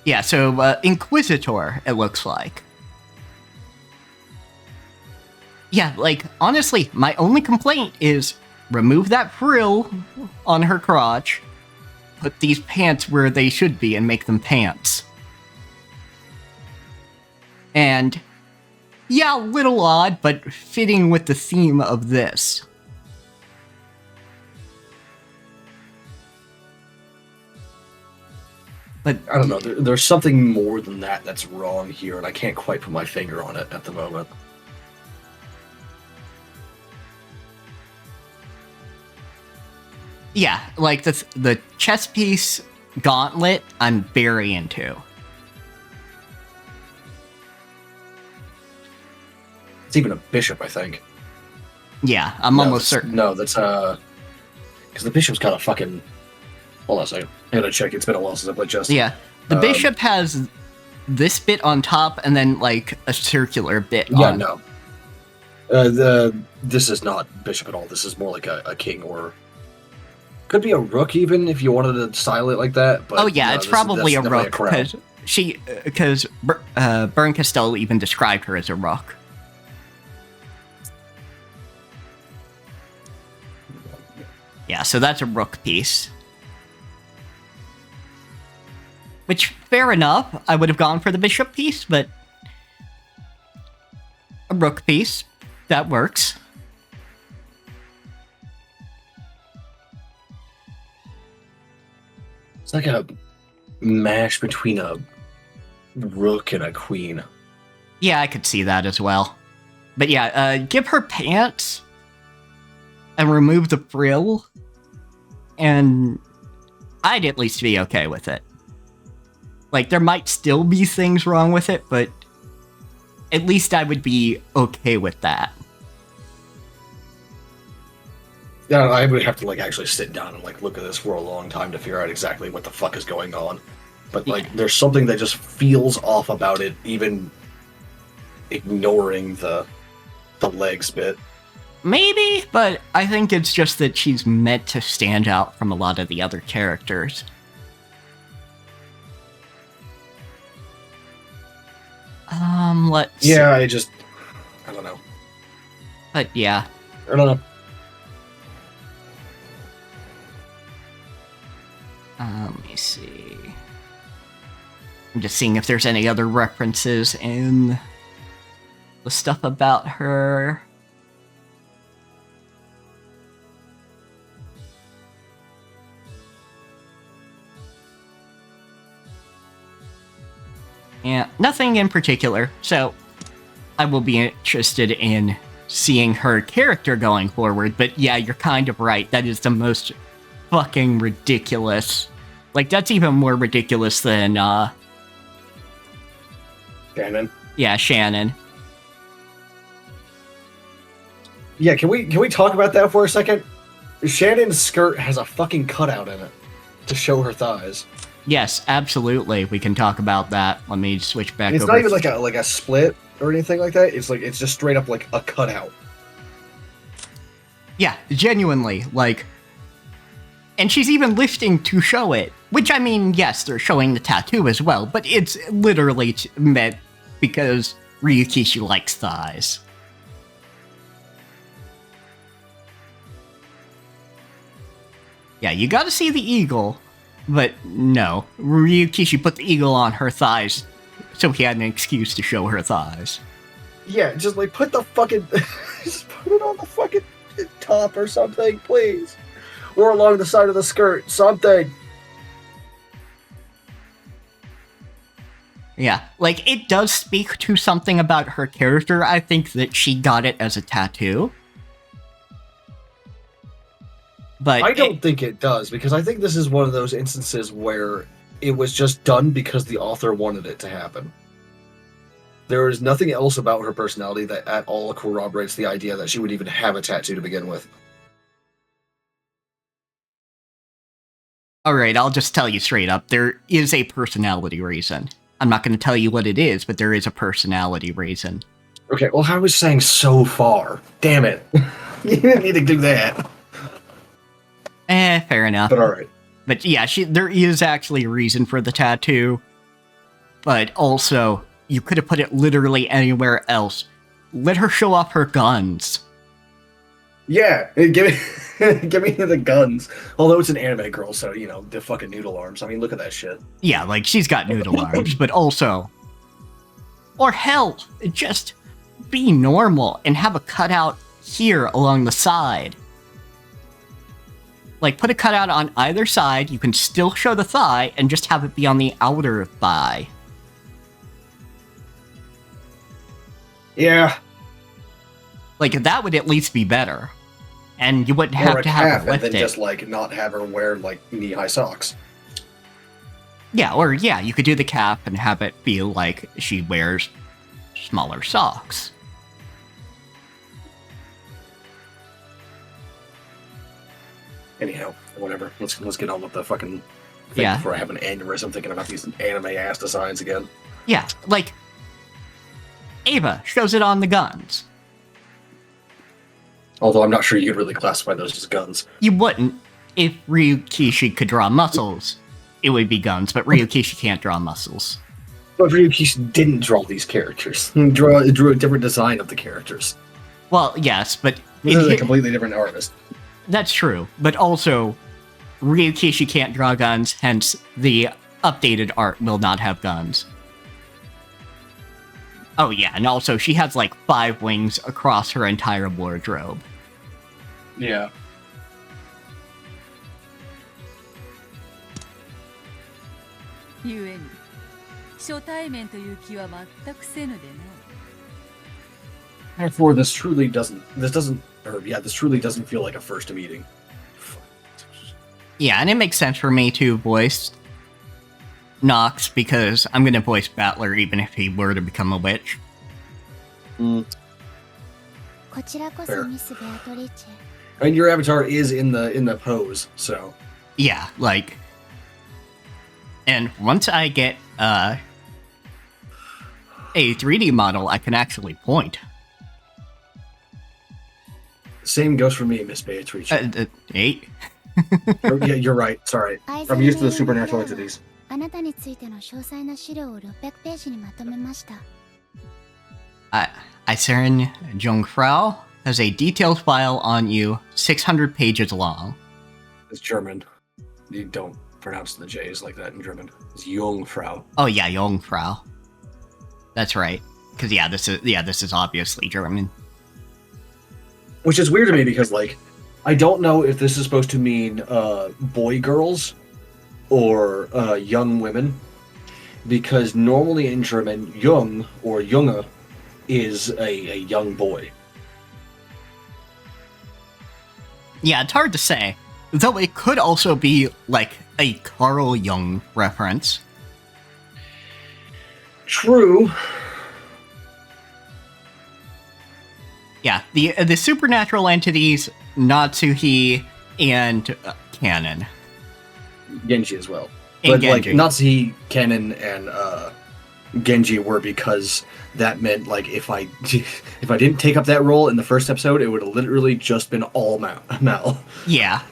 Yeah, so Inquisitor, it looks like. Yeah, like, honestly, my only complaint is remove that frill on her crotch, put these pants where they should be, and make them pants. And, yeah, a little odd, but fitting with the theme of this. But I don't know, there's something more than that that's wrong here, and I can't quite put my finger on it at the moment. Yeah, like the chess piece gauntlet, I'm very into. It's even a bishop, I think. Yeah, I'm almost certain. No, that's because the bishop's kind of fucking. Hold on a second. I gotta check. It's been a while since I played chess. Yeah, the bishop has this bit on top and then like a circular bit. Yeah, on... no. This is not bishop at all. This is more like a king or. Could be a rook even if you wanted to style it like that. But oh yeah, it's probably a rook because Bern Costello even described her as a rook. Yeah, so that's a rook piece. Which, fair enough, I would have gone for the bishop piece, but a rook piece, that works. It's like a mash between a rook and a queen. Yeah, I could see that as well. But yeah, give her pants and remove the frill, and I'd at least be okay with it. Like, there might still be things wrong with it, but at least I would be okay with that. Yeah, I would have to like actually sit down and like look at this for a long time to figure out exactly what the fuck is going on. But like, there's something that just feels off about it, even ignoring the legs bit. Maybe, but I think it's just that she's meant to stand out from a lot of the other characters. Let's see. Yeah, I don't know. But yeah. I don't know. Let me see. I'm just seeing if there's any other references in the stuff about her. Yeah, nothing in particular, so I will be interested in seeing her character going forward, but yeah, you're kind of right. That is the most fucking ridiculous. Like, that's even more ridiculous than, Shannon? Yeah, Shannon. Yeah, can we talk about that for a second? Shannon's skirt has a fucking cutout in it to show her thighs. Yes, absolutely. We can talk about that. Let me switch back It's over. not even like a split or anything like that. It's just straight up like a cutout. Yeah, genuinely, like, and she's even lifting to show it. Which, I mean, yes, they're showing the tattoo as well, but it's literally meant because Ryukishi likes thighs. Yeah, you gotta see the eagle, but no. Ryukishi put the eagle on her thighs, so he had an excuse to show her thighs. Yeah, just like put the fucking... just put it on the fucking top or something, please. Or along the side of the skirt, something. Yeah, like, it does speak to something about her character. I think that she got it as a tattoo. But I don't think it does, because I think this is one of those instances where it was just done because the author wanted it to happen. There is nothing else about her personality that at all corroborates the idea that she would even have a tattoo to begin with. Alright, I'll just tell you straight up, there is a personality reason. I'm not going to tell you what it is, but there is a personality reason. Okay, well, I was saying so far. Damn it. You didn't need to do that. Fair enough. But alright. But yeah, there is actually a reason for the tattoo. But also, you could have put it literally anywhere else. Let her show off her guns. Yeah, give me the guns. Although it's an anime girl, so, you know, the fucking noodle arms. I mean, look at that shit. Yeah, like, she's got noodle arms, but also... Or hell, just be normal and have a cutout here along the side. Like, put a cutout on either side, you can still show the thigh, and just have it be on the outer thigh. Yeah. Like, that would at least be better. And you wouldn't have to have her lift and then it. just, like, not have her wear, like, knee-high socks. Yeah, or yeah, you could do the cap and have it feel like she wears smaller socks. Anyhow, whatever. Let's get on with the fucking thing before I have an aneurysm thinking about these anime-ass designs again. Yeah, like, Ava shows it on the guns. Although I'm not sure you could really classify those as guns. You wouldn't. If Ryukishi could draw muscles, it would be guns, but Ryukishi can't draw muscles. But Ryukishi didn't draw these characters. He drew a different design of the characters. Well, yes, but... This is a completely different artist. That's true, but also, Ryukishi can't draw guns, hence the updated art will not have guns. Oh yeah, and also she has like 5 wings across her entire wardrobe. Yeah. Therefore, this truly doesn't feel like a first meeting. Yeah, and it makes sense for me to voice Nox because I'm gonna voice Battler even if he were to become a witch. Fair. I mean, your avatar is in the pose, so yeah, like, and once I get a 3D model, I can actually point. Same goes for me, Miss Beatrice. 8. Yeah, you're right. Sorry, I'm used to the supernatural entities. あなたについての詳細な資料を600ページにまとめました。Eisern Jungfrau has a detailed file on you, 600 pages long. It's German. You don't pronounce the J's like that in German. It's Jungfrau. Oh yeah, Jungfrau. That's right. Because this is obviously German. Which is weird to me because, like, I don't know if this is supposed to mean boy girls or young women, because normally in German, Jung or Junge is a young boy. Yeah, it's hard to say. Though it could also be like a Carl Jung reference. True. Yeah, the supernatural entities, Natsuhi and Canon. Genji as well. And But Genji. like Natsuhi, Canon, and Genji were because that meant like if I didn't take up that role in the first episode, it would have literally just been all Mal. Yeah.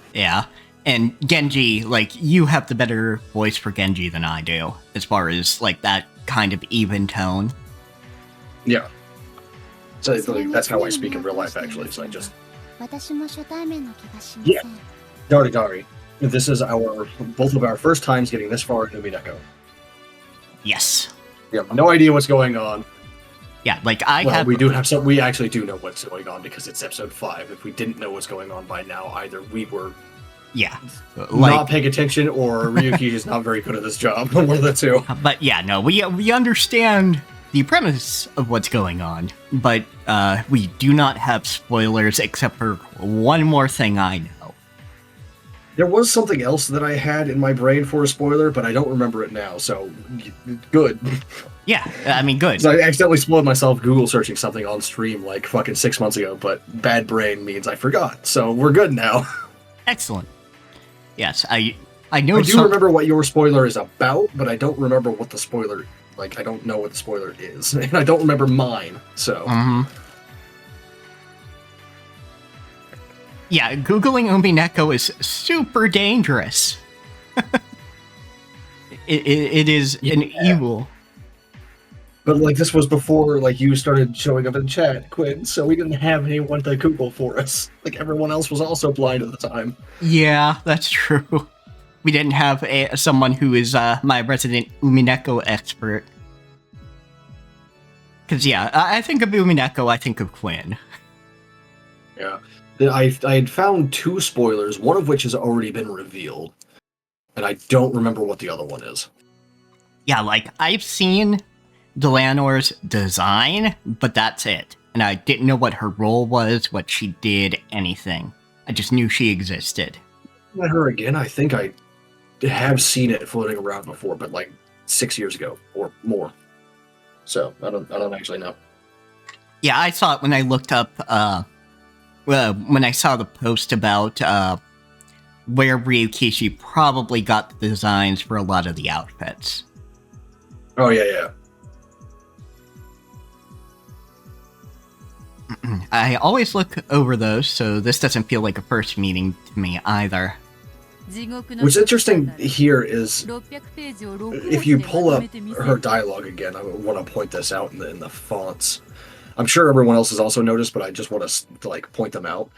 And Genji, like, you have the better voice for Genji than I do, as far as like that kind of even tone. Yeah. So like, that's how I speak in real life, actually. So I just 私も初対面の気がしません。 yeah. Dari. This is both of our first times getting this far in Umineko. Yes. We have no idea what's going on. Yeah, like we actually do know what's going on because it's episode 5. If we didn't know what's going on by now, either we were not paying attention or Ryuki is not very good at this job. One of the two. But yeah, no, we understand the premise of what's going on, but we do not have spoilers except for one more thing I know. There was something else that I had in my brain for a spoiler, but I don't remember it now, so good. Yeah, I mean, good. So I accidentally spoiled myself Google searching something on stream like fucking 6 months ago, but bad brain means I forgot, so we're good now. Excellent. Yes, I know. I do remember what your spoiler is about, but I don't remember what the spoiler, like, I don't know what the spoiler is, and I don't remember mine, so... Mm-hmm. Yeah, Googling Umineko is super dangerous. it is an evil. But, like, this was before, like, you started showing up in chat, Quinn, so we didn't have anyone to Google for us. Like, everyone else was also blind at the time. Yeah, that's true. We didn't have someone who is my resident Umineko expert. Because, yeah, I think of Umineko, I think of Quinn. Yeah. I had found 2 spoilers, one of which has already been revealed, and I don't remember what the other one is. Yeah, like, I've seen Delanor's design, but that's it. And I didn't know what her role was, what she did, anything. I just knew she existed. Met her again, I think I have seen it floating around before, but like 6 years ago or more. So I don't actually know. Yeah, I saw it when I looked up when I saw the post about where Ryukishi probably got the designs for a lot of the outfits. Oh, yeah. I always look over those, so this doesn't feel like a first meeting to me either. What's interesting here is, if you pull up her dialogue again, I want to point this out in the fonts. I'm sure everyone else has also noticed, but I just want to like point them out.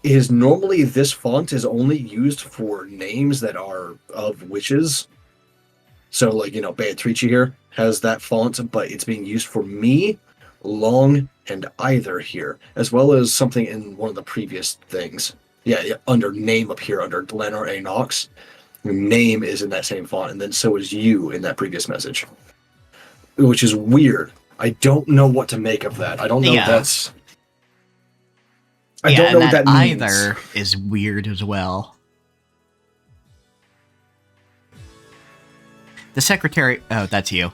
Is normally this font is only used for names that are of witches. So, like, Beatrice here has that font, but it's being used for me, long, and either here, as well as something in one of the previous things. Yeah, under name up here, under Glenor A. Knox. Your name is in that same font, and then so is you in that previous message. Which is weird. I don't know what to make of that. I don't know if that's... I don't know what that means. Either is weird as well. The Secretary... Oh, that's you.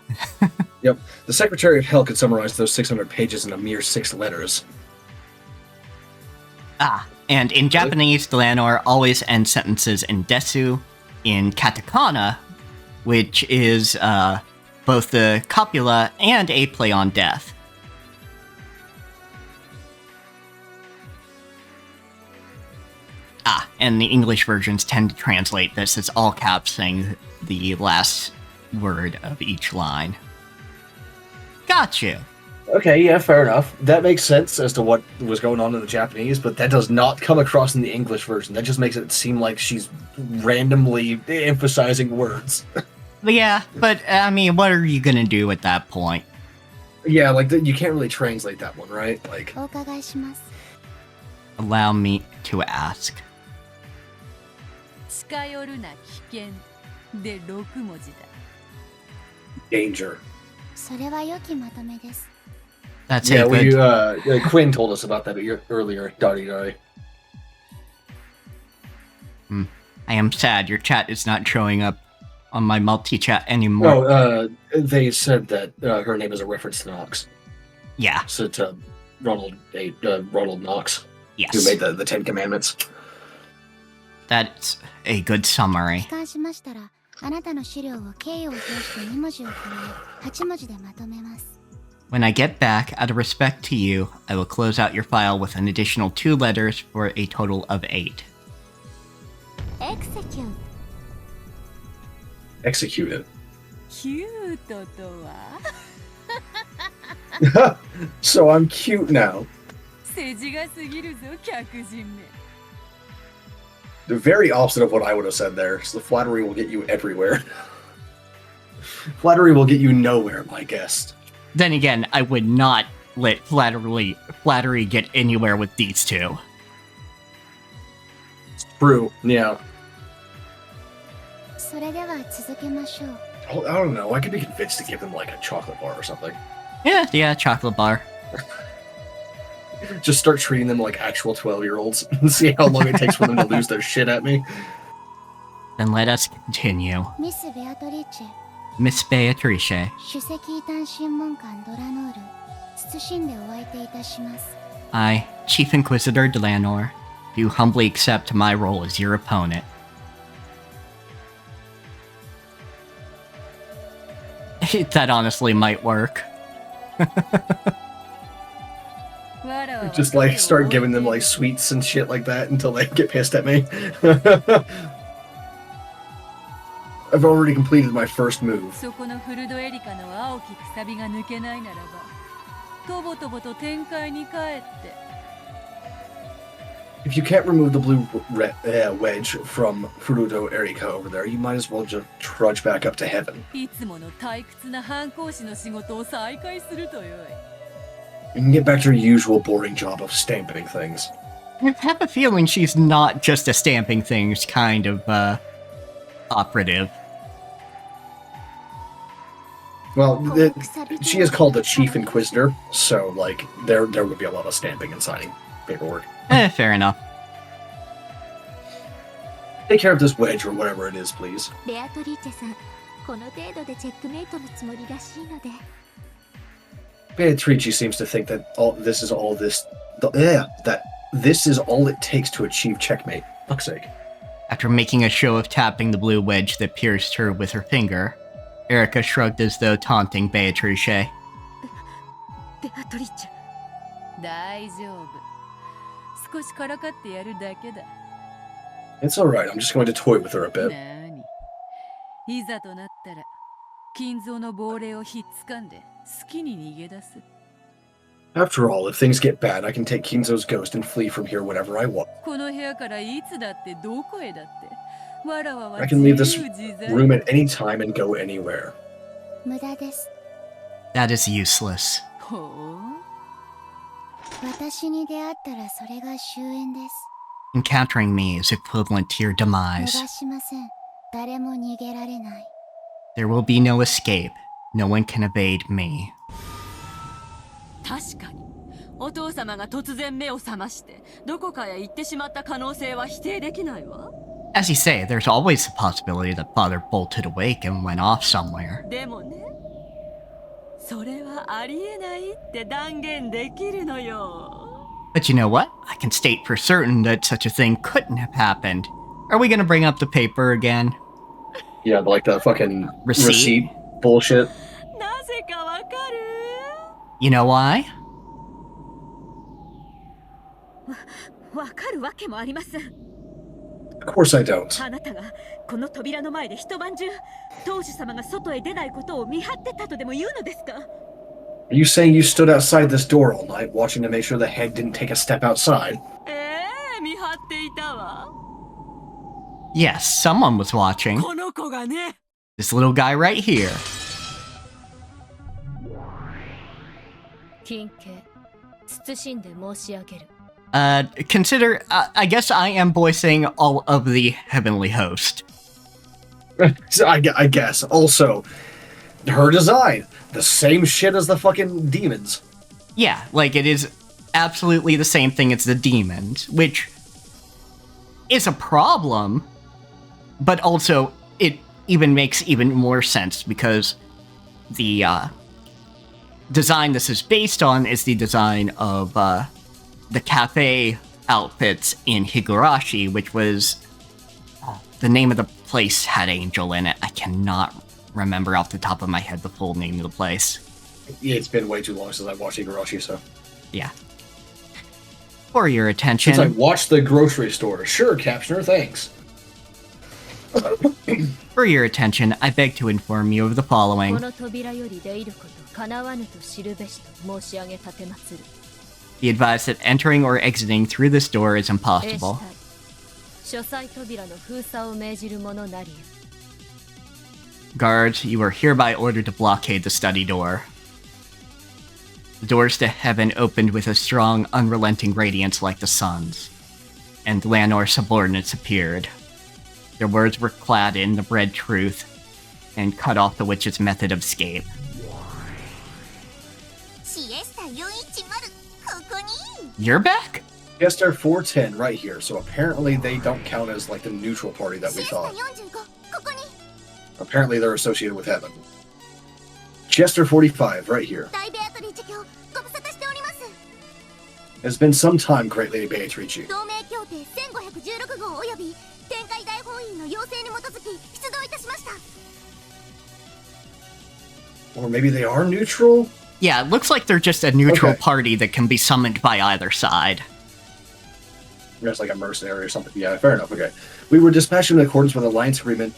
Yep. The Secretary of Hell could summarize those 600 pages in a mere 6 letters. And in Japanese, Delanor always ends sentences in desu, in katakana, which is both the copula and a play on death. And the English versions tend to translate this as all caps saying the last word of each line. Got you. Okay, yeah, fair enough. That makes sense as to what was going on in the Japanese, but that does not come across in the English version. That just makes it seem like she's randomly emphasizing words. Yeah, but, I mean, what are you gonna do at that point? Yeah, like, you can't really translate that one, right? Like, allow me to ask. Danger. That's yeah, good... Quinn told us about that earlier, Dari. I am sad your chat is not showing up on my multi-chat anymore. No, they said that her name is a reference to Knox. Yeah. So to Ronald Knox. Yes. Who made the Ten Commandments. That's a good summary. When I get back, out of respect to you, I will close out your file with an additional 2 letters for a total of 8. Execute. Executed. Cute. So I'm cute now. The very opposite of what I would have said there. So the flattery will get you everywhere. Flattery will get you nowhere, my guest. Then again, I would not let flattery get anywhere with these two. True, yeah. I don't know, I could be convinced to give them like a chocolate bar or something. Yeah, chocolate bar. Just start treating them like actual 12-year-olds and see how long it takes for them to lose their shit at me. Then let us continue. Miss Beatrice. Miss Beatrice. I, Chief Inquisitor Delanor, do humbly accept my role as your opponent. That honestly might work. Just like start giving them like sweets and shit like that until they get pissed at me. I've already completed my first move. If you can't remove the blue wedge from Furudo Erika over there, you might as well just trudge back up to heaven. You can get back to your usual boring job of stamping things. I have a feeling she's not just a stamping things kind of, operative. Well, she is called the Chief Inquisitor, so, like, there would be a lot of stamping and signing paperwork. Fair enough. Take care of this wedge or whatever it is, please. Beatrice seems to think that this is all it takes to achieve checkmate. Fuck's sake. After making a show of tapping the blue wedge that pierced her with her finger, Erika shrugged as though taunting Beatrice. Beatrice. It's alright, I'm just going to toy with her a bit. After all, if things get bad, I can take Kinzo's ghost and flee from here whenever I want. I can leave this room at any time and go anywhere. 無駄です。 That is useless. 私に出会ったらそれが終焉です。 Encountering me is equivalent to your 逃 demise. しません。誰も逃げられない。 There will be no escape. No one can evade me. 確かにお父様が突然目を覚ましてどこかへ行ってしまった可能性は否定できないわ。 As you say, there's always the possibility that Father bolted awake and went off somewhere. でもね、それはありえないって断言できるのよ。 But you know what? I can state for certain that such a thing couldn't have happened. Are we gonna bring up the paper again? Yeah, like the fucking Receipt? receipt bullshit. なぜかわかる？ You know why? わかるわけもありません。 Of course I don't. あなたがこの扉の前で一晩中当主様が外へ出ないことを見張ってたとでも言うのですか？ Are you saying you stood outside this door all night, watching to make sure the head didn't take a step outside? 見張っていたわ。 Yes, someone was watching. この子がね。 This little guy right here. 金家謹んで申し上げる。 Consider, I guess I am voicing all of the heavenly host. I guess. Also, her design. The same shit as the fucking demons. Yeah, like it is absolutely the same thing as the demons, which is a problem, but also it even makes even more sense because the design this is based on is the design of the cafe outfits in Higurashi, which was the name of the place had angel in it. I cannot remember off the top of my head the full name of the place. Yeah, it's been way too long since I watched Higurashi, so. Yeah. For your attention. Since I watched the grocery store. Sure, Captioner, thanks. For your attention, I beg to inform you of the following. この扉より出入ること叶わぬと知るべしと申し上げ立てまつる。 Be advised that entering or exiting through this door is impossible. 書斎扉の封鎖を命じる者なり。 Guards, you are hereby ordered to blockade the study door. The doors to heaven opened with a strong, unrelenting radiance like the sun's, and Lanor's subordinates appeared. Their words were clad in the red truth, and cut off the witch's method of escape. You're back? Yes, they're 410 right here, so apparently they don't count as like the neutral party that we thought. Apparently they're associated with heaven. Chester 45 right here. It's been some time, Great Lady Beatrice. Or maybe they are neutral? Yeah, it looks like they're just a neutral Okay. party that can be summoned by either side. It's like a mercenary or something. Yeah, fair enough. Okay. We were dispatched in accordance with Alliance Agreement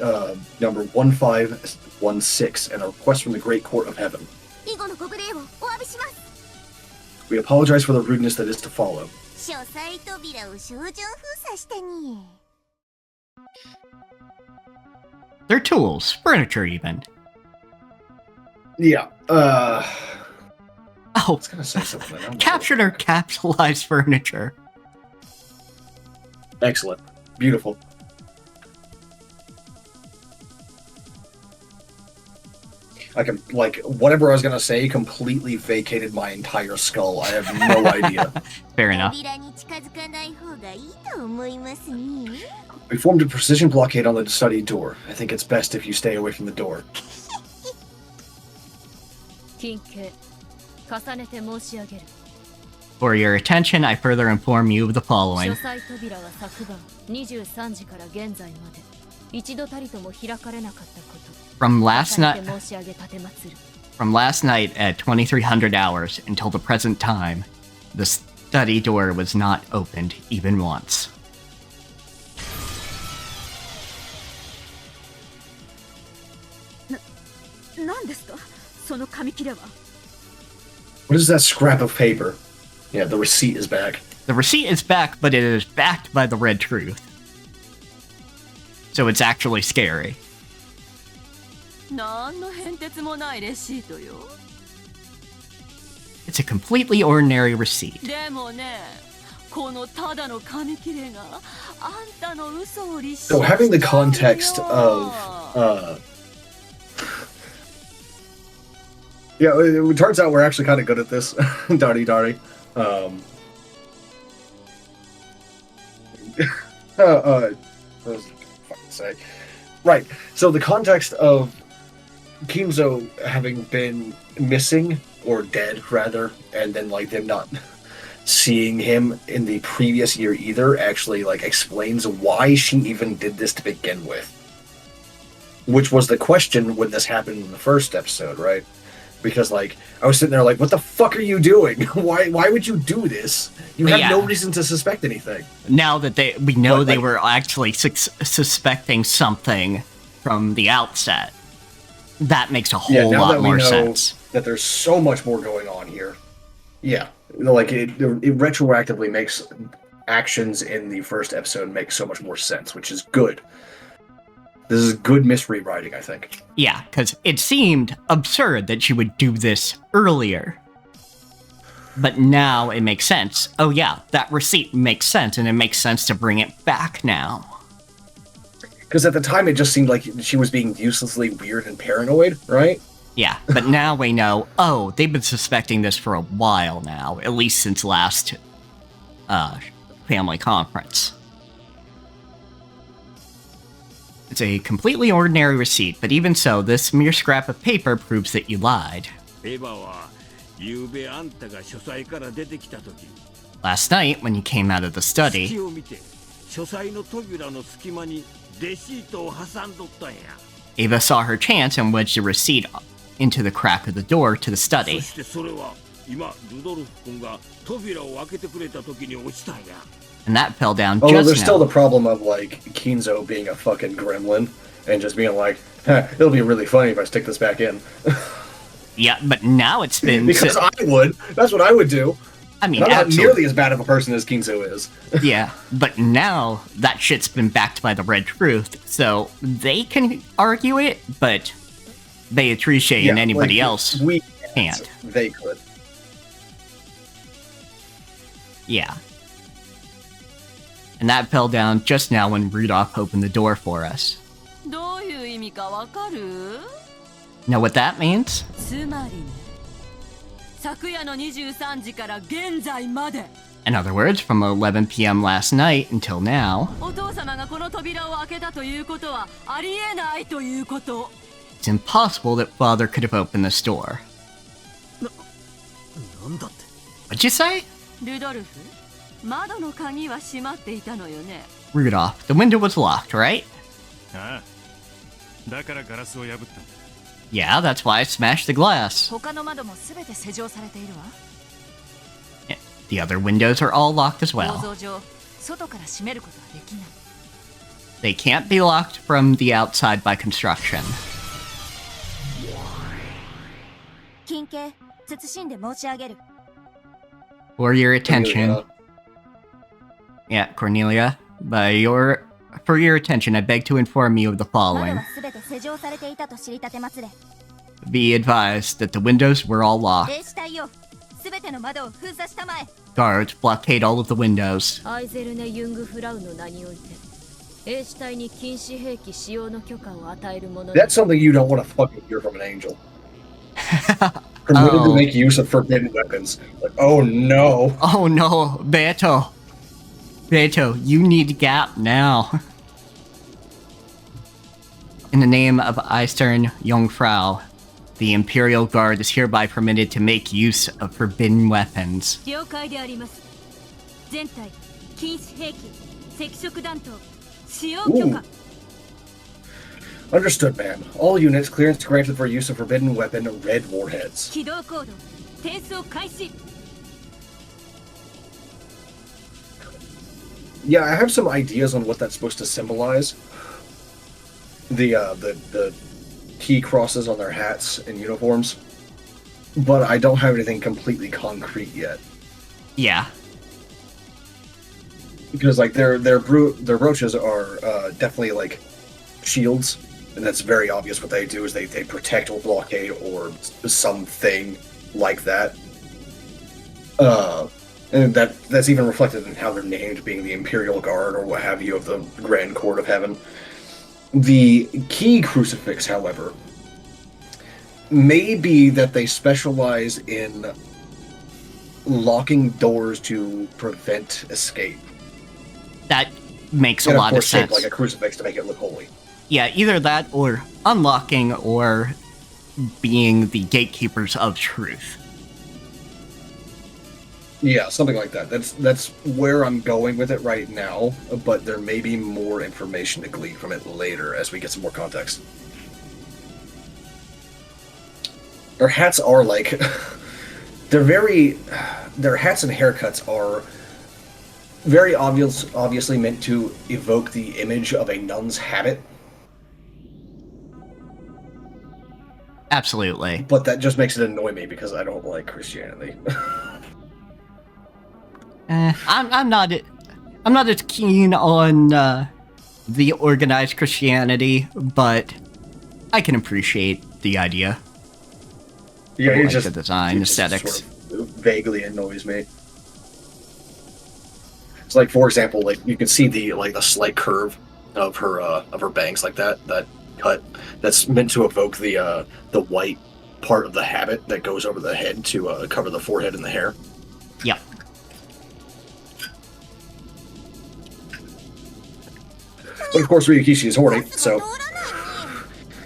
number 1516 and a request from the Great Court of Heaven. We apologize for the rudeness that is to follow. They're tools, furniture even. Yeah. Oh, I was gonna say something. I don't know. captured or capsulized furniture. Excellent. Beautiful. I can, like, whatever I was gonna say completely vacated my entire skull. I have no idea. Fair enough. We formed a precision blockade on the study door. I think it's best if you stay away from the door. 金家重ねて申し上げる。 For your attention, I further inform you of the 書 following. 斎扉は昨晩23時から現在まで一度たりとも開かれなかったこと。 From last 重 night, ねて申し上げ立てまつる。 from last night at 2300 hours until the present time, the study door was not opened even once. 何ですかその紙切れは。 What is that scrap of paper? Yeah, the receipt is back. The receipt is back, but it is backed by the red truth. So it's actually scary. 何の変哲もないレシートよ。 It's a completely ordinary receipt. でもね、このただの紙切れがあんたの嘘を立証 So having the context of yeah, it turns out we're actually kind of good at this. Darty. What was I fucking say? Right. So the context of Kinzo having been missing, or dead rather, and then like them not seeing him in the previous year either, actually like explains why she even did this to begin with. Which was the question when this happened in the first episode, right? Because like I was sitting there like, what the fuck are you doing? Why would you do this? You have no reason to suspect anything. Now that we know they were actually suspecting something from the outset, that makes a whole lot more sense. That there's so much more going on here. Yeah, like it retroactively makes actions in the first episode make so much more sense, which is good. This is good mystery writing, I think. Yeah, because it seemed absurd that she would do this earlier. But now it makes sense. Oh yeah, that receipt makes sense, and it makes sense to bring it back now. Because at the time it just seemed like she was being uselessly weird and paranoid, right? Yeah, but now we know, oh, they've been suspecting this for a while now, at least since last family conference. It's a completely ordinary receipt, but even so, this mere scrap of paper proves that you lied. Last night, when you came out of the study, Ava saw her chance and wedged the receipt into the crack of the door to the study. And that fell down just Although there's now. still the problem of like Kinzo being a fucking gremlin and just being like, it'll be really funny if I stick this back in. Yeah, but now it's been... Because I would. That's what I would do. I mean, I'm not absolutely. nearly as bad of a person as Kinzo is. Yeah, but now that shit's been backed by the Red Truth, so they can argue it, but Beatrice and anybody else can't. They could. Yeah. And that fell down just now when Rudolph opened the door for us. どういう意味かわかる? Know what that means? つまりね、昨夜の23時から現在まで In other words, from 11 p.m. last night until now, お父様がこの扉を開けたということはありえないということ。 it's impossible that Father could have opened this door. What'd you say? ルドルフ、窓の鍵は閉まっていたのよね。 Rudolph, the window was locked, right? ああ、だからガラスを破ったんだ。 Yeah, that's why I smashed the glass. 他の窓もすべて施錠されているわ。 The other windows are all locked as 構 well. 造上、外から閉めることはできない。 They can't be locked from the outside by construction. 金系謹んで申し上げる。 For your attention. Yeah, Cornelia. For your attention, I beg to inform you of the 窓 following. はすべて施錠されていたと知りたてますれ。 Be advised that the windows were all locked. 兵士隊よ、すべての窓を封鎖したまえ。 Guards blockade all of the windows. アイゼルネ・ユングフラウの名において兵士隊に禁止兵器使用の許可を与えるもの。 That's something you don't want to fucking hear from an angel. Permitted to make use of forbidden weapons. Like, oh no. Oh no, Beto. Beto, you need Gap now. In the name of Eistern Jungfrau, the Imperial Guard is hereby permitted to make use of forbidden weapons. 了解であります。全隊禁止兵器赤色弾頭使用許可。 Understood, ma'am. All units clearance granted for use of forbidden weapon red warheads. 起動コード転送開始。 Yeah, I have some ideas on what that's supposed to symbolize. The T crosses on their hats and uniforms, but I don't have anything completely concrete yet. Yeah. Because like their brooches are definitely like shields, and that's very obvious. What they do is they protect or blockade or something like that. And that's even reflected in how they're named, being the Imperial Guard or what have you of the Grand Court of Heaven. The key crucifix, however, may be that they specialize in locking doors to prevent escape. That makes a and lot of sense. Shaped like a crucifix to make it look holy. Yeah, either that or unlocking or being the gatekeepers of truth. Yeah, something like that. That's where I'm going with it right now, but there may be more information to glean from it later as we get some more context. Their hats are like... their hats and haircuts are very obviously meant to evoke the image of a nun's habit. Absolutely. But that just makes it annoy me because I don't like Christianity. I'm not as keen on the organized Christianity, but I can appreciate the idea. Yeah, I it like just the design aesthetics. Sort of vaguely annoys me. It's like, for example, like you can see the slight curve of her bangs, like that cut. That's meant to evoke the white part of the habit that goes over the head to cover the forehead and the hair. Yep. But of course, Ryukishi is horny, so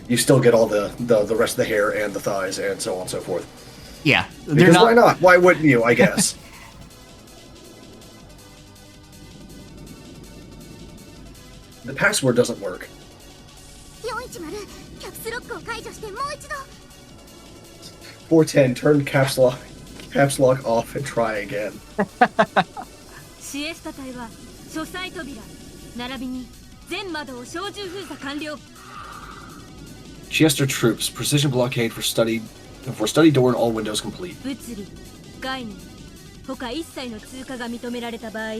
you still get all the rest of the hair and the thighs and so on and so forth. Yeah. Because why not? Why wouldn't you, I guess? The password doesn't work. 410, turn caps lock off and try again. シエスタ隊は書斎扉並びに全窓を小銃封鎖完了。 Chester troops, precision blockade for study door and all windows complete. 物理、概念、他一切の通過が認められた場合。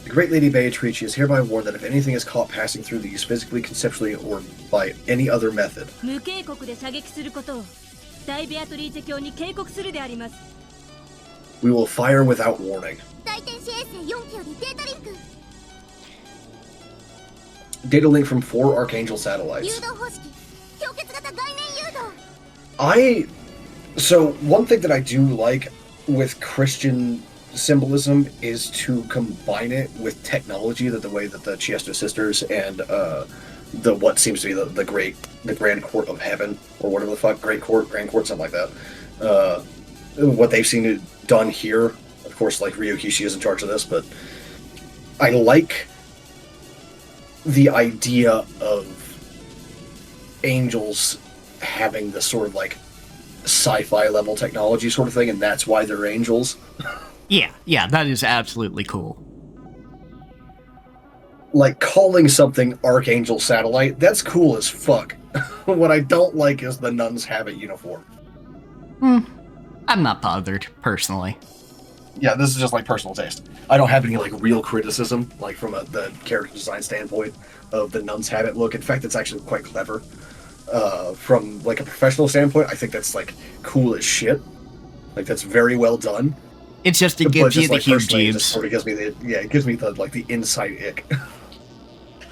The Great Lady Beatrice is hereby warned that if anything is caught passing through these physically, conceptually, or by any other method, 無警告で射撃することを大ベアトリーチェ卿に警告するであります。 we will fire without warning. 大天使衛星4機よりデータリンク Data link from 4 Archangel 誘 satellites. 導方式氷結型概念誘導 So, one thing that I do like with Christian symbolism is to combine it with technology, the way that the Chiesto sisters and the what seems to be the Grand Court of Heaven, or whatever the fuck, Grand Court, something like that. What they've seen done here, of course, like Ryukishi is in charge of this, but I like the idea of angels having this sort of like sci-fi level technology sort of thing, and that's why they're angels. Yeah, that is absolutely cool. Like, calling something Archangel Satellite, that's cool as fuck. What I don't like is the Nuns Habit uniform. I'm not bothered, personally. Yeah, this is just like personal taste. I don't have any like real criticism, like from the character design standpoint of the Nuns Habit look. In fact, it's actually quite clever. From like a professional standpoint, I think that's like cool as shit. Like, that's very well done. It's just it gives you the huge it just sort of gives me it gives me the inside ick.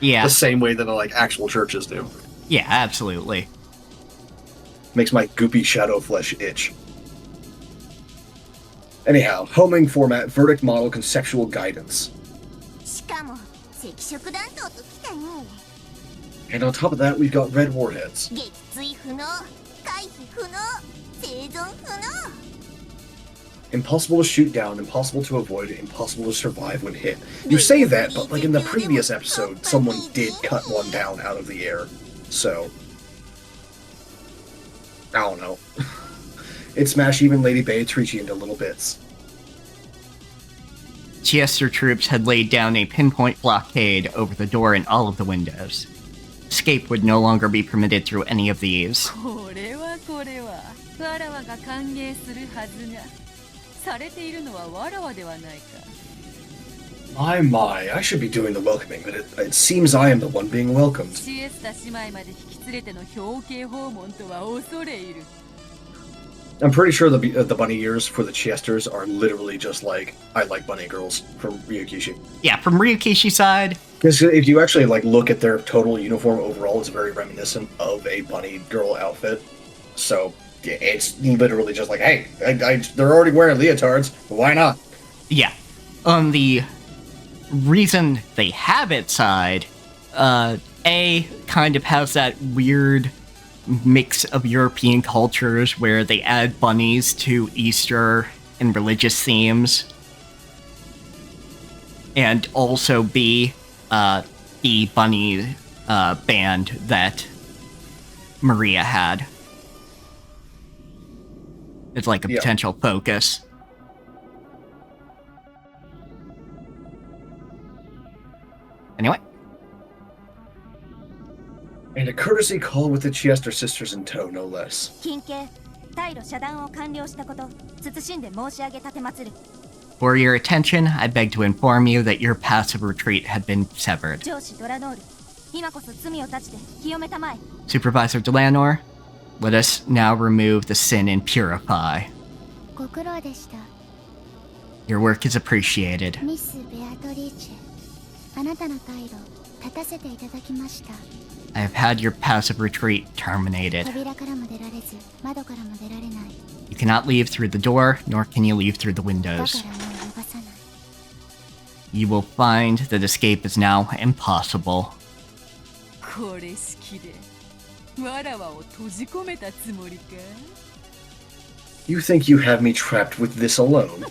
Yeah. The same way that like actual churches do. Yeah, absolutely. Makes my goopy shadow flesh itch. Anyhow, homing format, verdict model, conceptual guidance. しかも赤色弾頭ときたね And on top of that, we've got red warheads. 撃墜不能回避不能生存不能 Impossible to shoot down, impossible to avoid, impossible to survive when hit. You say that, but like in the previous episode, someone did cut one down out of the air. So, I don't know. It smashed even Lady Beatrice into little bits. Chester troops had laid down a pinpoint blockade over the door and all of the windows. Escape would no longer be permitted through any of these. これはわらわが歓迎するはずがされているのはわらわではないか。My, I should be doing the welcoming, but it seems I am the one being welcomed. シエスタ姉妹まで引き連れての表敬訪問とは恐れ入る。 I'm pretty sure the bunny ears for the Chesters are literally just like, I like bunny girls from Ryukishi. Yeah, from Ryukishi's side. Because if you actually like look at their total uniform overall, it's very reminiscent of a bunny girl outfit. So yeah, it's literally just like, hey, they're already wearing leotards, why not? Yeah. On the reason they have it side, A kind of has that weird mix of European cultures where they add bunnies to Easter and religious themes. And also B, the bunny band that Maria had. It's like a potential focus. Anyway. And a courtesy call with the Chester sisters in tow, no less. 近景退路遮断を完了したこと謹んで申し上げ奉る。 For your attention, I beg to inform you that your passive retreat had been severed. 上司ドラノール、今こそ罪を断ちて清めたまえ。 Supervisor Delanor, let us now remove the sin and purify. ご苦労でした。 Your work is appreciated. ミス・ベアトリーチェ、あなたの退路立たせていただきました。 I have had your passive retreat terminated. 扉からも出られず、窓からも出られない。 You cannot leave through the door, nor can you leave through the だ windows. からもう逃さない。 You will find that escape is now impossible. これ式でわらわを閉じ込めたつもりか You think you have me trapped with this alone?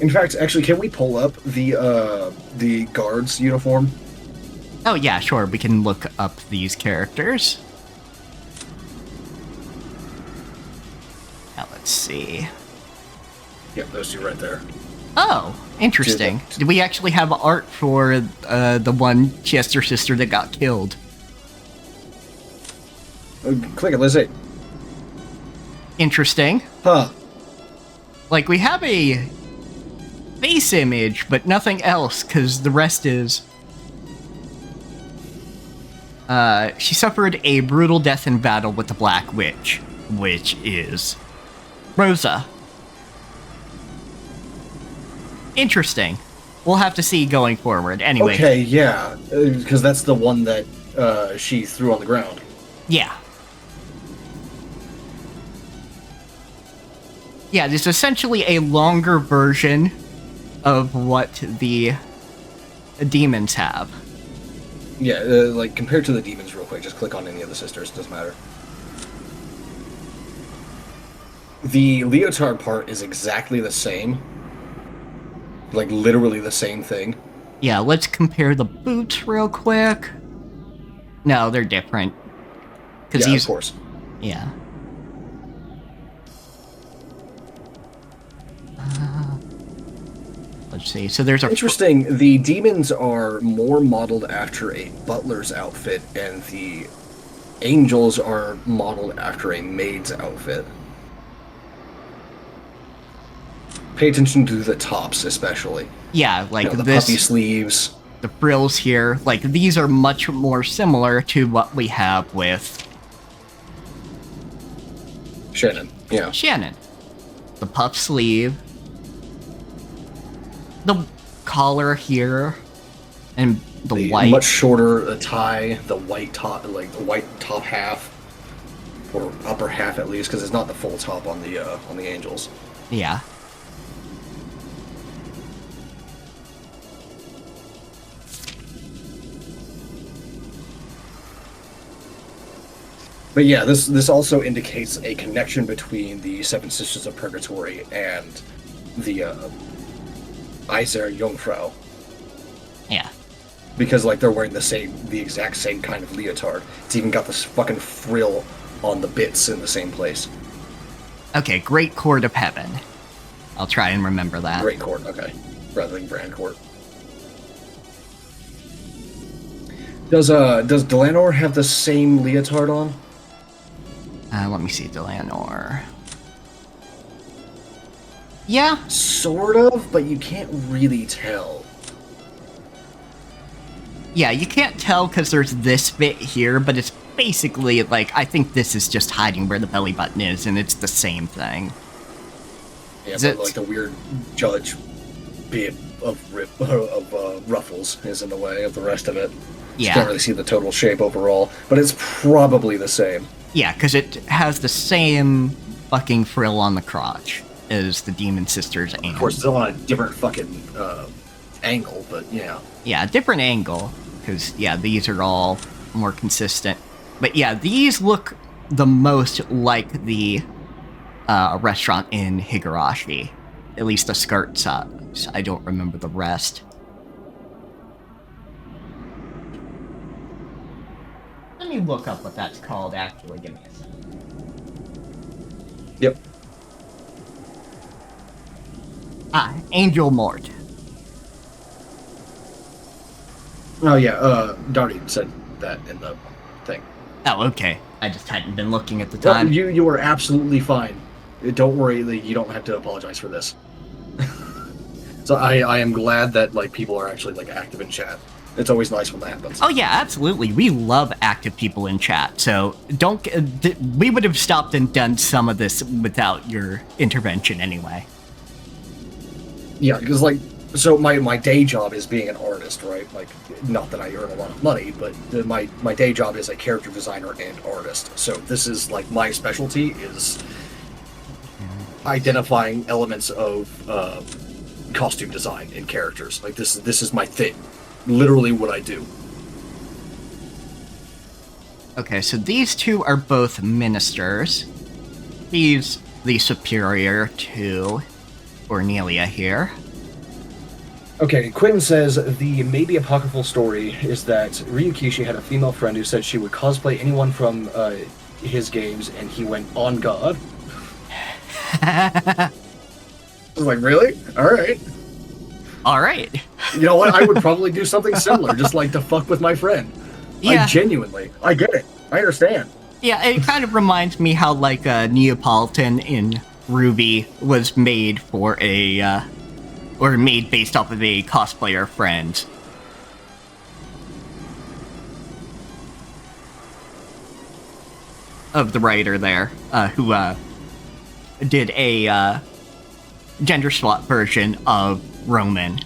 In fact, actually, can we pull up the guard's uniform? Oh yeah, sure, we can look up these characters. Now let's see. Yep, those two right there. Oh, interesting. Did we actually have art for the one Chester sister that got killed? Click it, let's see. Interesting. Huh. Like, we have a face image, but nothing else, because the rest is... she suffered a brutal death in battle with the Black Witch, which is Rosa. Interesting. We'll have to see going forward. Anyway. Okay, yeah, because that's the one that she threw on the ground. Yeah. Yeah, it's essentially a longer version of what the demons have. Yeah, like, compared to the demons real quick, just click on any of the sisters, doesn't matter. The leotard part is exactly the same. Like, literally the same thing. Yeah, let's compare the boots real quick. No, they're different. Yeah, of course. Yeah. Let's see, so there's a... Interesting, the demons are more modeled after a butler's outfit, and the angels are modeled after a maid's outfit. Pay attention to the tops, especially. Yeah, like the this... puffy sleeves. The frills here, like, these are much more similar to what we have with... Shannon, yeah. Shannon. The puff sleeve. The collar here. And the white... Much shorter tie, the white top, like, the white top half. Or upper half, at least, because it's not the full top on the angels. Yeah. But yeah, this also indicates a connection between the Seven Sisters of Purgatory and the Eiser Jungfrau. Yeah. Because, like, they're wearing the exact same kind of leotard. It's even got this fucking frill on the bits in the same place. Okay, Great Court of Heaven. I'll try and remember that. Great Court, okay. Rather than Grand Court. Does Delanor have the same leotard on? Let me see, Delanor. Yeah. Sort of, but you can't really tell. Yeah, you can't tell because there's this bit here, but it's basically like, I think this is just hiding where the belly button is, and it's the same thing. Yeah, but like the weird judge bit of ruffles is in the way of the rest of it. Yeah. You can't really see the total shape overall, but it's probably the same. Yeah, because it has the same fucking frill on the crotch as the Demon Sisters. Of course, it's on a different fucking angle, but yeah. Yeah, different angle, because, yeah, these are all more consistent. But yeah, these look the most like the restaurant in Higurashi. At least the skirts. I don't remember the rest. Let me look up what that's called, actually. Give me a second. Yep. Angel Mort. Oh yeah, Darty said that in the thing. Oh, okay. I just hadn't been looking at the time. You were absolutely fine. Don't worry, you don't have to apologize for this. So I am glad that like people are actually like active in chat. It's always nice when that happens. Oh yeah, absolutely. We love active people in chat. So don't. We would have stopped and done some of this without your intervention anyway. Yeah, because like, so my day job is being an artist, right? Like, not that I earn a lot of money, but my day job is a character designer and artist. So this is like my specialty is identifying elements of costume design in characters. Like this is my thing. Literally what I do. Okay, so these two are both ministers. He's the superior to Cornelia here. Okay, Quinn says the maybe apocryphal story is that Ryukishi had a female friend who said she would cosplay anyone from his games, and he went on God. I was like, really? Alright. Alright. You know what? I would probably do something similar, just like to fuck with my friend. Yeah. I get it. I understand. Yeah, it kind of reminds me how, like, Neapolitan in Ruby was made for a, or made based off of a cosplayer friend. Of the writer there, who, did a, gender swap version of Roman.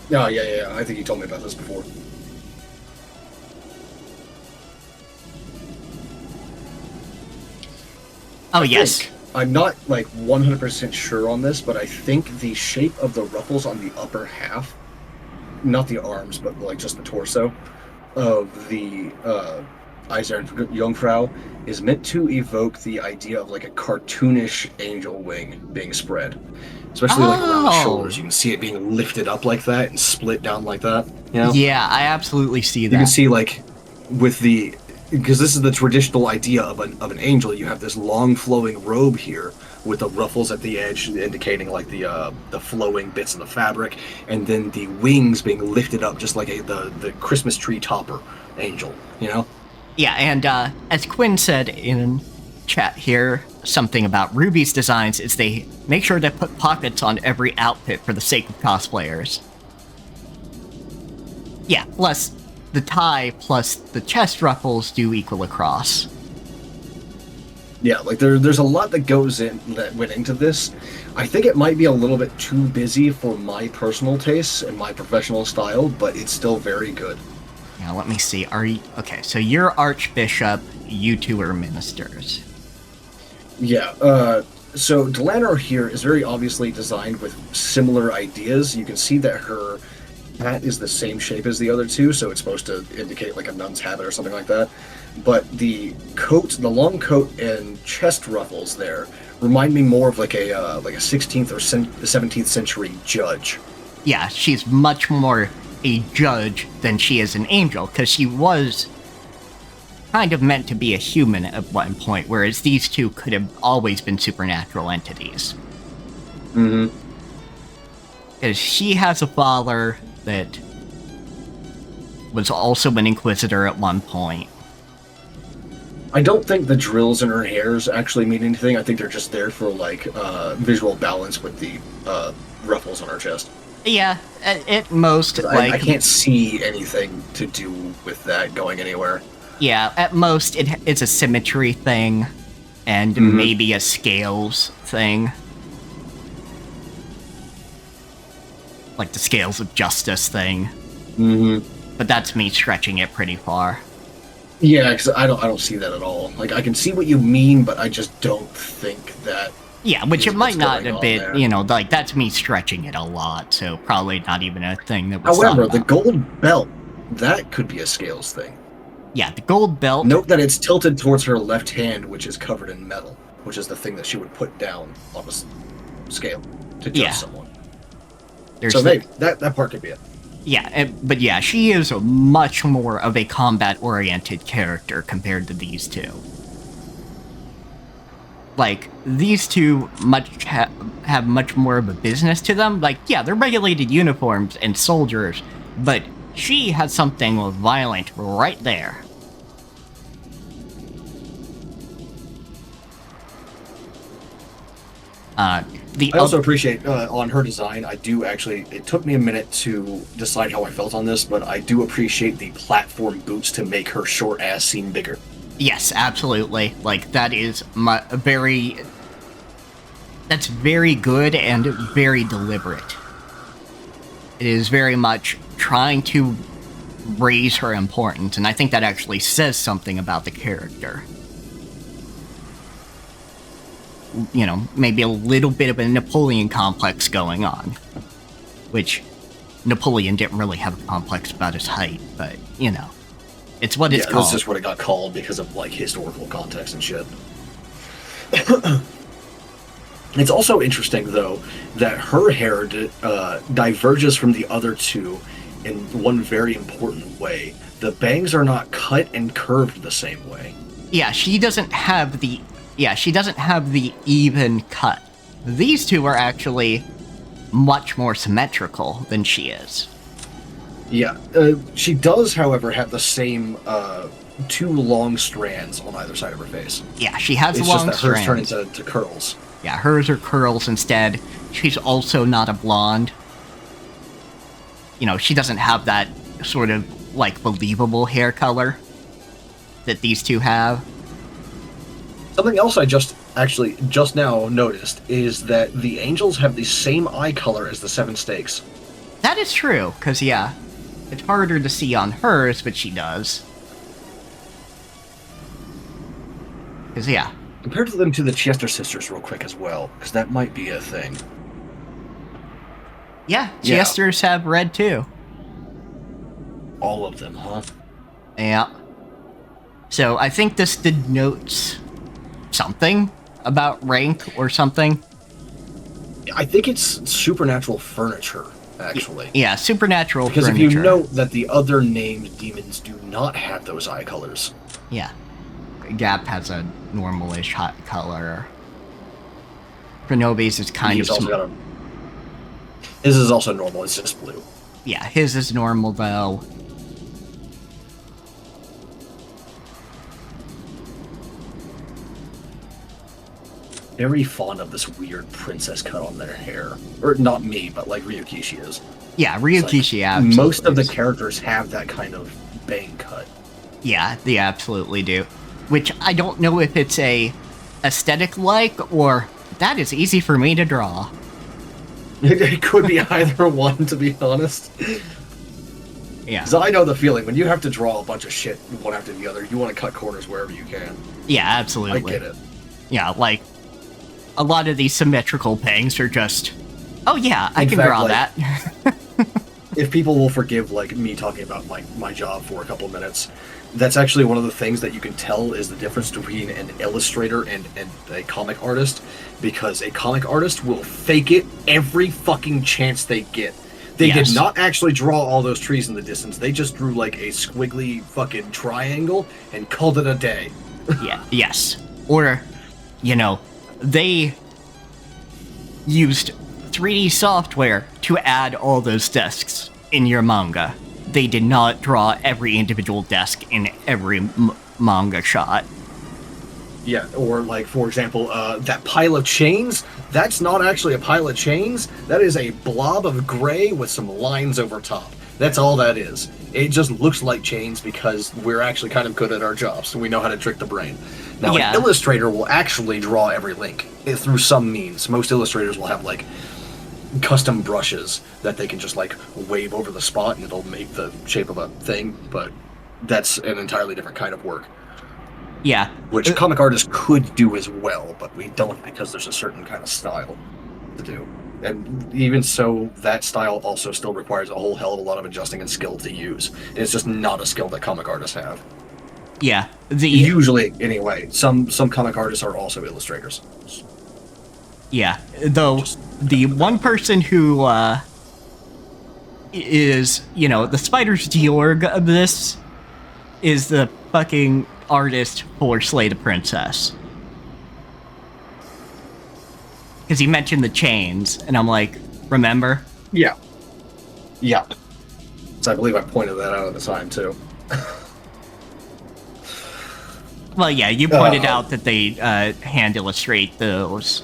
Oh, yeah. I think you told me about this before. Oh, yes. I'm not, like, 100% sure on this, but I think the shape of the ruffles on the upper half, not the arms, but, like, just the torso, of the, Eisern Jungfrau is meant to evoke the idea of, like, a cartoonish angel wing being spread. Especially, like, around the shoulders. You can see it being lifted up like that and split down like that, you know? Yeah, I absolutely see that. You can see, like, with the... Because this is the traditional idea of an angel. You have this long flowing robe here with the ruffles at the edge indicating like the flowing bits of the fabric, and then the wings being lifted up just like the Christmas tree topper angel, you know? Yeah, and as Quinn said in chat here, something about Ruby's designs is they make sure to put pockets on every outfit for the sake of cosplayers. Yeah, plus the tie plus the chest ruffles do equal across. Yeah, like there's a lot that went into this. I think it might be a little bit too busy for my personal tastes and my professional style, but it's still very good. Now let me see. Are you okay? So you're Archbishop. You two are ministers. Yeah. So Delanor here is very obviously designed with similar ideas. You can see that her hat is the same shape as the other two, so it's supposed to indicate like a nun's habit or something like that. But the coat, the long coat and chest ruffles there remind me more of like a 16th or 17th century judge. Yeah, she's much more a judge than she is an angel, because she was kind of meant to be a human at one point, whereas these two could have always been supernatural entities. Mm-hmm. Because she has a father that was also an Inquisitor at one point. I don't think the drills in her hairs actually mean anything. I think they're just there for, like, visual balance with the ruffles on her chest. Yeah, at most, like... I can't see anything to do with that going anywhere. Yeah, at most, it's a symmetry thing, and maybe a scales thing. Like the scales of justice thing. But that's me stretching it pretty far. Yeah, because I don't see that at all. Like, I can see what you mean, but I just don't think that... Yeah, which it might not have been, you know, like, that's me stretching it a lot, so probably not even a thing that was However, the gold belt, that could be a scales thing. Yeah, the gold belt... Note that it's tilted towards her left hand, which is covered in metal, which is the thing that she would put down on a scale to judge someone. So maybe, that part could be it. Yeah, but yeah, she is much more of a combat-oriented character compared to these two. Like, these two have much more of a business to them. Like, yeah, they're regulated uniforms and soldiers, but she has something violent right there. I also appreciate, on her design, I do actually, it took me a minute to decide how I felt on this, but I do appreciate the platform boots to make her short ass seem bigger. Yes, absolutely. Like, that is that's very good and very deliberate. It is very much trying to raise her importance, and I think that actually says something about the character. You know, maybe a little bit of a Napoleon complex going on. Which, Napoleon didn't really have a complex about his height, but, you know. It's what it's called. That's just what it got called because of, like, historical context and shit. It's also interesting, though, that her hair diverges from the other two in one very important way. The bangs are not cut and curved the same way. Yeah, she doesn't have the even cut. These two are actually much more symmetrical than she is. Yeah, she does, however, have the same two long strands on either side of her face. Yeah, she has it's long just that strands. Hers turn into curls. Yeah, hers are curls instead. She's also not a blonde. You know, she doesn't have that sort of, like, believable hair color that these two have. Something else I just now noticed is that the angels have the same eye color as the Seven Stakes. That is true, because, yeah, it's harder to see on hers, but she does. Because, yeah. Compare them to the Chester sisters real quick as well, because that might be a thing. Yeah, Chesters have red, too. All of them, huh? Yeah. So, I think this denotes something about rank or something. I think it's supernatural furniture, actually. Yeah, supernatural because furniture. Because if you note that the other named demons do not have those eye colors. Yeah. Gap has a normal-ish hot color. Prenobi's is kind of... His is also normal, it's just blue. Yeah, his is normal, though. Very fond of this weird princess cut on their hair. Or not me, but like Ryukishi is. Yeah, Ryukishi like, absolutely most of the is. characters have that kind of bang cut. Yeah, they absolutely do. Which I don't know if it's a aesthetic-like, or that is easy for me to draw. It could be either one, to be honest. Yeah. Because I know the feeling. When you have to draw a bunch of shit one after the other, you want to cut corners wherever you can. Yeah, absolutely. I get it. Yeah, like, a lot of these symmetrical bangs are just, oh yeah, I can draw that. If people will forgive, like, me talking about my job for a couple minutes, that's actually one of the things that you can tell is the difference between an illustrator and a comic artist, because a comic artist will fake it every fucking chance they get. They did not actually draw all those trees in the distance. They just drew, like, a squiggly fucking triangle and called it a day. Yeah, yes. Or, you know, they used 3D software to add all those desks in your manga. they did not draw every individual desk in every manga shot. Yeah, or like, for example, that pile of chains, that's not actually a pile of chains. That is a blob of gray with some lines over top. That's all that is. It just looks like chains because we're actually kind of good at our jobs, so we know how to trick the brain. Now, Yeah. an illustrator will actually draw every link through some means. Most illustrators will have, like, custom brushes that they can just, like, wave over the spot and it'll make the shape of a thing, but that's an entirely different kind of work. Yeah. Which comic artists could do as well, but we don't because there's a certain kind of style to do. And even so, that style also still requires a whole hell of a lot of adjusting and skill to use. It's just not a skill that comic artists have. Yeah. Usually, anyway. Some comic artists are also illustrators. Yeah. Though, the one person who, is, you know, the Spider's Georg of this is the fucking artist for Slay the Princess. Because he mentioned the chains, and I'm like, remember? Yeah. Yeah. So I believe I pointed that out at the time, too. Well, yeah, you pointed out that they hand illustrate those.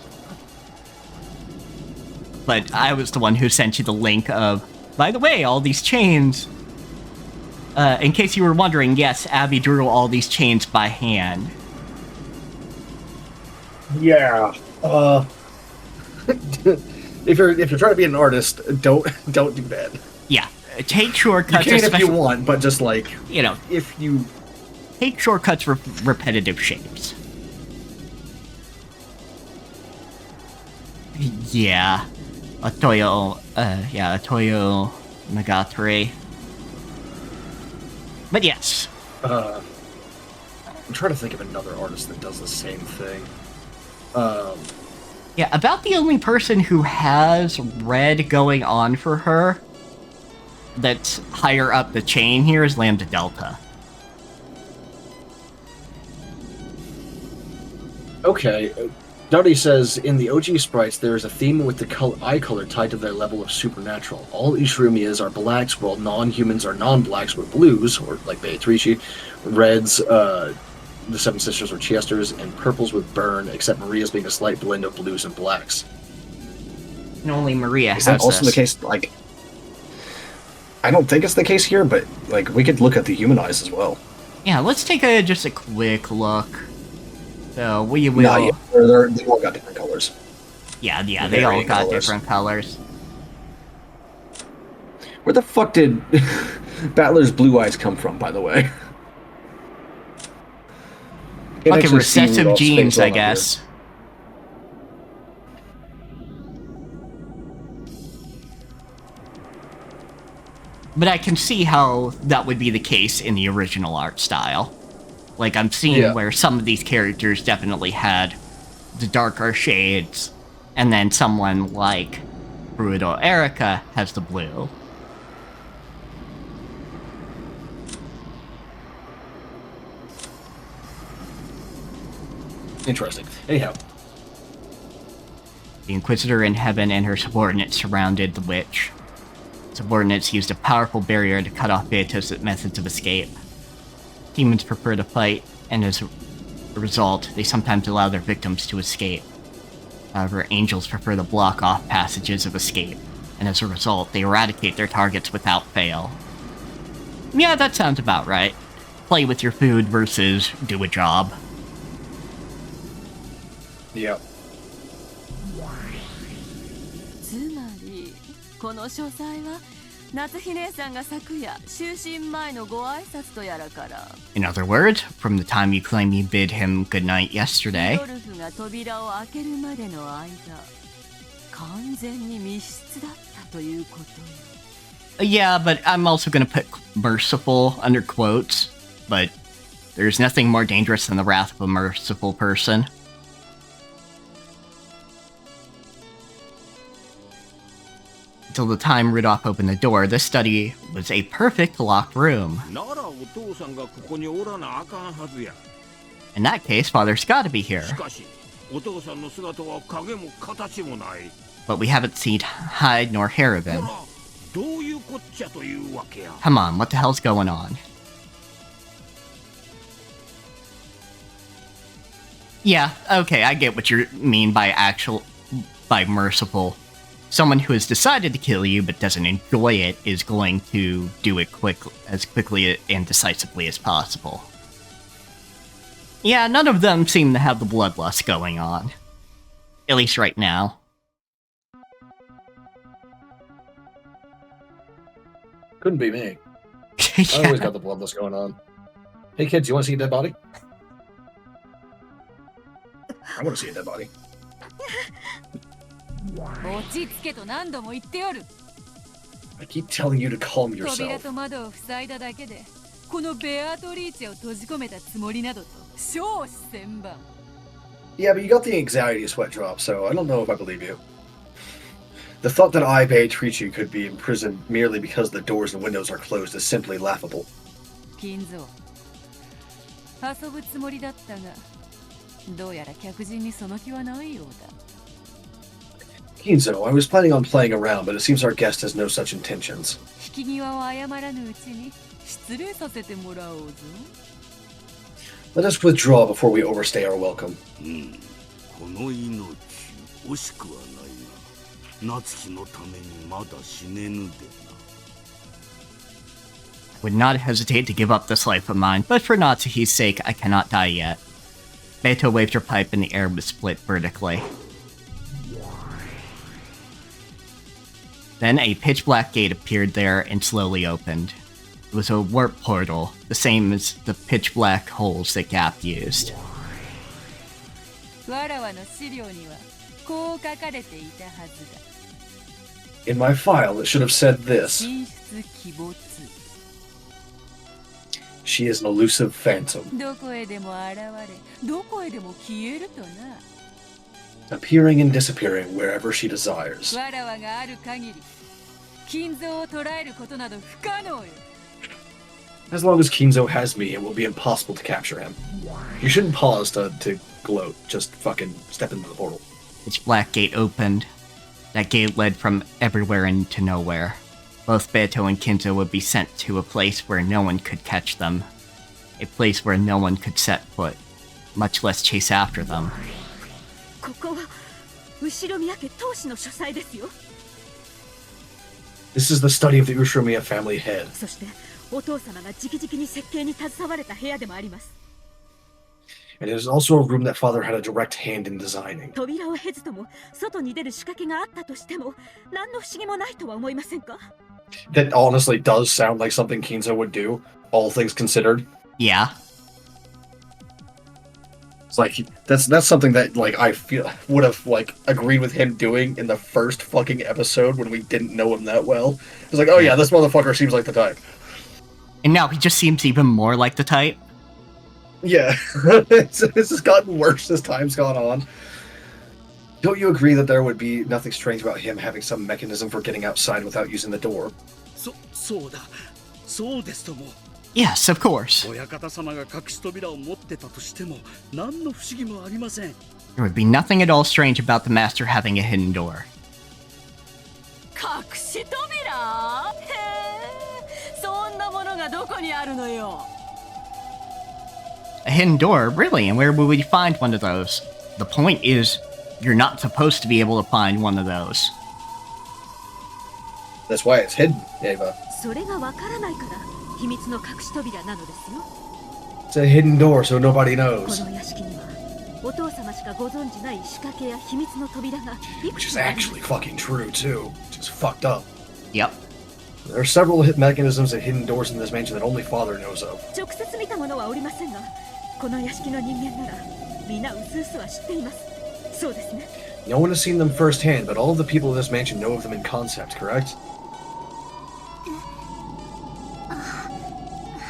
But I was the one who sent you the link of, by the way, all these chains. In case you were wondering, yes, Abby drew all these chains by hand. Yeah. If you're trying to be an artist, don't do that. Yeah, take shortcuts. You can if you want, but just like, you know, if you take shortcuts for repetitive shapes. Yeah, Atoyo Nagatari. But yes. I'm trying to think of another artist that does the same thing. Yeah, about the only person who has red going on for her that's higher up the chain here is Lambda Delta. Okay. Duddy says, in the OG sprites, there is a theme with the eye color tied to their level of supernatural. All Ushiromiyas are blacks, while non-humans are non-blacks with blues, or like Beatrice, reds, the Seven Sisters were Chesters, and purples with Burn, except Maria's being a slight blend of blues and blacks. And only Maria Is has that also this. the case? Like, I don't think it's the case here, but like we could look at the human eyes as well. Yeah, let's take just a quick look. So we will. No, yeah, they all got different colors. Yeah, they all got different colors. Where the fuck did Battler's blue eyes come from, by the way? Fucking recessive genes, I guess. But I can see how that would be the case in the original art style. Like, I'm seeing where some of these characters definitely had the darker shades, and then someone like Bruto Erica has the blue. Interesting. Anyhow. The Inquisitor in heaven and her subordinates surrounded the witch. Subordinates used a powerful barrier to cut off Beatos' methods of escape. Demons prefer to fight, and as a result, they sometimes allow their victims to escape. However, angels prefer to block off passages of escape, and as a result, they eradicate their targets without fail. Yeah, that sounds about right. Play with your food versus do a job. Yep. つまりこの書斎は夏日姉さんが昨夜就寝前のご挨拶とやらから In other words, from the time you claim you bid him good night yesterday, ドルフが扉を開けるまでの間完全に密室だったということよ。 yeah, but I'm also gonna put merciful under quotes, but there's nothing more dangerous than the wrath of a merciful person. Until the time Rudolph opened the door, this study was a perfect locked room. ならお父さんがここにおらなあかんはずや。 In that case, Father's gotta be here. しかし、お父さんの姿は影も形もない。 But we haven't seen hide nor hair of him. どういうここっちゃというわけや。 Come on, what the hell's going on? Yeah, okay, I get what you mean by merciful. Someone who has decided to kill you but doesn't enjoy it is going to do it as quickly and decisively as possible. Yeah, none of them seem to have the bloodlust going on. At least right now. Couldn't be me. Yeah. I always got the bloodlust going on. Hey kids, you want to see a dead body? I want to see a dead body. 落ち着けと何度も言っておる。 I keep telling you to calm 扉 yourself. と窓を塞いだだけで、このベアトリーチェを閉じ込めたつもりなどと少子千万。 Yeah, but you got the anxiety sweat drop, so I don't know if I believe you. The thought that I, Beatrice, could be imprisoned merely because the doors and windows are closed is simply laughable. 金蔵、遊ぶつもりだったが、どうやら客人にその気はないようだ。 Kinzo, I was planning on playing around, but it seems our guest has no such intentions. 引き際を誤らぬうちに失礼させてもらおうぞ。 Let us withdraw before we overstay our welcome. この命惜しくはないが、夏希のためにまだ死ねぬでな。 Would not hesitate to give up this life of mine, but for Natsuhi's sake, I cannot die yet. Beto waved her pipe and the air was split vertically. Then a pitch-black gate appeared there and slowly opened. It was a warp portal, the same as the pitch-black holes that Gap used. わらわの資料にはこう書かれていたはずだ。 In my file, it should have said this. 神出鬼没。 She is an elusive phantom, どこへでも現れ、どこへでも消えるとな。 appearing and disappearing wherever she desires. わらわがある限り、金蔵を捉えることなど不可能よ。 As long as Kinzo has me, it will be impossible to capture him. You shouldn't pause to gloat, just fucking step into the portal. Its black gate opened. That gate led from everywhere into nowhere. Both Beto and Kinzo would be sent to a place where no one could catch them. A place where no one could set foot, much less chase after them. ここは後宮家当主の書斎ですよ。 This is the study of the Ushiromiya family head. そしてお父様が直々に設計に携われた部屋でもあります。 And it is also a room that father had a direct hand in designing. 扉を経ずとも外に出る仕掛けがあったとしても何の不思議もないとは思いませんか？ That honestly does sound like something Kinzo would do, all things considered. Yeah. It's like that's something that like I feel would have like agreed with him doing in the first fucking episode when we didn't know him that well. It's like, oh yeah, this motherfucker seems like the type. And now he just seems even more like the type. Yeah, it's just gotten worse as time's gone on. Don't you agree that there would be nothing strange about him having some mechanism for getting outside without using the door? そうだ。そうですとも。 Yes, of course. 親方様が隠し扉を持ってたとしても、何の不思議もありません。 There would be nothing at all strange about the master having a hidden door. 隠し扉？へえ、そんなものがどこにあるのよ。 A hidden door? Really? And where would we find one of those? The point is, you're not supposed to be able to find one of those. That's why it's hidden, Ava. それがわからないから秘密の隠し扉なのですよ。 It's a hidden door, so nobody こ knows. の屋敷にはお父様しかご存じない仕掛けや秘密の扉がいく Which つ is もあります。 actually fucking true, too. Just fucked up. Yep. There are several mechanisms and hidden doors in this mansion that only father knows of. 直接見たものはおりませんが、この屋敷の人間なら皆うすうすは知っています。そうですね。 No one has seen them firsthand, but all of the people of this mansion know of them in concept, correct?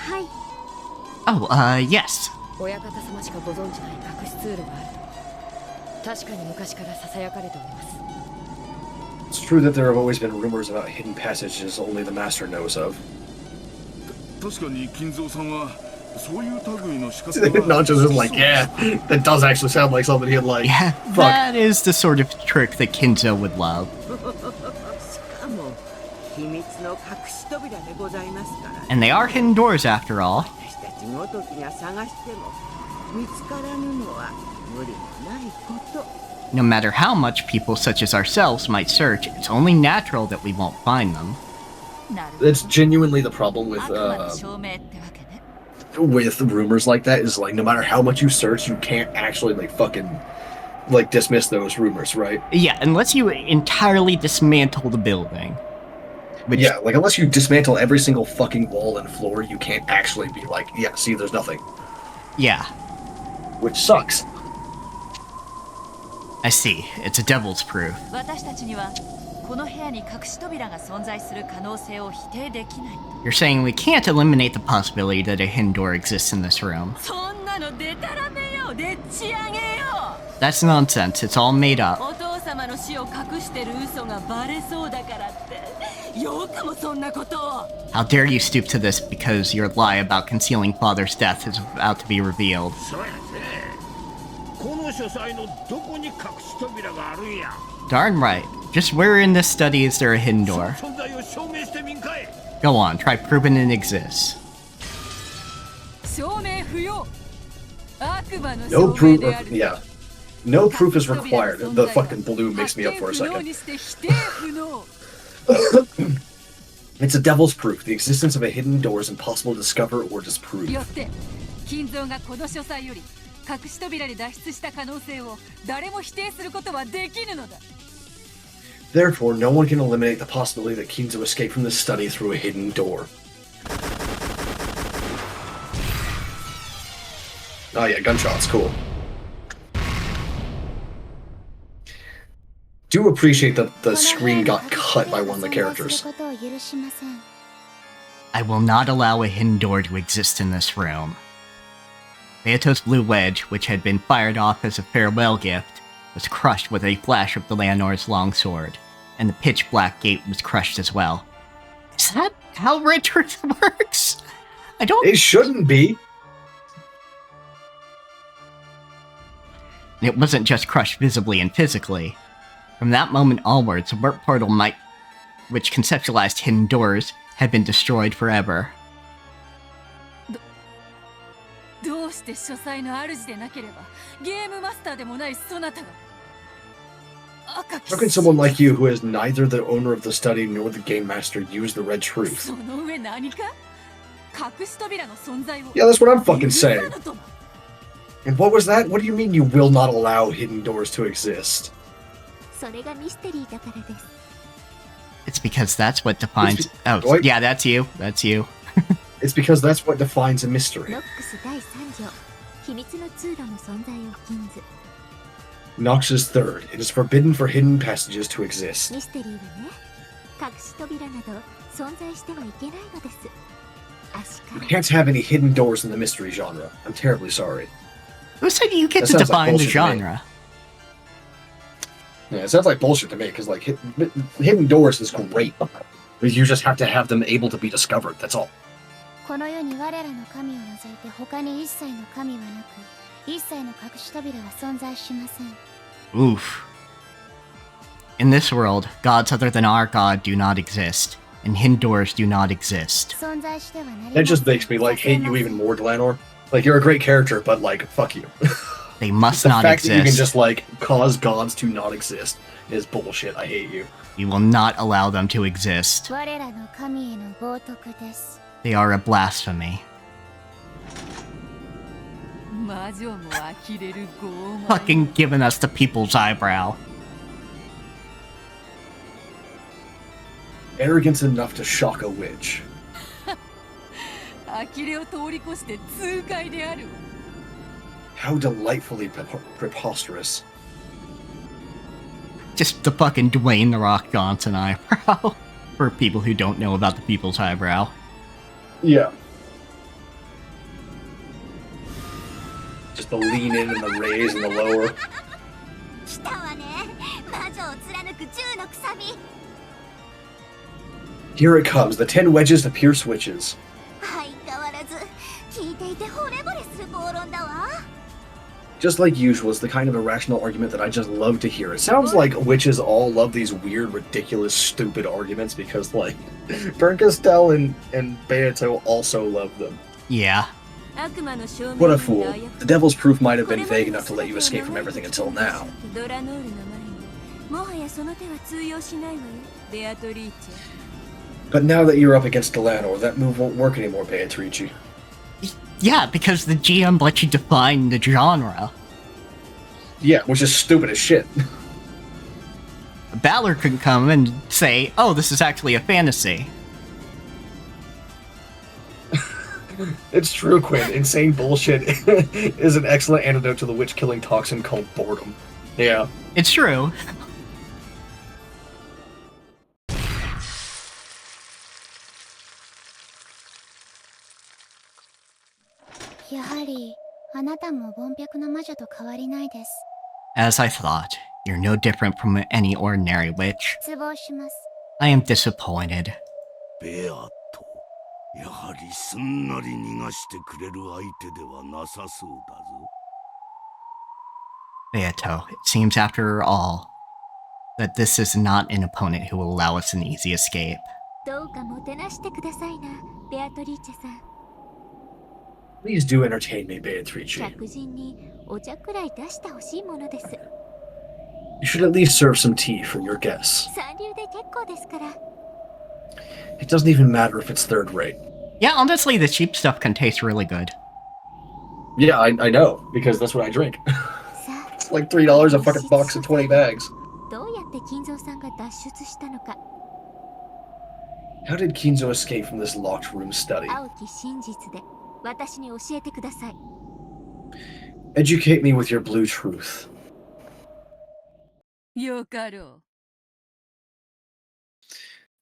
はい。 Oh, yes. 親方様しかご存じない隠しツールがある。確かに昔から囁かれております。 It's true that there have always been rumors about hidden passages only the master knows of. 確かに金蔵さんはそういう類の仕掛けは Not just like, yeah, that does actually sound like something he'd like. Yeah, Fuck. that is the sort of trick that Kinzo would love. しかも秘密の隠し扉でございますから。 And they are hidden doors after all. 私たちごときが探しても見つからぬのは無理もないこと。 No matter how much people such as ourselves might search, it's only natural that we won't find them. That's genuinely the problem with rumors like that, is like no matter how much you search, you can't actually like fucking like dismiss those rumors, right? Yeah, unless you entirely dismantle the building. Which, yeah, like unless you dismantle every single fucking wall and floor, you can't actually be like, yeah, see, there's nothing. Yeah. Which sucks. I see. It's a devil's proof. 私たちにはこの部屋に隠し扉が存在する可能性を否定できない。 You're saying we can't eliminate the possibility that a hidden door exists in this room. そんなのデタラメよ、でっち上げよ。 That's nonsense. It's all made up. お父様の死を隠してる嘘がバレそうだからってよくもそんなことを。 How dare you stoop to this because your lie about concealing father's death is about to be revealed. この書斎のどこに隠し扉があるんや。 Darn right. Just where in this study is there a hidden door? 存在を証明してみんかい。 Go on, try proving it exists. 証明不要。悪魔の No 証明 proof, である。 yeah. No proof is required. The fucking balloon makes me up for a 不要 second. にして否定不能。 It's a devil's proof. The existence of a hidden door is impossible to discover or disprove. よって金蔵がこの書斎より隠し扉で脱出した可能性を誰も否定することはできぬのだ。 Therefore, no one can eliminate the possibility that Kinzo escaped from this study through a hidden door. Oh yeah, gunshots, cool. Do appreciate that the screen got cut by one of the characters. I will not allow a hidden door to exist in this room. Beato's blue wedge, which had been fired off as a farewell gift, was crushed with a flash of the Leonor's longsword, and the pitch-black gate was crushed as well. Is that how red truth works? I don't... It shouldn't be. It wasn't just crushed visibly and physically. From that moment onwards, a warp portal which conceptualized hidden doors, had been destroyed forever. どうして書斎の主でなければゲームマスターでもないそなたが。 How can someone like you, who is neither the owner of the study nor the game master, use the red truth? その上何か隠し扉の存在を。 Yeah, that's what I'm fucking saying. And what was that? What do you mean you will not allow hidden doors to exist? それがミステリーだからです。 It's because that's what defines... Oh, yeah, that's you. That's you. It's because that's what defines a mystery. ノックス第3条秘密の通路の存在を禁ず。 Nox's third. It is forbidden for hidden passages to exist. ミステリーはね、隠し扉など存在してはいけないのです。 You can't have any hidden doors in the mystery genre. I'm terribly sorry. Who said you get to define the genre? Yeah, it sounds like bullshit to me, because like hidden doors is great. You just have to have them able to be discovered, that's all. この世に我らの神を除いて他に一切の神はなく、一切の隠し扉は存在しません。 Oof. In this world, gods other than our god do not exist, and hidden doors do not exist. 存在してはなりません。 That just makes me like hate you even more, Glanor. Like you're a great character, but like fuck you. They must the not fact that you can exist. just like cause gods to not exist is bullshit. I hate you. We will not allow them to exist. 我らの神への冒涜です。 They are a blasphemy. 魔女も呆れる傲慢。 Fucking giving us the people's eyebrow. Arrogance enough to shock a witch. 呆れを通り越して痛快である。 How delightfully preposterous. Just the fucking Dwayne The Rock Johnson eyebrow. For people who don't know about the people's eyebrow. Yeah. Just the lean in and the raise and the lower. 来たわね、魔女を貫く銃のくさび。 Here it comes, the 10 wedges to pierce witches. 相変わらず聞いていて惚れ惚れする暴論だわ。just like usual, is the kind of irrational argument that I just love to hear. It sounds like witches all love these weird, ridiculous, stupid arguments because, like, Bernkastel and Beato also love them. Yeah. What a fool. The devil's proof might have been vague enough to let you escape from everything until now. But now that you're up against Delanor, that move won't work anymore, Beatrice. Yeah, because the GM lets you define the genre. Yeah, which is stupid as shit. Balor could come and say, oh, this is actually a fantasy. It's true, Quinn. Insane bullshit is an excellent antidote to the witch-killing toxin called boredom. Yeah. It's true. やはりあなたも凡白の魔女と変わりないです。 As I thought, you're no different from any ordinary witch. 失望します。 I am disappointed. ベアト、やはりすんなり逃がしてくれる相手ではなさそうだぞ。 Beato, it seems after all that this is not an opponent who will allow us an easy escape. どうかもてなしてくださいな、ベアトリーチェさん。 Please do entertain me, Beatrice. 客人にお茶くらい出してほしいものです。 You should at least serve some tea for your guests. 三流で結構ですから。 It doesn't even matter if it's third rate. Yeah, honestly, the cheap stuff can taste really good. Yeah, I know, because that's what I drink. It's like $3 a fucking box of 20 bags. どうやって金蔵さんが脱出したのか。 How did Kinzo escape from this locked room study? 青き真実で私に教えてください。 Educate me with your blue truth. よかろ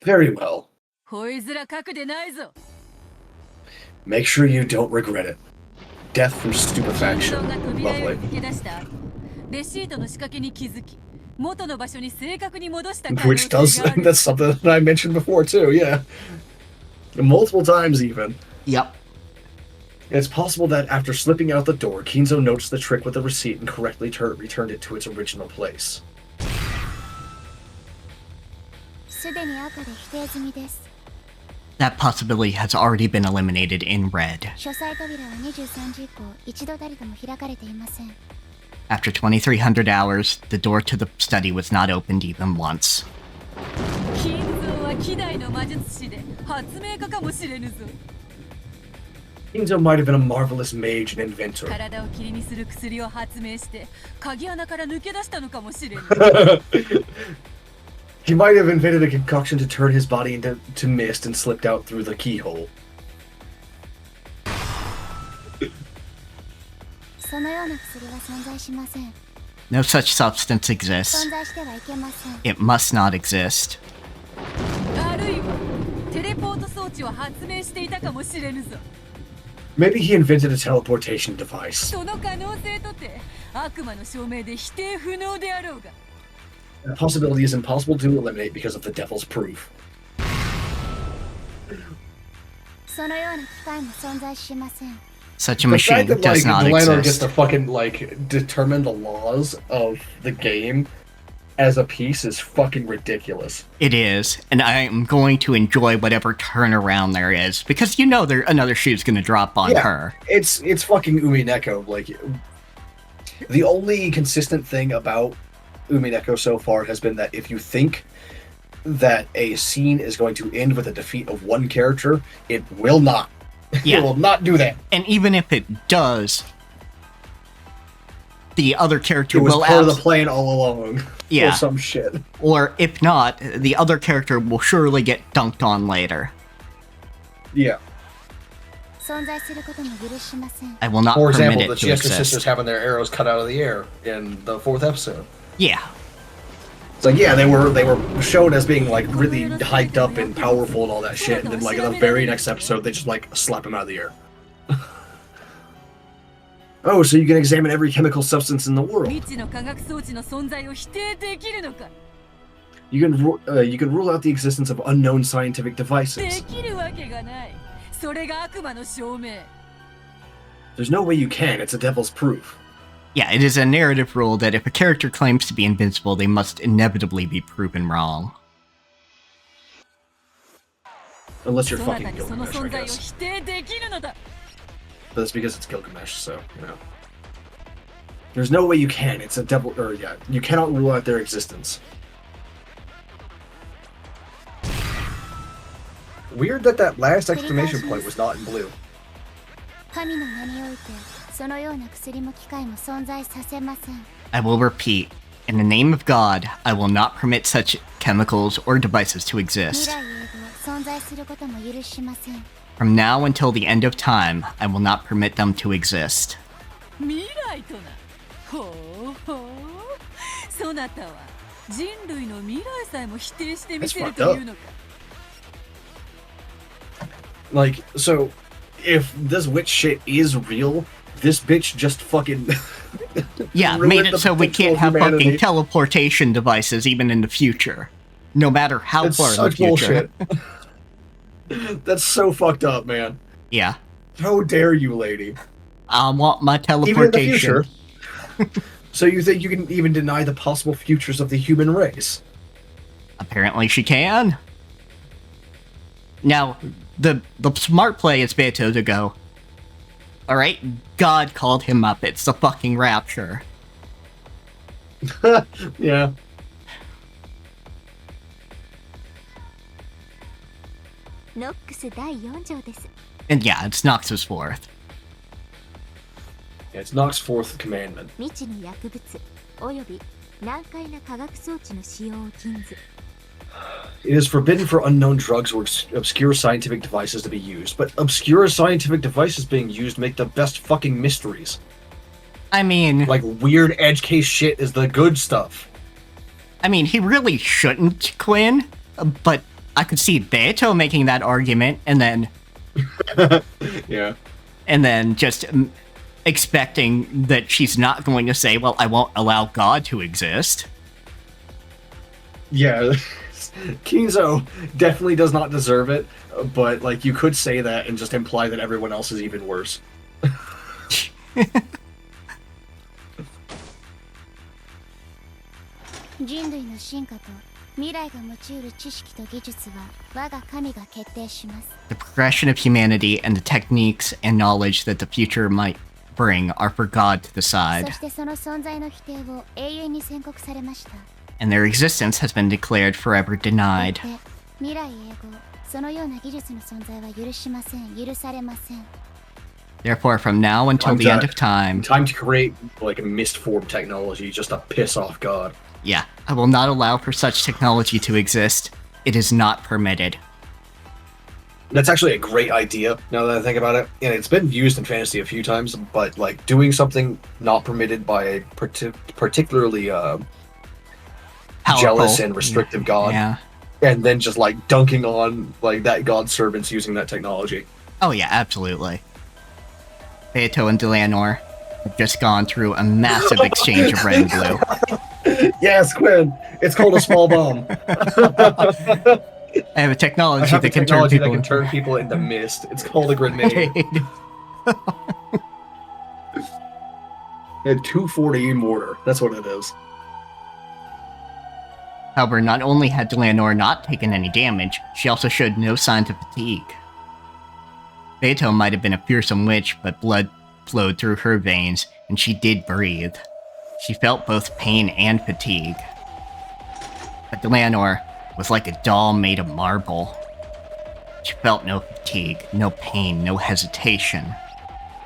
う。 Very well. ほいずらかくでないぞ。 Make sure you don't regret it. Death from stupefaction. が扉へ Lovely. 抜け出した後、レシートの仕掛けに気づき、元の場所に正確に戻した可能 Which 性 does, がある。 that's something that I mentioned before too, yeah. Multiple times even. Yep. It's possible that after slipping out the door, Kinzo noticed the trick with the receipt and correctly returned it to its original place. すでに赤で否定済みです。 That possibility has already been eliminated in red. 書斎扉は23時以降一度たりとも開かれていません。 After 2300 hours, the door to the study was not opened even once. 金蔵は希代の魔術師で発明家かもしれぬぞ。 Kinzo might have been a marvelous mage and inventor. 体を霧にする薬を発明して鍵穴から抜け出したのかもしれぬ。 He might have invented a concoction to turn his body into mist and slipped out through the keyhole. そのような薬は存在しません。 No such substance exists. 存在してはいけません。 It must not exist. あるいはテレポート装置を発明していたかもしれぬぞ。 Maybe he invented a teleportation device. その可能性とて悪魔の証明で否定不能であろうが。 That possibility is impossible to eliminate because of the devil's proof. そのような機械も存在しません。 Such a The fact machine that, does like, not Delanor gets exist. to fucking, like, determine the laws of the game as a piece is fucking ridiculous. It is, and I am going to enjoy whatever turnaround there is, because you know another shoe's gonna drop on her. It's fucking Umineko. Like, the only consistent thing about Umineko so far has been that if you think that a scene is going to end with a defeat of one character, it will not. Yeah. It will not do that. And even if it does, the other character It was will part of the plan all along. Yeah. Or some shit. Or if not, the other character will surely get dunked on later. Yeah. 存在することも許しません。 I will not For permit example, it the to Jester sisters exist. having their arrows cut out of the air in the 4th episode. Yeah. It's like, yeah, they were shown as being like really hyped up and powerful and all that shit, and then like in the very next episode they just like slap them out of the air. Oh, so you can examine every chemical substance in the world. 未知の科学装置の存在を否定できるのか。 You can rule out the existence of unknown scientific で devices. きるわけがない。それが悪魔の証明。 There's no way you can. It's a devil's proof. Yeah, it is a narrative rule that if a character claims to be invincible, they must inevitably be proven wrong. Unless you're そなた fucking にその Gilgamesh, I 存在を guess. 否定できるのだ。 But that's because it's Gilgamesh, so, you know. There's no way you can. It's a devil, or yeah, you cannot rule out their existence. Weird that that last exclamation point was not in blue. 神の名においてそのような薬も機械も存在させません。 I will repeat, in the name of God, I will not permit such chemicals or devices to 未 exist. 来永劫存在することも許しません。 From now until the end of time, I will not permit them to exist. 未来とな。ほうほう。そなたは人類の未来さえも否定してみせるというのか。 Like, so, if this witch shit is real, this bitch just fucking Yeah, ruined made it the so we potential can't have humanity. fucking teleportation devices even in the future. No matter how It's far in the such future. bullshit. That's so fucked up, man. Yeah. How dare you, lady? I want my Even in the teleportation. future. So you think you can even deny the possible futures of the human race? Apparently she can. Now, the smart play is Beto to go, alright, God called him up, it's the fucking rapture. Yeah. Nox 第4条です。 And yeah, it's Nox's fourth. Yeah, it's Nox's fourth commandment. 未知の薬物および難解な化学装置の使用を禁ず。 It is forbidden for unknown drugs or obscure scientific devices to be used, but obscure scientific devices being used make the best fucking mysteries. I mean... Like, weird edge case shit is the good stuff. I mean, he really shouldn't, Quinn, but I could see Beto making that argument, and then... Yeah. And then just expecting that she's not going to say, well, I won't allow God to exist. Yeah. Kinzo definitely does not deserve it, but, like, you could say that and just imply that everyone else is even worse. 人類の進化と未来が持ち得る知識と技術は我が神が決定します。 The progression of humanity and the techniques and knowledge that the future might bring are for God to そ decide, してその存在の否定を永遠に宣告されました。 and their existence has been declared forever denied. で、未来永劫そのような技術の存在は許しません。許されません。 Therefore, from now until the end of time, Time to create, like, a mist form technology just to piss off God. yeah, I will not allow for such technology to exist. It is not permitted. That's actually a great idea, now that I think about it. And it's been used in fantasy a few times, but, like, doing something not permitted by a particularly, Powerful. jealous and restrictive god. Yeah. And then just, like, dunking on, like, that god's servants using that technology. Oh yeah, absolutely. Beto and Delanor have just gone through a massive exchange of red and blue. Yes, Quinn! It's called a small bomb. I have a technology I have that a can technology turn people that can turn people into mist. It's called a grenade. A 240 mortar. That's what it is. However, not only had Delanor not taken any damage, she also showed no signs of fatigue. Beto might have been a fearsome witch, but blood flowed through her veins, and she did breathe. She felt both pain and fatigue. But Delanor was like a doll made of marble. She felt no fatigue, no pain, no hesitation.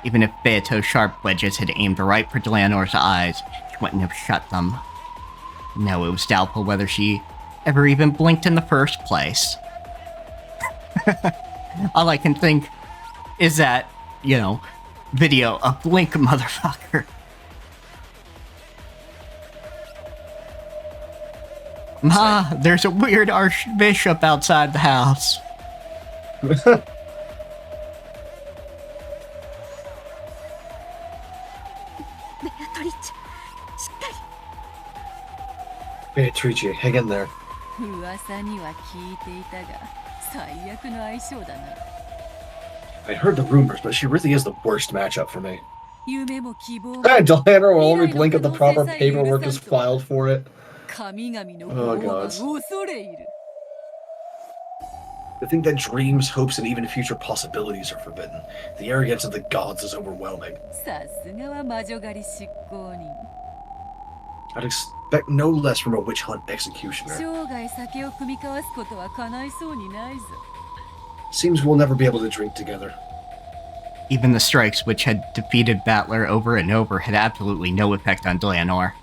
Even if Beato's sharp wedges had aimed right for Delanor's eyes, she wouldn't have shut them. No, it was doubtful whether she ever even blinked in the first place. All I can think is that, you know, video of Blink motherfucker. Ma, there's a weird archbishop outside the house. Beatrice, hang in there. 噂には聞いていたが、最悪の相性だな。 I heard the rumors, but she really is the worst matchup for me. Delano will only blink if the proper paperwork is filed for it. Oh god. To think that dreams, hopes, and even future possibilities are forbidden. The arrogance of the gods is overwhelming. I'd expect no less from a witch hunt executioner. Seems we'll never be able to drink together. Even the strikes which had defeated Battler over and over had absolutely no effect on Delanor.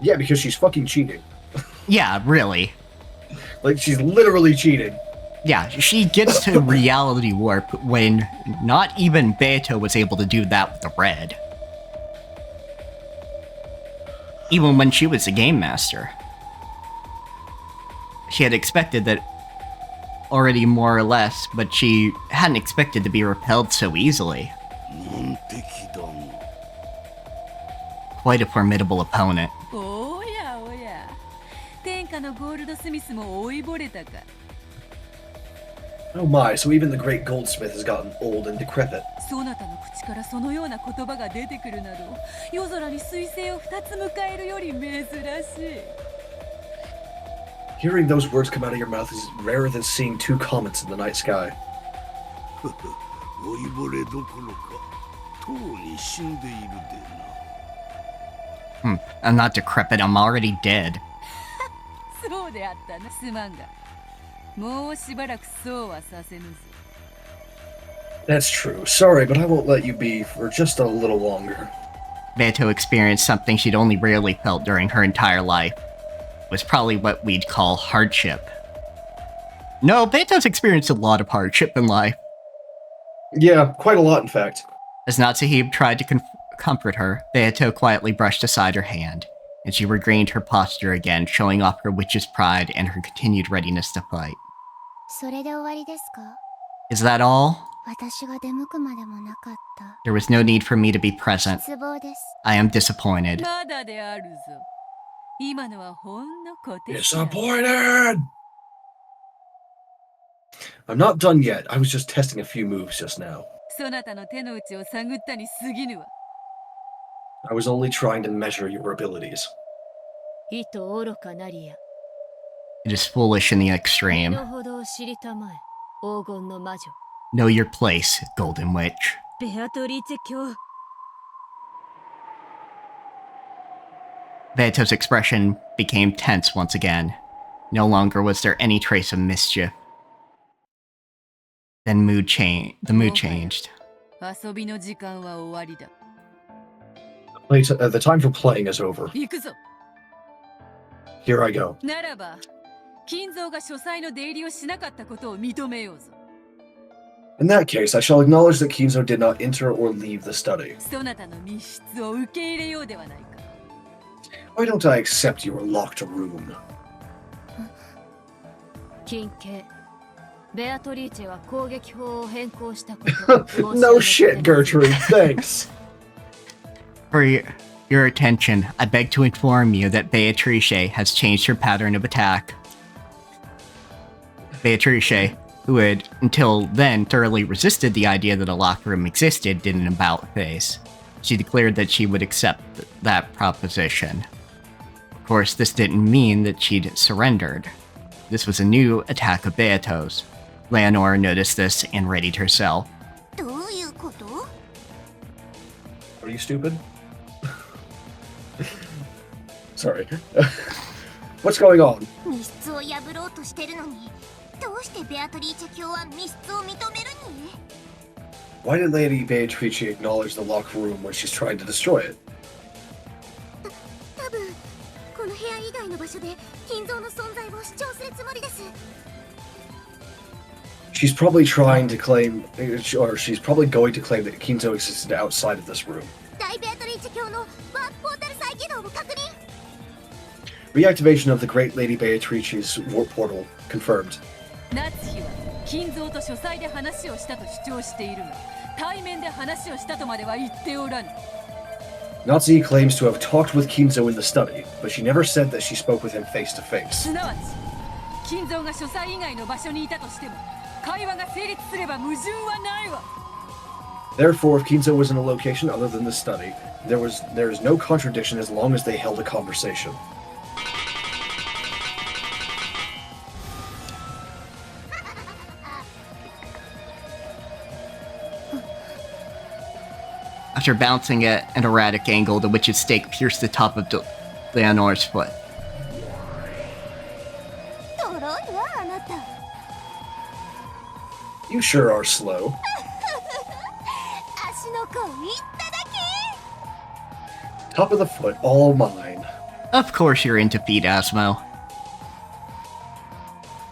Yeah, because she's fucking cheating. Yeah, really. Like, she's literally cheating. Yeah, she gets to reality warp when not even Beto was able to do that with the red. Even when she was the game master. She had expected that already more or less, but she hadn't expected to be repelled so easily. Quite a formidable opponent. Oh my, so even the great goldsmith has gotten old and decrepit. Hearing those words come out of your mouth is rarer than seeing two comets in the night sky. I'm not decrepit, I'm already dead. That's true. Sorry, but I won't let you be for just a little longer. Beto experienced something she'd only rarely felt during her entire life. It was probably what we'd call hardship. No, Beto's experienced a lot of hardship in life. Yeah, quite a lot, in fact. As Natsuhib tried to comfort her, Beto quietly brushed aside her hand, and she regained her posture again, showing off her witch's pride and her continued readiness to fight. Is that all? There was no need for me to be present. I am disappointed. Disappointed! I'm not done yet. I was just testing a few moves just now. I was only trying to measure your abilities. It is foolish in the extreme. Know your place, Golden Witch. Beto's expression became tense once again. No longer was there any trace of mischief. Then the mood changed. The time for playing is over. Here I go. In that case, I shall acknowledge that Kinzo did not enter or leave the study. Why don't I accept your locked room? No shit, Gertrude, thanks. For your attention, I beg to inform you that Beatrice has changed her pattern of attack. Beatrice, who had until then thoroughly resisted the idea that a locker room existed, did an about-face. She declared that she would accept that proposition. Of course, this didn't mean that she'd surrendered. This was a new attack of Beato's. Leonora noticed this and readied herself. Are you stupid? Sorry. What's going on? Why did Lady Beatrice acknowledge the locker room when she's trying to destroy it? She's probably trying to claim, or she's probably going to claim that Kinzo existed outside of this room. Reactivation of the Great Lady Beatrice's warp portal confirmed. Natsuhi claims to have talked with Kinzo in the study, but she never said that she spoke with him face to face. Therefore, if Kinzo was in a location other than the study, there is no contradiction as long as they held a conversation. After bouncing at an erratic angle, the witch's stake pierced the top of Leonore's foot. You sure are slow. Top of the foot, all mine. Of course you're into feet, Asmo.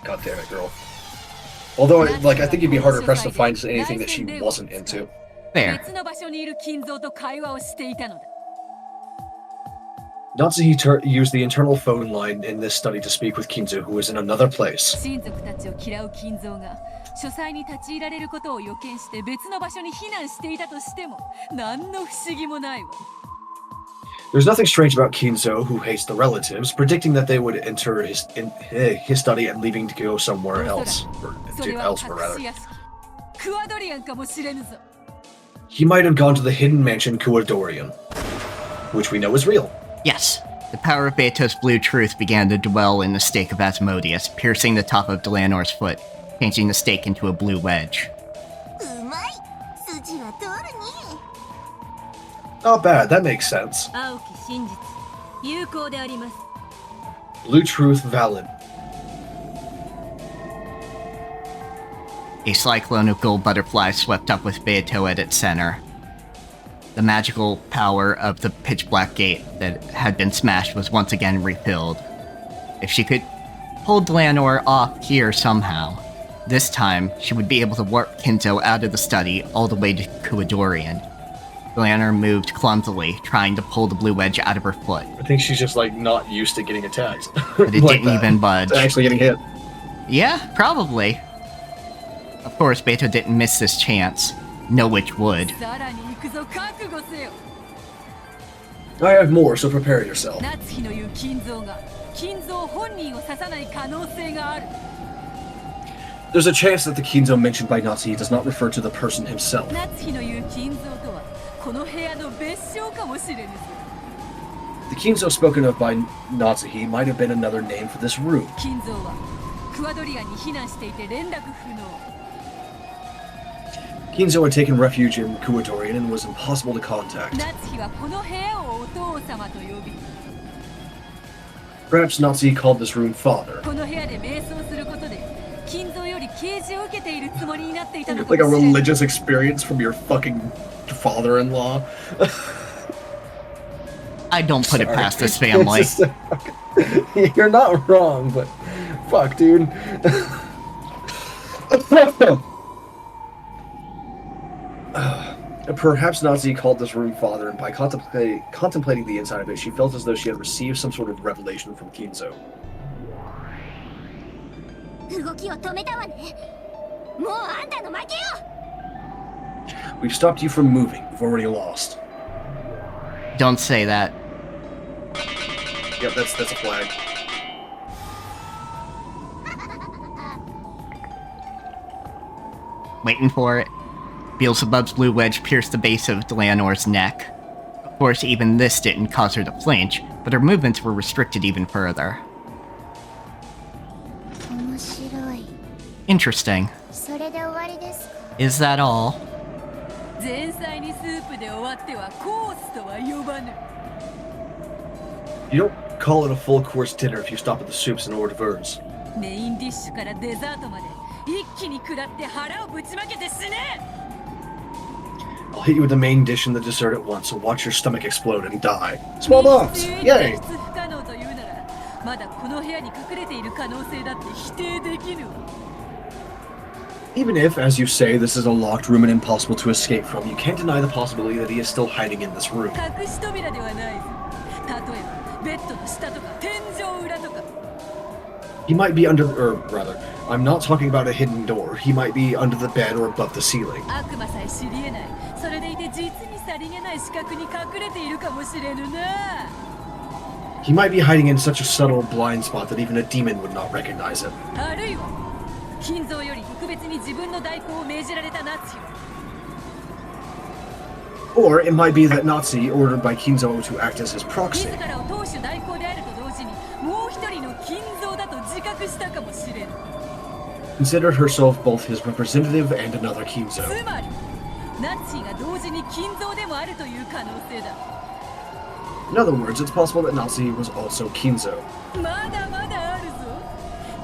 God damn it, girl. Although, I think you'd be harder pressed to find anything that she wasn't into. Fair. Natsuhi used the internal phone line in this study to speak with Kinzo, who was in another place. There's nothing strange about Kinzo, who hates the relatives, predicting that they would enter his study and leaving to go somewhere else. Elsewhere, rather. He might have gone to the hidden mansion Kuadorian, which we know is real. Yes. The power of Beto's blue truth began to dwell in the stake of Asmodeus, piercing the top of Delanor's foot, changing the stake into a blue wedge. Not bad, that makes sense. Blue truth valid. A cyclone of gold butterflies swept up with Beto at its center. The magical power of the pitch-black gate that had been smashed was once again refilled. If she could pull Delanor off here somehow, this time she would be able to warp Kinzo out of the study all the way to Kuadorian. Delanor moved clumsily, trying to pull the blue wedge out of her foot. I think she's just not used to getting attacked. But it didn't even budge. It's actually getting hit. Yeah, probably. Of course, Beto didn't miss this chance. No witch would. I have more, so prepare yourself. There's a chance that the Kinzo mentioned by Natsuhi does not refer to the person himself. The Kinzo spoken of by Natsuhi might have been another name for this room. Kinzo had taken refuge in Kuadorian and was impossible to contact. Perhaps Natsuhi called this room Father. Like a religious experience from your fucking father-in-law. I don't put it past this family. You're not wrong, but fuck, dude. Perhaps Natsuhi called this room Father, and by contemplating the inside of it, she felt as though she had received some sort of revelation from Kinzo. We've stopped you from moving. You've already lost. Don't say that. Yep, that's a flag. Waiting for it. Beelzebub's blue wedge pierced the base of Delanor's neck. Of course, even this didn't cause her to flinch, but her movements were restricted even further. Interesting. Is that all? You don't call it a full course dinner if you stop at the soups and hors d'oeuvres. I'll hit you with the main dish and the dessert at once, so watch your stomach explode and die. Small box! Yay! Even if, as you say, this is a locked room and impossible to escape from, you can't deny the possibility that he is still hiding in this room. He might be under, or rather, I'm not talking about a hidden door. He might be under the bed or above the ceiling. He might be hiding in such a subtle blind spot that even a demon would not recognize him. Or it might be that Nazi ordered by Kinzo to act as his 自 proxy. らを当主代行であると同時にもう一人の金蔵だと自覚したかもしれん。 Considered herself both his representative and another Kinzo. つまりナッチが同時に金蔵でもあるという可能性だ。 In other words, it's possible that Nazi was also Kinzo. まだまだあるぞ。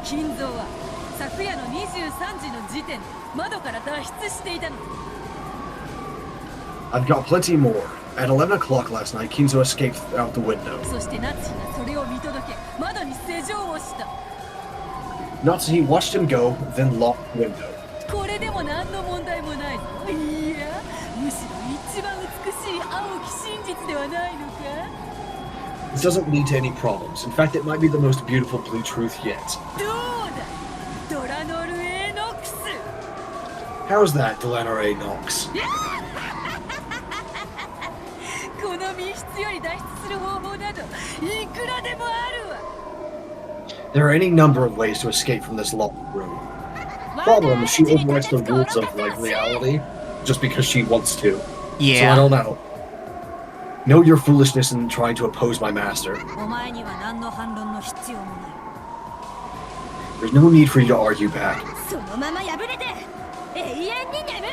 金蔵は昨夜の23時の時点で窓から脱出していたの。 I've got plenty more. At 11 o'clock last night, Kinzo escaped out the window. そしてナッチがそれを見届け窓に施錠をした。 Nazi watched him go, then locked the window. これでも何の問題もないぞ。いや、むしろ一番美しい青き真実ではないのか。 This doesn't lead to any problems. In fact, it might be the most beautiful blue truth yet. どうだ、ドラノルエノックス。 How's that, Delanore Knox? この密室より脱出する方法などいくらでもあるわ。 There are any number of ways to escape from this locked room. Problem is she overrides the rules of like reality just because she wants to. Yeah. So I don't know. Know your foolishness in trying to oppose my master. お前には何の反論の必要もない。 There's no need for you to argue back. そのまま破れて永遠に眠れ。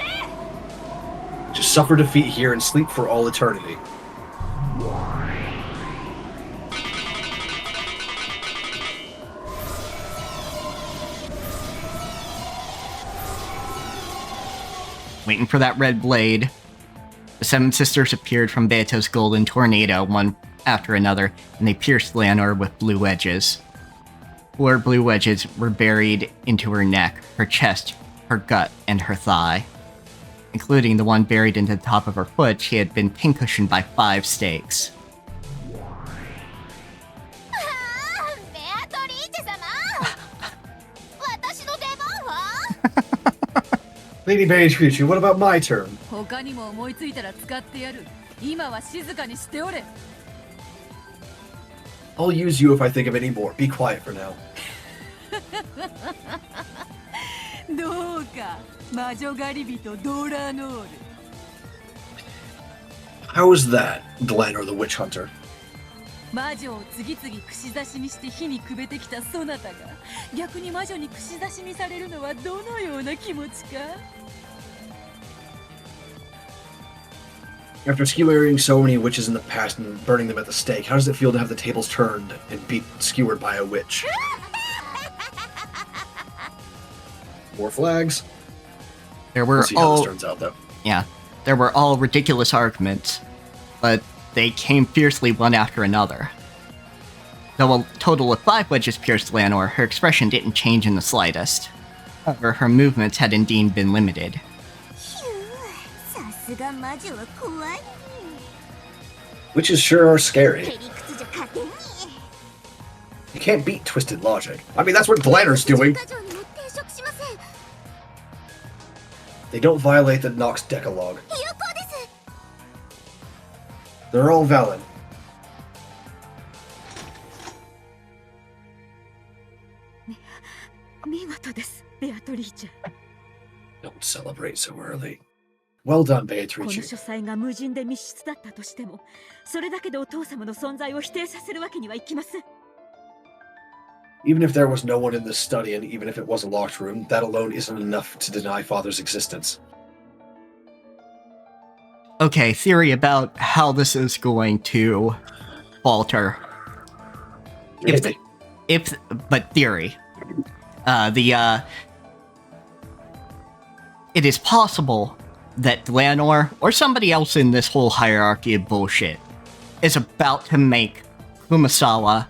Just suffer defeat here and sleep for all eternity. Waiting for that red blade. The seven sisters appeared from Beato's golden tornado, one after another, and they pierced Leonor with blue wedges. 4 blue wedges were buried into her neck, her chest, her gut, and her thigh. Including the one buried into the top of her foot, she had been pincushioned by 5 stakes. Lady Beatrice, what about my turn? 他にも思いついたら使ってやる。今は静かにしておれ。 I'll use you if I think of any more. Be quiet for now. どうか魔女狩り人ドラノール。 How is that, Delanor the Witch Hunter? 魔女を次々串刺しにして火にくべてきたそなたが逆に魔女に串刺しにされるのはどのような気持ちか。 After skewering so many witches in the past and burning them at the stake, how does it feel to have the tables turned and be skewered by a witch? More flags. There were We'll see how all this turns out, though. Yeah, there were all ridiculous arguments, but they came fiercely one after another. Though a total of 5 wedges pierced Leonor, her expression didn't change in the slightest. However, her movements had indeed been limited. Witches sure are scary. You can't beat twisted logic. I mean, that's what Delanor's doing. They don't violate the Nox Decalogue. They're all valid. Don't celebrate so early. Well done, この Beatrice. 書斎が無人で密室だったとしても、それだけでお父様の存在を否定させるわけにはいきません。 Even if there was no one in this study, and even if it was a locked room, that alone isn't enough to deny Father's existence. Okay, theory about how this is going to falter. But theory. It is possible that Leonor, or somebody else in this whole hierarchy of bullshit, is about to make Kumasawa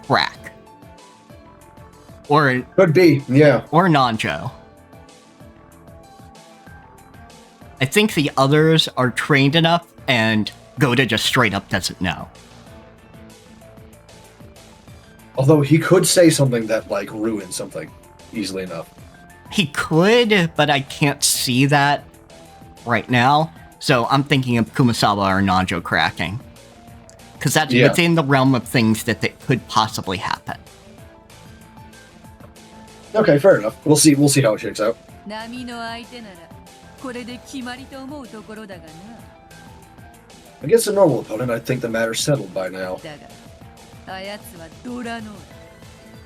crack. Or could be, yeah. Or Nanjo. I think the others are trained enough, and Goda just straight up doesn't know. Although he could say something that, like, ruins something easily enough. He could, but I can't see that right now. So I'm thinking of Kumasawa or Nanjo cracking. Because that's within the realm of things that could possibly happen. Okay, fair enough. We'll see how it shakes out. 波の相手ならこれで決まりと思うところだがな。 Against a normal opponent, I think the matter's settled by now. だがあやつはドラノー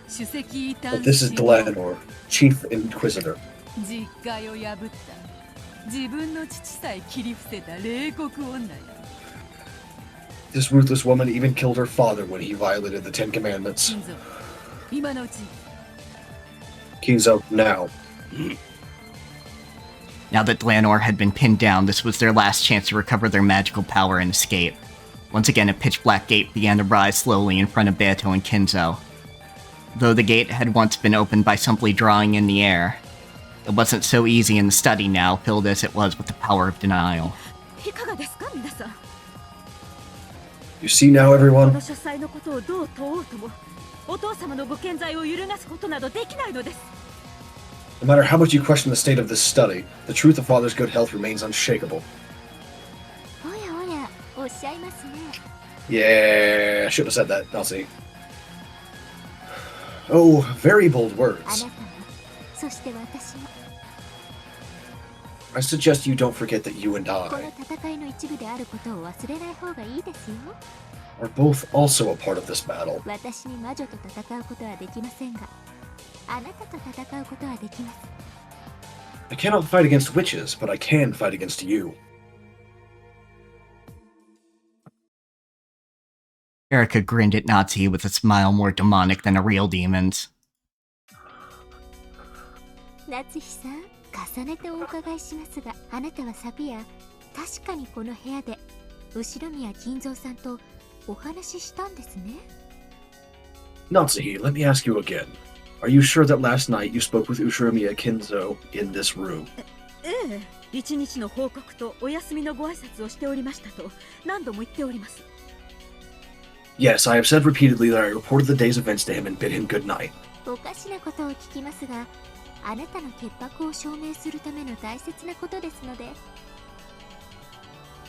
主席異端 But this is Glenor, Chief Inquisitor. 実戒を破った自分の父さえ切り伏せた冷酷女や。 This ruthless woman even killed her father when he violated the Ten Commandments. 金蔵今のうち Kinzo, now. Now that Glanor had been pinned down, this was their last chance to recover their magical power and escape. Once again, a pitch-black gate began to rise slowly in front of Beto and Kinzo. Though the gate had once been opened by simply drawing in the air, it wasn't so easy in the study now, filled as it was with the power of denial. いかがですか皆さん。 You see now, こ everyone? の書斎のことをどう問おうとも、お父様のご健在を揺るがすことなどできないのです。 No matter how much you question the state of this study, the truth of Father's good health remains unshakable. おやおや、おっしゃいますね。 Yeah, I should have said that, Nazi. Oh, very bold あ words. なたも、そして私も、 I suggest you don't forget that you and この I 戦いの一部であることを忘れない方がいいですよ。 are both also a part of this battle. 私に魔女と戦うことはできませんが、あなたと戦うことはできます。 I cannot fight against witches, but I can fight against you. Erica grinned at Nazi with a smile more demonic than a real demon's. 夏日さん、重ねてお伺いしますが、あなたは昨夜、確かにこの部屋で、後宮金蔵さんとお話ししたんですね。 Natsuhi, let me ask you again. Are you sure that last night you spoke with Ushiromiya Kinzo in this room? ええ、一日の報告とお休みのご挨拶をしておりましたと何度も言っております。 Yes, I have said repeatedly that I reported the day's events to him and bid him good night. おかしなことを聞きますが、あなたの潔白を証明するための大切なことですので。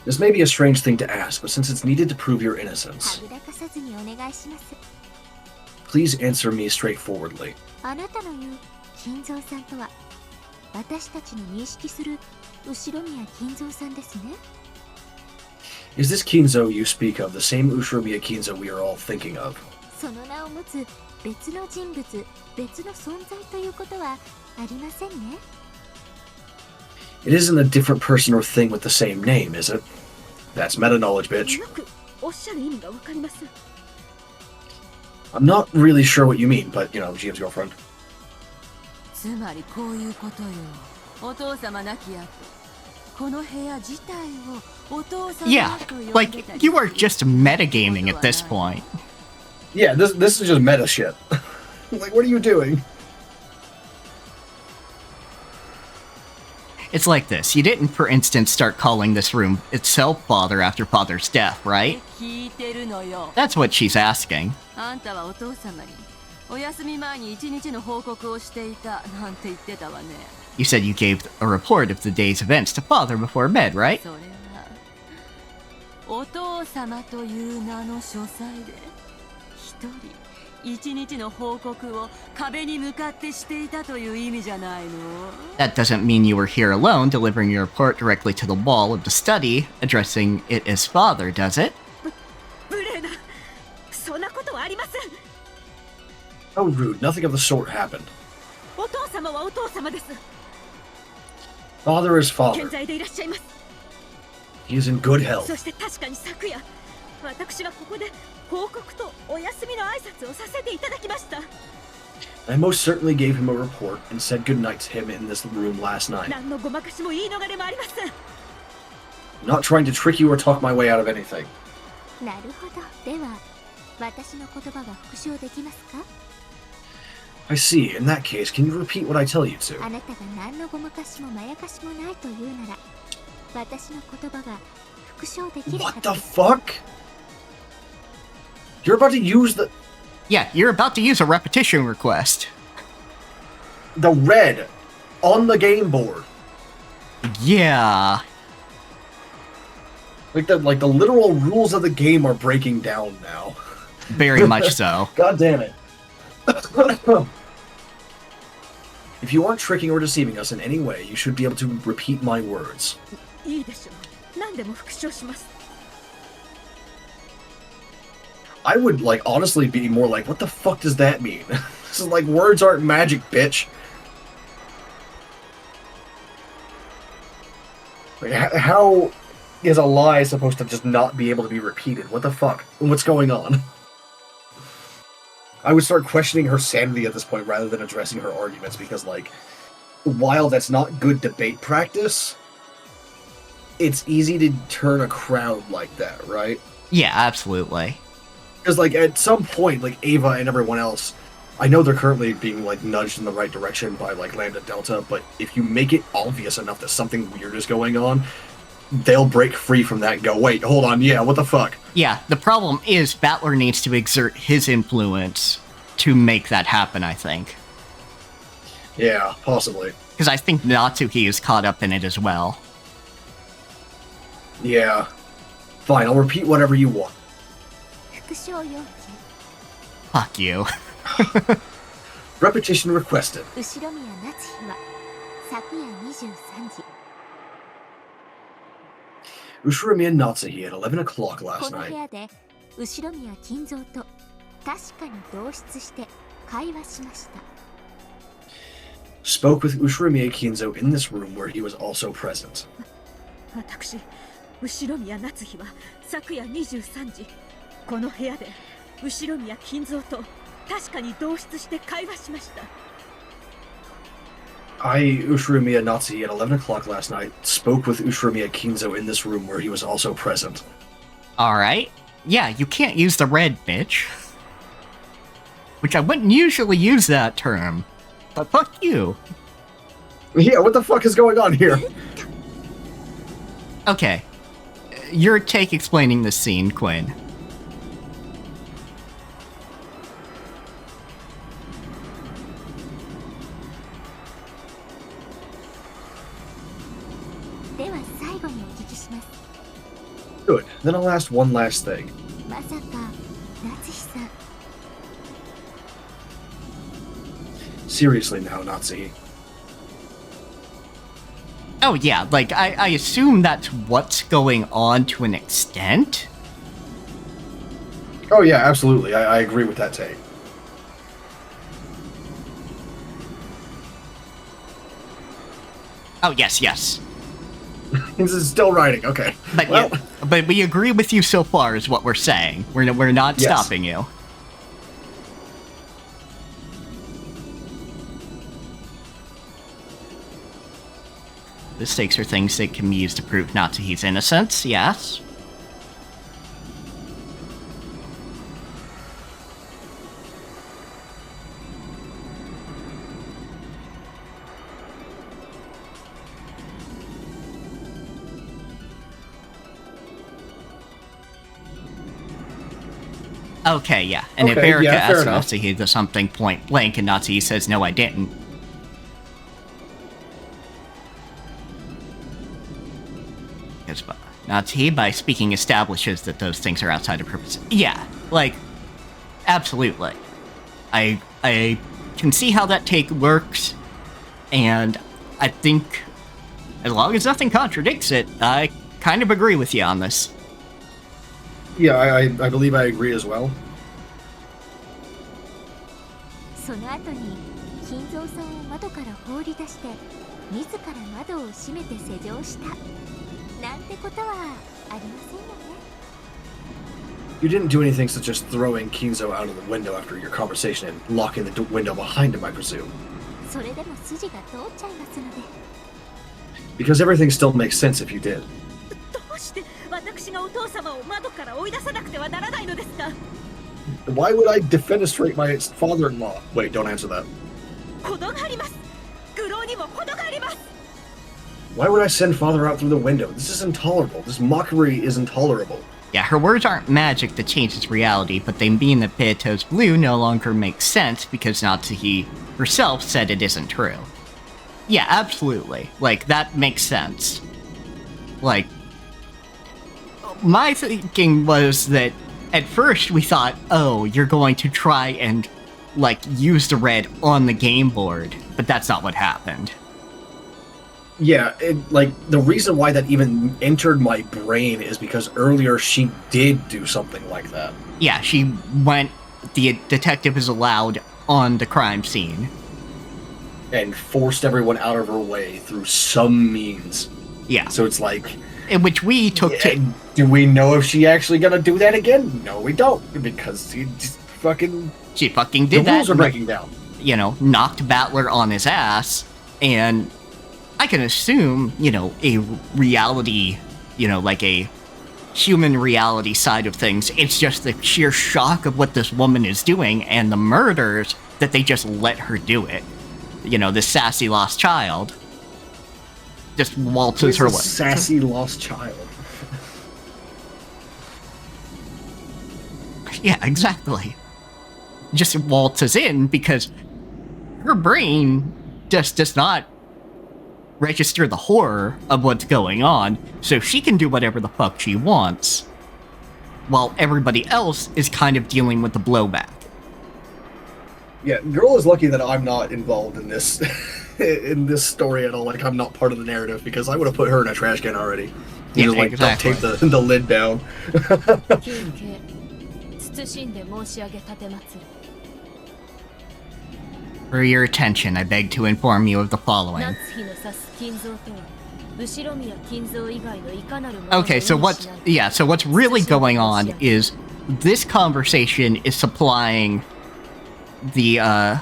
This may be a strange thing to ask, but since it's needed to prove your innocence, はぐらかさずにお願いします。 please answer me straightforwardly. あなたの言う金蔵さんとは、私たちの認識する後宮金蔵さんですね。 Is this Kinzo you speak of the same Ushiromiya Kinzo we are all thinking of? その名を持つ別の人物、別の存在ということはありませんね。 It isn't a different person or thing with the same name, is it? That's meta knowledge, bitch. よくおっしゃる意味がわかります。 I'm not really sure what you mean, but, you know, GM's girlfriend. つまりこういうことよ。お父様亡き後、この部屋自体をお父様 Yeah, と呼んで like, たり you are just metagaming at this point. Yeah, this is just meta shit. Like, what are you doing? It's like this. You didn't, for instance, start calling this room itself Father after Father's death, right? 聞いてるのよ。 That's what she's asking. あんたはお父様にお休み前に一日の報告をしていたなんて言ってたわね。 You said you gave a report of the day's events to Father before bed, right? それはお父様という名の書斎で一人一日の報告を壁に向かってしていたという意味じゃないの？ That doesn't mean you were here alone, delivering your report directly to the wall of the study, addressing it as Father, does it? 無礼な、そんなことはありません。 How rude. Nothing of the sort happened. お父様はお父様です。 Father is 健 father. 在でいらっしゃいます。 He is in good health. そして確かに昨夜、私はここで報告とお休みの挨拶をさせていただきました。 I most certainly gave him a report and said goodnight to him in this room last night. 何のごまかしも言い逃れもありません。 I'm not trying to trick you or talk my way out of anything. なるほど。では、私の言葉が復唱できますか？ I see. In that case, can you repeat what I tell you to? あなたが何のごまかしもまやかしもないというなら、私の言葉が復唱できるは What ず the です。 fuck? You're about to use the... Yeah, you're about to use a repetition request. The red on the game board. Yeah. Like the literal rules of the game are breaking down now. Very much so. God damn it. If you aren't tricking or deceiving us in any way, you should be able to repeat my words. いいでしょう。何でも復唱します。 I would, like, honestly be more like, what the fuck does that mean? This is like, words aren't magic, bitch. Like, how is a lie supposed to just not be able to be repeated? What the fuck? What's going on? I would start questioning her sanity at this point rather than addressing her arguments because, like, while that's not good debate practice, it's easy to turn a crowd like that, right? Yeah, absolutely. Because, like, at some point, like, Ava and everyone else, I know they're currently being, like, nudged in the right direction by, like, Lambda Delta, but if you make it obvious enough that something weird is going on, they'll break free from that and go, wait, hold on, yeah, what the fuck? Yeah, the problem is Battler needs to exert his influence to make that happen, I think. Yeah, possibly. Because I think Natsuki is caught up in it as well. Yeah. Fine, I'll repeat whatever you want. 復唱要求 Fuck you. Repetition requested. 後宮夏日は昨夜23時 Ushiromiya Natsuhi at 11 o'clock こ last の部 night 屋で後宮金蔵と確かに同室して会話しました spoke with Ushiromiya Kinzo in this room where he was also present. 私、後宮夏日は昨夜23時、この部屋で後宮金蔵と確かに同室して会話しました。 I, Ushiromiya Natsuhi, at 11 o'clock last night, spoke with Ushiromiya Kinzo in this room where he was also present. Alright. Yeah, you can't use the red, bitch. Which I wouldn't usually use that term. But fuck you. Yeah, what the fuck is going on here? Okay. Your take explaining this scene, Quinn. Good. Then I'll ask one last thing. まさか夏日さん Seriously now, Natsuhi. Oh yeah, like, I assume that's what's going on to an extent? Oh yeah, absolutely. I agree with that take. Oh yes, yes. This is still writing, okay. But well, yeah, but we agree with you so far is what we're saying. We're not Yes. stopping you. The stakes are things that can be used to prove Natsuhi's innocence, yes. Okay, yeah. And if Okay, Erica yeah, fair asks enough. Natsuhi to something point blank and Natsuhi says, no, I didn't. Because Natsuhi, by speaking, establishes that those things are outside of purpose. Yeah, like, absolutely. I can see how that take works, and I think as long as nothing contradicts it, I kind of agree with you on this. yeah, I believe I agree as well. その後に金蔵さんを窓から放り出して自ら窓を閉めて施錠したなんてことはありませんよね You didn't do anything such as throwing Kinzo out of the window after your conversation and locking the window behind him, I presume. それでも筋が通っちゃいますので Because everything still makes sense if you did. どうして私がお父様を窓から追い出さなくてはならないのですか Why would I defenestrate my father-in-law? Wait, don't answer that. 程があります愚弄にも程があります Why would I send father out through the window? This is intolerable. This mockery is intolerable. Yeah, her words aren't magic that changes reality, but they mean that Beato's blue no longer makes sense because Natsuhi herself said it isn't true. Yeah, absolutely. Like, that makes sense. Like, my thinking was that at first we thought, oh, you're going to try and like, use the red on the game board, but that's not what happened. Yeah, the reason why that even entered my brain is because earlier she did do something like that. Yeah, the detective is allowed on the crime scene. And forced everyone out of her way through some means. Yeah. So it's like... In which we took do we know if she actually gonna do that again? No, we don't. Because she fucking did the that. The rules are breaking down. You know, knocked Battler on his ass, and I can assume, a reality, like a human reality side of things. It's just the sheer shock of what this woman is doing and the murders that they just let her do it. This sassy lost child just waltzes her way. Sassy lost child. Yeah, exactly. Just waltzes in because her brain just does not register the horror of what's going on, so she can do whatever the fuck she wants, while everybody else is kind of dealing with the blowback. Yeah, girl is lucky that I'm not involved in this in this story at all. Like, I'm not part of the narrative, because I would have put her in a trash can already. Yeah, just like exactly. duct tape the lid down. For your attention, I beg to inform you of the following. Okay, so what's really going on is this conversation is supplying it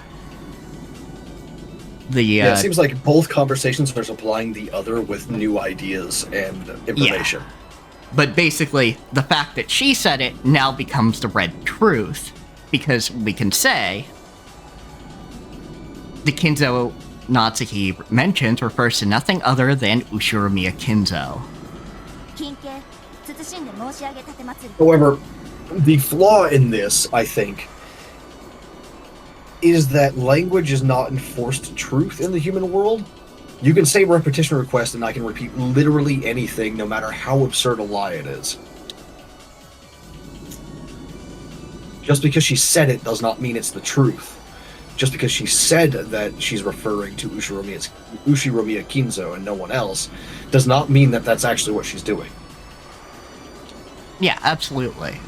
seems like both conversations are supplying the other with new ideas and information. Yeah. But basically, the fact that she said it now becomes the red truth, because we can say the Kinzo Natsuki mentions refers to nothing other than Ushiromiya Kinzo. However, the flaw in this, I think, is that language is not enforced truth in the human world. You can say repetition request and I can repeat literally anything, no matter how absurd a lie it is. Just because she said it does not mean it's the truth. Just because she said that she's referring to Ushiromiya Kinzo and no one else, does not mean that that's actually what she's doing. Yeah, absolutely.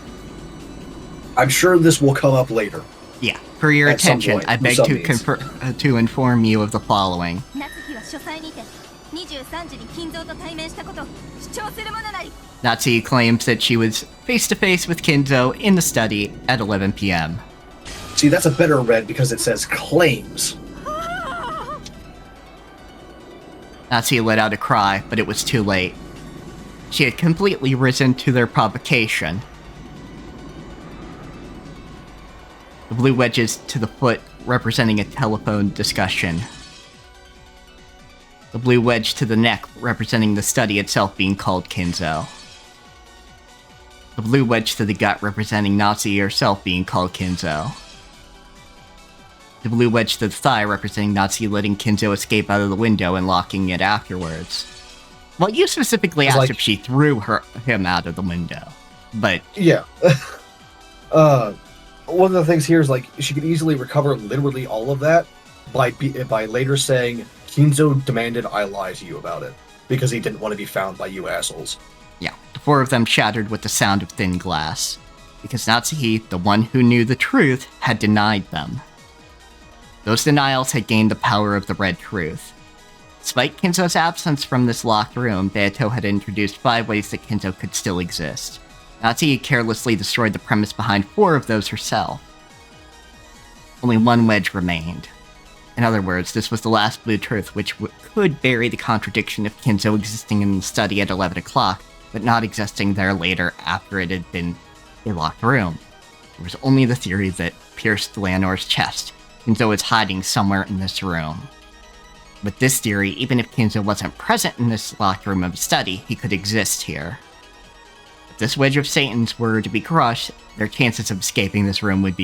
I'm sure this will come up later. Yeah, for your attention, I beg to inform you of the following. Natsuki claims that she was face-to-face with Kinzo in the study at 11 p.m. See, that's a better red because it says claims. Natsuki let out a cry, but it was too late. She had completely risen to their provocation. The blue wedges to the foot representing a telephone discussion. The blue wedge to the neck representing the study itself being called Kinzo. The blue wedge to the gut representing Natsuki herself being called Kinzo. The blue wedge to the thigh representing Natsuki letting Kinzo escape out of the window and locking it afterwards. Well, you specifically asked if she threw him out of the window, but... Yeah. One of the things here is, like, she could easily recover literally all of that by later saying, Kinzo demanded I lie to you about it, because he didn't want to be found by you assholes. Yeah, the four of them shattered with the sound of thin glass, because Natsuki, the one who knew the truth, had denied them. Those denials had gained the power of the red truth. Despite Kinzo's absence from this locked room, Beato had introduced 5 ways that Kinzo could still exist. Natsuki carelessly destroyed the premise behind 4 of those herself. Only 1 wedge remained. In other words, this was the last blue truth which could bury the contradiction of Kinzo existing in the study at 11 o'clock, but not existing there later after it had been a locked room. There was only the theory that pierced Leonor's chest. Kinzo is hiding somewhere in this room. With this theory, even if Kinzo wasn't present in this locked room of study, he could exist here. If this wedge of Satan's were to be crushed, their chances of escaping this room would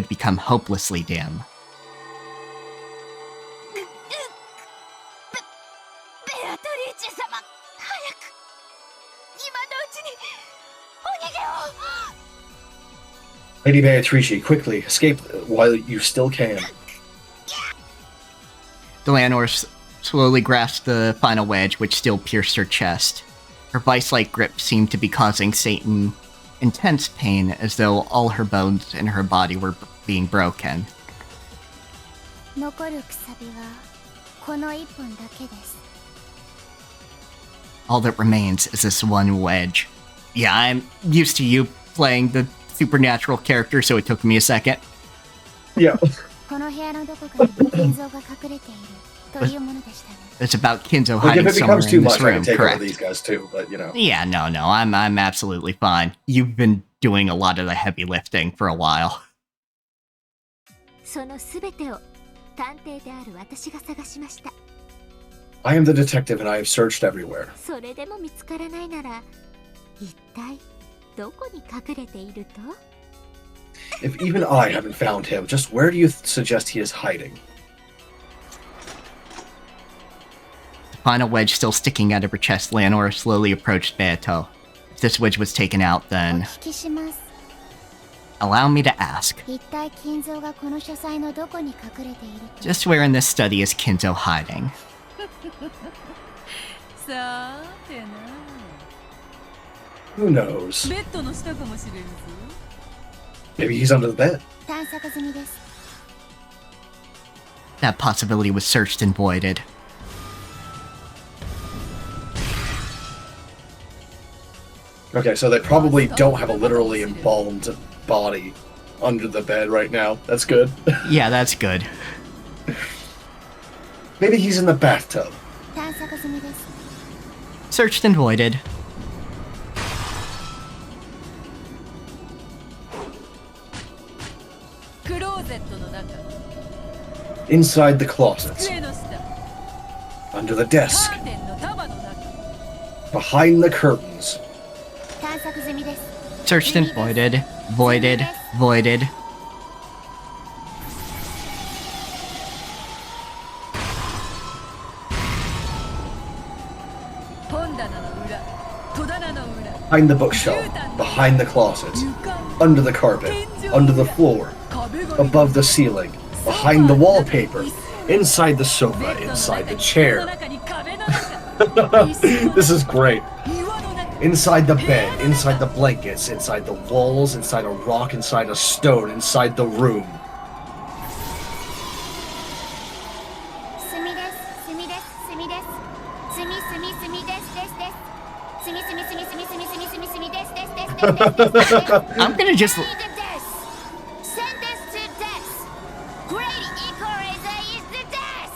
become hopelessly dim. Lady Beatrice, quickly, escape while you still can. Delanor slowly grasped the final wedge, which still pierced her chest. Her vice-like grip seemed to be causing Satan intense pain, as though all her bones in her body were being broken. 残るくさびはこの一本だけです。 All that remains is this one wedge. Yeah, I'm used to you playing the supernatural character, so it took me a second. Yeah. この部屋のどこかに金蔵が隠れているというものでしたね。 It's about Kinzo Like, hiding if it somewhere becomes too in this much, I room, can take over correct? these guys too, but you know. Yeah, no, I'm absolutely fine. You've been doing a lot of the heavy lifting for a while. そのすべてを探偵である私が探しました。 I am the detective and I have searched everywhere. それでも見つからないなら、一体どこに隠れていると？ If even I haven't found him, just where do you suggest he is hiding? The final wedge still sticking out of her chest, Leonora slowly approached Beato. If this wedge was taken out, お then 聞きします。 allow me to ask, 一体金蔵がこの書斎のどこに隠れていると？ just where in this study is Kinzo hiding? さてな。 Who knows? ベッドの下かもしれんぞ。 Maybe he's under the bed. 探索済みです。 That possibility was searched and voided. Okay, so they probably don't have a literally embalmed body under the bed right now. That's good. Yeah, that's good. Maybe he's in the bathtub. 探索済みです。 Searched and voided. Inside the closets. 机の下。 Under the desk. カーテンの束の中。 Behind the curtains. 探索済みです。 Searched and voided. Voided. Voided. Behind the bookshelf. Behind the closets. Under the carpet. Under the floor. Above the ceiling. Behind the wallpaper. Inside the sofa. Inside the chair. This is great. Inside the bed. Inside the blankets. Inside the walls. Inside a rock. Inside a stone. Inside the room. 炭です。炭です。炭です。炭炭炭ですですです。炭炭炭炭炭炭炭炭炭ですですですです。 I'm gonna just. Sentence to death. Great equalizer is the death.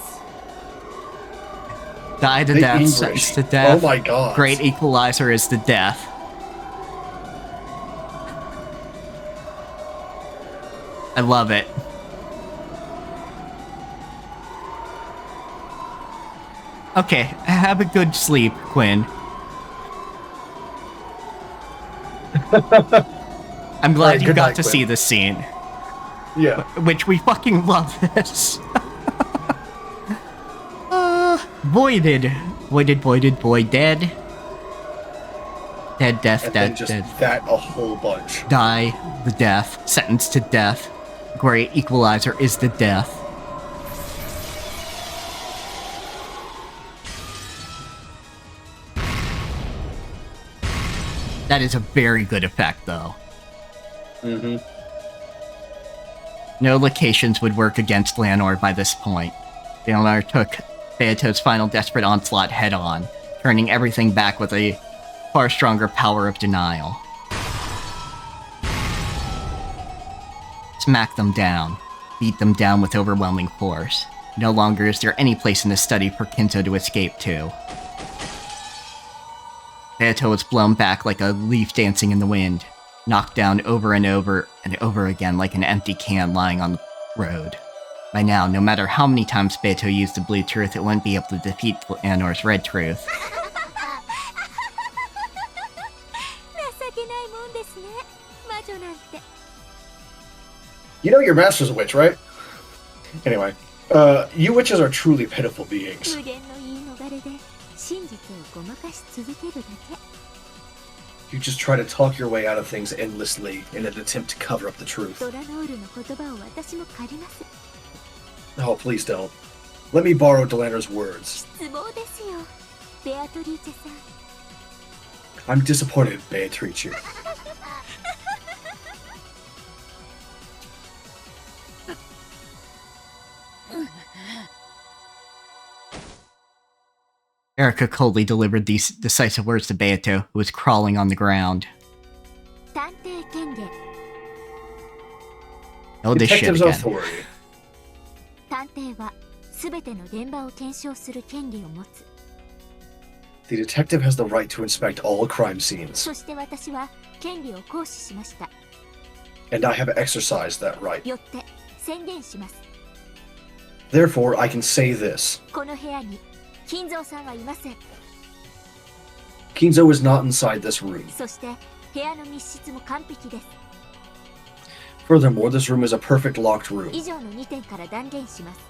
Die to The death, English. sentence to death. Oh my god. Great equalizer is the death. I love it. Okay, have a good sleep, Quinn. I'm glad you good got night, to Quinn. see this scene. Yeah. Which we fucking love this. Voided. Voided, voided, void, dead. Dead, death, And then dead, just dead. that a whole bunch. Die, the death. Sentenced to death. Great equalizer is the death. That is a very good effect, though. Mm-hmm. No locations would work against Leonor by this point. Leonor took Beato's final desperate onslaught head-on, turning everything back with a far stronger power of denial. Smack them down. Beat them down with overwhelming force. No longer is there any place in the study for Kinzo to escape to. Beato was blown back like a leaf dancing in the wind, knocked down over and over and over again like an empty can lying on the road. By now, no matter how many times Beato used the blue truth, it wouldn't be able to defeat Leonor's red truth. 情けないもんですね。魔女なんて。 You know your master's a witch, right? Anyway, you witches are truly pitiful beings. 無限の言い逃れで真実をごまかし続けるだけ。You just try to talk your way out of things endlessly in an attempt to cover up the truth. ドラノールの言葉を私も借ります。 Oh, please don't. Let me borrow Delander's words. 失望ですよ、ベアトリーチェさん。 I'm disappointed, Beatrice. Erica coldly delivered these decisive words to Beato, who was crawling on the ground. 探偵権限。 Oh, this shit Detective's again. authority. 探偵は全ての現場を検証する権利を持つ。 The detective has the right to inspect all crime scenes, そして私は権利を行使しました。 and I have exercised that right. よって宣言します。 Therefore, I can say this. この部屋に金蔵さんはいません。 Kinzo is not inside this room. そして部屋の密室も完璧です。 Furthermore, this room is a perfect locked room. 以上の2点から断言します。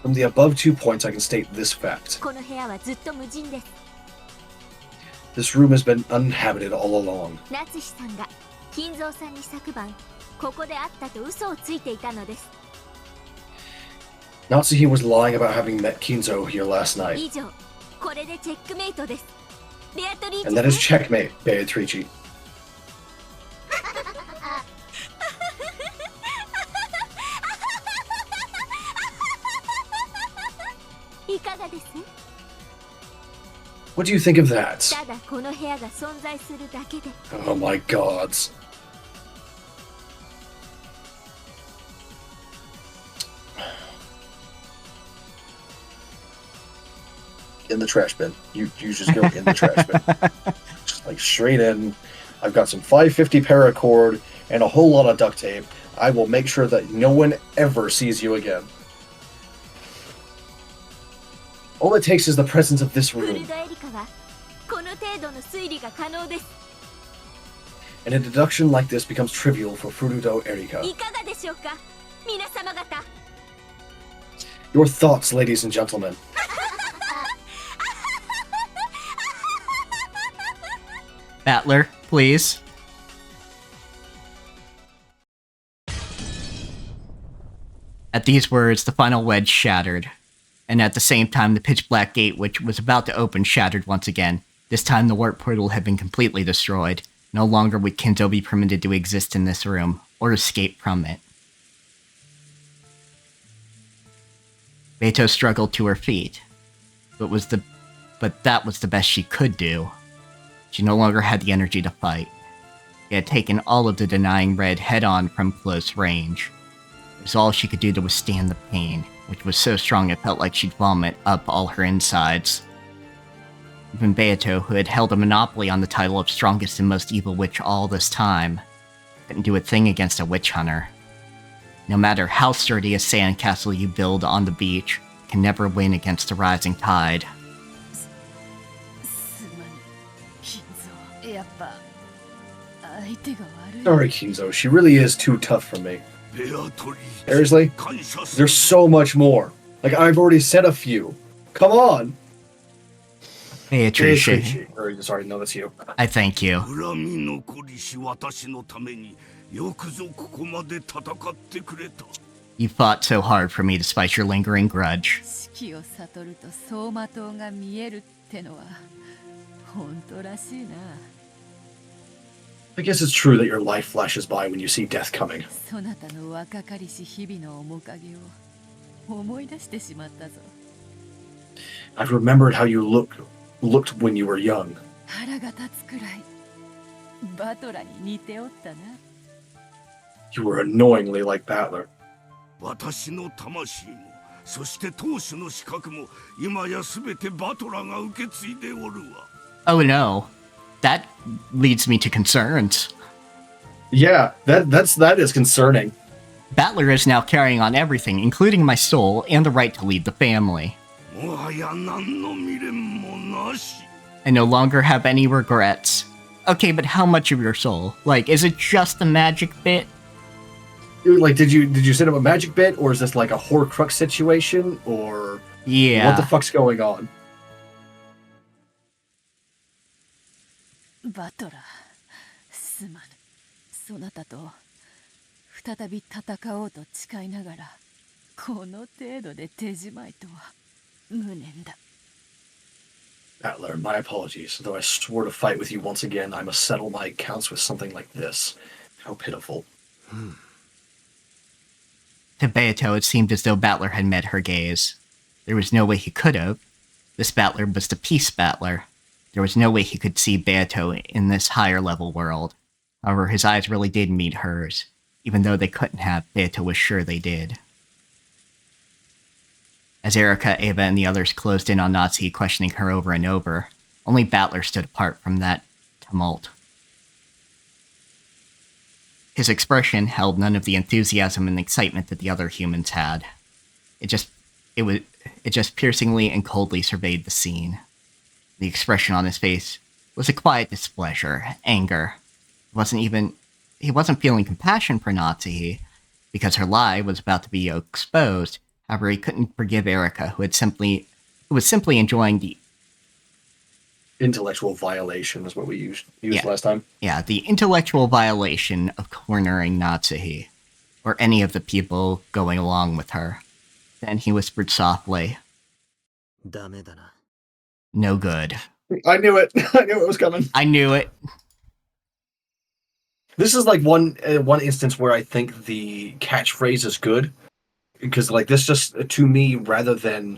From the above 2 points, I can state this fact. この部屋はずっと無人です。 This room has been uninhabited all along. 夏志さんが金蔵さんに昨晩ここで会ったと嘘をついていたのです。 Natsuhi was lying about having met Kinzo here last night. 以上、これでチェックメイトです。ベアトリーチェ And that is checkmate, Beatrice. いかがです？ What do you think of that? ただこの部屋が存在するだけで。 Oh my gods. In the trash bin. You just go in the trash bin. Just like straight in. I've got some 550 paracord and a whole lot of duct tape. I will make sure that no one ever sees you again. All it takes is the presence of this フル room. ドエリカはこの程度の推理が可能です。 And a deduction like this becomes trivial for Furudo Erika. いかがでしょうか、皆様方。 Your thoughts, ladies and gentlemen. Battler, please. At these words, the final wedge shattered. And at the same time, the pitch-black gate, which was about to open, shattered once again. This time, the warp portal had been completely destroyed. No longer would Kinzo be permitted to exist in this room, or escape from it. Beito struggled to her feet. But that was the best she could do. She no longer had the energy to fight. She had taken all of the denying red head-on from close range. It was all she could do to withstand the pain, which was so strong it felt like she'd vomit up all her insides. Even Beato, who had held a monopoly on the title of strongest and most evil witch all this time, couldn't do a thing against a witch hunter. No matter how sturdy a sandcastle you build on the beach, it can never win against a rising tide. Sorry, Kinzo. She really is too tough for me. Seriously? There's so much more. Like, I've already said a few. Come on! Beatrice. Sorry, no, that's you. I thank you. You fought so hard for me despite your lingering grudge. 四季を悟ると走馬灯が見えるってのは本当らしいな。 I guess it's true that your life flashes by when you see death coming. そなたの若かりし日々の面影を思い出してしまったぞ。 I've remembered how you looked when you were young. 腹が立つくらいバトラに似ておったな。 You were annoyingly like Battler. 私の魂もそして当主の資格も今やすべてバトラが受け継いでおるわ。 Oh no. That leads me to concerns. Yeah, that is concerning. Battler is now carrying on everything, including my soul and the right to lead the family. I no longer have any regrets. Okay, but how much of your soul? Like, is it just the magic bit? Like, did you set up a magic bit, or is this like a Horcrux situation, or yeah, what the fuck's going on? バトラー、すまぬ。そなたと再び戦おうと誓いながら、この程度で手じまいとは無念だ。Battler, my apologies. Though I swore to fight with you once again, I must settle my accounts with something like this. How pitiful. To Beato, it seemed as though Battler had met her gaze. There was no way he could have. This Battler was the Peace Battler. There was no way he could see Beato in this higher-level world. However, his eyes really did meet hers. Even though they couldn't have, Beato was sure they did. As Erika, Ava, and the others closed in on Natsuhi, questioning her over and over, only Battler stood apart from that tumult. His expression held none of the enthusiasm and excitement that the other humans had. It just piercingly and coldly surveyed the scene. The expression on his face was a quiet displeasure, anger. He wasn't feeling compassion for Natsuhi, because her lie was about to be exposed. However, he couldn't forgive Erika, who was simply enjoying the intellectual violation is what we used last time. Yeah, the intellectual violation of cornering Natsuhi, or any of the people going along with her. Then he whispered softly, "No good." I knew it. I knew it was coming. I knew it. This is like one instance where I think the catchphrase is good. Because, like, this just, to me, rather than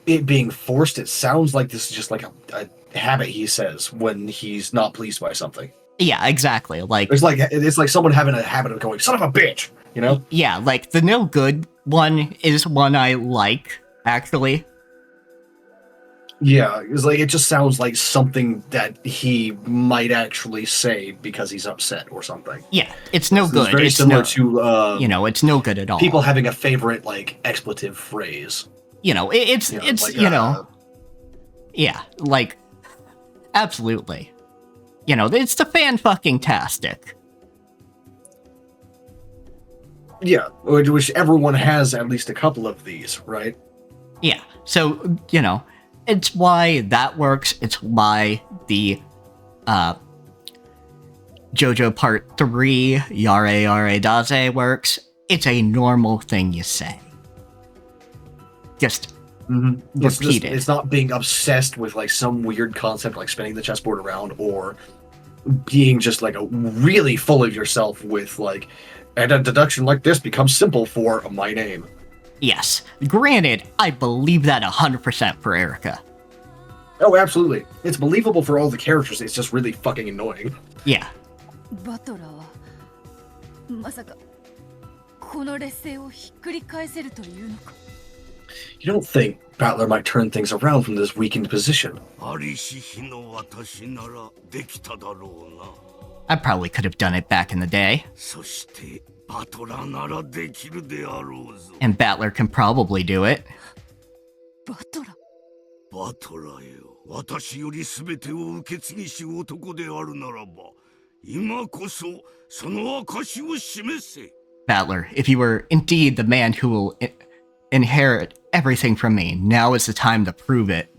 it being forced, it sounds like this is just like a habit he says when he's not pleased by something. Yeah, exactly. Like it's like someone having a habit of going, "Son of a bitch," you know? Yeah, like the no good one is one I like, actually. Yeah, it's like it just sounds like something that he might actually say because he's upset or something. Yeah, it's no good. It's very similar to it's no good at all. People having a favorite like expletive phrase. Yeah, like absolutely. It's the fan-fucking-tastic. Yeah, which everyone has at least a couple of these, right? Yeah, so, it's why that works. It's why the JoJo Part 3, Yare Yare Daze works. It's a normal thing you say. Just repeat it. It's not being obsessed with like some weird concept like spinning the chessboard around or being just like a really full of yourself with like, and a deduction like this becomes simple for my name. Yes. Granted, I believe that 100% for Erika. Oh, absolutely. It's believable for all the characters. It's just really fucking annoying. Yeah. You don't think Battler might turn things around from this weakened position? I probably could have done it back in the day. And Battler can probably do it. Battler, if you were indeed the man who will inherit everything from me, now is the time to prove it.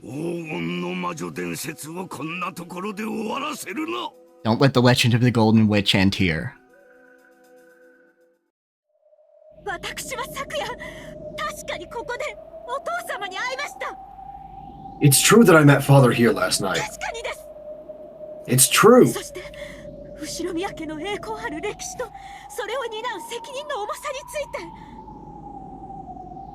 Don't let the legend of the Golden Witch end here. It's true that I met Father here last night. It's true.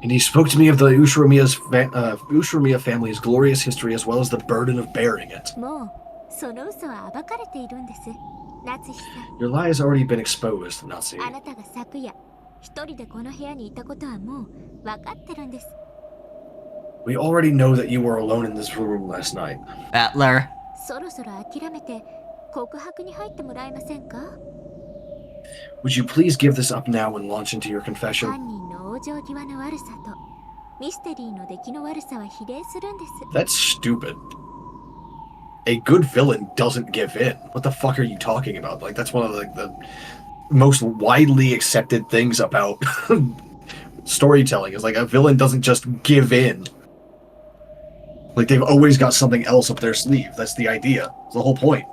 And he spoke to me of the Ushiromiya family's glorious history as well as the burden of bearing it. Your lie has already been exposed, Natsuhi. We already know that you were alone in this room last night. Battler. Would you please give this up now and launch into your confession? That's stupid. A good villain doesn't give in. What the fuck are you talking about? Like, that's one of the most widely accepted things about storytelling, is like a villain doesn't just give in. Like, they've always got something else up their sleeve. That's the idea. It's the whole point.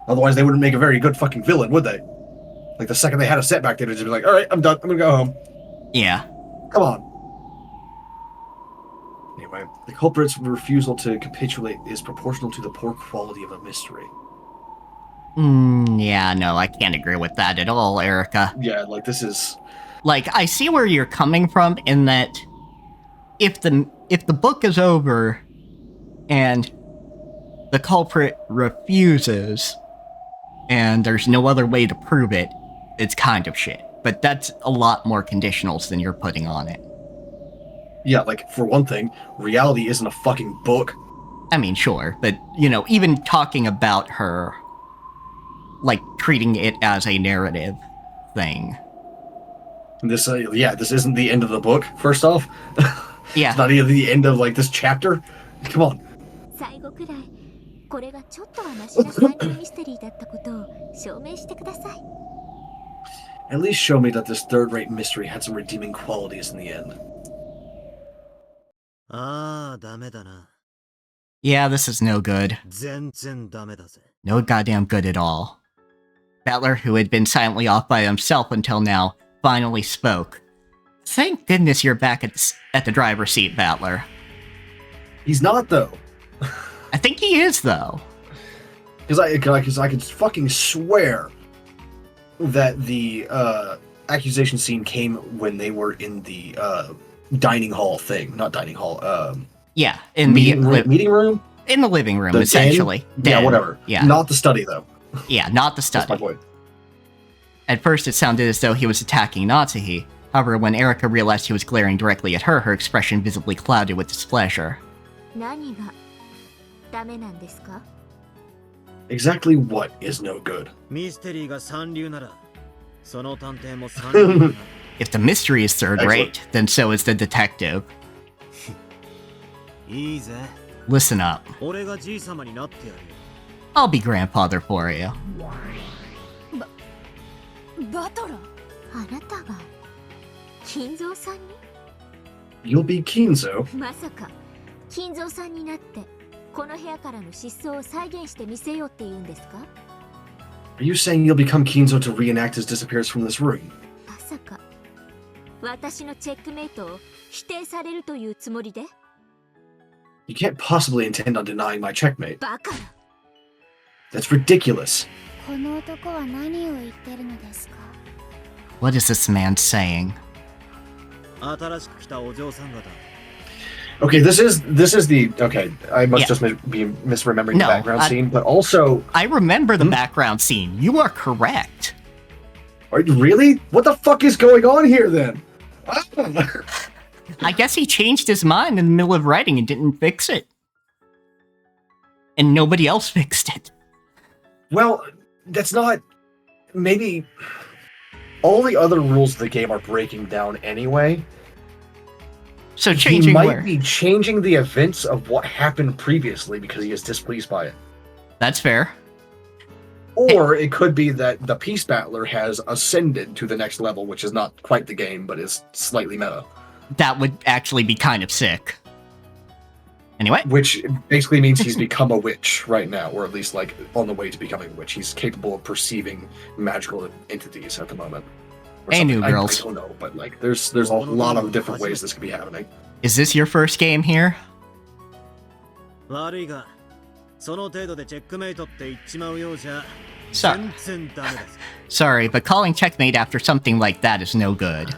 Otherwise, they wouldn't make a very good fucking villain, would they? Like, the second they had a setback, they'd just be like, alright, I'm done. I'm gonna go home. Yeah. Come on. Anyway, the culprit's refusal to capitulate is proportional to the poor quality of a mystery. Yeah, no, I can't agree with that at all, Erica. Yeah, like, this is... Like, I see where you're coming from in that if the book is over and the culprit refuses and there's no other way to prove it, it's kind of shit. But that's a lot more conditionals than you're putting on it. Yeah, like, for one thing, reality isn't a fucking book. I mean, sure, but, you know, even talking about her, like, treating it as a narrative thing. This, this isn't the end of the book, first off. Yeah. It's not even the end of, like, this chapter. Come on. 最後くらいこれがちょっとはマシな3人ミステリーだったことを証明してください At least show me that this third-rate mystery had some redeeming qualities in the end. Yeah, this is no good. 全然ダメだぜ。 No goddamn good at all. Battler, who had been silently off by himself until now, finally spoke. Thank goodness you're back at the driver's seat, Battler. He's not, though. I think he is, though. Because I could fucking swear that the accusation scene came when they were in the dining hall thing. Not dining hall. Yeah, in meeting the meeting room? In the living room, The essentially. den? Yeah, whatever. Yeah. Not the study, though. Yeah, not the study. That's my point. At first, it sounded as though he was attacking Natsuhi. However, when Erica realized he was glaring directly at her, her expression visibly clouded with displeasure. 何がダメなんですか Exactly what is no good? ミステリーが三流なら、その探偵も三流だな。 If the mystery is third rate, then so is the detective. いいぜ。 Listen up. 俺がじい様になってやるよ。 I'll be grandfather for you. バトラーあなたが金蔵さんに You'll be Kinzo. まさか金蔵さんになってこの部屋からの失踪を再現してみせようって言うんですか Are you saying you'll become Kinzo to reenact his disappearance from this room? まさか私のチェックメイトを否定されるというつもりで You can't possibly intend on denying my checkmate. バカな That's ridiculous. この男は何を言ってるのですか What is this man saying? 新しく来たお嬢さん方。 Okay, this is the okay. I must Yeah. just be misremembering No, the background I- scene, but also I remember the background scene. You are correct. are you really? What the fuck is going on here then? I guess he changed his mind in the middle of writing and didn't fix it. And nobody else fixed it. Well, that's not. Maybe all the other rules of the game are breaking down anyway. So He changing might where? be changing the events of what happened previously because he is displeased by it. That's fair. Or it could be that the Peace Battler has ascended to the next level, which is not quite the game, but is slightly meta. That would actually be kind of sick. Anyway. Which basically means he's become a witch right now, or at least like on the way to becoming a witch. He's capable of perceiving magical entities at the moment. Or Hey, something. New Girls. I don't know, but like there's a lot of different ways this could be happening. Is this your first game here? 悪いが、その程度でチェックメイトって言っちまうようじゃ、 Sorry. 全然ダメだぜ。 Sorry, but calling checkmate after something like that is no good.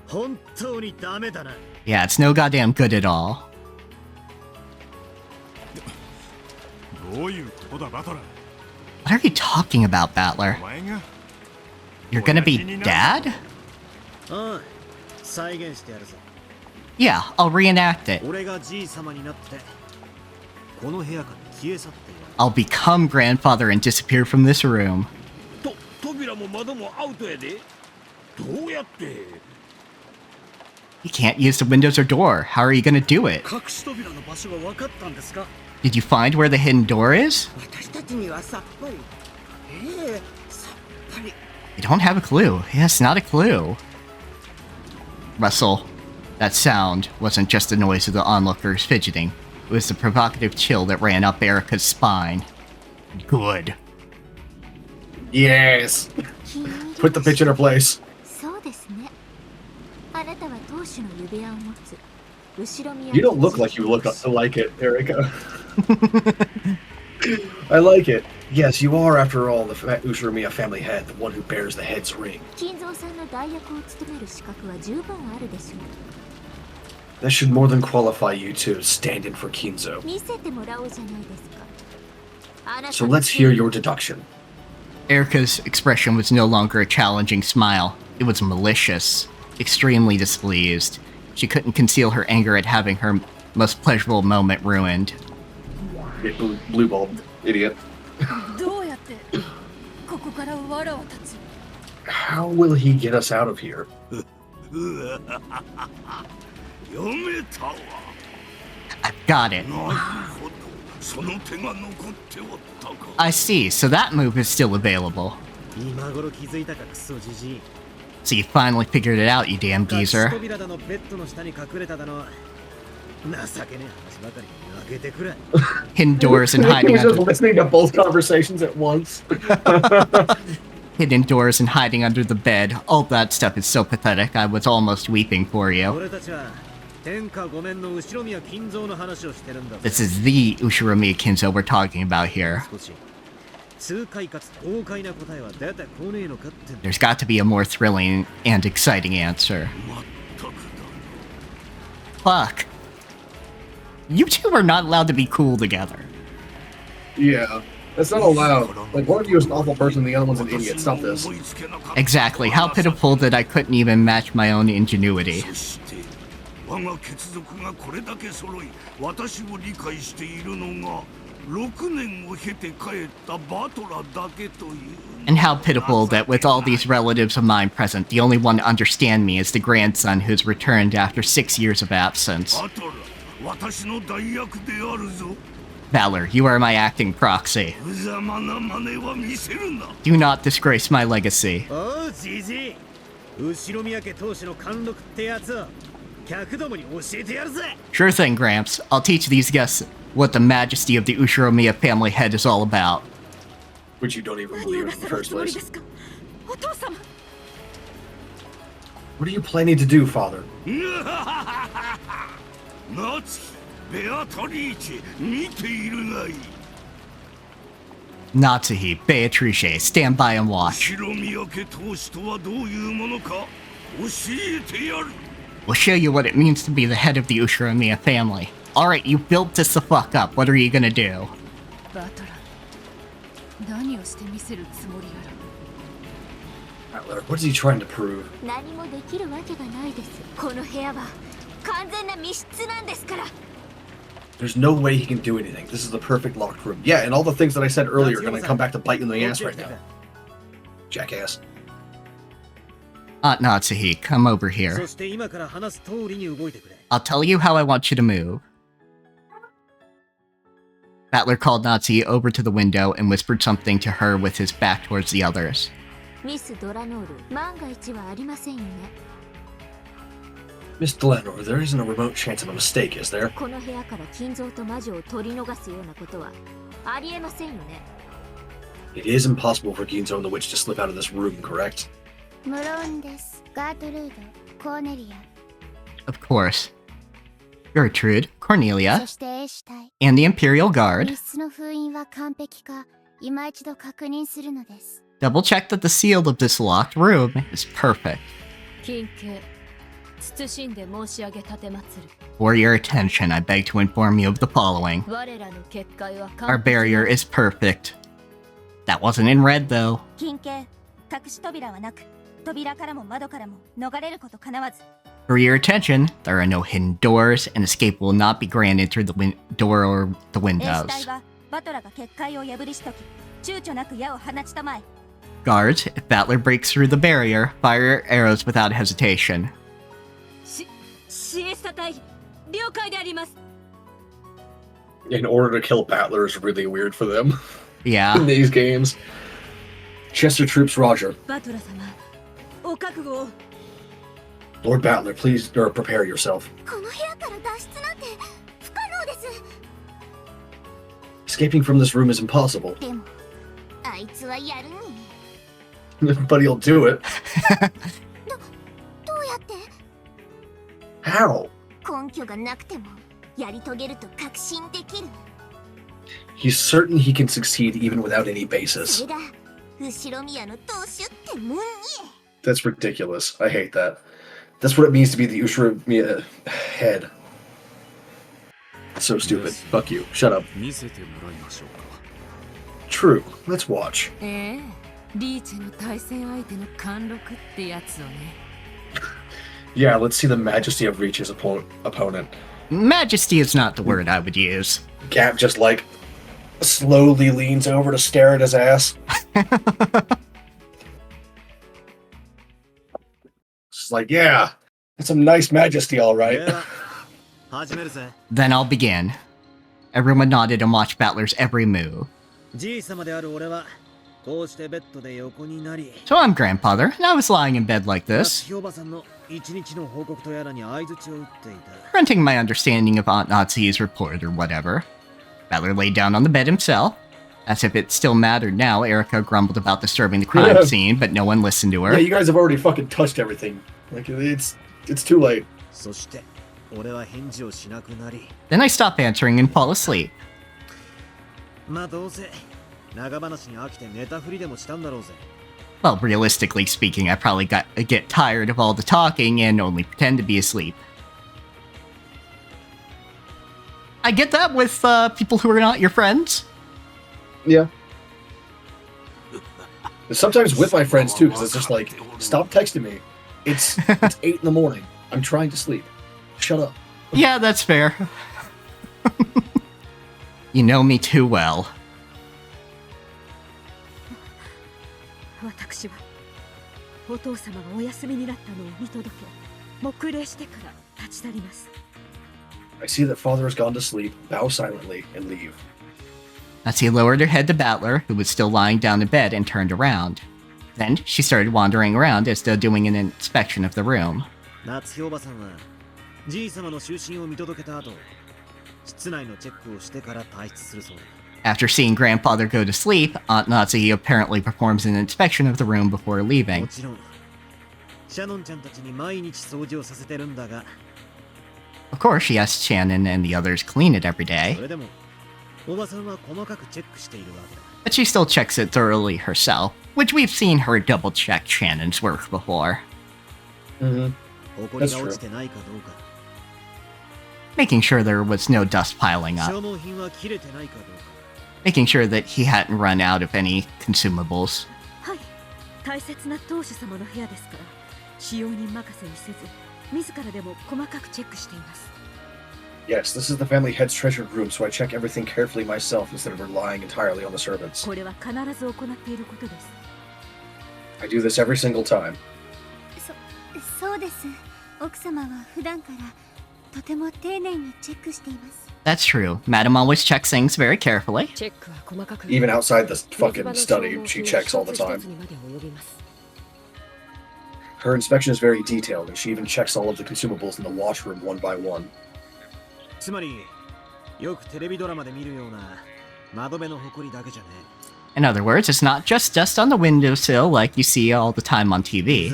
本当にダメだな。 Yeah, it's no goddamn good at all. どういうことだ、バトラー。 What are you talking about, Battler? お前が You're gonna be dad? ああ、再現してやるぞ。 Yeah, I'll reenact it. 俺がじい様になって、この部屋から消え去ってやる。 I'll become grandfather and disappear from this room. 扉も窓もアウトやで。どうやって You can't use the windows or door. How are you gonna do it? 隠し扉の場所が分かったんですか Did you find where the hidden door is? 私たちにはさっぱり。さっぱり。 You don't have a clue. Yes, not a clue. Russell, That sound wasn't just the noise of the onlookers fidgeting. It was the provocative chill that ran up Erika's spine. Good. Yes! Put the bitch in her place. そうですね。あなたは当主の指輪を持つ。Ushiromiya. You don't look like you look like it, Erika. I like it. Yes, you are, after all, the Ushiromiya family head, the one who bears the head's ring. 金蔵さんの代役を務める資格は十分あるでしょう。 That should more than qualify you to stand in for Kinzo. 見せてもらおうじゃないですか。あなた So let's hear your deduction. Erika's expression was no longer a challenging smile. It was malicious, extremely displeased. She couldn't conceal her anger at having her most pleasurable moment ruined. Blue bulb, idiot. どうやってここから藁を立つ How will he get us out of here? I've got it. I see, so that move is still available. So you finally figured it out, you damn geezer. Hidden doors and hiding He's just under... listening to both conversations at once. Hidden doors and hiding under the bed. All that stuff is so pathetic, I was almost weeping for you. This is the Ushiromiya Kinzo we're talking about here. There's got to be a more thrilling and exciting answer. Fuck. You two are not allowed to be cool together. Yeah, that's not allowed. Like, one of you is an awful person, the other one's an idiot. Stop this. Exactly. How pitiful that I couldn't even match my own ingenuity. And how pitiful that with all these relatives of mine present, the only one to understand me is the grandson who's returned after 6 years of absence. Valor, you are my acting proxy. Do not disgrace my legacy. Sure thing, Gramps. I'll teach these guests what the majesty of the Ushiromiya family head is all about. Which you don't even believe in the first place. What are you planning to do, father? Natsuhi, Beatrice, stand by and watch. We'll show you what it means to be the head of the Ushiromiya family. Alright, you built this the fuck up. What are you gonna do? What is he trying to prove? 何もできるわけがないです。この部屋は完全な密室なんですから。 There's no way he can do anything. This is the perfect locked room. Yeah, and all the things that I said earlier are going to come back to bite you in the ass right now. Jackass. Natsuhi, come over here. I'll tell you how I want you to move. Battler called Natsuhi over to the window and whispered something to her with his back towards the others. Miss Doranor, 万が一はありませんよね。 Miss Delanor, there isn't a remote chance of a mistake, is there? この部屋から金蔵と魔女を取り逃すようなことはありえませんよね。 It is impossible for Ginzo and the witch to slip out of this room, correct? 無論です。ガートルード、コーネリア。 Of course. Gertrude, Cornelia, そして衛士隊。 and the Imperial Guard. 密室の封印は完璧か、今一度確認するのです。 Double check that the seal of this locked room is perfect. 金系 謹んで申し上げ立てまつる For your attention, I beg to inform you of the following. 我らの結界は Our barrier is perfect. That wasn't in red, though. 金系、隠し扉はなく、扉からも窓からも逃れることかなわず。 For your attention, there are no hidden doors, and escape will not be granted through the door or the 衛士 windows. 隊はバトラが結界を破りしとき、躊躇なく矢を放ちたまえ。 Guards, if Battler breaks through the barrier, fire your arrows without hesitation. シエスタ隊了解であります In order to kill Battler is really weird for them. Yeah. In these games. Chester Troops, Roger. バトラ様お覚悟を Lord Battler, please prepare yourself. この部屋から脱出なんて不可能です。 Escaping from this room is impossible. でもあいつはやるに。 But he'll do it. どうやって？ How? 根拠がなくてもやり遂げると確信できる。 He's certain he can succeed even without any basis. それが後ろ宮の当主ってもんに。 That's ridiculous. I hate that. That's what it means to be the Ushiromiya head. So stupid. Fuck you. Shut up. True. Let's watch. リーチェの対戦相手の貫禄ってやつをね。 Yeah, let's see the majesty of Reach's opponent. Majesty is not the word I would use. Gap just like slowly leans over to stare at his ass. It's like, yeah, it's some nice majesty, all right. Then I'll begin. Everyone nodded and watched Battler's every move. So I'm grandfather, and I was lying in bed like this, renting my understanding of Aunt Natsu's report or whatever. Battler laid down on the bed himself. As if it still mattered now, Erika grumbled about disturbing the crime scene, but no one listened to her. Yeah, you guys have already fucking touched everything. Like, it's too late. Then I stop answering and fall asleep. Well, realistically speaking, I probably get tired of all the talking and only pretend to be asleep. I get that with people who are not your friends. Yeah. Sometimes with my friends too, because it's just like, stop texting me. It's 8 in the morning. I'm trying to sleep. Shut up. Yeah, that's fair. You know me too well. 私はお父様がお休みになったのを見届け、黙礼してから立ち去ります。 I see that father has gone to sleep, bow silently, and leave. Natsuya lowered her head to Battler, who was still lying down in bed, and turned around. Then she started wandering around as though doing an inspection of the room. After seeing grandfather go to sleep, Aunt Natsuya apparently performs an inspection of the room before leaving. Of course, she has Shannon and the others clean it every day, but she still checks it thoroughly herself, which we've seen her double-check Shannon's work before. Mm-hmm. That's true. Making sure there was no dust piling up. Making sure that he hadn't run out of any consumables. はい、大切な当主様の部屋ですから、使用人任せにせず、自らでも細かくチェックしています。 Yes, this is the family head's treasured room, so I check everything carefully myself instead of relying entirely on the servants. これは必ず行っていることです。 I do this every single time. そうです。奥様は普段からとても丁寧にチェックしています。 That's true. Madam always checks things very carefully. Even outside the fucking study, she checks all the time. Her inspection is very detailed, and she even checks all of the consumables in the washroom one by one. In other words, it's not just dust on the windowsill like you see all the time on TV.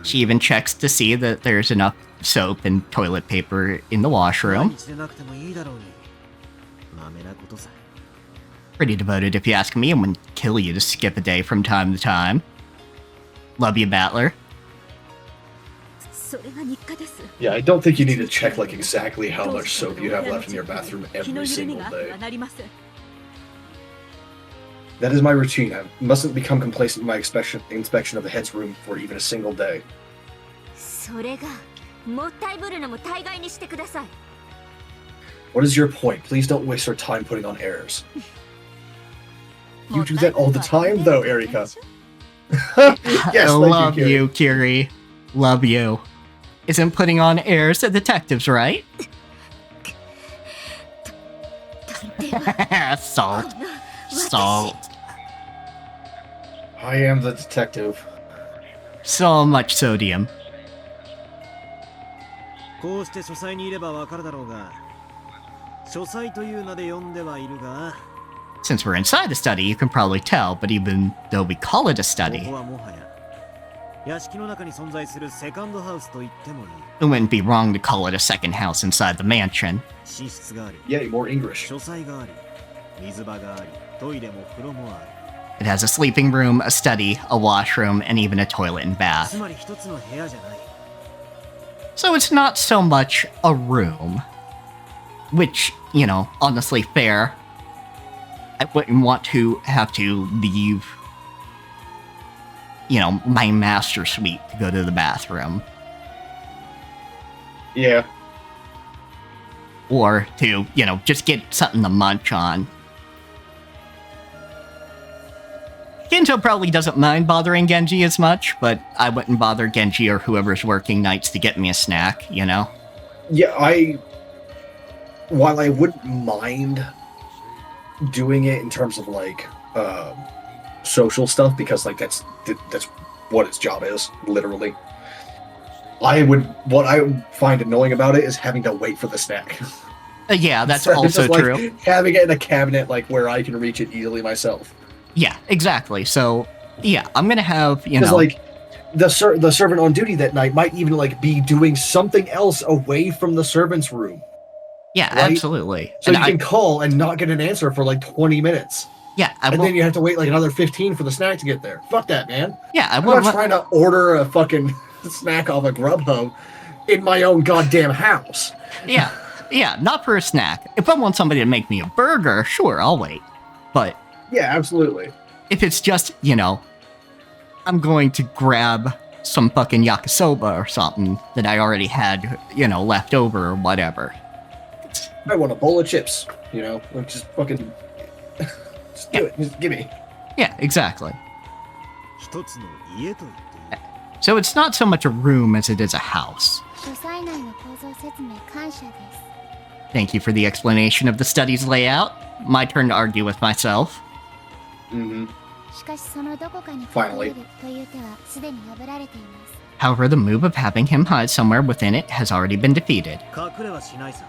She even checks to see that there's enough soap and toilet paper in the washroom. Pretty devoted if you ask me, and would kill you to skip a day from time to time. Love you, Battler. Yeah, I don't think you need to check like exactly how much soap you have left in your bathroom every single day. That is my routine. I mustn't become complacent in my inspection of the head's room for even a single day. それがもったいぶるのも大概にしてください。 What is your point? Please don't waste our time putting on airs. You do that all the time, though, Erika. Yes, love you, Kiri. Love you. Isn't putting on airs the detectives, right? Salt. Salt. I am the detective. So much sodium. こうして書斎にいればわかるだろうが、書斎という名で呼んではいるが、 Since we're inside the study, you can probably tell, but even though we call it a こ study, こはもはや屋敷の中に存在するセカンドハウスと言ってもいい。 it wouldn't be wrong to call it a second house inside the mansion. 寝室があり、 Yay, more English. 書斎があり、水場があり、トイレも風呂もある。 It has a sleeping room, a study, a washroom, and even a toilet and つ bath. まり一つの部屋じゃない。 So it's not so much a room. Which, you know, honestly fair. I wouldn't want to have to leave, you know, my master suite to go to the bathroom. Yeah. Or to, you know, just get something to munch on. Ginjo probably doesn't mind bothering Genji as much, but I wouldn't bother Genji or whoever's working nights to get me a snack, you know? Yeah, while I wouldn't mind doing it in terms of like social stuff, because like that's what its job is, literally. What I would find annoying about it is having to wait for the snack. Yeah, that's So also just, true. Like, having it in a cabinet like where I can reach it easily myself. Yeah, exactly. So, yeah, I'm gonna have, you Because know... like the servant on duty that night might even like be doing something else away from the servant's room. Yeah, right? absolutely. So And you can call and not get an answer for like 20 minutes. Yeah, and then you have to wait like another 15 for the snack to get there. Fuck that, man. Yeah, I'm not trying to order a fucking snack off a Grubhub in my own goddamn house. Yeah, not for a snack. If I want somebody to make me a burger, sure, I'll wait. But yeah, absolutely. If it's just, you know, I'm going to grab some fucking yakisoba or something that I already had, you know, left over or whatever. I want a bowl of chips, you know, like just fucking just do it. Just give me. Yeah, exactly. So it's not so much a room as it is a house. 書斎内の構造説明感謝です。 Thank you for the explanation of the study's layout. My turn to argue with myself. Mm-hmm. しかしそのどこかに隠れるという手はすでに破られています。 However, the move of having him hide somewhere within it has already been defeated. 隠れはしないさ。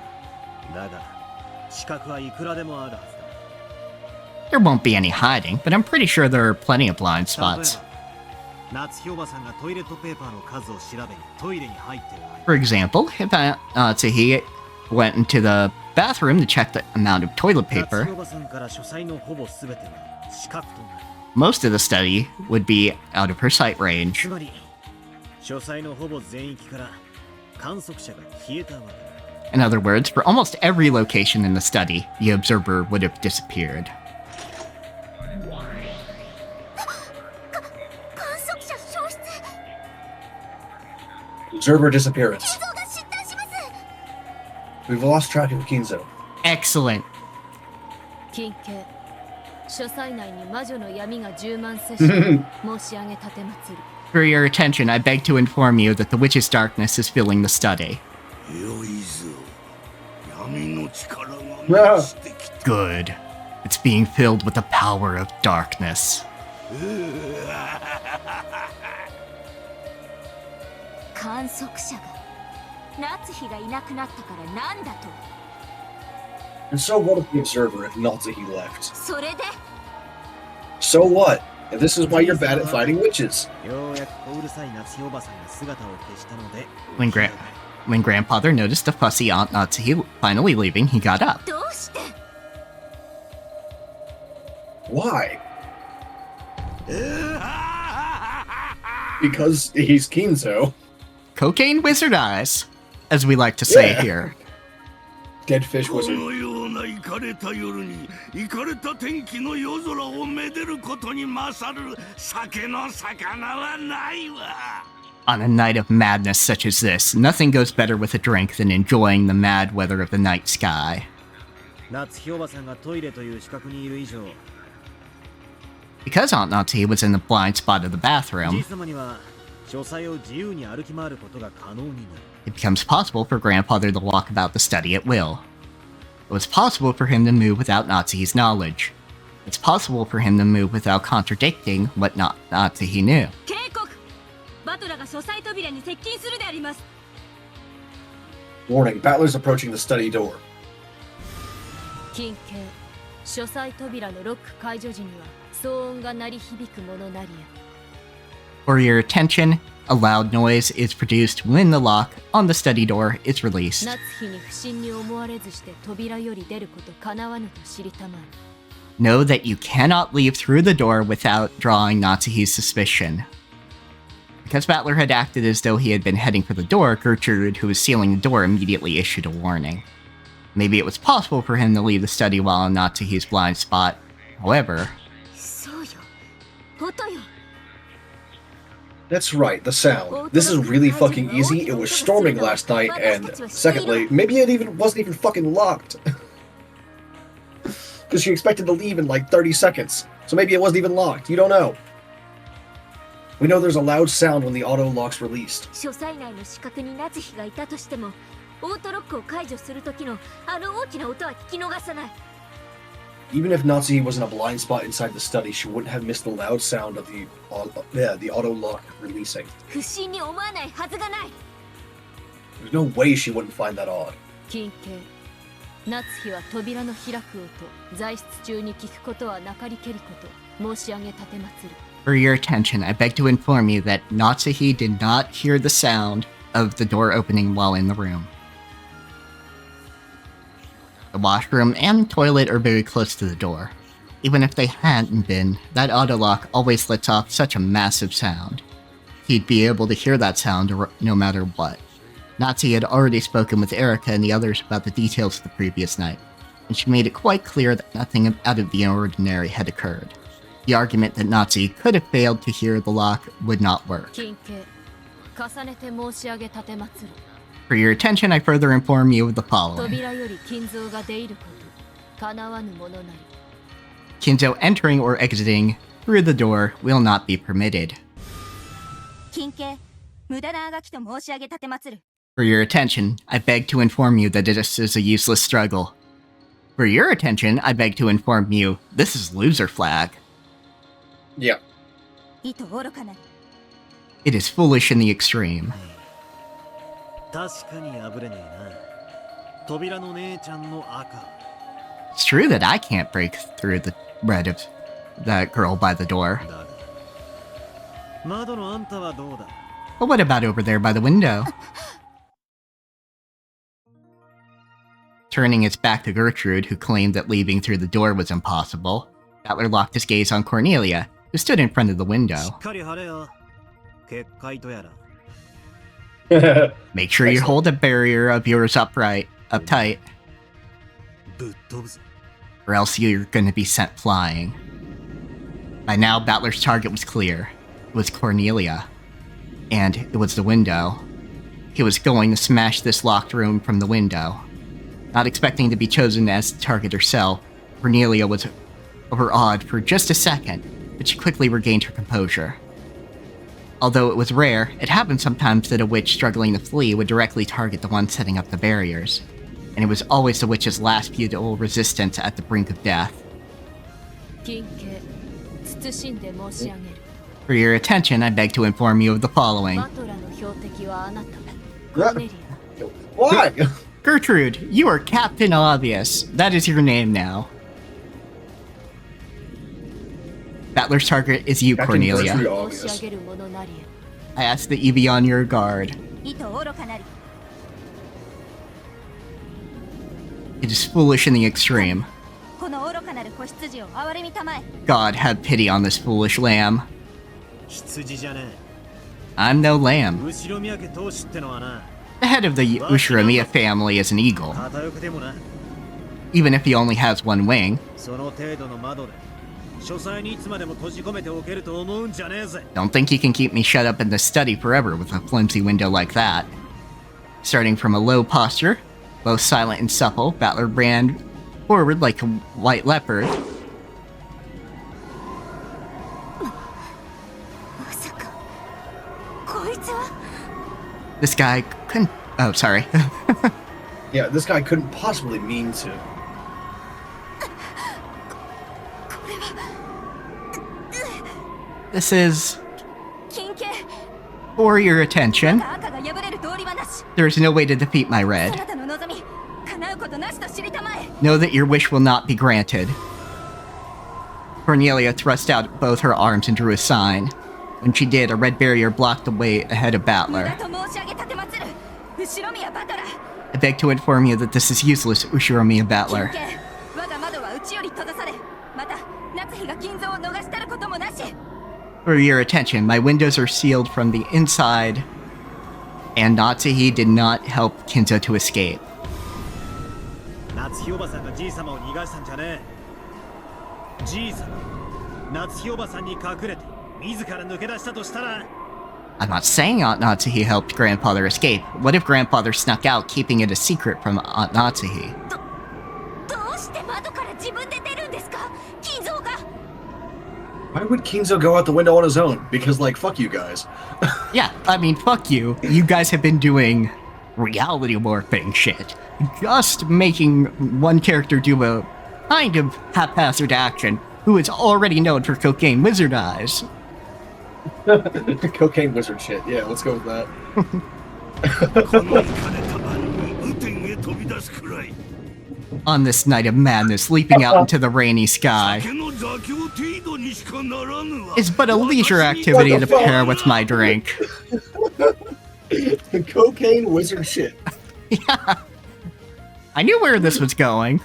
だが、死角はいくらでもあるはずだ。 There won't be any hiding, but I'm pretty sure there are plenty of blind spots. 夏日おばさんがトイレットペーパーの数を調べにトイレに入ってる間。 For example, if Tsuhi went into the bathroom to check the amount of toilet paper, 夏日おばさんから書斎のほぼ全ては死角となる。 most of the study would be out of her sight range. つまり、書斎のほぼ全域から観測者が消えたわけだ。 In other words, for almost every location in the study, the observer would have disappeared. Observer disappearance. We've lost track of Kinzo. Excellent. 金家書斎内に魔女の闇が充満せし申し上げ立てまつる For your attention, I beg to inform you that the witch's darkness is filling the study. Good. It's being filled with the power of darkness. 観測者が夏日がいなくなったからなんだと And so what of the observer if Natsuhi left? それで So what? And this is why you're bad at fighting witches. ようやく小うるさい夏日おばさんが姿を消したので。 When grandfather noticed the fussy Aunt Natsuhi finally leaving, he got up. どうして Why? Because he's Kinzo. Cocaine wizard eyes, as we like to say here. Dead fish wizard. このようなイカれた夜にイカれた天気の夜空をめでることに勝る酒の魚はないわ。 On a night of madness such as this, nothing goes better with a drink than enjoying the mad weather of the night sky. 夏日おばさんがトイレという死角にいる以上。 Because Aunt Natsuhi was in the blind spot of the bathroom, じいさまには書斎を自由に歩き回ることが可能になる。 it becomes possible for grandfather to walk about the study at will. It was possible for him to move without Natsuhi's knowledge. it's possible for him to move without contradicting what Natsuhi knew. 警告バトラが書斎扉に接近するであります Warning, Battler's approaching the study door. 近景書斎扉のロック解除時には騒音が鳴り響くものなり For your attention, a loud noise is produced when the lock on the study door is released. 夏日に不審に思われずして扉より出ることかなわぬと知りたまえ Know that you cannot leave through the door without drawing Natsuhi's suspicion. Because Battler had acted as though he had been heading for the door, Gertrude, who was sealing the door, immediately issued a warning. Maybe it was possible for him to leave the study while in Natsuhi's blind spot. However... そうよ音よ That's right, the sound. This is really fucking easy. It was storming last night, and secondly, maybe it wasn't even fucking locked. Because she expected to leave in like 30 seconds. So maybe it wasn't even locked. You don't know. We know there's a loud sound when the auto lock's released. 書斎内の死角に夏日がいたとしてもオートロックを解除する時のあの大きな音は聞き逃さない Even if Natsuhi was in a blind spot inside the study, she wouldn't have missed the loud sound of the auto lock releasing. 不審に思わないはずがない There's no way she wouldn't find that odd. 近景夏日は扉の開く音在室中に聞くことはなかりけりこと申し上げ立てまつる For your attention, I beg to inform you that Natsuhi did not hear the sound of the door opening while in the room. The washroom and toilet are very close to the door. Even if they hadn't been, that autolock always lets off such a massive sound. He'd be able to hear that sound no matter what. Natsuhi had already spoken with Erika and the others about the details of the previous night, and she made it quite clear that nothing out of the ordinary had occurred. The argument that Natsuhi could have failed to hear the lock would not work. 近景重ねて申し上げ立てまつる For your attention, I further inform you of the following. 扉より金蔵が出入ることかなわぬものなり Kinzo entering or exiting through the door will not be permitted. 近景無駄なあがきと申し上げ立てまつる For your attention, I beg to inform you that this is a useless struggle. For your attention, I beg to inform you this is loser flag. Yeah. 意図愚かなり It is foolish in the extreme. 確かに破れねえな扉の姉ちゃんの赤 It's true that I can't break through the red of that girl by the door. 窓のあんたはどうだ But what about over there by the window? Turning its back to Gertrude, who claimed that leaving through the door was impossible, Battler locked his gaze on Cornelia, who stood in front of the window. しっかり張れよ結界とやら Make sure you hold the barrier of yours uptight, ぶっ飛ぶぜ or else you're gonna be sent flying. By now, Battler's target was clear. It was Cornelia. And it was the window. He was going to smash this locked room from the window. Not expecting to be chosen as the target herself, Cornelia was overawed for just a second, but she quickly regained her composure. Although it was rare, it happened sometimes that a witch struggling to flee would directly target the one setting up the barriers, and it was always the witch's last futile resistance at the brink of death. 近景慎んで申し上げる For your attention, I beg to inform you of the following. バトラの標的はあなたコーネリ Why? Gertrude, you are Captain Obvious. That is your name now. Battler's target is you, Captain Cornelia. Gertrude ア Obvious. 申し上げるものなり I ask that you be on your guard. 意図愚かなり It is foolish in the extreme. この愚かなる子羊を憐れみたまえ God have pity on this foolish lamb. 羊じゃね I'm no え lamb. 後ろ宮家当主ってのはな The head of the Ushiromiya family is an eagle. 片翼でもな Even if he only has one wing, その程度の窓で書斎にいつまでも閉じ込めておけると思うんじゃねえぜ don't think he can keep me shut up in the study forever with a flimsy window like that. Starting from a low posture, both silent and supple, Battler ran forward like a white leopard. まさかこいつは This guy couldn't... Oh, sorry. Yeah, this guy couldn't possibly mean to. これは this is for your attention. There's no way to defeat my red. Know that your wish will not be granted. Cornelia thrust out both her arms and drew a sign. When she did, a red barrier blocked the way ahead of Battler. I beg to inform you that this is useless, Ushiromiya Battler. For your attention, my windows are sealed from the inside, and Natsuhi did not help Kinzo to escape. I'm not saying Aunt Natsuhi helped Grandfather escape. What if Grandfather snuck out, keeping it a secret from Aunt Natsuhi? Why would Kinzo go out the window on his own? Because, like, fuck you guys. Yeah, I mean, fuck you. You guys have been doing reality warping shit. Just making one character do a kind of haphazard action who is already known for cocaine wizard eyes. Cocaine wizard shit. Yeah, let's go with that. On this night of madness, leaping out into the rainy sky is but a leisure activity to pair with my drink. Cocaine wizard shit. Yeah. I knew where this was going.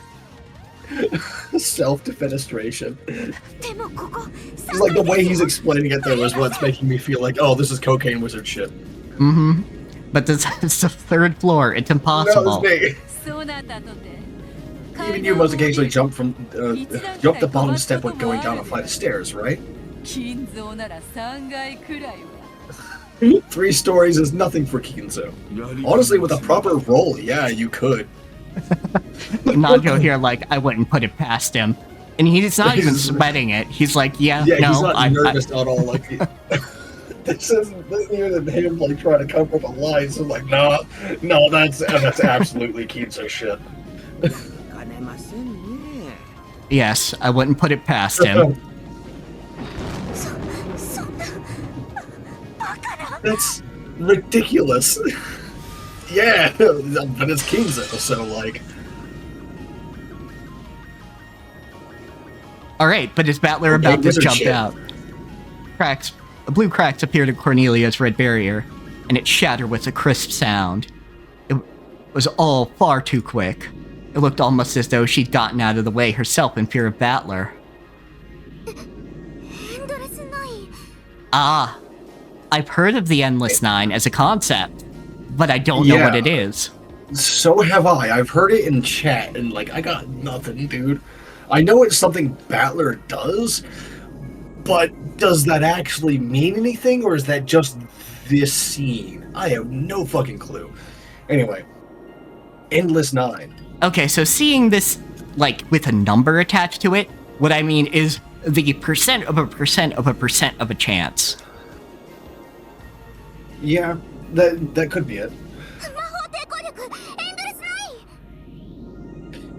Self-defenestration. It's like the way he's explaining it though is what's making me feel like, oh, this is cocaine wizard shit. Mm-hmm. But this is the third floor. It's impossible. Even you must occasionally jump the bottom step when going down a flight of stairs, right? 3 stories is nothing for Kinzo. Honestly, with a proper roll, yeah, you could. Najo here, like, I wouldn't put it past him. And he's not even sweating it. He's like, yeah, no, he's not nervous at all. Like, this isn't even him, like, trying to come up with a line. So, like, no, that's absolutely Kinzo shit. Yes, I wouldn't put it past him. That's ridiculous. Yeah, but it's Kinzo, so like... Alright, but is Battler about to jump out? Blue cracks appeared in Cornelia's red barrier, and it shattered with a crisp sound. It was all far too quick. It looked almost as though she'd gotten out of the way herself in fear of Battler. Ah, I've heard of the Endless Nine as a concept, but I don't know what it is. So have I. I've heard it in chat, and like, I got nothing, dude. I know it's something Battler does, but does that actually mean anything, or is that just this scene? I have no fucking clue. Anyway, Endless Nine. Okay, so seeing this, like, with a number attached to it, what I mean is the percent of a percent of a percent of a chance. Yeah, that could be it.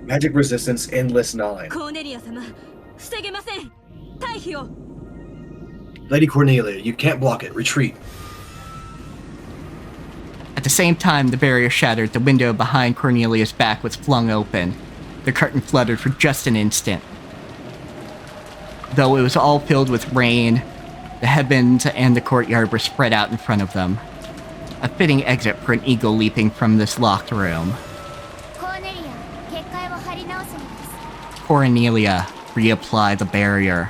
Magic Resistance Endless 9. Lady Cornelia, you can't block it. Retreat. At the same time, the barrier shattered. The window behind Cornelia's back was flung open. The curtain fluttered for just an instant. Though it was all filled with rain, the heavens and the courtyard were spread out in front of them. A fitting exit for an eagle leaping from this locked room. Cornelia, reapply the barrier.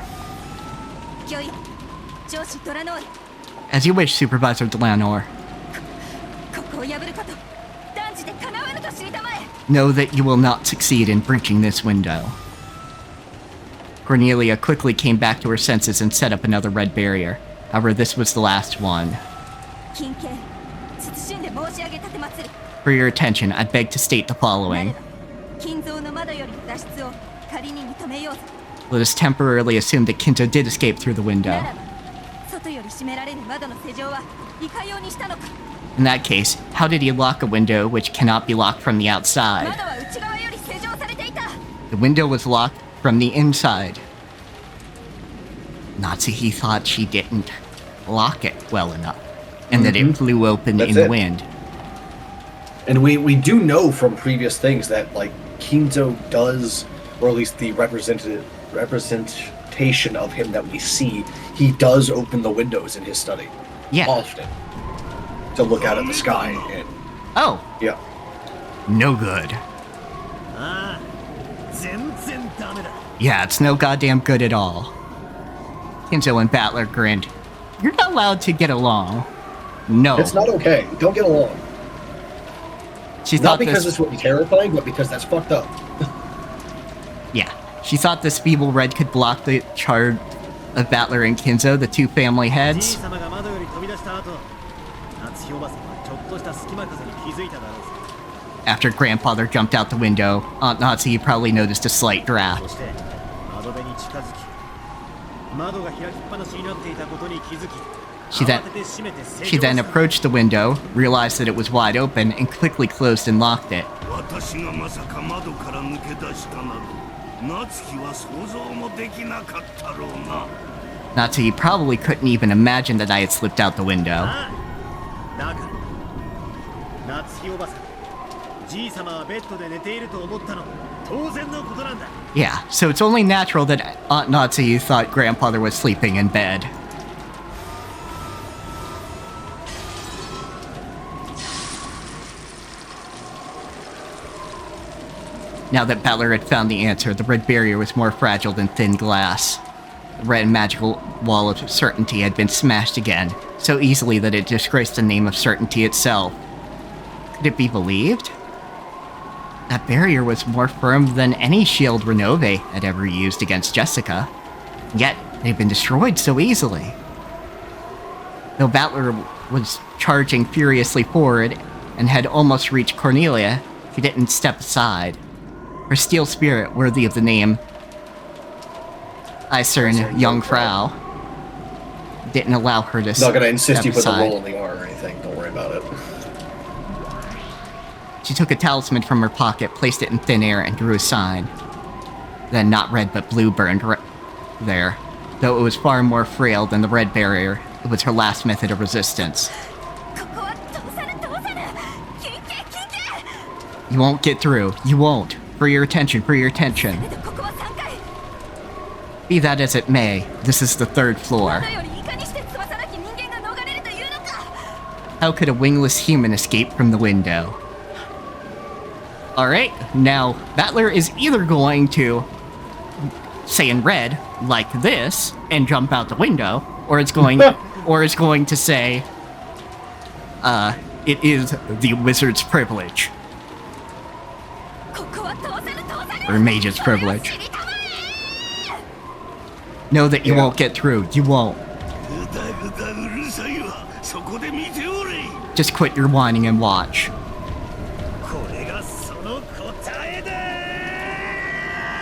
As you wish, Supervisor Delanor. Know that you will not succeed in breaching this window. Cornelia quickly came back to her senses and set up another red barrier. However, this was the last one. For your attention, I beg to state the following. Let us temporarily assume that Kinzo did escape through the window. In that case, how did he lock a window which cannot be locked from the outside? The window was locked from the inside. Natsuhi thought she didn't lock it well enough, and that it flew open in the wind. And we do know from previous things that, like, Kinzo does, or at least the representation of him that we see, he does open the windows in his study. Yeah. Often. To look out at the sky. And, yeah. No good. Yeah, it's no goddamn good at all. Kinzo and Battler grinned. You're not allowed to get along. No. It's not okay. Don't get along. She not thought because this... this would be terrifying, but because that's fucked up. Yeah. She thought this feeble red could block the charge of Battler and Kinzo, the two family heads. After Grandfather jumped out the window, Aunt Natsuhi probably noticed a slight draft. She then approached the window, realized that it was wide open, and quickly closed and locked it. Natsuhi probably couldn't even imagine that I had slipped out the window. Yeah, so it's only natural that Aunt Natsuhi thought Grandfather was sleeping in bed. Now that Battler had found the answer, the red barrier was more fragile than thin glass. The red magical wall of certainty had been smashed again, so easily that it disgraced the name of certainty itself. Could it be believed? That barrier was more firm than any shield Renove had ever used against Jessica, yet it had been destroyed so easily. Though Battler was charging furiously forward and had almost reached Cornelia, he didn't step aside. Her steel spirit, worthy of the name Eisern Jungfrau, didn't allow her to not gonna insist you put the aside. roll in the R or anything, don't worry about it. She took a talisman from her pocket, placed it in thin air, and drew a sign. Then not red but blue burned there. Though it was far more frail than the red barrier, it was her last method of resistance. You won't get through. You won't. For your attention, for your attention. Be that as it may, this is the 3rd floor. How could a wingless human escape from the window? Alright, now, Battler is either going to say in red, like this, and jump out the window, or it's going to say, it is the wizard's privilege. Or mage's privilege. Know that you won't get through. You won't. Just quit your whining and watch.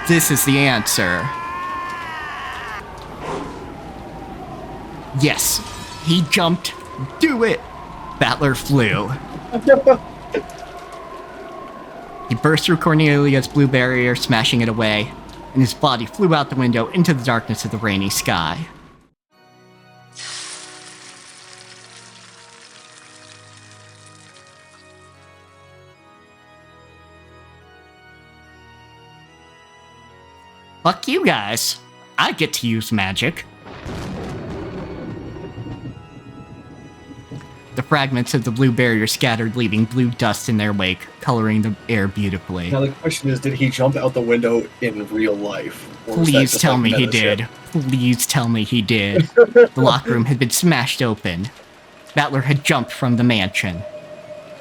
This is the answer. Yes. He jumped. Do it. Battler flew. He burst through Cornelia's blue barrier, smashing it away, and his body flew out the window into the darkness of the rainy sky. Fuck you guys. I get to use magic. The fragments of the blue barrier scattered, leaving blue dust in their wake, coloring the air beautifully. Now the question is, did he jump out the window in real life? Please tell me he did. Please tell me he did. The locker room had been smashed open. Battler had jumped from the mansion.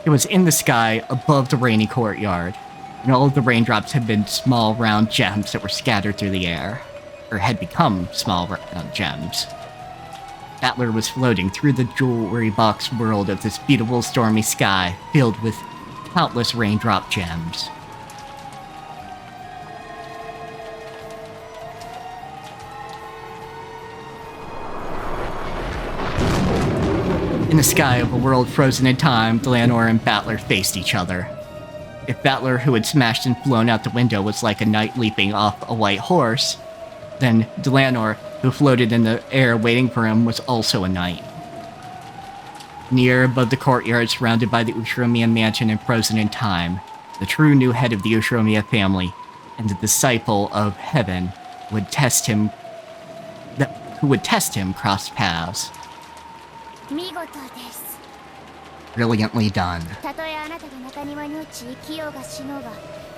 It was in the sky above the rainy courtyard, and all of the raindrops had been small round gems that were scattered through the air, or had become small round gems. Battler was floating through the jewelry box world of this beautiful stormy sky filled with countless raindrop gems. In the sky of a world frozen in time, Delanor and Battler faced each other. If Battler, who had smashed and flown out the window, was like a knight leaping off a white horse, Then Delanor, who floated in the air waiting for him, was also a knight. Near above the courtyard surrounded by the Ushiromiya mansion and frozen in time, the true new head of the Ushiromiya family and the disciple of heaven who would test him crossed paths. 見事です。 Brilliantly done. たとえあなたが中庭に落ち生きようが死のうが、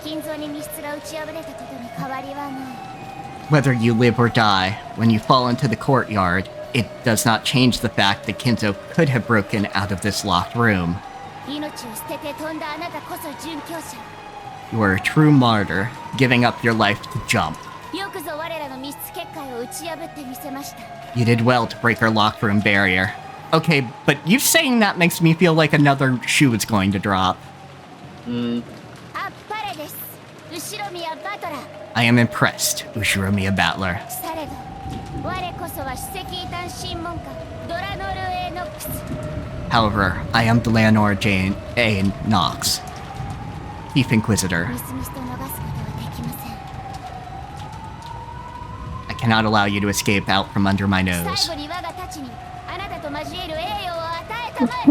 金蔵に密室が打ち破れたことに変わりはない。 Whether you live or die, when you fall into the courtyard, it does not change the fact that Kinzo could have broken out of this locked room. 命を捨てて飛んだあなたこそ殉教者。 You are a true martyr, giving up your life to jump. よくぞ我らの密室結界を打ち破ってみせました。 You did well to break our locked room barrier. Okay, but you saying that makes me feel like another shoe is going to drop. あっぱれです。後ろ宮バトラー。 I am impressed, Ushiromiya Battler. されど、我こそは史跡異端審問官ドラノル・エノックス。 However, I am Delanor Jane A. Knox, Chief Inquisitor. みすみすと逃すことはできません。 I cannot allow you to escape out from under my 最 nose. 後に我がたちにあなたと交える栄誉を与えたまえ。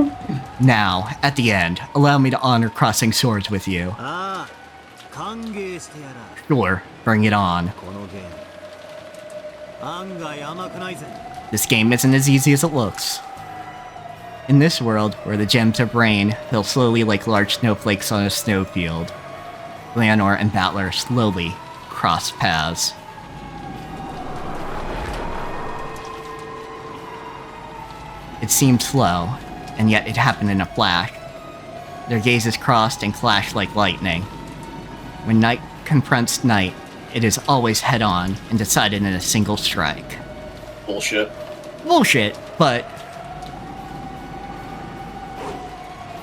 Now, at the end, allow me to honor crossing swords with you. ああ、歓迎してやら。 Sure, bring it on. このゲーム、案外甘くないぜ。 This game isn't as easy as it looks. In this world, where the gems of rain fell slowly like large snowflakes on a snowfield, Leonor and Battler slowly cross paths. It seemed slow, and yet it happened in a flash. Their gazes crossed and clashed like lightning. When night confronts night, it is always head-on and decided in a single strike. Bullshit. Bullshit, but...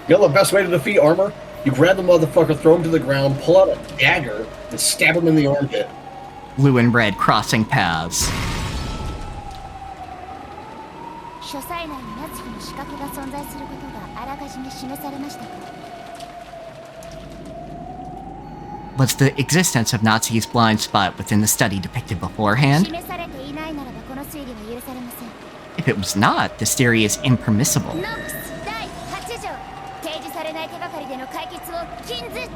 You know the best way to defeat armor? You grab the motherfucker, throw him to the ground, pull out a dagger, and stab him in the armpit. Blue and red crossing paths. 書斎内に夏日の資格が存在することがあらかじめ示されましたか？ Was the existence of Natsuki's blind spot within the study depicted beforehand? 示されていないならばこの推理は許されません。 If it was not, this theory is impermissible. ノックス第8条提示されない手がかりでの解決を禁ず。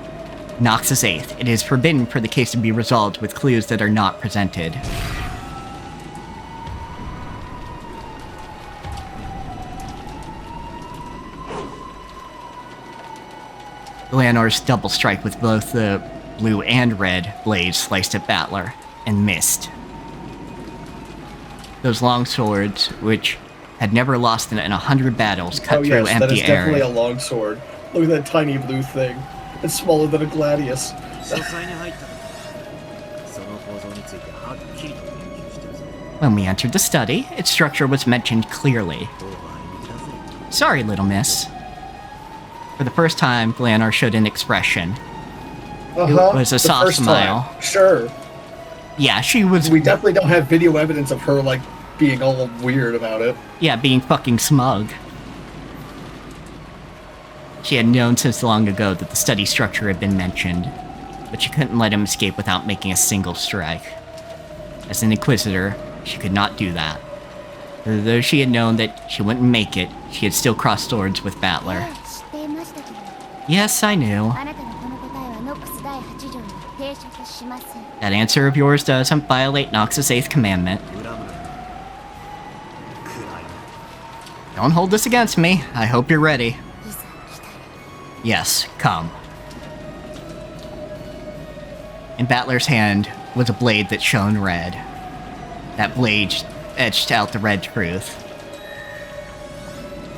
Nox's 8th. It is forbidden for the case to be resolved with clues that are not presented. Leonor's double strike with both the blue and red blades sliced at Battler, and missed. Those long swords, which had never lost in 100 battles, cut through that empty is definitely air. a long sword. Look at that tiny blue thing. It's smaller than a gladius. 書斎に入った時、その構造についてはっきりと言及してるぞ。 When we entered the study, its structure was mentioned clearly. Sorry, little miss. For the first time, Leonor showed an expression. It was a soft smile. Sure. Yeah, she was... We definitely don't have video evidence of her, like, being all weird about it. Yeah, being fucking smug. She had known since long ago that the study structure had been mentioned, but she couldn't let him escape without making a single strike. As an Inquisitor, she could not do that. Though she had known that she wouldn't make it, she had still crossed swords with Battler. Yes, I knew. That answer of yours doesn't violate Nox's 8th commandment. Don't hold this against me. I hope you're ready. Yes, come. In Battler's hand was a blade that shone red. That blade etched out the red truth.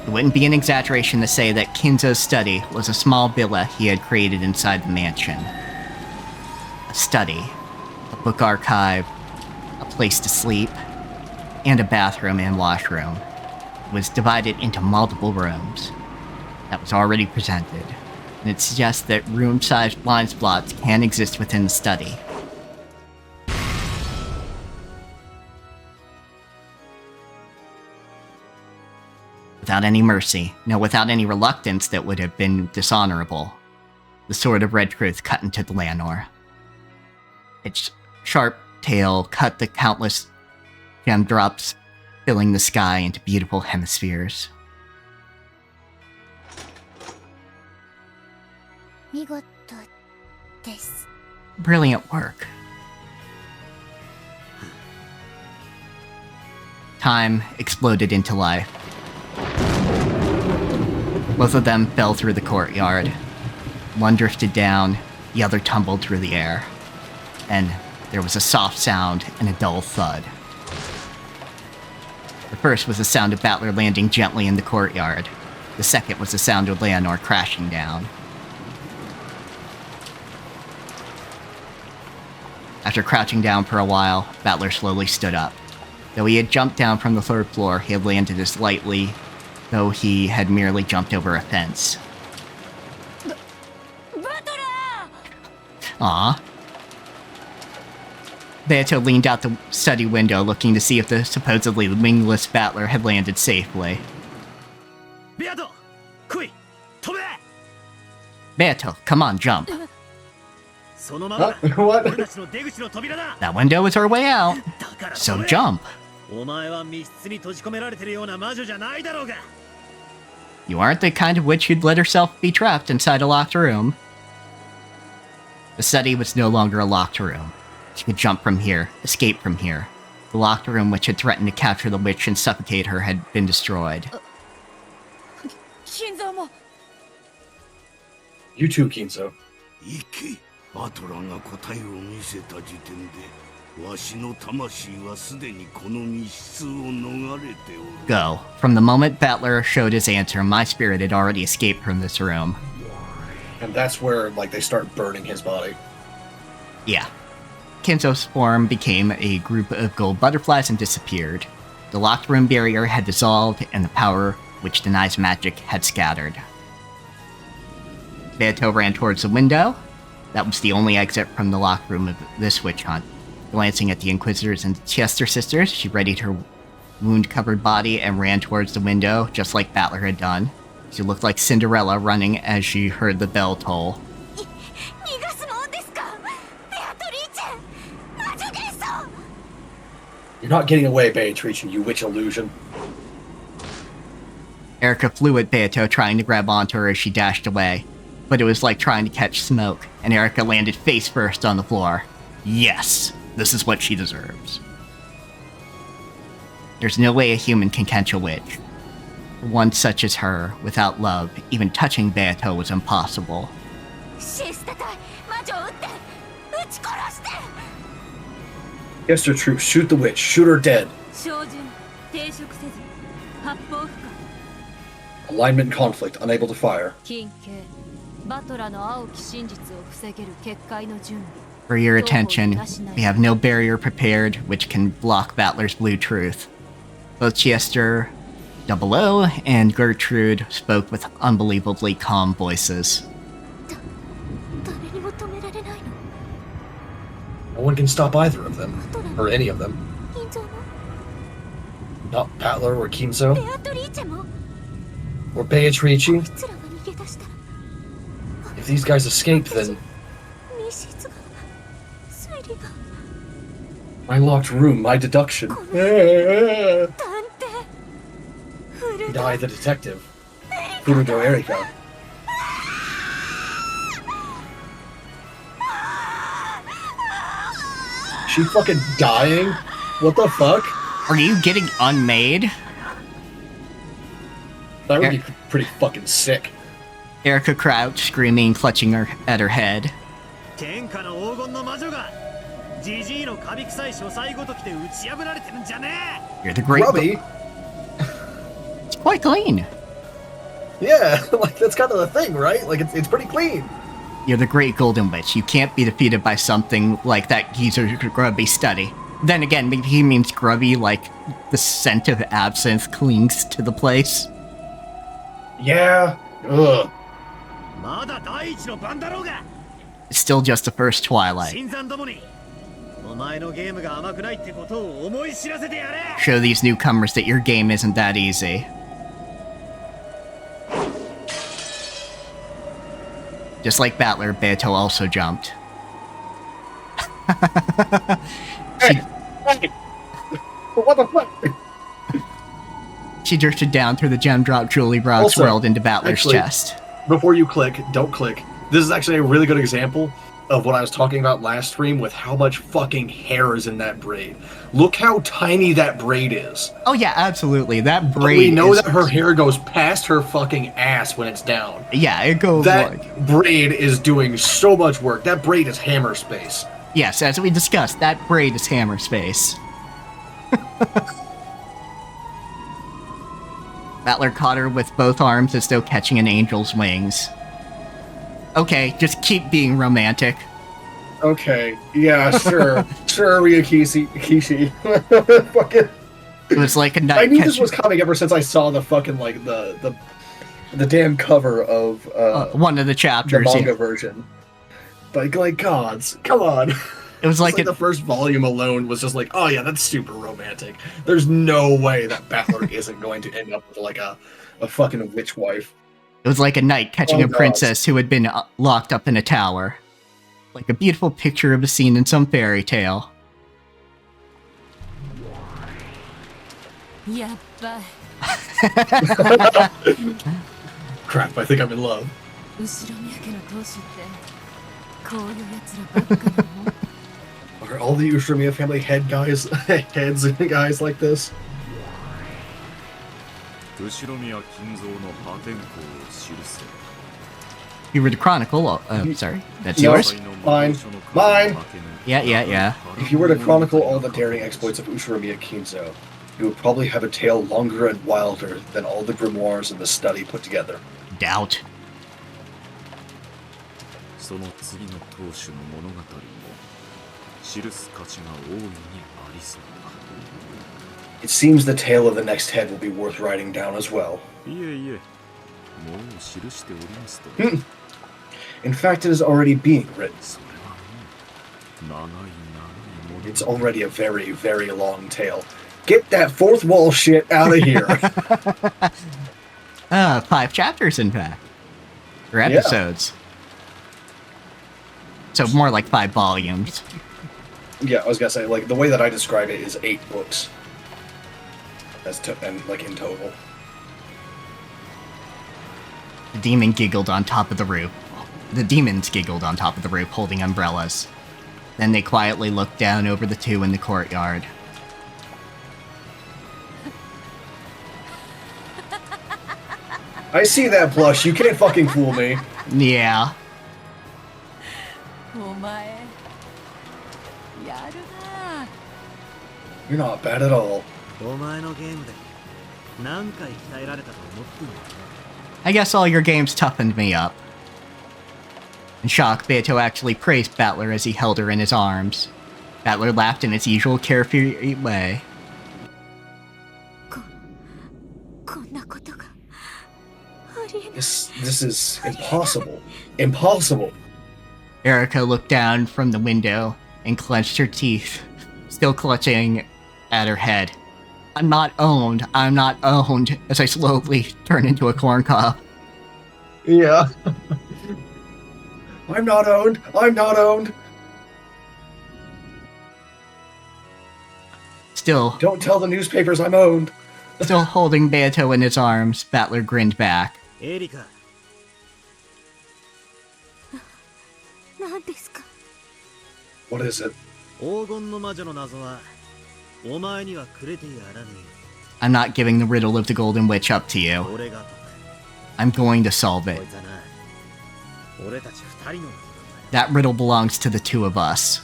It wouldn't be an exaggeration to say that Kinzo's study was a small villa he had created inside the mansion. A study, a book archive, a place to sleep, and a bathroom and washroom. It was divided into multiple rooms. That was already presented, and it suggests that room-sized blind spots can exist within the study. Without any mercy, no, without any reluctance that would have been dishonorable, the sword of red truth cut into the Leonor. Its sharp tail cut the countless gem drops, filling the sky into beautiful hemispheres. 見事です。 Brilliant work. Time exploded into life. Both of them fell through the courtyard. One drifted down, the other tumbled through the air. And there was a soft sound and a dull thud. The first was the sound of Battler landing gently in the courtyard. The second was the sound of Leonor crashing down. After crouching down for a while, Battler slowly stood up. Though he had jumped down from the third floor, he had landed as lightly though he had merely jumped over a fence. Aww. Beato leaned out the study window looking to see if the supposedly wingless Battler had landed safely. Beato! Beato, come on, jump. What? That window is our way out. So jump. You aren't the kind of witch who'd let herself be trapped inside a locked room. The study was no longer a locked room. She could jump from here, escape from here. The locked room which had threatened to capture the witch and suffocate her had been destroyed. You too, Kinzo. バトラが答えを見せた時点でわしの魂はすでにこの密室を逃れておる。 Go. From the moment Battler showed his answer, my spirit had already escaped from this room. And that's where, like, they start burning his body. Yeah. Kinzo's form became a group of gold butterflies and disappeared. The locked room barrier had dissolved, and the power which denies magic had scattered. Beato ran towards the window. That was the only exit from the locked room of this witch hunt. Glancing at the Inquisitors and Chester sisters, she readied her wound-covered body and ran towards the window, just like Battler had done. She looked like Cinderella running as she heard the bell toll. You're not getting away, Beatrice, you witch illusion. Erica flew at Beato, trying to grab onto her as she dashed away. But it was like trying to catch smoke, and Erica landed face first on the floor. Yes, this is what she deserves. There's no way a human can catch a witch. For one such as her, without love, even touching Beato was impossible. Chester troops, shoot the witch, shoot her dead. Alignment conflict, unable to fire. For your attention, we have no barrier prepared which can block Battler's blue truth. Both Chester, 00, and Gertrude spoke with unbelievably calm voices. No one can stop either of them, or any of them. Not Battler or Kinzo, or Beatrice. If these guys escape, then... My locked room, my deduction. Die the detective. Furudo Erika. She fucking dying? What the fuck? Are you getting unmade? That would be pretty fucking sick. Erica crouched, screaming, clutching at her head. You're the great... Grubby? It's quite clean. Yeah, like, that's kind of the thing, right? Like, it's pretty clean. You're the great Golden Witch. You can't be defeated by something like that geezer grubby study. Then again, maybe he means grubby like the scent of absinthe clings to the place. Yeah. Ugh. It's still just the first Twilight. Show these newcomers that your game isn't that easy. Just like Battler, Beato also jumped. fuck? What the fuck? She drifted down through the gem drop Julie Brock's Also, world into Battler's actually, chest. Before you click, don't click. This is actually a really good example of what I was talking about last stream with how much fucking hair is in that braid. Look how tiny that braid is. Oh yeah, absolutely. That braid. But we know that her hair goes past her fucking ass when it's down. Yeah, it goes that braid is doing so much work. That braid is hammer space. Yes, as we discussed, that braid is hammer space. Battler caught her with both arms as though catching an angel's wings. Okay, just keep being romantic. Okay, yeah, sure. Sure, Kishi. Fucking. It was like a night. I knew this was coming ever since I saw the fucking, like, the damn cover of one of the chapters. The manga version. But, like, gods, come on. It was like, the first volume alone was just like, oh yeah, that's super romantic. There's no way that Battler isn't going to end up with, like, a fucking witch wife. It was like a knight catching a princess who had been locked up in a tower. Like a beautiful picture of a scene in some fairy tale. Crap, I think I'm in love. Are all the Ushiromiya family heads like this? You were the chronicle. Sorry, that's yours. yours. Mine. Yeah. If you were to chronicle all the daring exploits of Ushiromiya Kinzo, you would probably have a tale longer and wilder than all the grimoires in the study put together. Doubt. It seems the tale of the next head will be worth writing down as well. In fact, it is already being written. It's already a very, very long tale. Get that fourth wall shit out of here. 5 chapters, in fact. Or episodes. So more like 5 volumes. Yeah, I was gonna say, like, the way that I describe it is 8 books. And, like, in total. The demon giggled on top of the roof. The demons giggled on top of the roof, holding umbrellas. Then they quietly looked down over the two in the courtyard. I see that blush. You can't fucking fool me. Yeah. You're not bad at all. I guess all your games toughened me up. In shock, Beato actually praised Battler as he held her in his arms. Battler laughed in his usual carefree way. This is impossible. Impossible. Erica looked down from the window and clenched her teeth, still clutching at her head. I'm not owned, as I slowly turn into a corn cob. Yeah. I'm not owned. Still. Don't tell the newspapers I'm owned. Still holding Beato in his arms, Battler grinned back. Erika. What is it? I'm not giving the riddle of the Golden Witch up to you. I'm going to solve it. That riddle belongs to the two of us.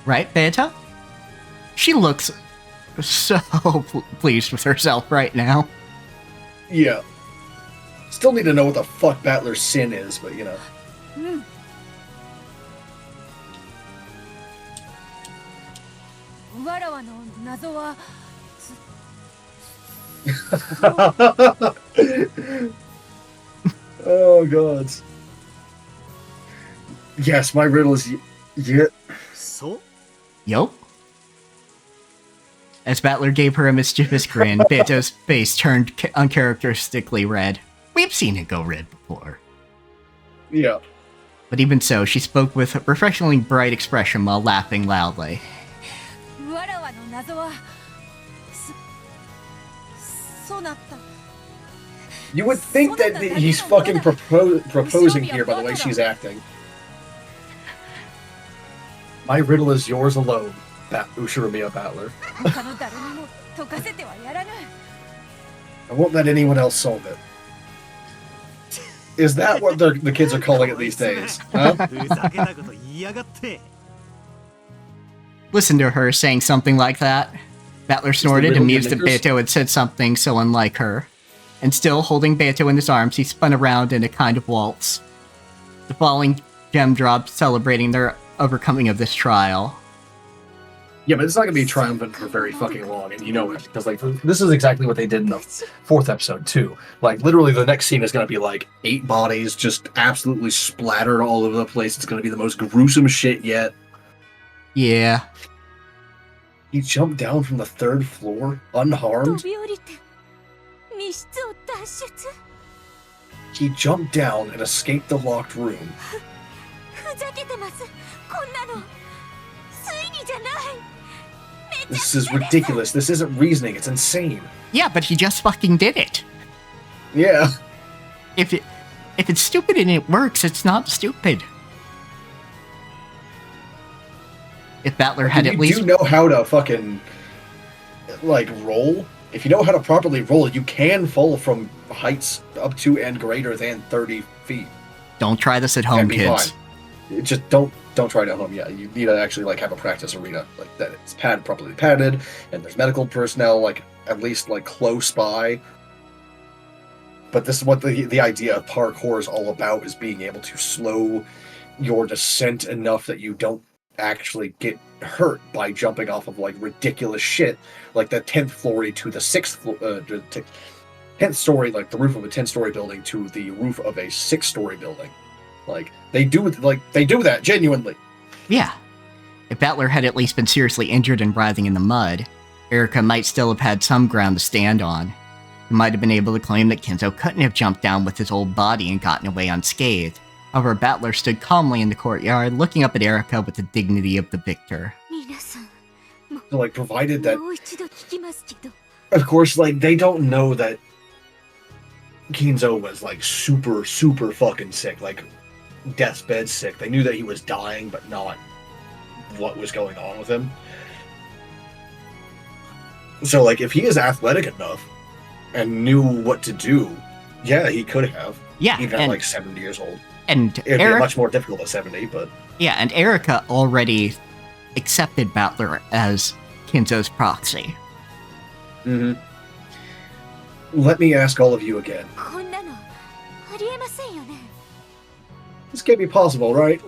Right, Beata? She looks so pleased with herself right now. Yeah. Still need to know what the fuck Battler's sin is, but you know. Oh god. Yes, my riddle is So? Yup. As Battler gave her a mischievous grin, Beato's face turned uncharacteristically red. We've seen it go red before. Yeah. But even so, she spoke with a refreshingly bright expression while laughing loudly. 謎はそうなった。 You would think that he's fucking proposing here by the way she's acting. My riddle is yours alone, Ushiromiya Battler. 他の誰にも解かせてはやらぬ。 I won't let anyone else solve it. Is that what the kids are calling it these days? Huh? Listen to her saying something like that. Battler snorted, amused that Beto had said something so unlike her. And still holding Beto in his arms, he spun around in a kind of waltz. The falling gem dropped, celebrating their overcoming of this trial. Yeah, but it's not going to be triumphant for very fucking long, and you know it, because, like, this is exactly what they did in the 4th episode, too. Like, literally, the next scene is going to be, like, 8 bodies just absolutely splattered all over the place. It's going to be the most gruesome shit yet. Yeah. He jumped down from the 3rd floor, unharmed. He jumped down and escaped the locked room. This is ridiculous. This isn't reasoning. It's insane. Yeah, but he just fucking did it. Yeah. If it's stupid and it works, it's not stupid. If Battler had at least... You know how to fucking, like, roll. If you know how to properly roll, you can fall from heights up to and greater than 30 feet. Don't try this at home, kids. Fine. Just don't try it at home. Yeah, you need to actually, like, have a practice arena, like, that it's properly padded, and there's medical personnel, like, at least, like, close by. But this is what the idea of parkour is all about, is being able to slow your descent enough that you don't actually get hurt by jumping off of, like, ridiculous shit, like the 10th story to the 6th floor, 10th story, like the roof of a 10-story building to the roof of a 6-story building. Like, they do that genuinely. Yeah. If Battler had at least been seriously injured and writhing in the mud, Erica might still have had some ground to stand on. He might have been able to claim that Kinzo couldn't have jumped down with his old body and gotten away unscathed. However, Battler stood calmly in the courtyard, looking up at Erica with the dignity of the victor. So, like, provided that... Of course, like, they don't know that Kinzo was, like, super, super fucking sick. Like, death's bed sick. They knew that he was dying, but not what was going on with him. So, like, if he is athletic enough and knew what to do, yeah, he could have. Yeah, even at, like, 70 years old. And it'd be much more difficult at 70, but... Yeah, and Erica already accepted Battler as Kinzo's proxy. Mm-hmm. Let me ask all of you again. This can't be possible, right?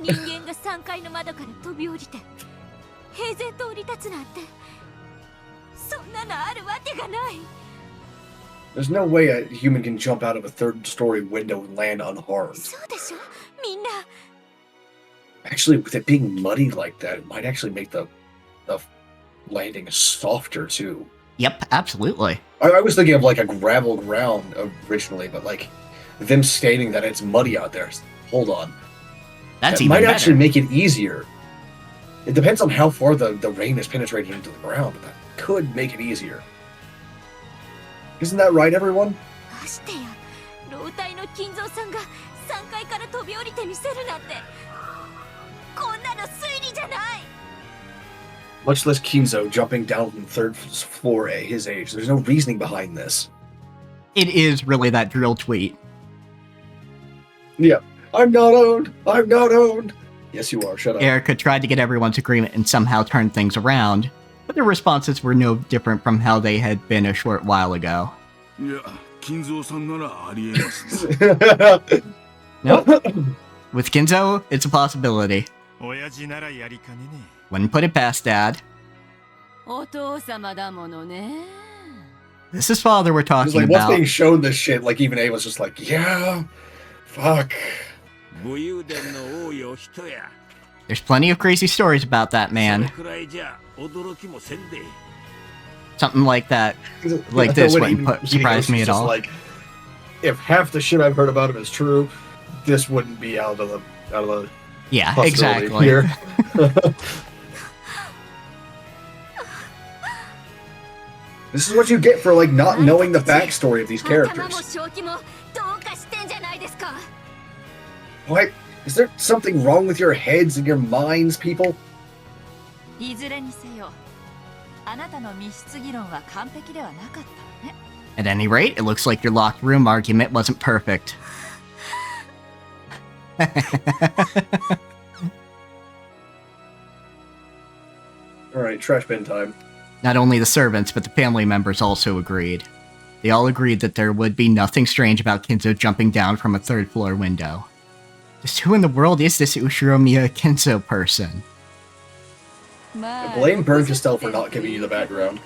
There's no way a human can jump out of a 3rd-story window and land unharmed. Actually, with it being muddy like that, it might actually make the landing softer, too. Yep, absolutely. I was thinking of, like, a gravel ground originally, but, like, them stating that it's muddy out there. Hold on. That might actually make it easier. It depends on how far the rain is penetrating into the ground, but that could make it easier. Isn't that right, everyone? Much less Kinzo jumping down from 3rd floor at his age. There's no reasoning behind this. It is really that drill tweet. Yeah. I'm not owned! I'm not owned! Yes, you are. Shut up. Erica tried to get everyone's agreement and somehow turn things around, but their responses were no different from how they had been a short while ago. Yeah, Nope. With Kinzo, it's a possibility. Wouldn't put it past Dad. This is Father we're talking like, about. Once being shown this shit, like, even Ava's just like, yeah, fuck. There's plenty of crazy stories about that man. Something like that, like this, wouldn't surprise me at all. Like, if half the shit I've heard about him is true, this wouldn't be out of the yeah, exactly. Here. This is what you get for, like, not knowing the backstory of these 頭も characters. 正気もどうかしてんじゃないですか。 What? Is there something wrong with your heads and your minds, people? いずれにせよ、あなたの密室議論は完璧ではなかったわね。 At any rate, it looks like your locked room argument wasn't perfect. Alright, trash bin time. Not only the servants, but the family members also agreed. They all agreed that there would be nothing strange about Kinzo jumping down from a third-floor window. Just who in the world is this Ushiromiya Kinzo person? I blame Burn Castell for not giving you the background.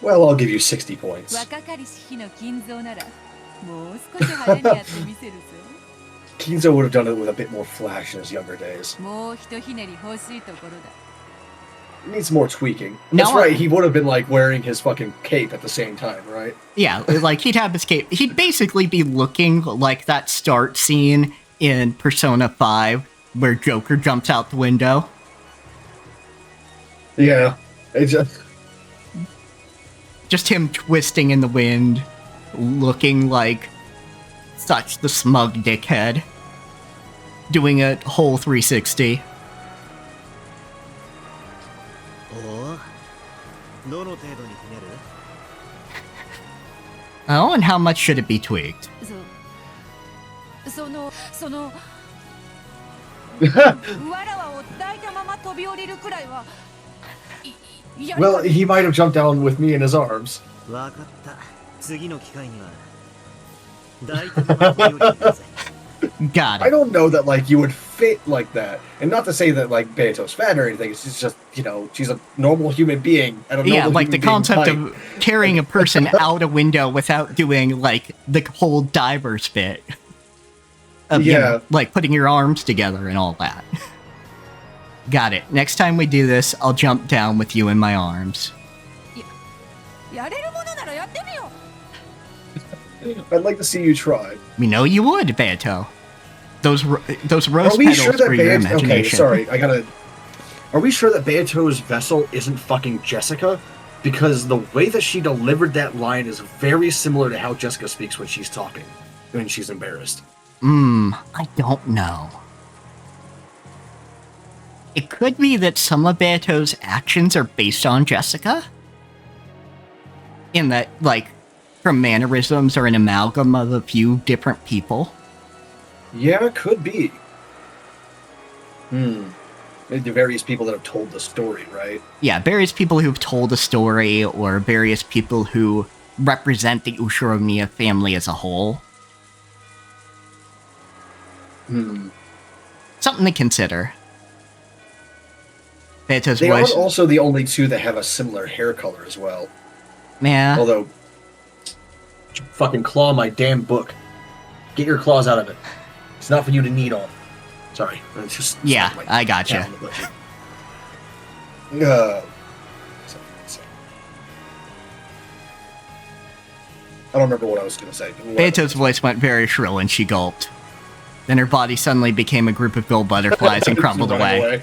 Well, I'll give you 60 points. 若かりし日の金蔵ならもう少し派手にやってみせるぞ。 Kinzo would have done it with a bit more flash in his younger days. もうひとひねり欲しいところだ。 It needs more tweaking. No, That's right, he would have been like wearing his fucking cape at the same time, right? Yeah, like he'd have his cape. He'd basically be looking like that start scene in Persona 5 where Joker jumps out the window. Yeah, it just him twisting in the wind, looking like such the smug dickhead, doing a whole 360. どの程度にひねる? Oh, and how much should it be tweaked? そのわらわを抱いたまま飛び降りるくらいは。Well, he might have jumped down with me in his arms. わかった。次の機会には抱いたまま飛び降りてください。 Got it. I don't know that, like, you would fit like that. And not to say that, like, Beato's fat or anything. It's just, you know, she's a normal human being. I don't know. Yeah, like the concept of carrying a person out a window without doing, like, the whole diver's bit. Of, you know, like, putting your arms together and all that. Got it. Next time we do this, I'll jump down with you in my arms. やれるものならやってみよう。 I'd like to see you try. We know you would, Beato. Those rose Are we petals sure that for your Beato... Okay, imagination. sorry, I gotta... Are we sure that Beato's vessel isn't fucking Jessica? Because the way that she delivered that line is very similar to how Jessica speaks when she's talking. When she's embarrassed. I don't know. It could be that some of Beato's actions are based on Jessica? In that, like, her mannerisms are an amalgam of a few different people? Yeah, it could be. The various people that have told the story, right? Yeah, various people who've told a story, or various people who represent the Ushiromiya family as a whole. Something to consider. Beato's They voice... are also the only two that have a similar hair color as well. Yeah. Although... Fucking claw my damn book. Get your claws out of it. It's not for you to knead on. Sorry. It's just... Yeah, I gotcha. I don't remember what I was going to say. Beato's voice went very shrill and she gulped. Then her body suddenly became a group of gold butterflies and crumbled away.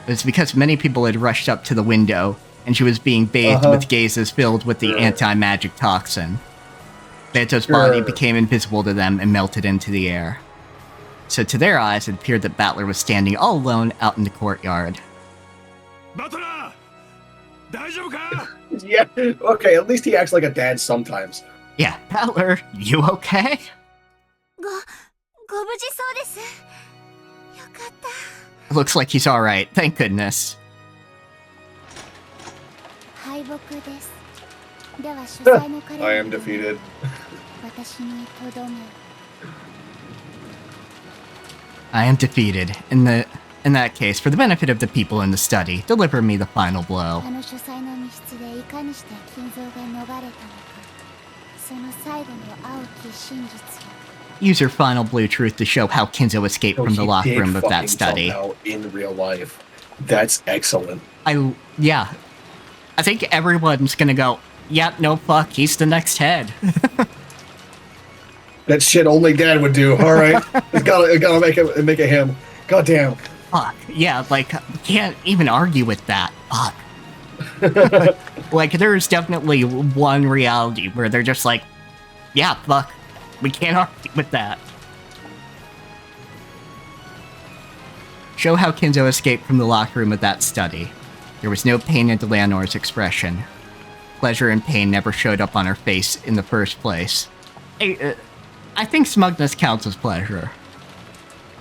It was because many people had rushed up to the window, and she was being bathed with gazes filled with the anti-magic toxin. Beato's body became invisible to them and melted into the air. So to their eyes, it appeared that Battler was standing all alone out in the courtyard. Battler! 大丈夫か? Yeah, okay, at least he acts like a dad sometimes. Yeah, Battler, you okay? ご無事そうです。よかった。 Looks like he's alright, thank goodness. 敗北です。では主催の彼 I am defeated. 私にとどめ。 I am defeated. In that case, for the benefit of the people in the study, deliver me the final blow. あの主催の密室でいかにして金蔵が逃れたのか。その最後の青き真実を。 Use your final blue truth to show how Kinzo escaped from the locked room of that study. In real life. That's excellent. Yeah. I think everyone's gonna go, yep, no fuck, he's the next head. That shit only Dad would do. All right, it's gotta make it him. God damn. Fuck. Yeah, like, can't even argue with that. Fuck. Like, there's definitely one reality where they're just like, yeah, fuck. We can't argue with that. Show how Kinzo escaped from the locker room of that study. There was no pain in Delanor's expression. Pleasure and pain never showed up on her face in the first place. I think smugness counts as pleasure.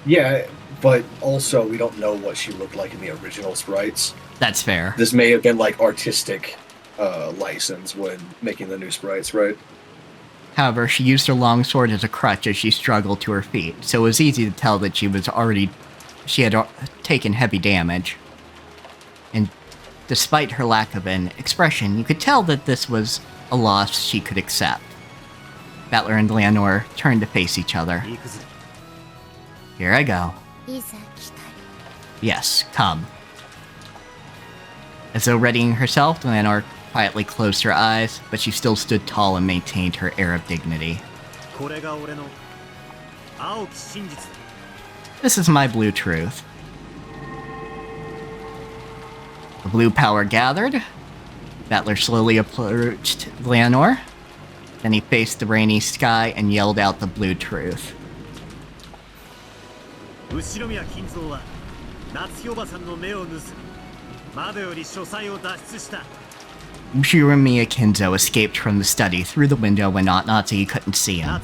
Yeah, but also we don't know what she looked like in the original sprites. That's fair. This may have been like artistic license when making the new sprites, right? However, she used her long sword as a crutch as she struggled to her feet, so it was easy to tell that she had taken heavy damage. And despite her lack of an expression, you could tell that this was a loss she could accept. Battler and Leonor turned to face each other. Here I go. Yes, come. As though readying herself, Leonor quietly closed her eyes, but she still stood tall and maintained her air of dignity. This is my blue truth. The blue power gathered. Battler slowly approached Leonor. Then he faced the rainy sky and yelled out the blue truth. Ushiromiya Kinzo wa Natsuhi-oba-san no me o nusumu. Mado yori shosai o datsushita. Ushiromiya Kinzo escaped from the study through the window when Natsuhi couldn't see him.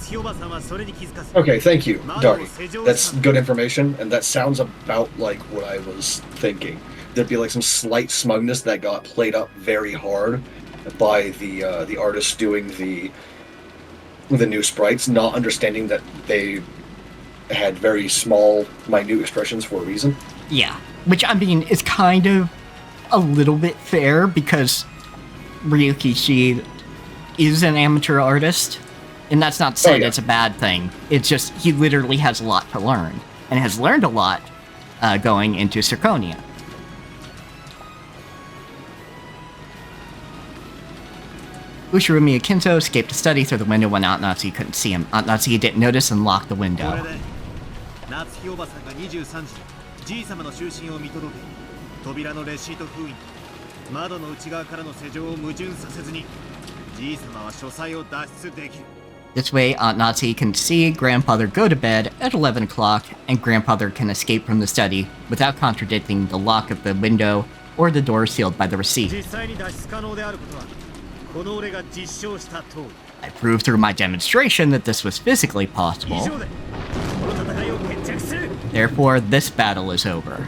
Okay, thank you, Darty. That's good information, and that sounds about like what I was thinking. There'd be like some slight smugness that got played up very hard by the artists doing the new sprites, not understanding that they had very small, minute expressions for a reason. Yeah, which I mean is kind of a little bit fair because Ryuki Shi is an amateur artist, and that's not to say that's a bad thing. It's just he literally has a lot to learn, and has learned a lot going into Zirconia. Ushiromiya Kinzo escaped the study through the window when Natsuhi couldn't see him. Natsuhi didn't notice and locked the window. Natsuhi-oba-sanが23時、じい様の就寝を見届け、扉のレシート封印、窓の内側からの施錠を矛盾させずに、じい様は書斎を脱出できる。This way, Aunt Natsuhi can see Grandfather go to bed at 11 o'clock, and Grandfather can escape from the study without contradicting the lock of the window or the door sealed by the receipt. I proved through my demonstration that this was physically possible. Therefore, this battle is over.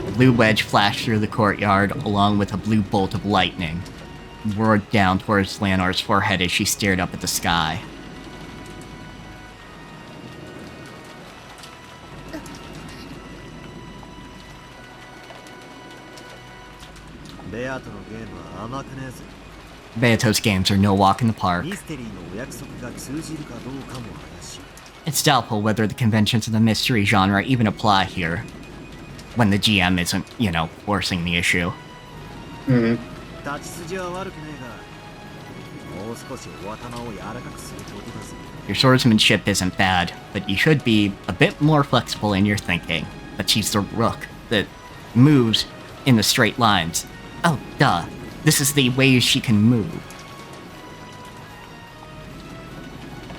The blue wedge flashed through the courtyard along with a blue bolt of lightning, and roared down towards Leonor's forehead as she stared up at the sky. Beato's games are no walk in the park. It's doubtful whether the conventions of the mystery genre even apply here, when the GM isn't, you know, forcing the issue. Your swordsmanship isn't bad, but you should be a bit more flexible in your thinking. But she's the rook that moves in the straight lines. Oh, duh. This is the ways she can move.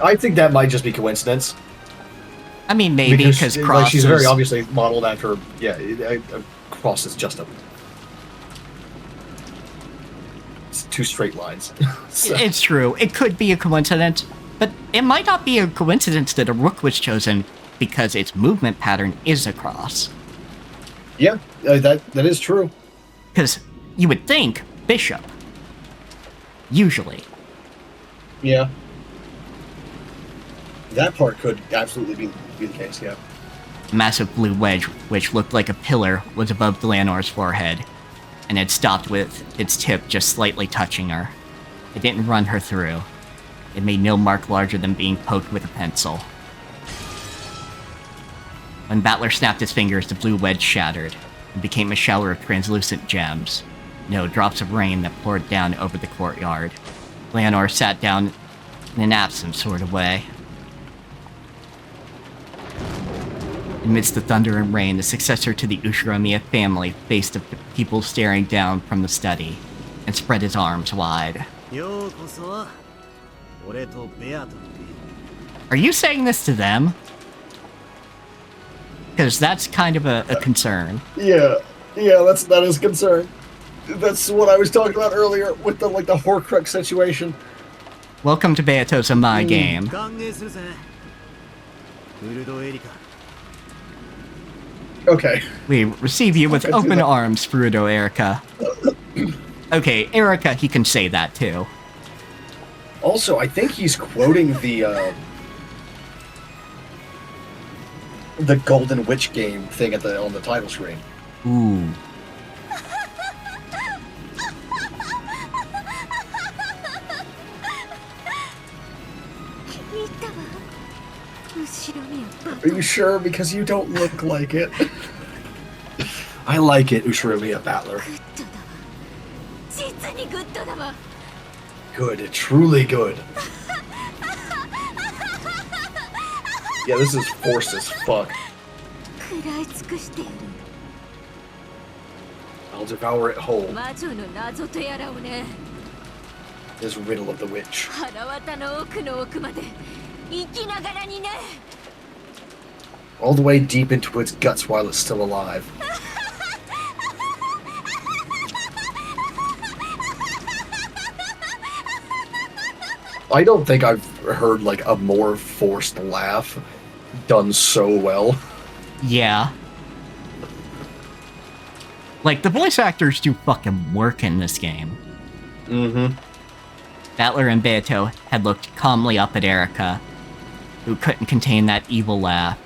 I think that might just be coincidence. I mean, maybe because Cross she's very obviously modeled after. Yeah, Cross is just it's two straight lines. So. It's true. It could be a coincidence, but it might not be a coincidence that a rook was chosen because its movement pattern is a cross. Yeah, that is true. Because you would think bishop. Usually. Yeah. That part could absolutely be the case, yeah. A massive blue wedge, which looked like a pillar, was above Leonor's forehead, and it stopped with its tip just slightly touching her. It didn't run her through. It made no mark larger than being poked with a pencil. When Battler snapped his fingers, the blue wedge shattered, and became a shower of translucent gems. No, drops of rain that poured down over the courtyard. Leonor sat down in an absent sort of way. Amidst the thunder and rain, the successor to the Ushiromiya family faced the people staring down from the study and spread his arms wide. Are you saying this to them? Because that's kind of a concern. Yeah, that is a concern. That's what I was talking about earlier with the Horcrux situation. Welcome to Beato's My Game. Okay. We receive you with open arms, Furudo Erika. Okay, Erika, he can say that too. Also, I think he's quoting the Golden Witch game thing on the title screen. Ooh. Are you sure? Because you don't look like it. I like it, Ushiromiya Battler. Good, truly good. Yeah, this is forced as fuck. I'll devour it whole. This riddle of the witch. All the way deep into its guts while it's still alive. I don't think I've heard like a more forced laugh done so well. Yeah. Like, the voice actors do fucking work in this game. Mm-hmm. Battler and Beato had looked calmly up at Erika, who couldn't contain that evil laugh.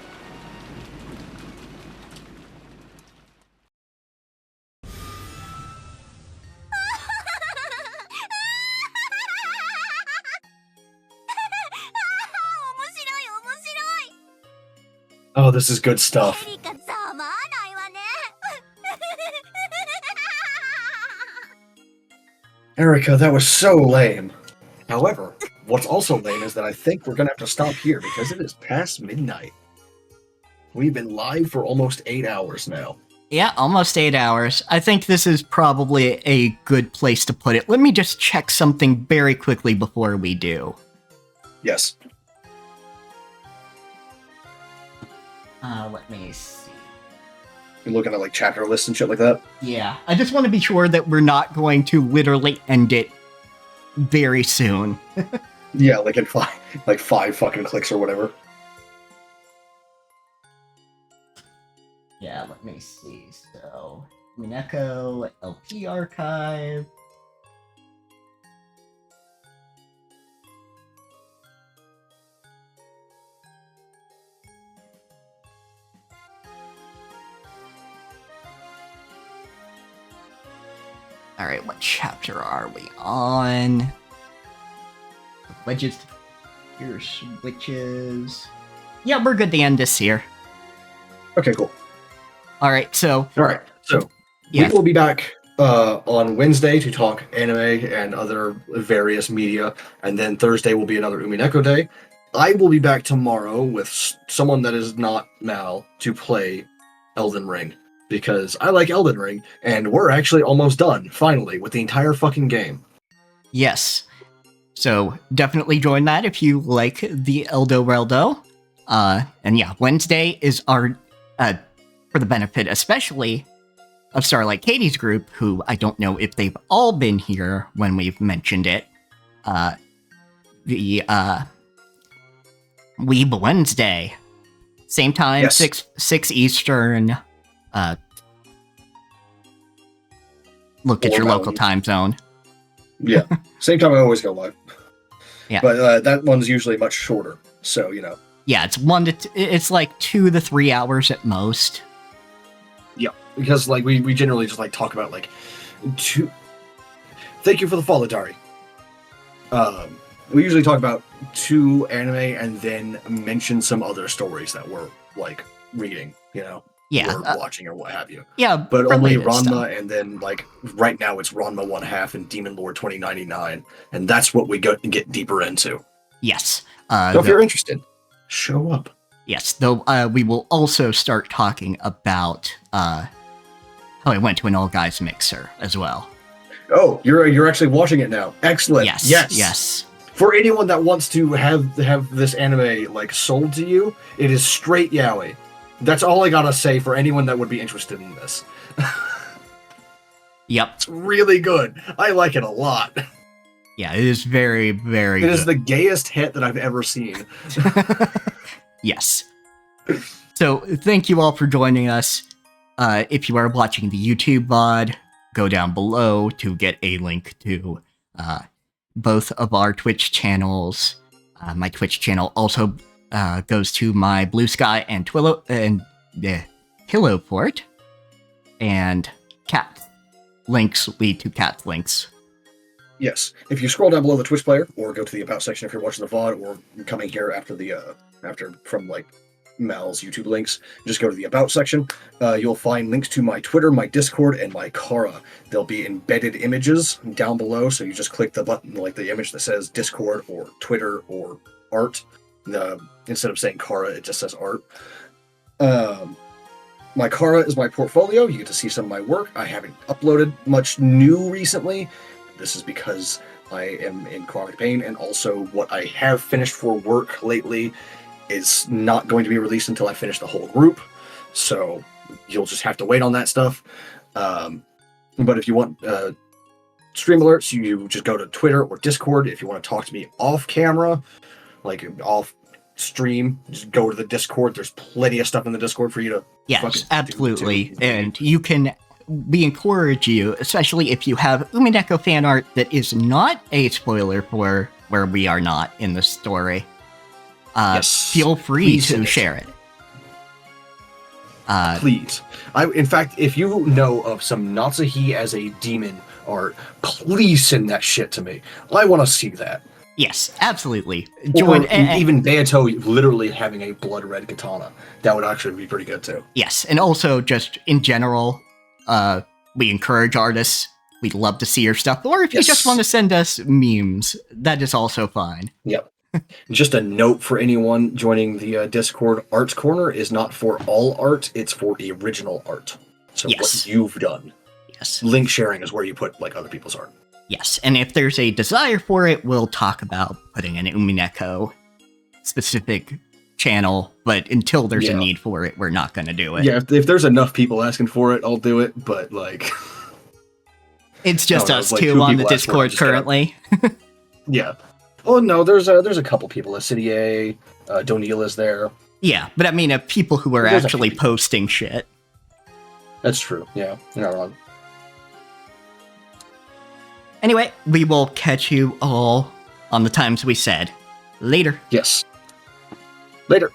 Oh, this is good stuff. Erika, that was so lame. However, what's also lame is that I think we're gonna have to stop here because it is past midnight. We've been live for almost 8 hours now. Yeah, almost 8 hours. I think this is probably a good place to put it. Let me just check something very quickly before we do. Yes. Let me see. You're looking at like chapter lists and shit like that? Yeah, I just want to be sure that we're not going to literally end it very soon. Yeah, like in five fucking clicks or whatever. Yeah, let me see. So, Umineko, LP archive. Alright, what chapter are we on? Wedges. Here's witches. Yeah, we're good to end this here. Okay, cool. Alright, so... Alright, so we will be back on Wednesday to talk anime and other various media, and then Thursday will be another Umineko day. I will be back tomorrow with someone that is not Mal to play Elden Ring, because I like Elden Ring, and we're actually almost done, finally, with the entire fucking game. Yes. So definitely join that if you like the Reldo. And yeah, Wednesday is our, for the benefit especially of Starlight Katie's group, who I don't know if they've all been here when we've mentioned it, the Weeb Wednesday. Same time, Yes. 6 Eastern. Look at Or your local Mountain. time zone. Yeah, same time I always go live. Yeah. But that one's usually much shorter, so, you know. Yeah, it's it's like 2 to 3 hours at most. Yeah, because like we generally just like talk about like two. Thank you for the follow, Dari. We usually talk about 2 anime and then mention some other stories that we're like reading, you know, Yeah, or watching or what have you. Yeah, but only related Ranma, stuff. and then like right now it's Ranma 1/2 and Demon Lord 2099, and that's what we get deeper into. Yes. So if you're interested, show up. Yes, though we will also start talking about how I went to an all-guys mixer as well. Oh, you're actually watching it now. Excellent. Yes. Yes. For anyone that wants to have this anime like sold to you, it is straight yaoi. That's all I gotta say for anyone that would be interested in this. Yep. It's really good. I like it a lot. Yeah, it is very, very good. It is the gayest hit that I've ever seen. Yes. So, thank you all for joining us. If you are watching the YouTube VOD, go down below to get a link to both of our Twitch channels. My Twitch channel also goes to my Blue Sky and Pillowport, and Cat links lead to Cat's links. Yes. If you scroll down below the Twitch player, or go to the About section if you're watching the VOD, or coming here after from like Mal's YouTube links, just go to the About section. You'll find links to my Twitter, my Discord, and my Kara. There'll be embedded images down below, so you just click the button, like the image that says Discord or Twitter or art. Instead of saying Kara, it just says art. My Kara is my portfolio. You get to see some of my work. I haven't uploaded much new recently. This is because I am in chronic pain, and also what I have finished for work lately is not going to be released until I finish the whole group. So you'll just have to wait on that stuff. But if you want stream alerts, you just go to Twitter or Discord. If you want to talk to me off camera, like off stream, just go to the Discord. There's plenty of stuff in the Discord for you to absolutely. And you can, we encourage you, especially if you have Umineko fan art that is not a spoiler for where we are not in the story. Feel free to share it. Please. In fact, if you know of some Natsuhi as a demon art, please send that shit to me. I want to see that. Yes, absolutely. Even Beato literally having a blood red katana. That would actually be pretty good too. Yes, and also just in general, we encourage artists. We'd love to see your stuff. Or if you just want to send us memes, that is also fine. Yep. Just a note for anyone joining the Discord, Arts Corner is not for all art, it's for the original art. So what you've done. Yes. Link sharing is where you put like other people's art. Yes, and if there's a desire for it, we'll talk about putting an Umineko specific channel, but until there's a need for it, we're not going to do it. Yeah, if there's enough people asking for it, I'll do it, but like... It's just us two on the Discord currently. Yeah. Oh no, there's a couple people. Acidia, Donil is there. Yeah, but I mean, people who are actually posting shit. That's true. Yeah, you're not wrong. Anyway, we will catch you all on the times we said. Later. Yes. Later.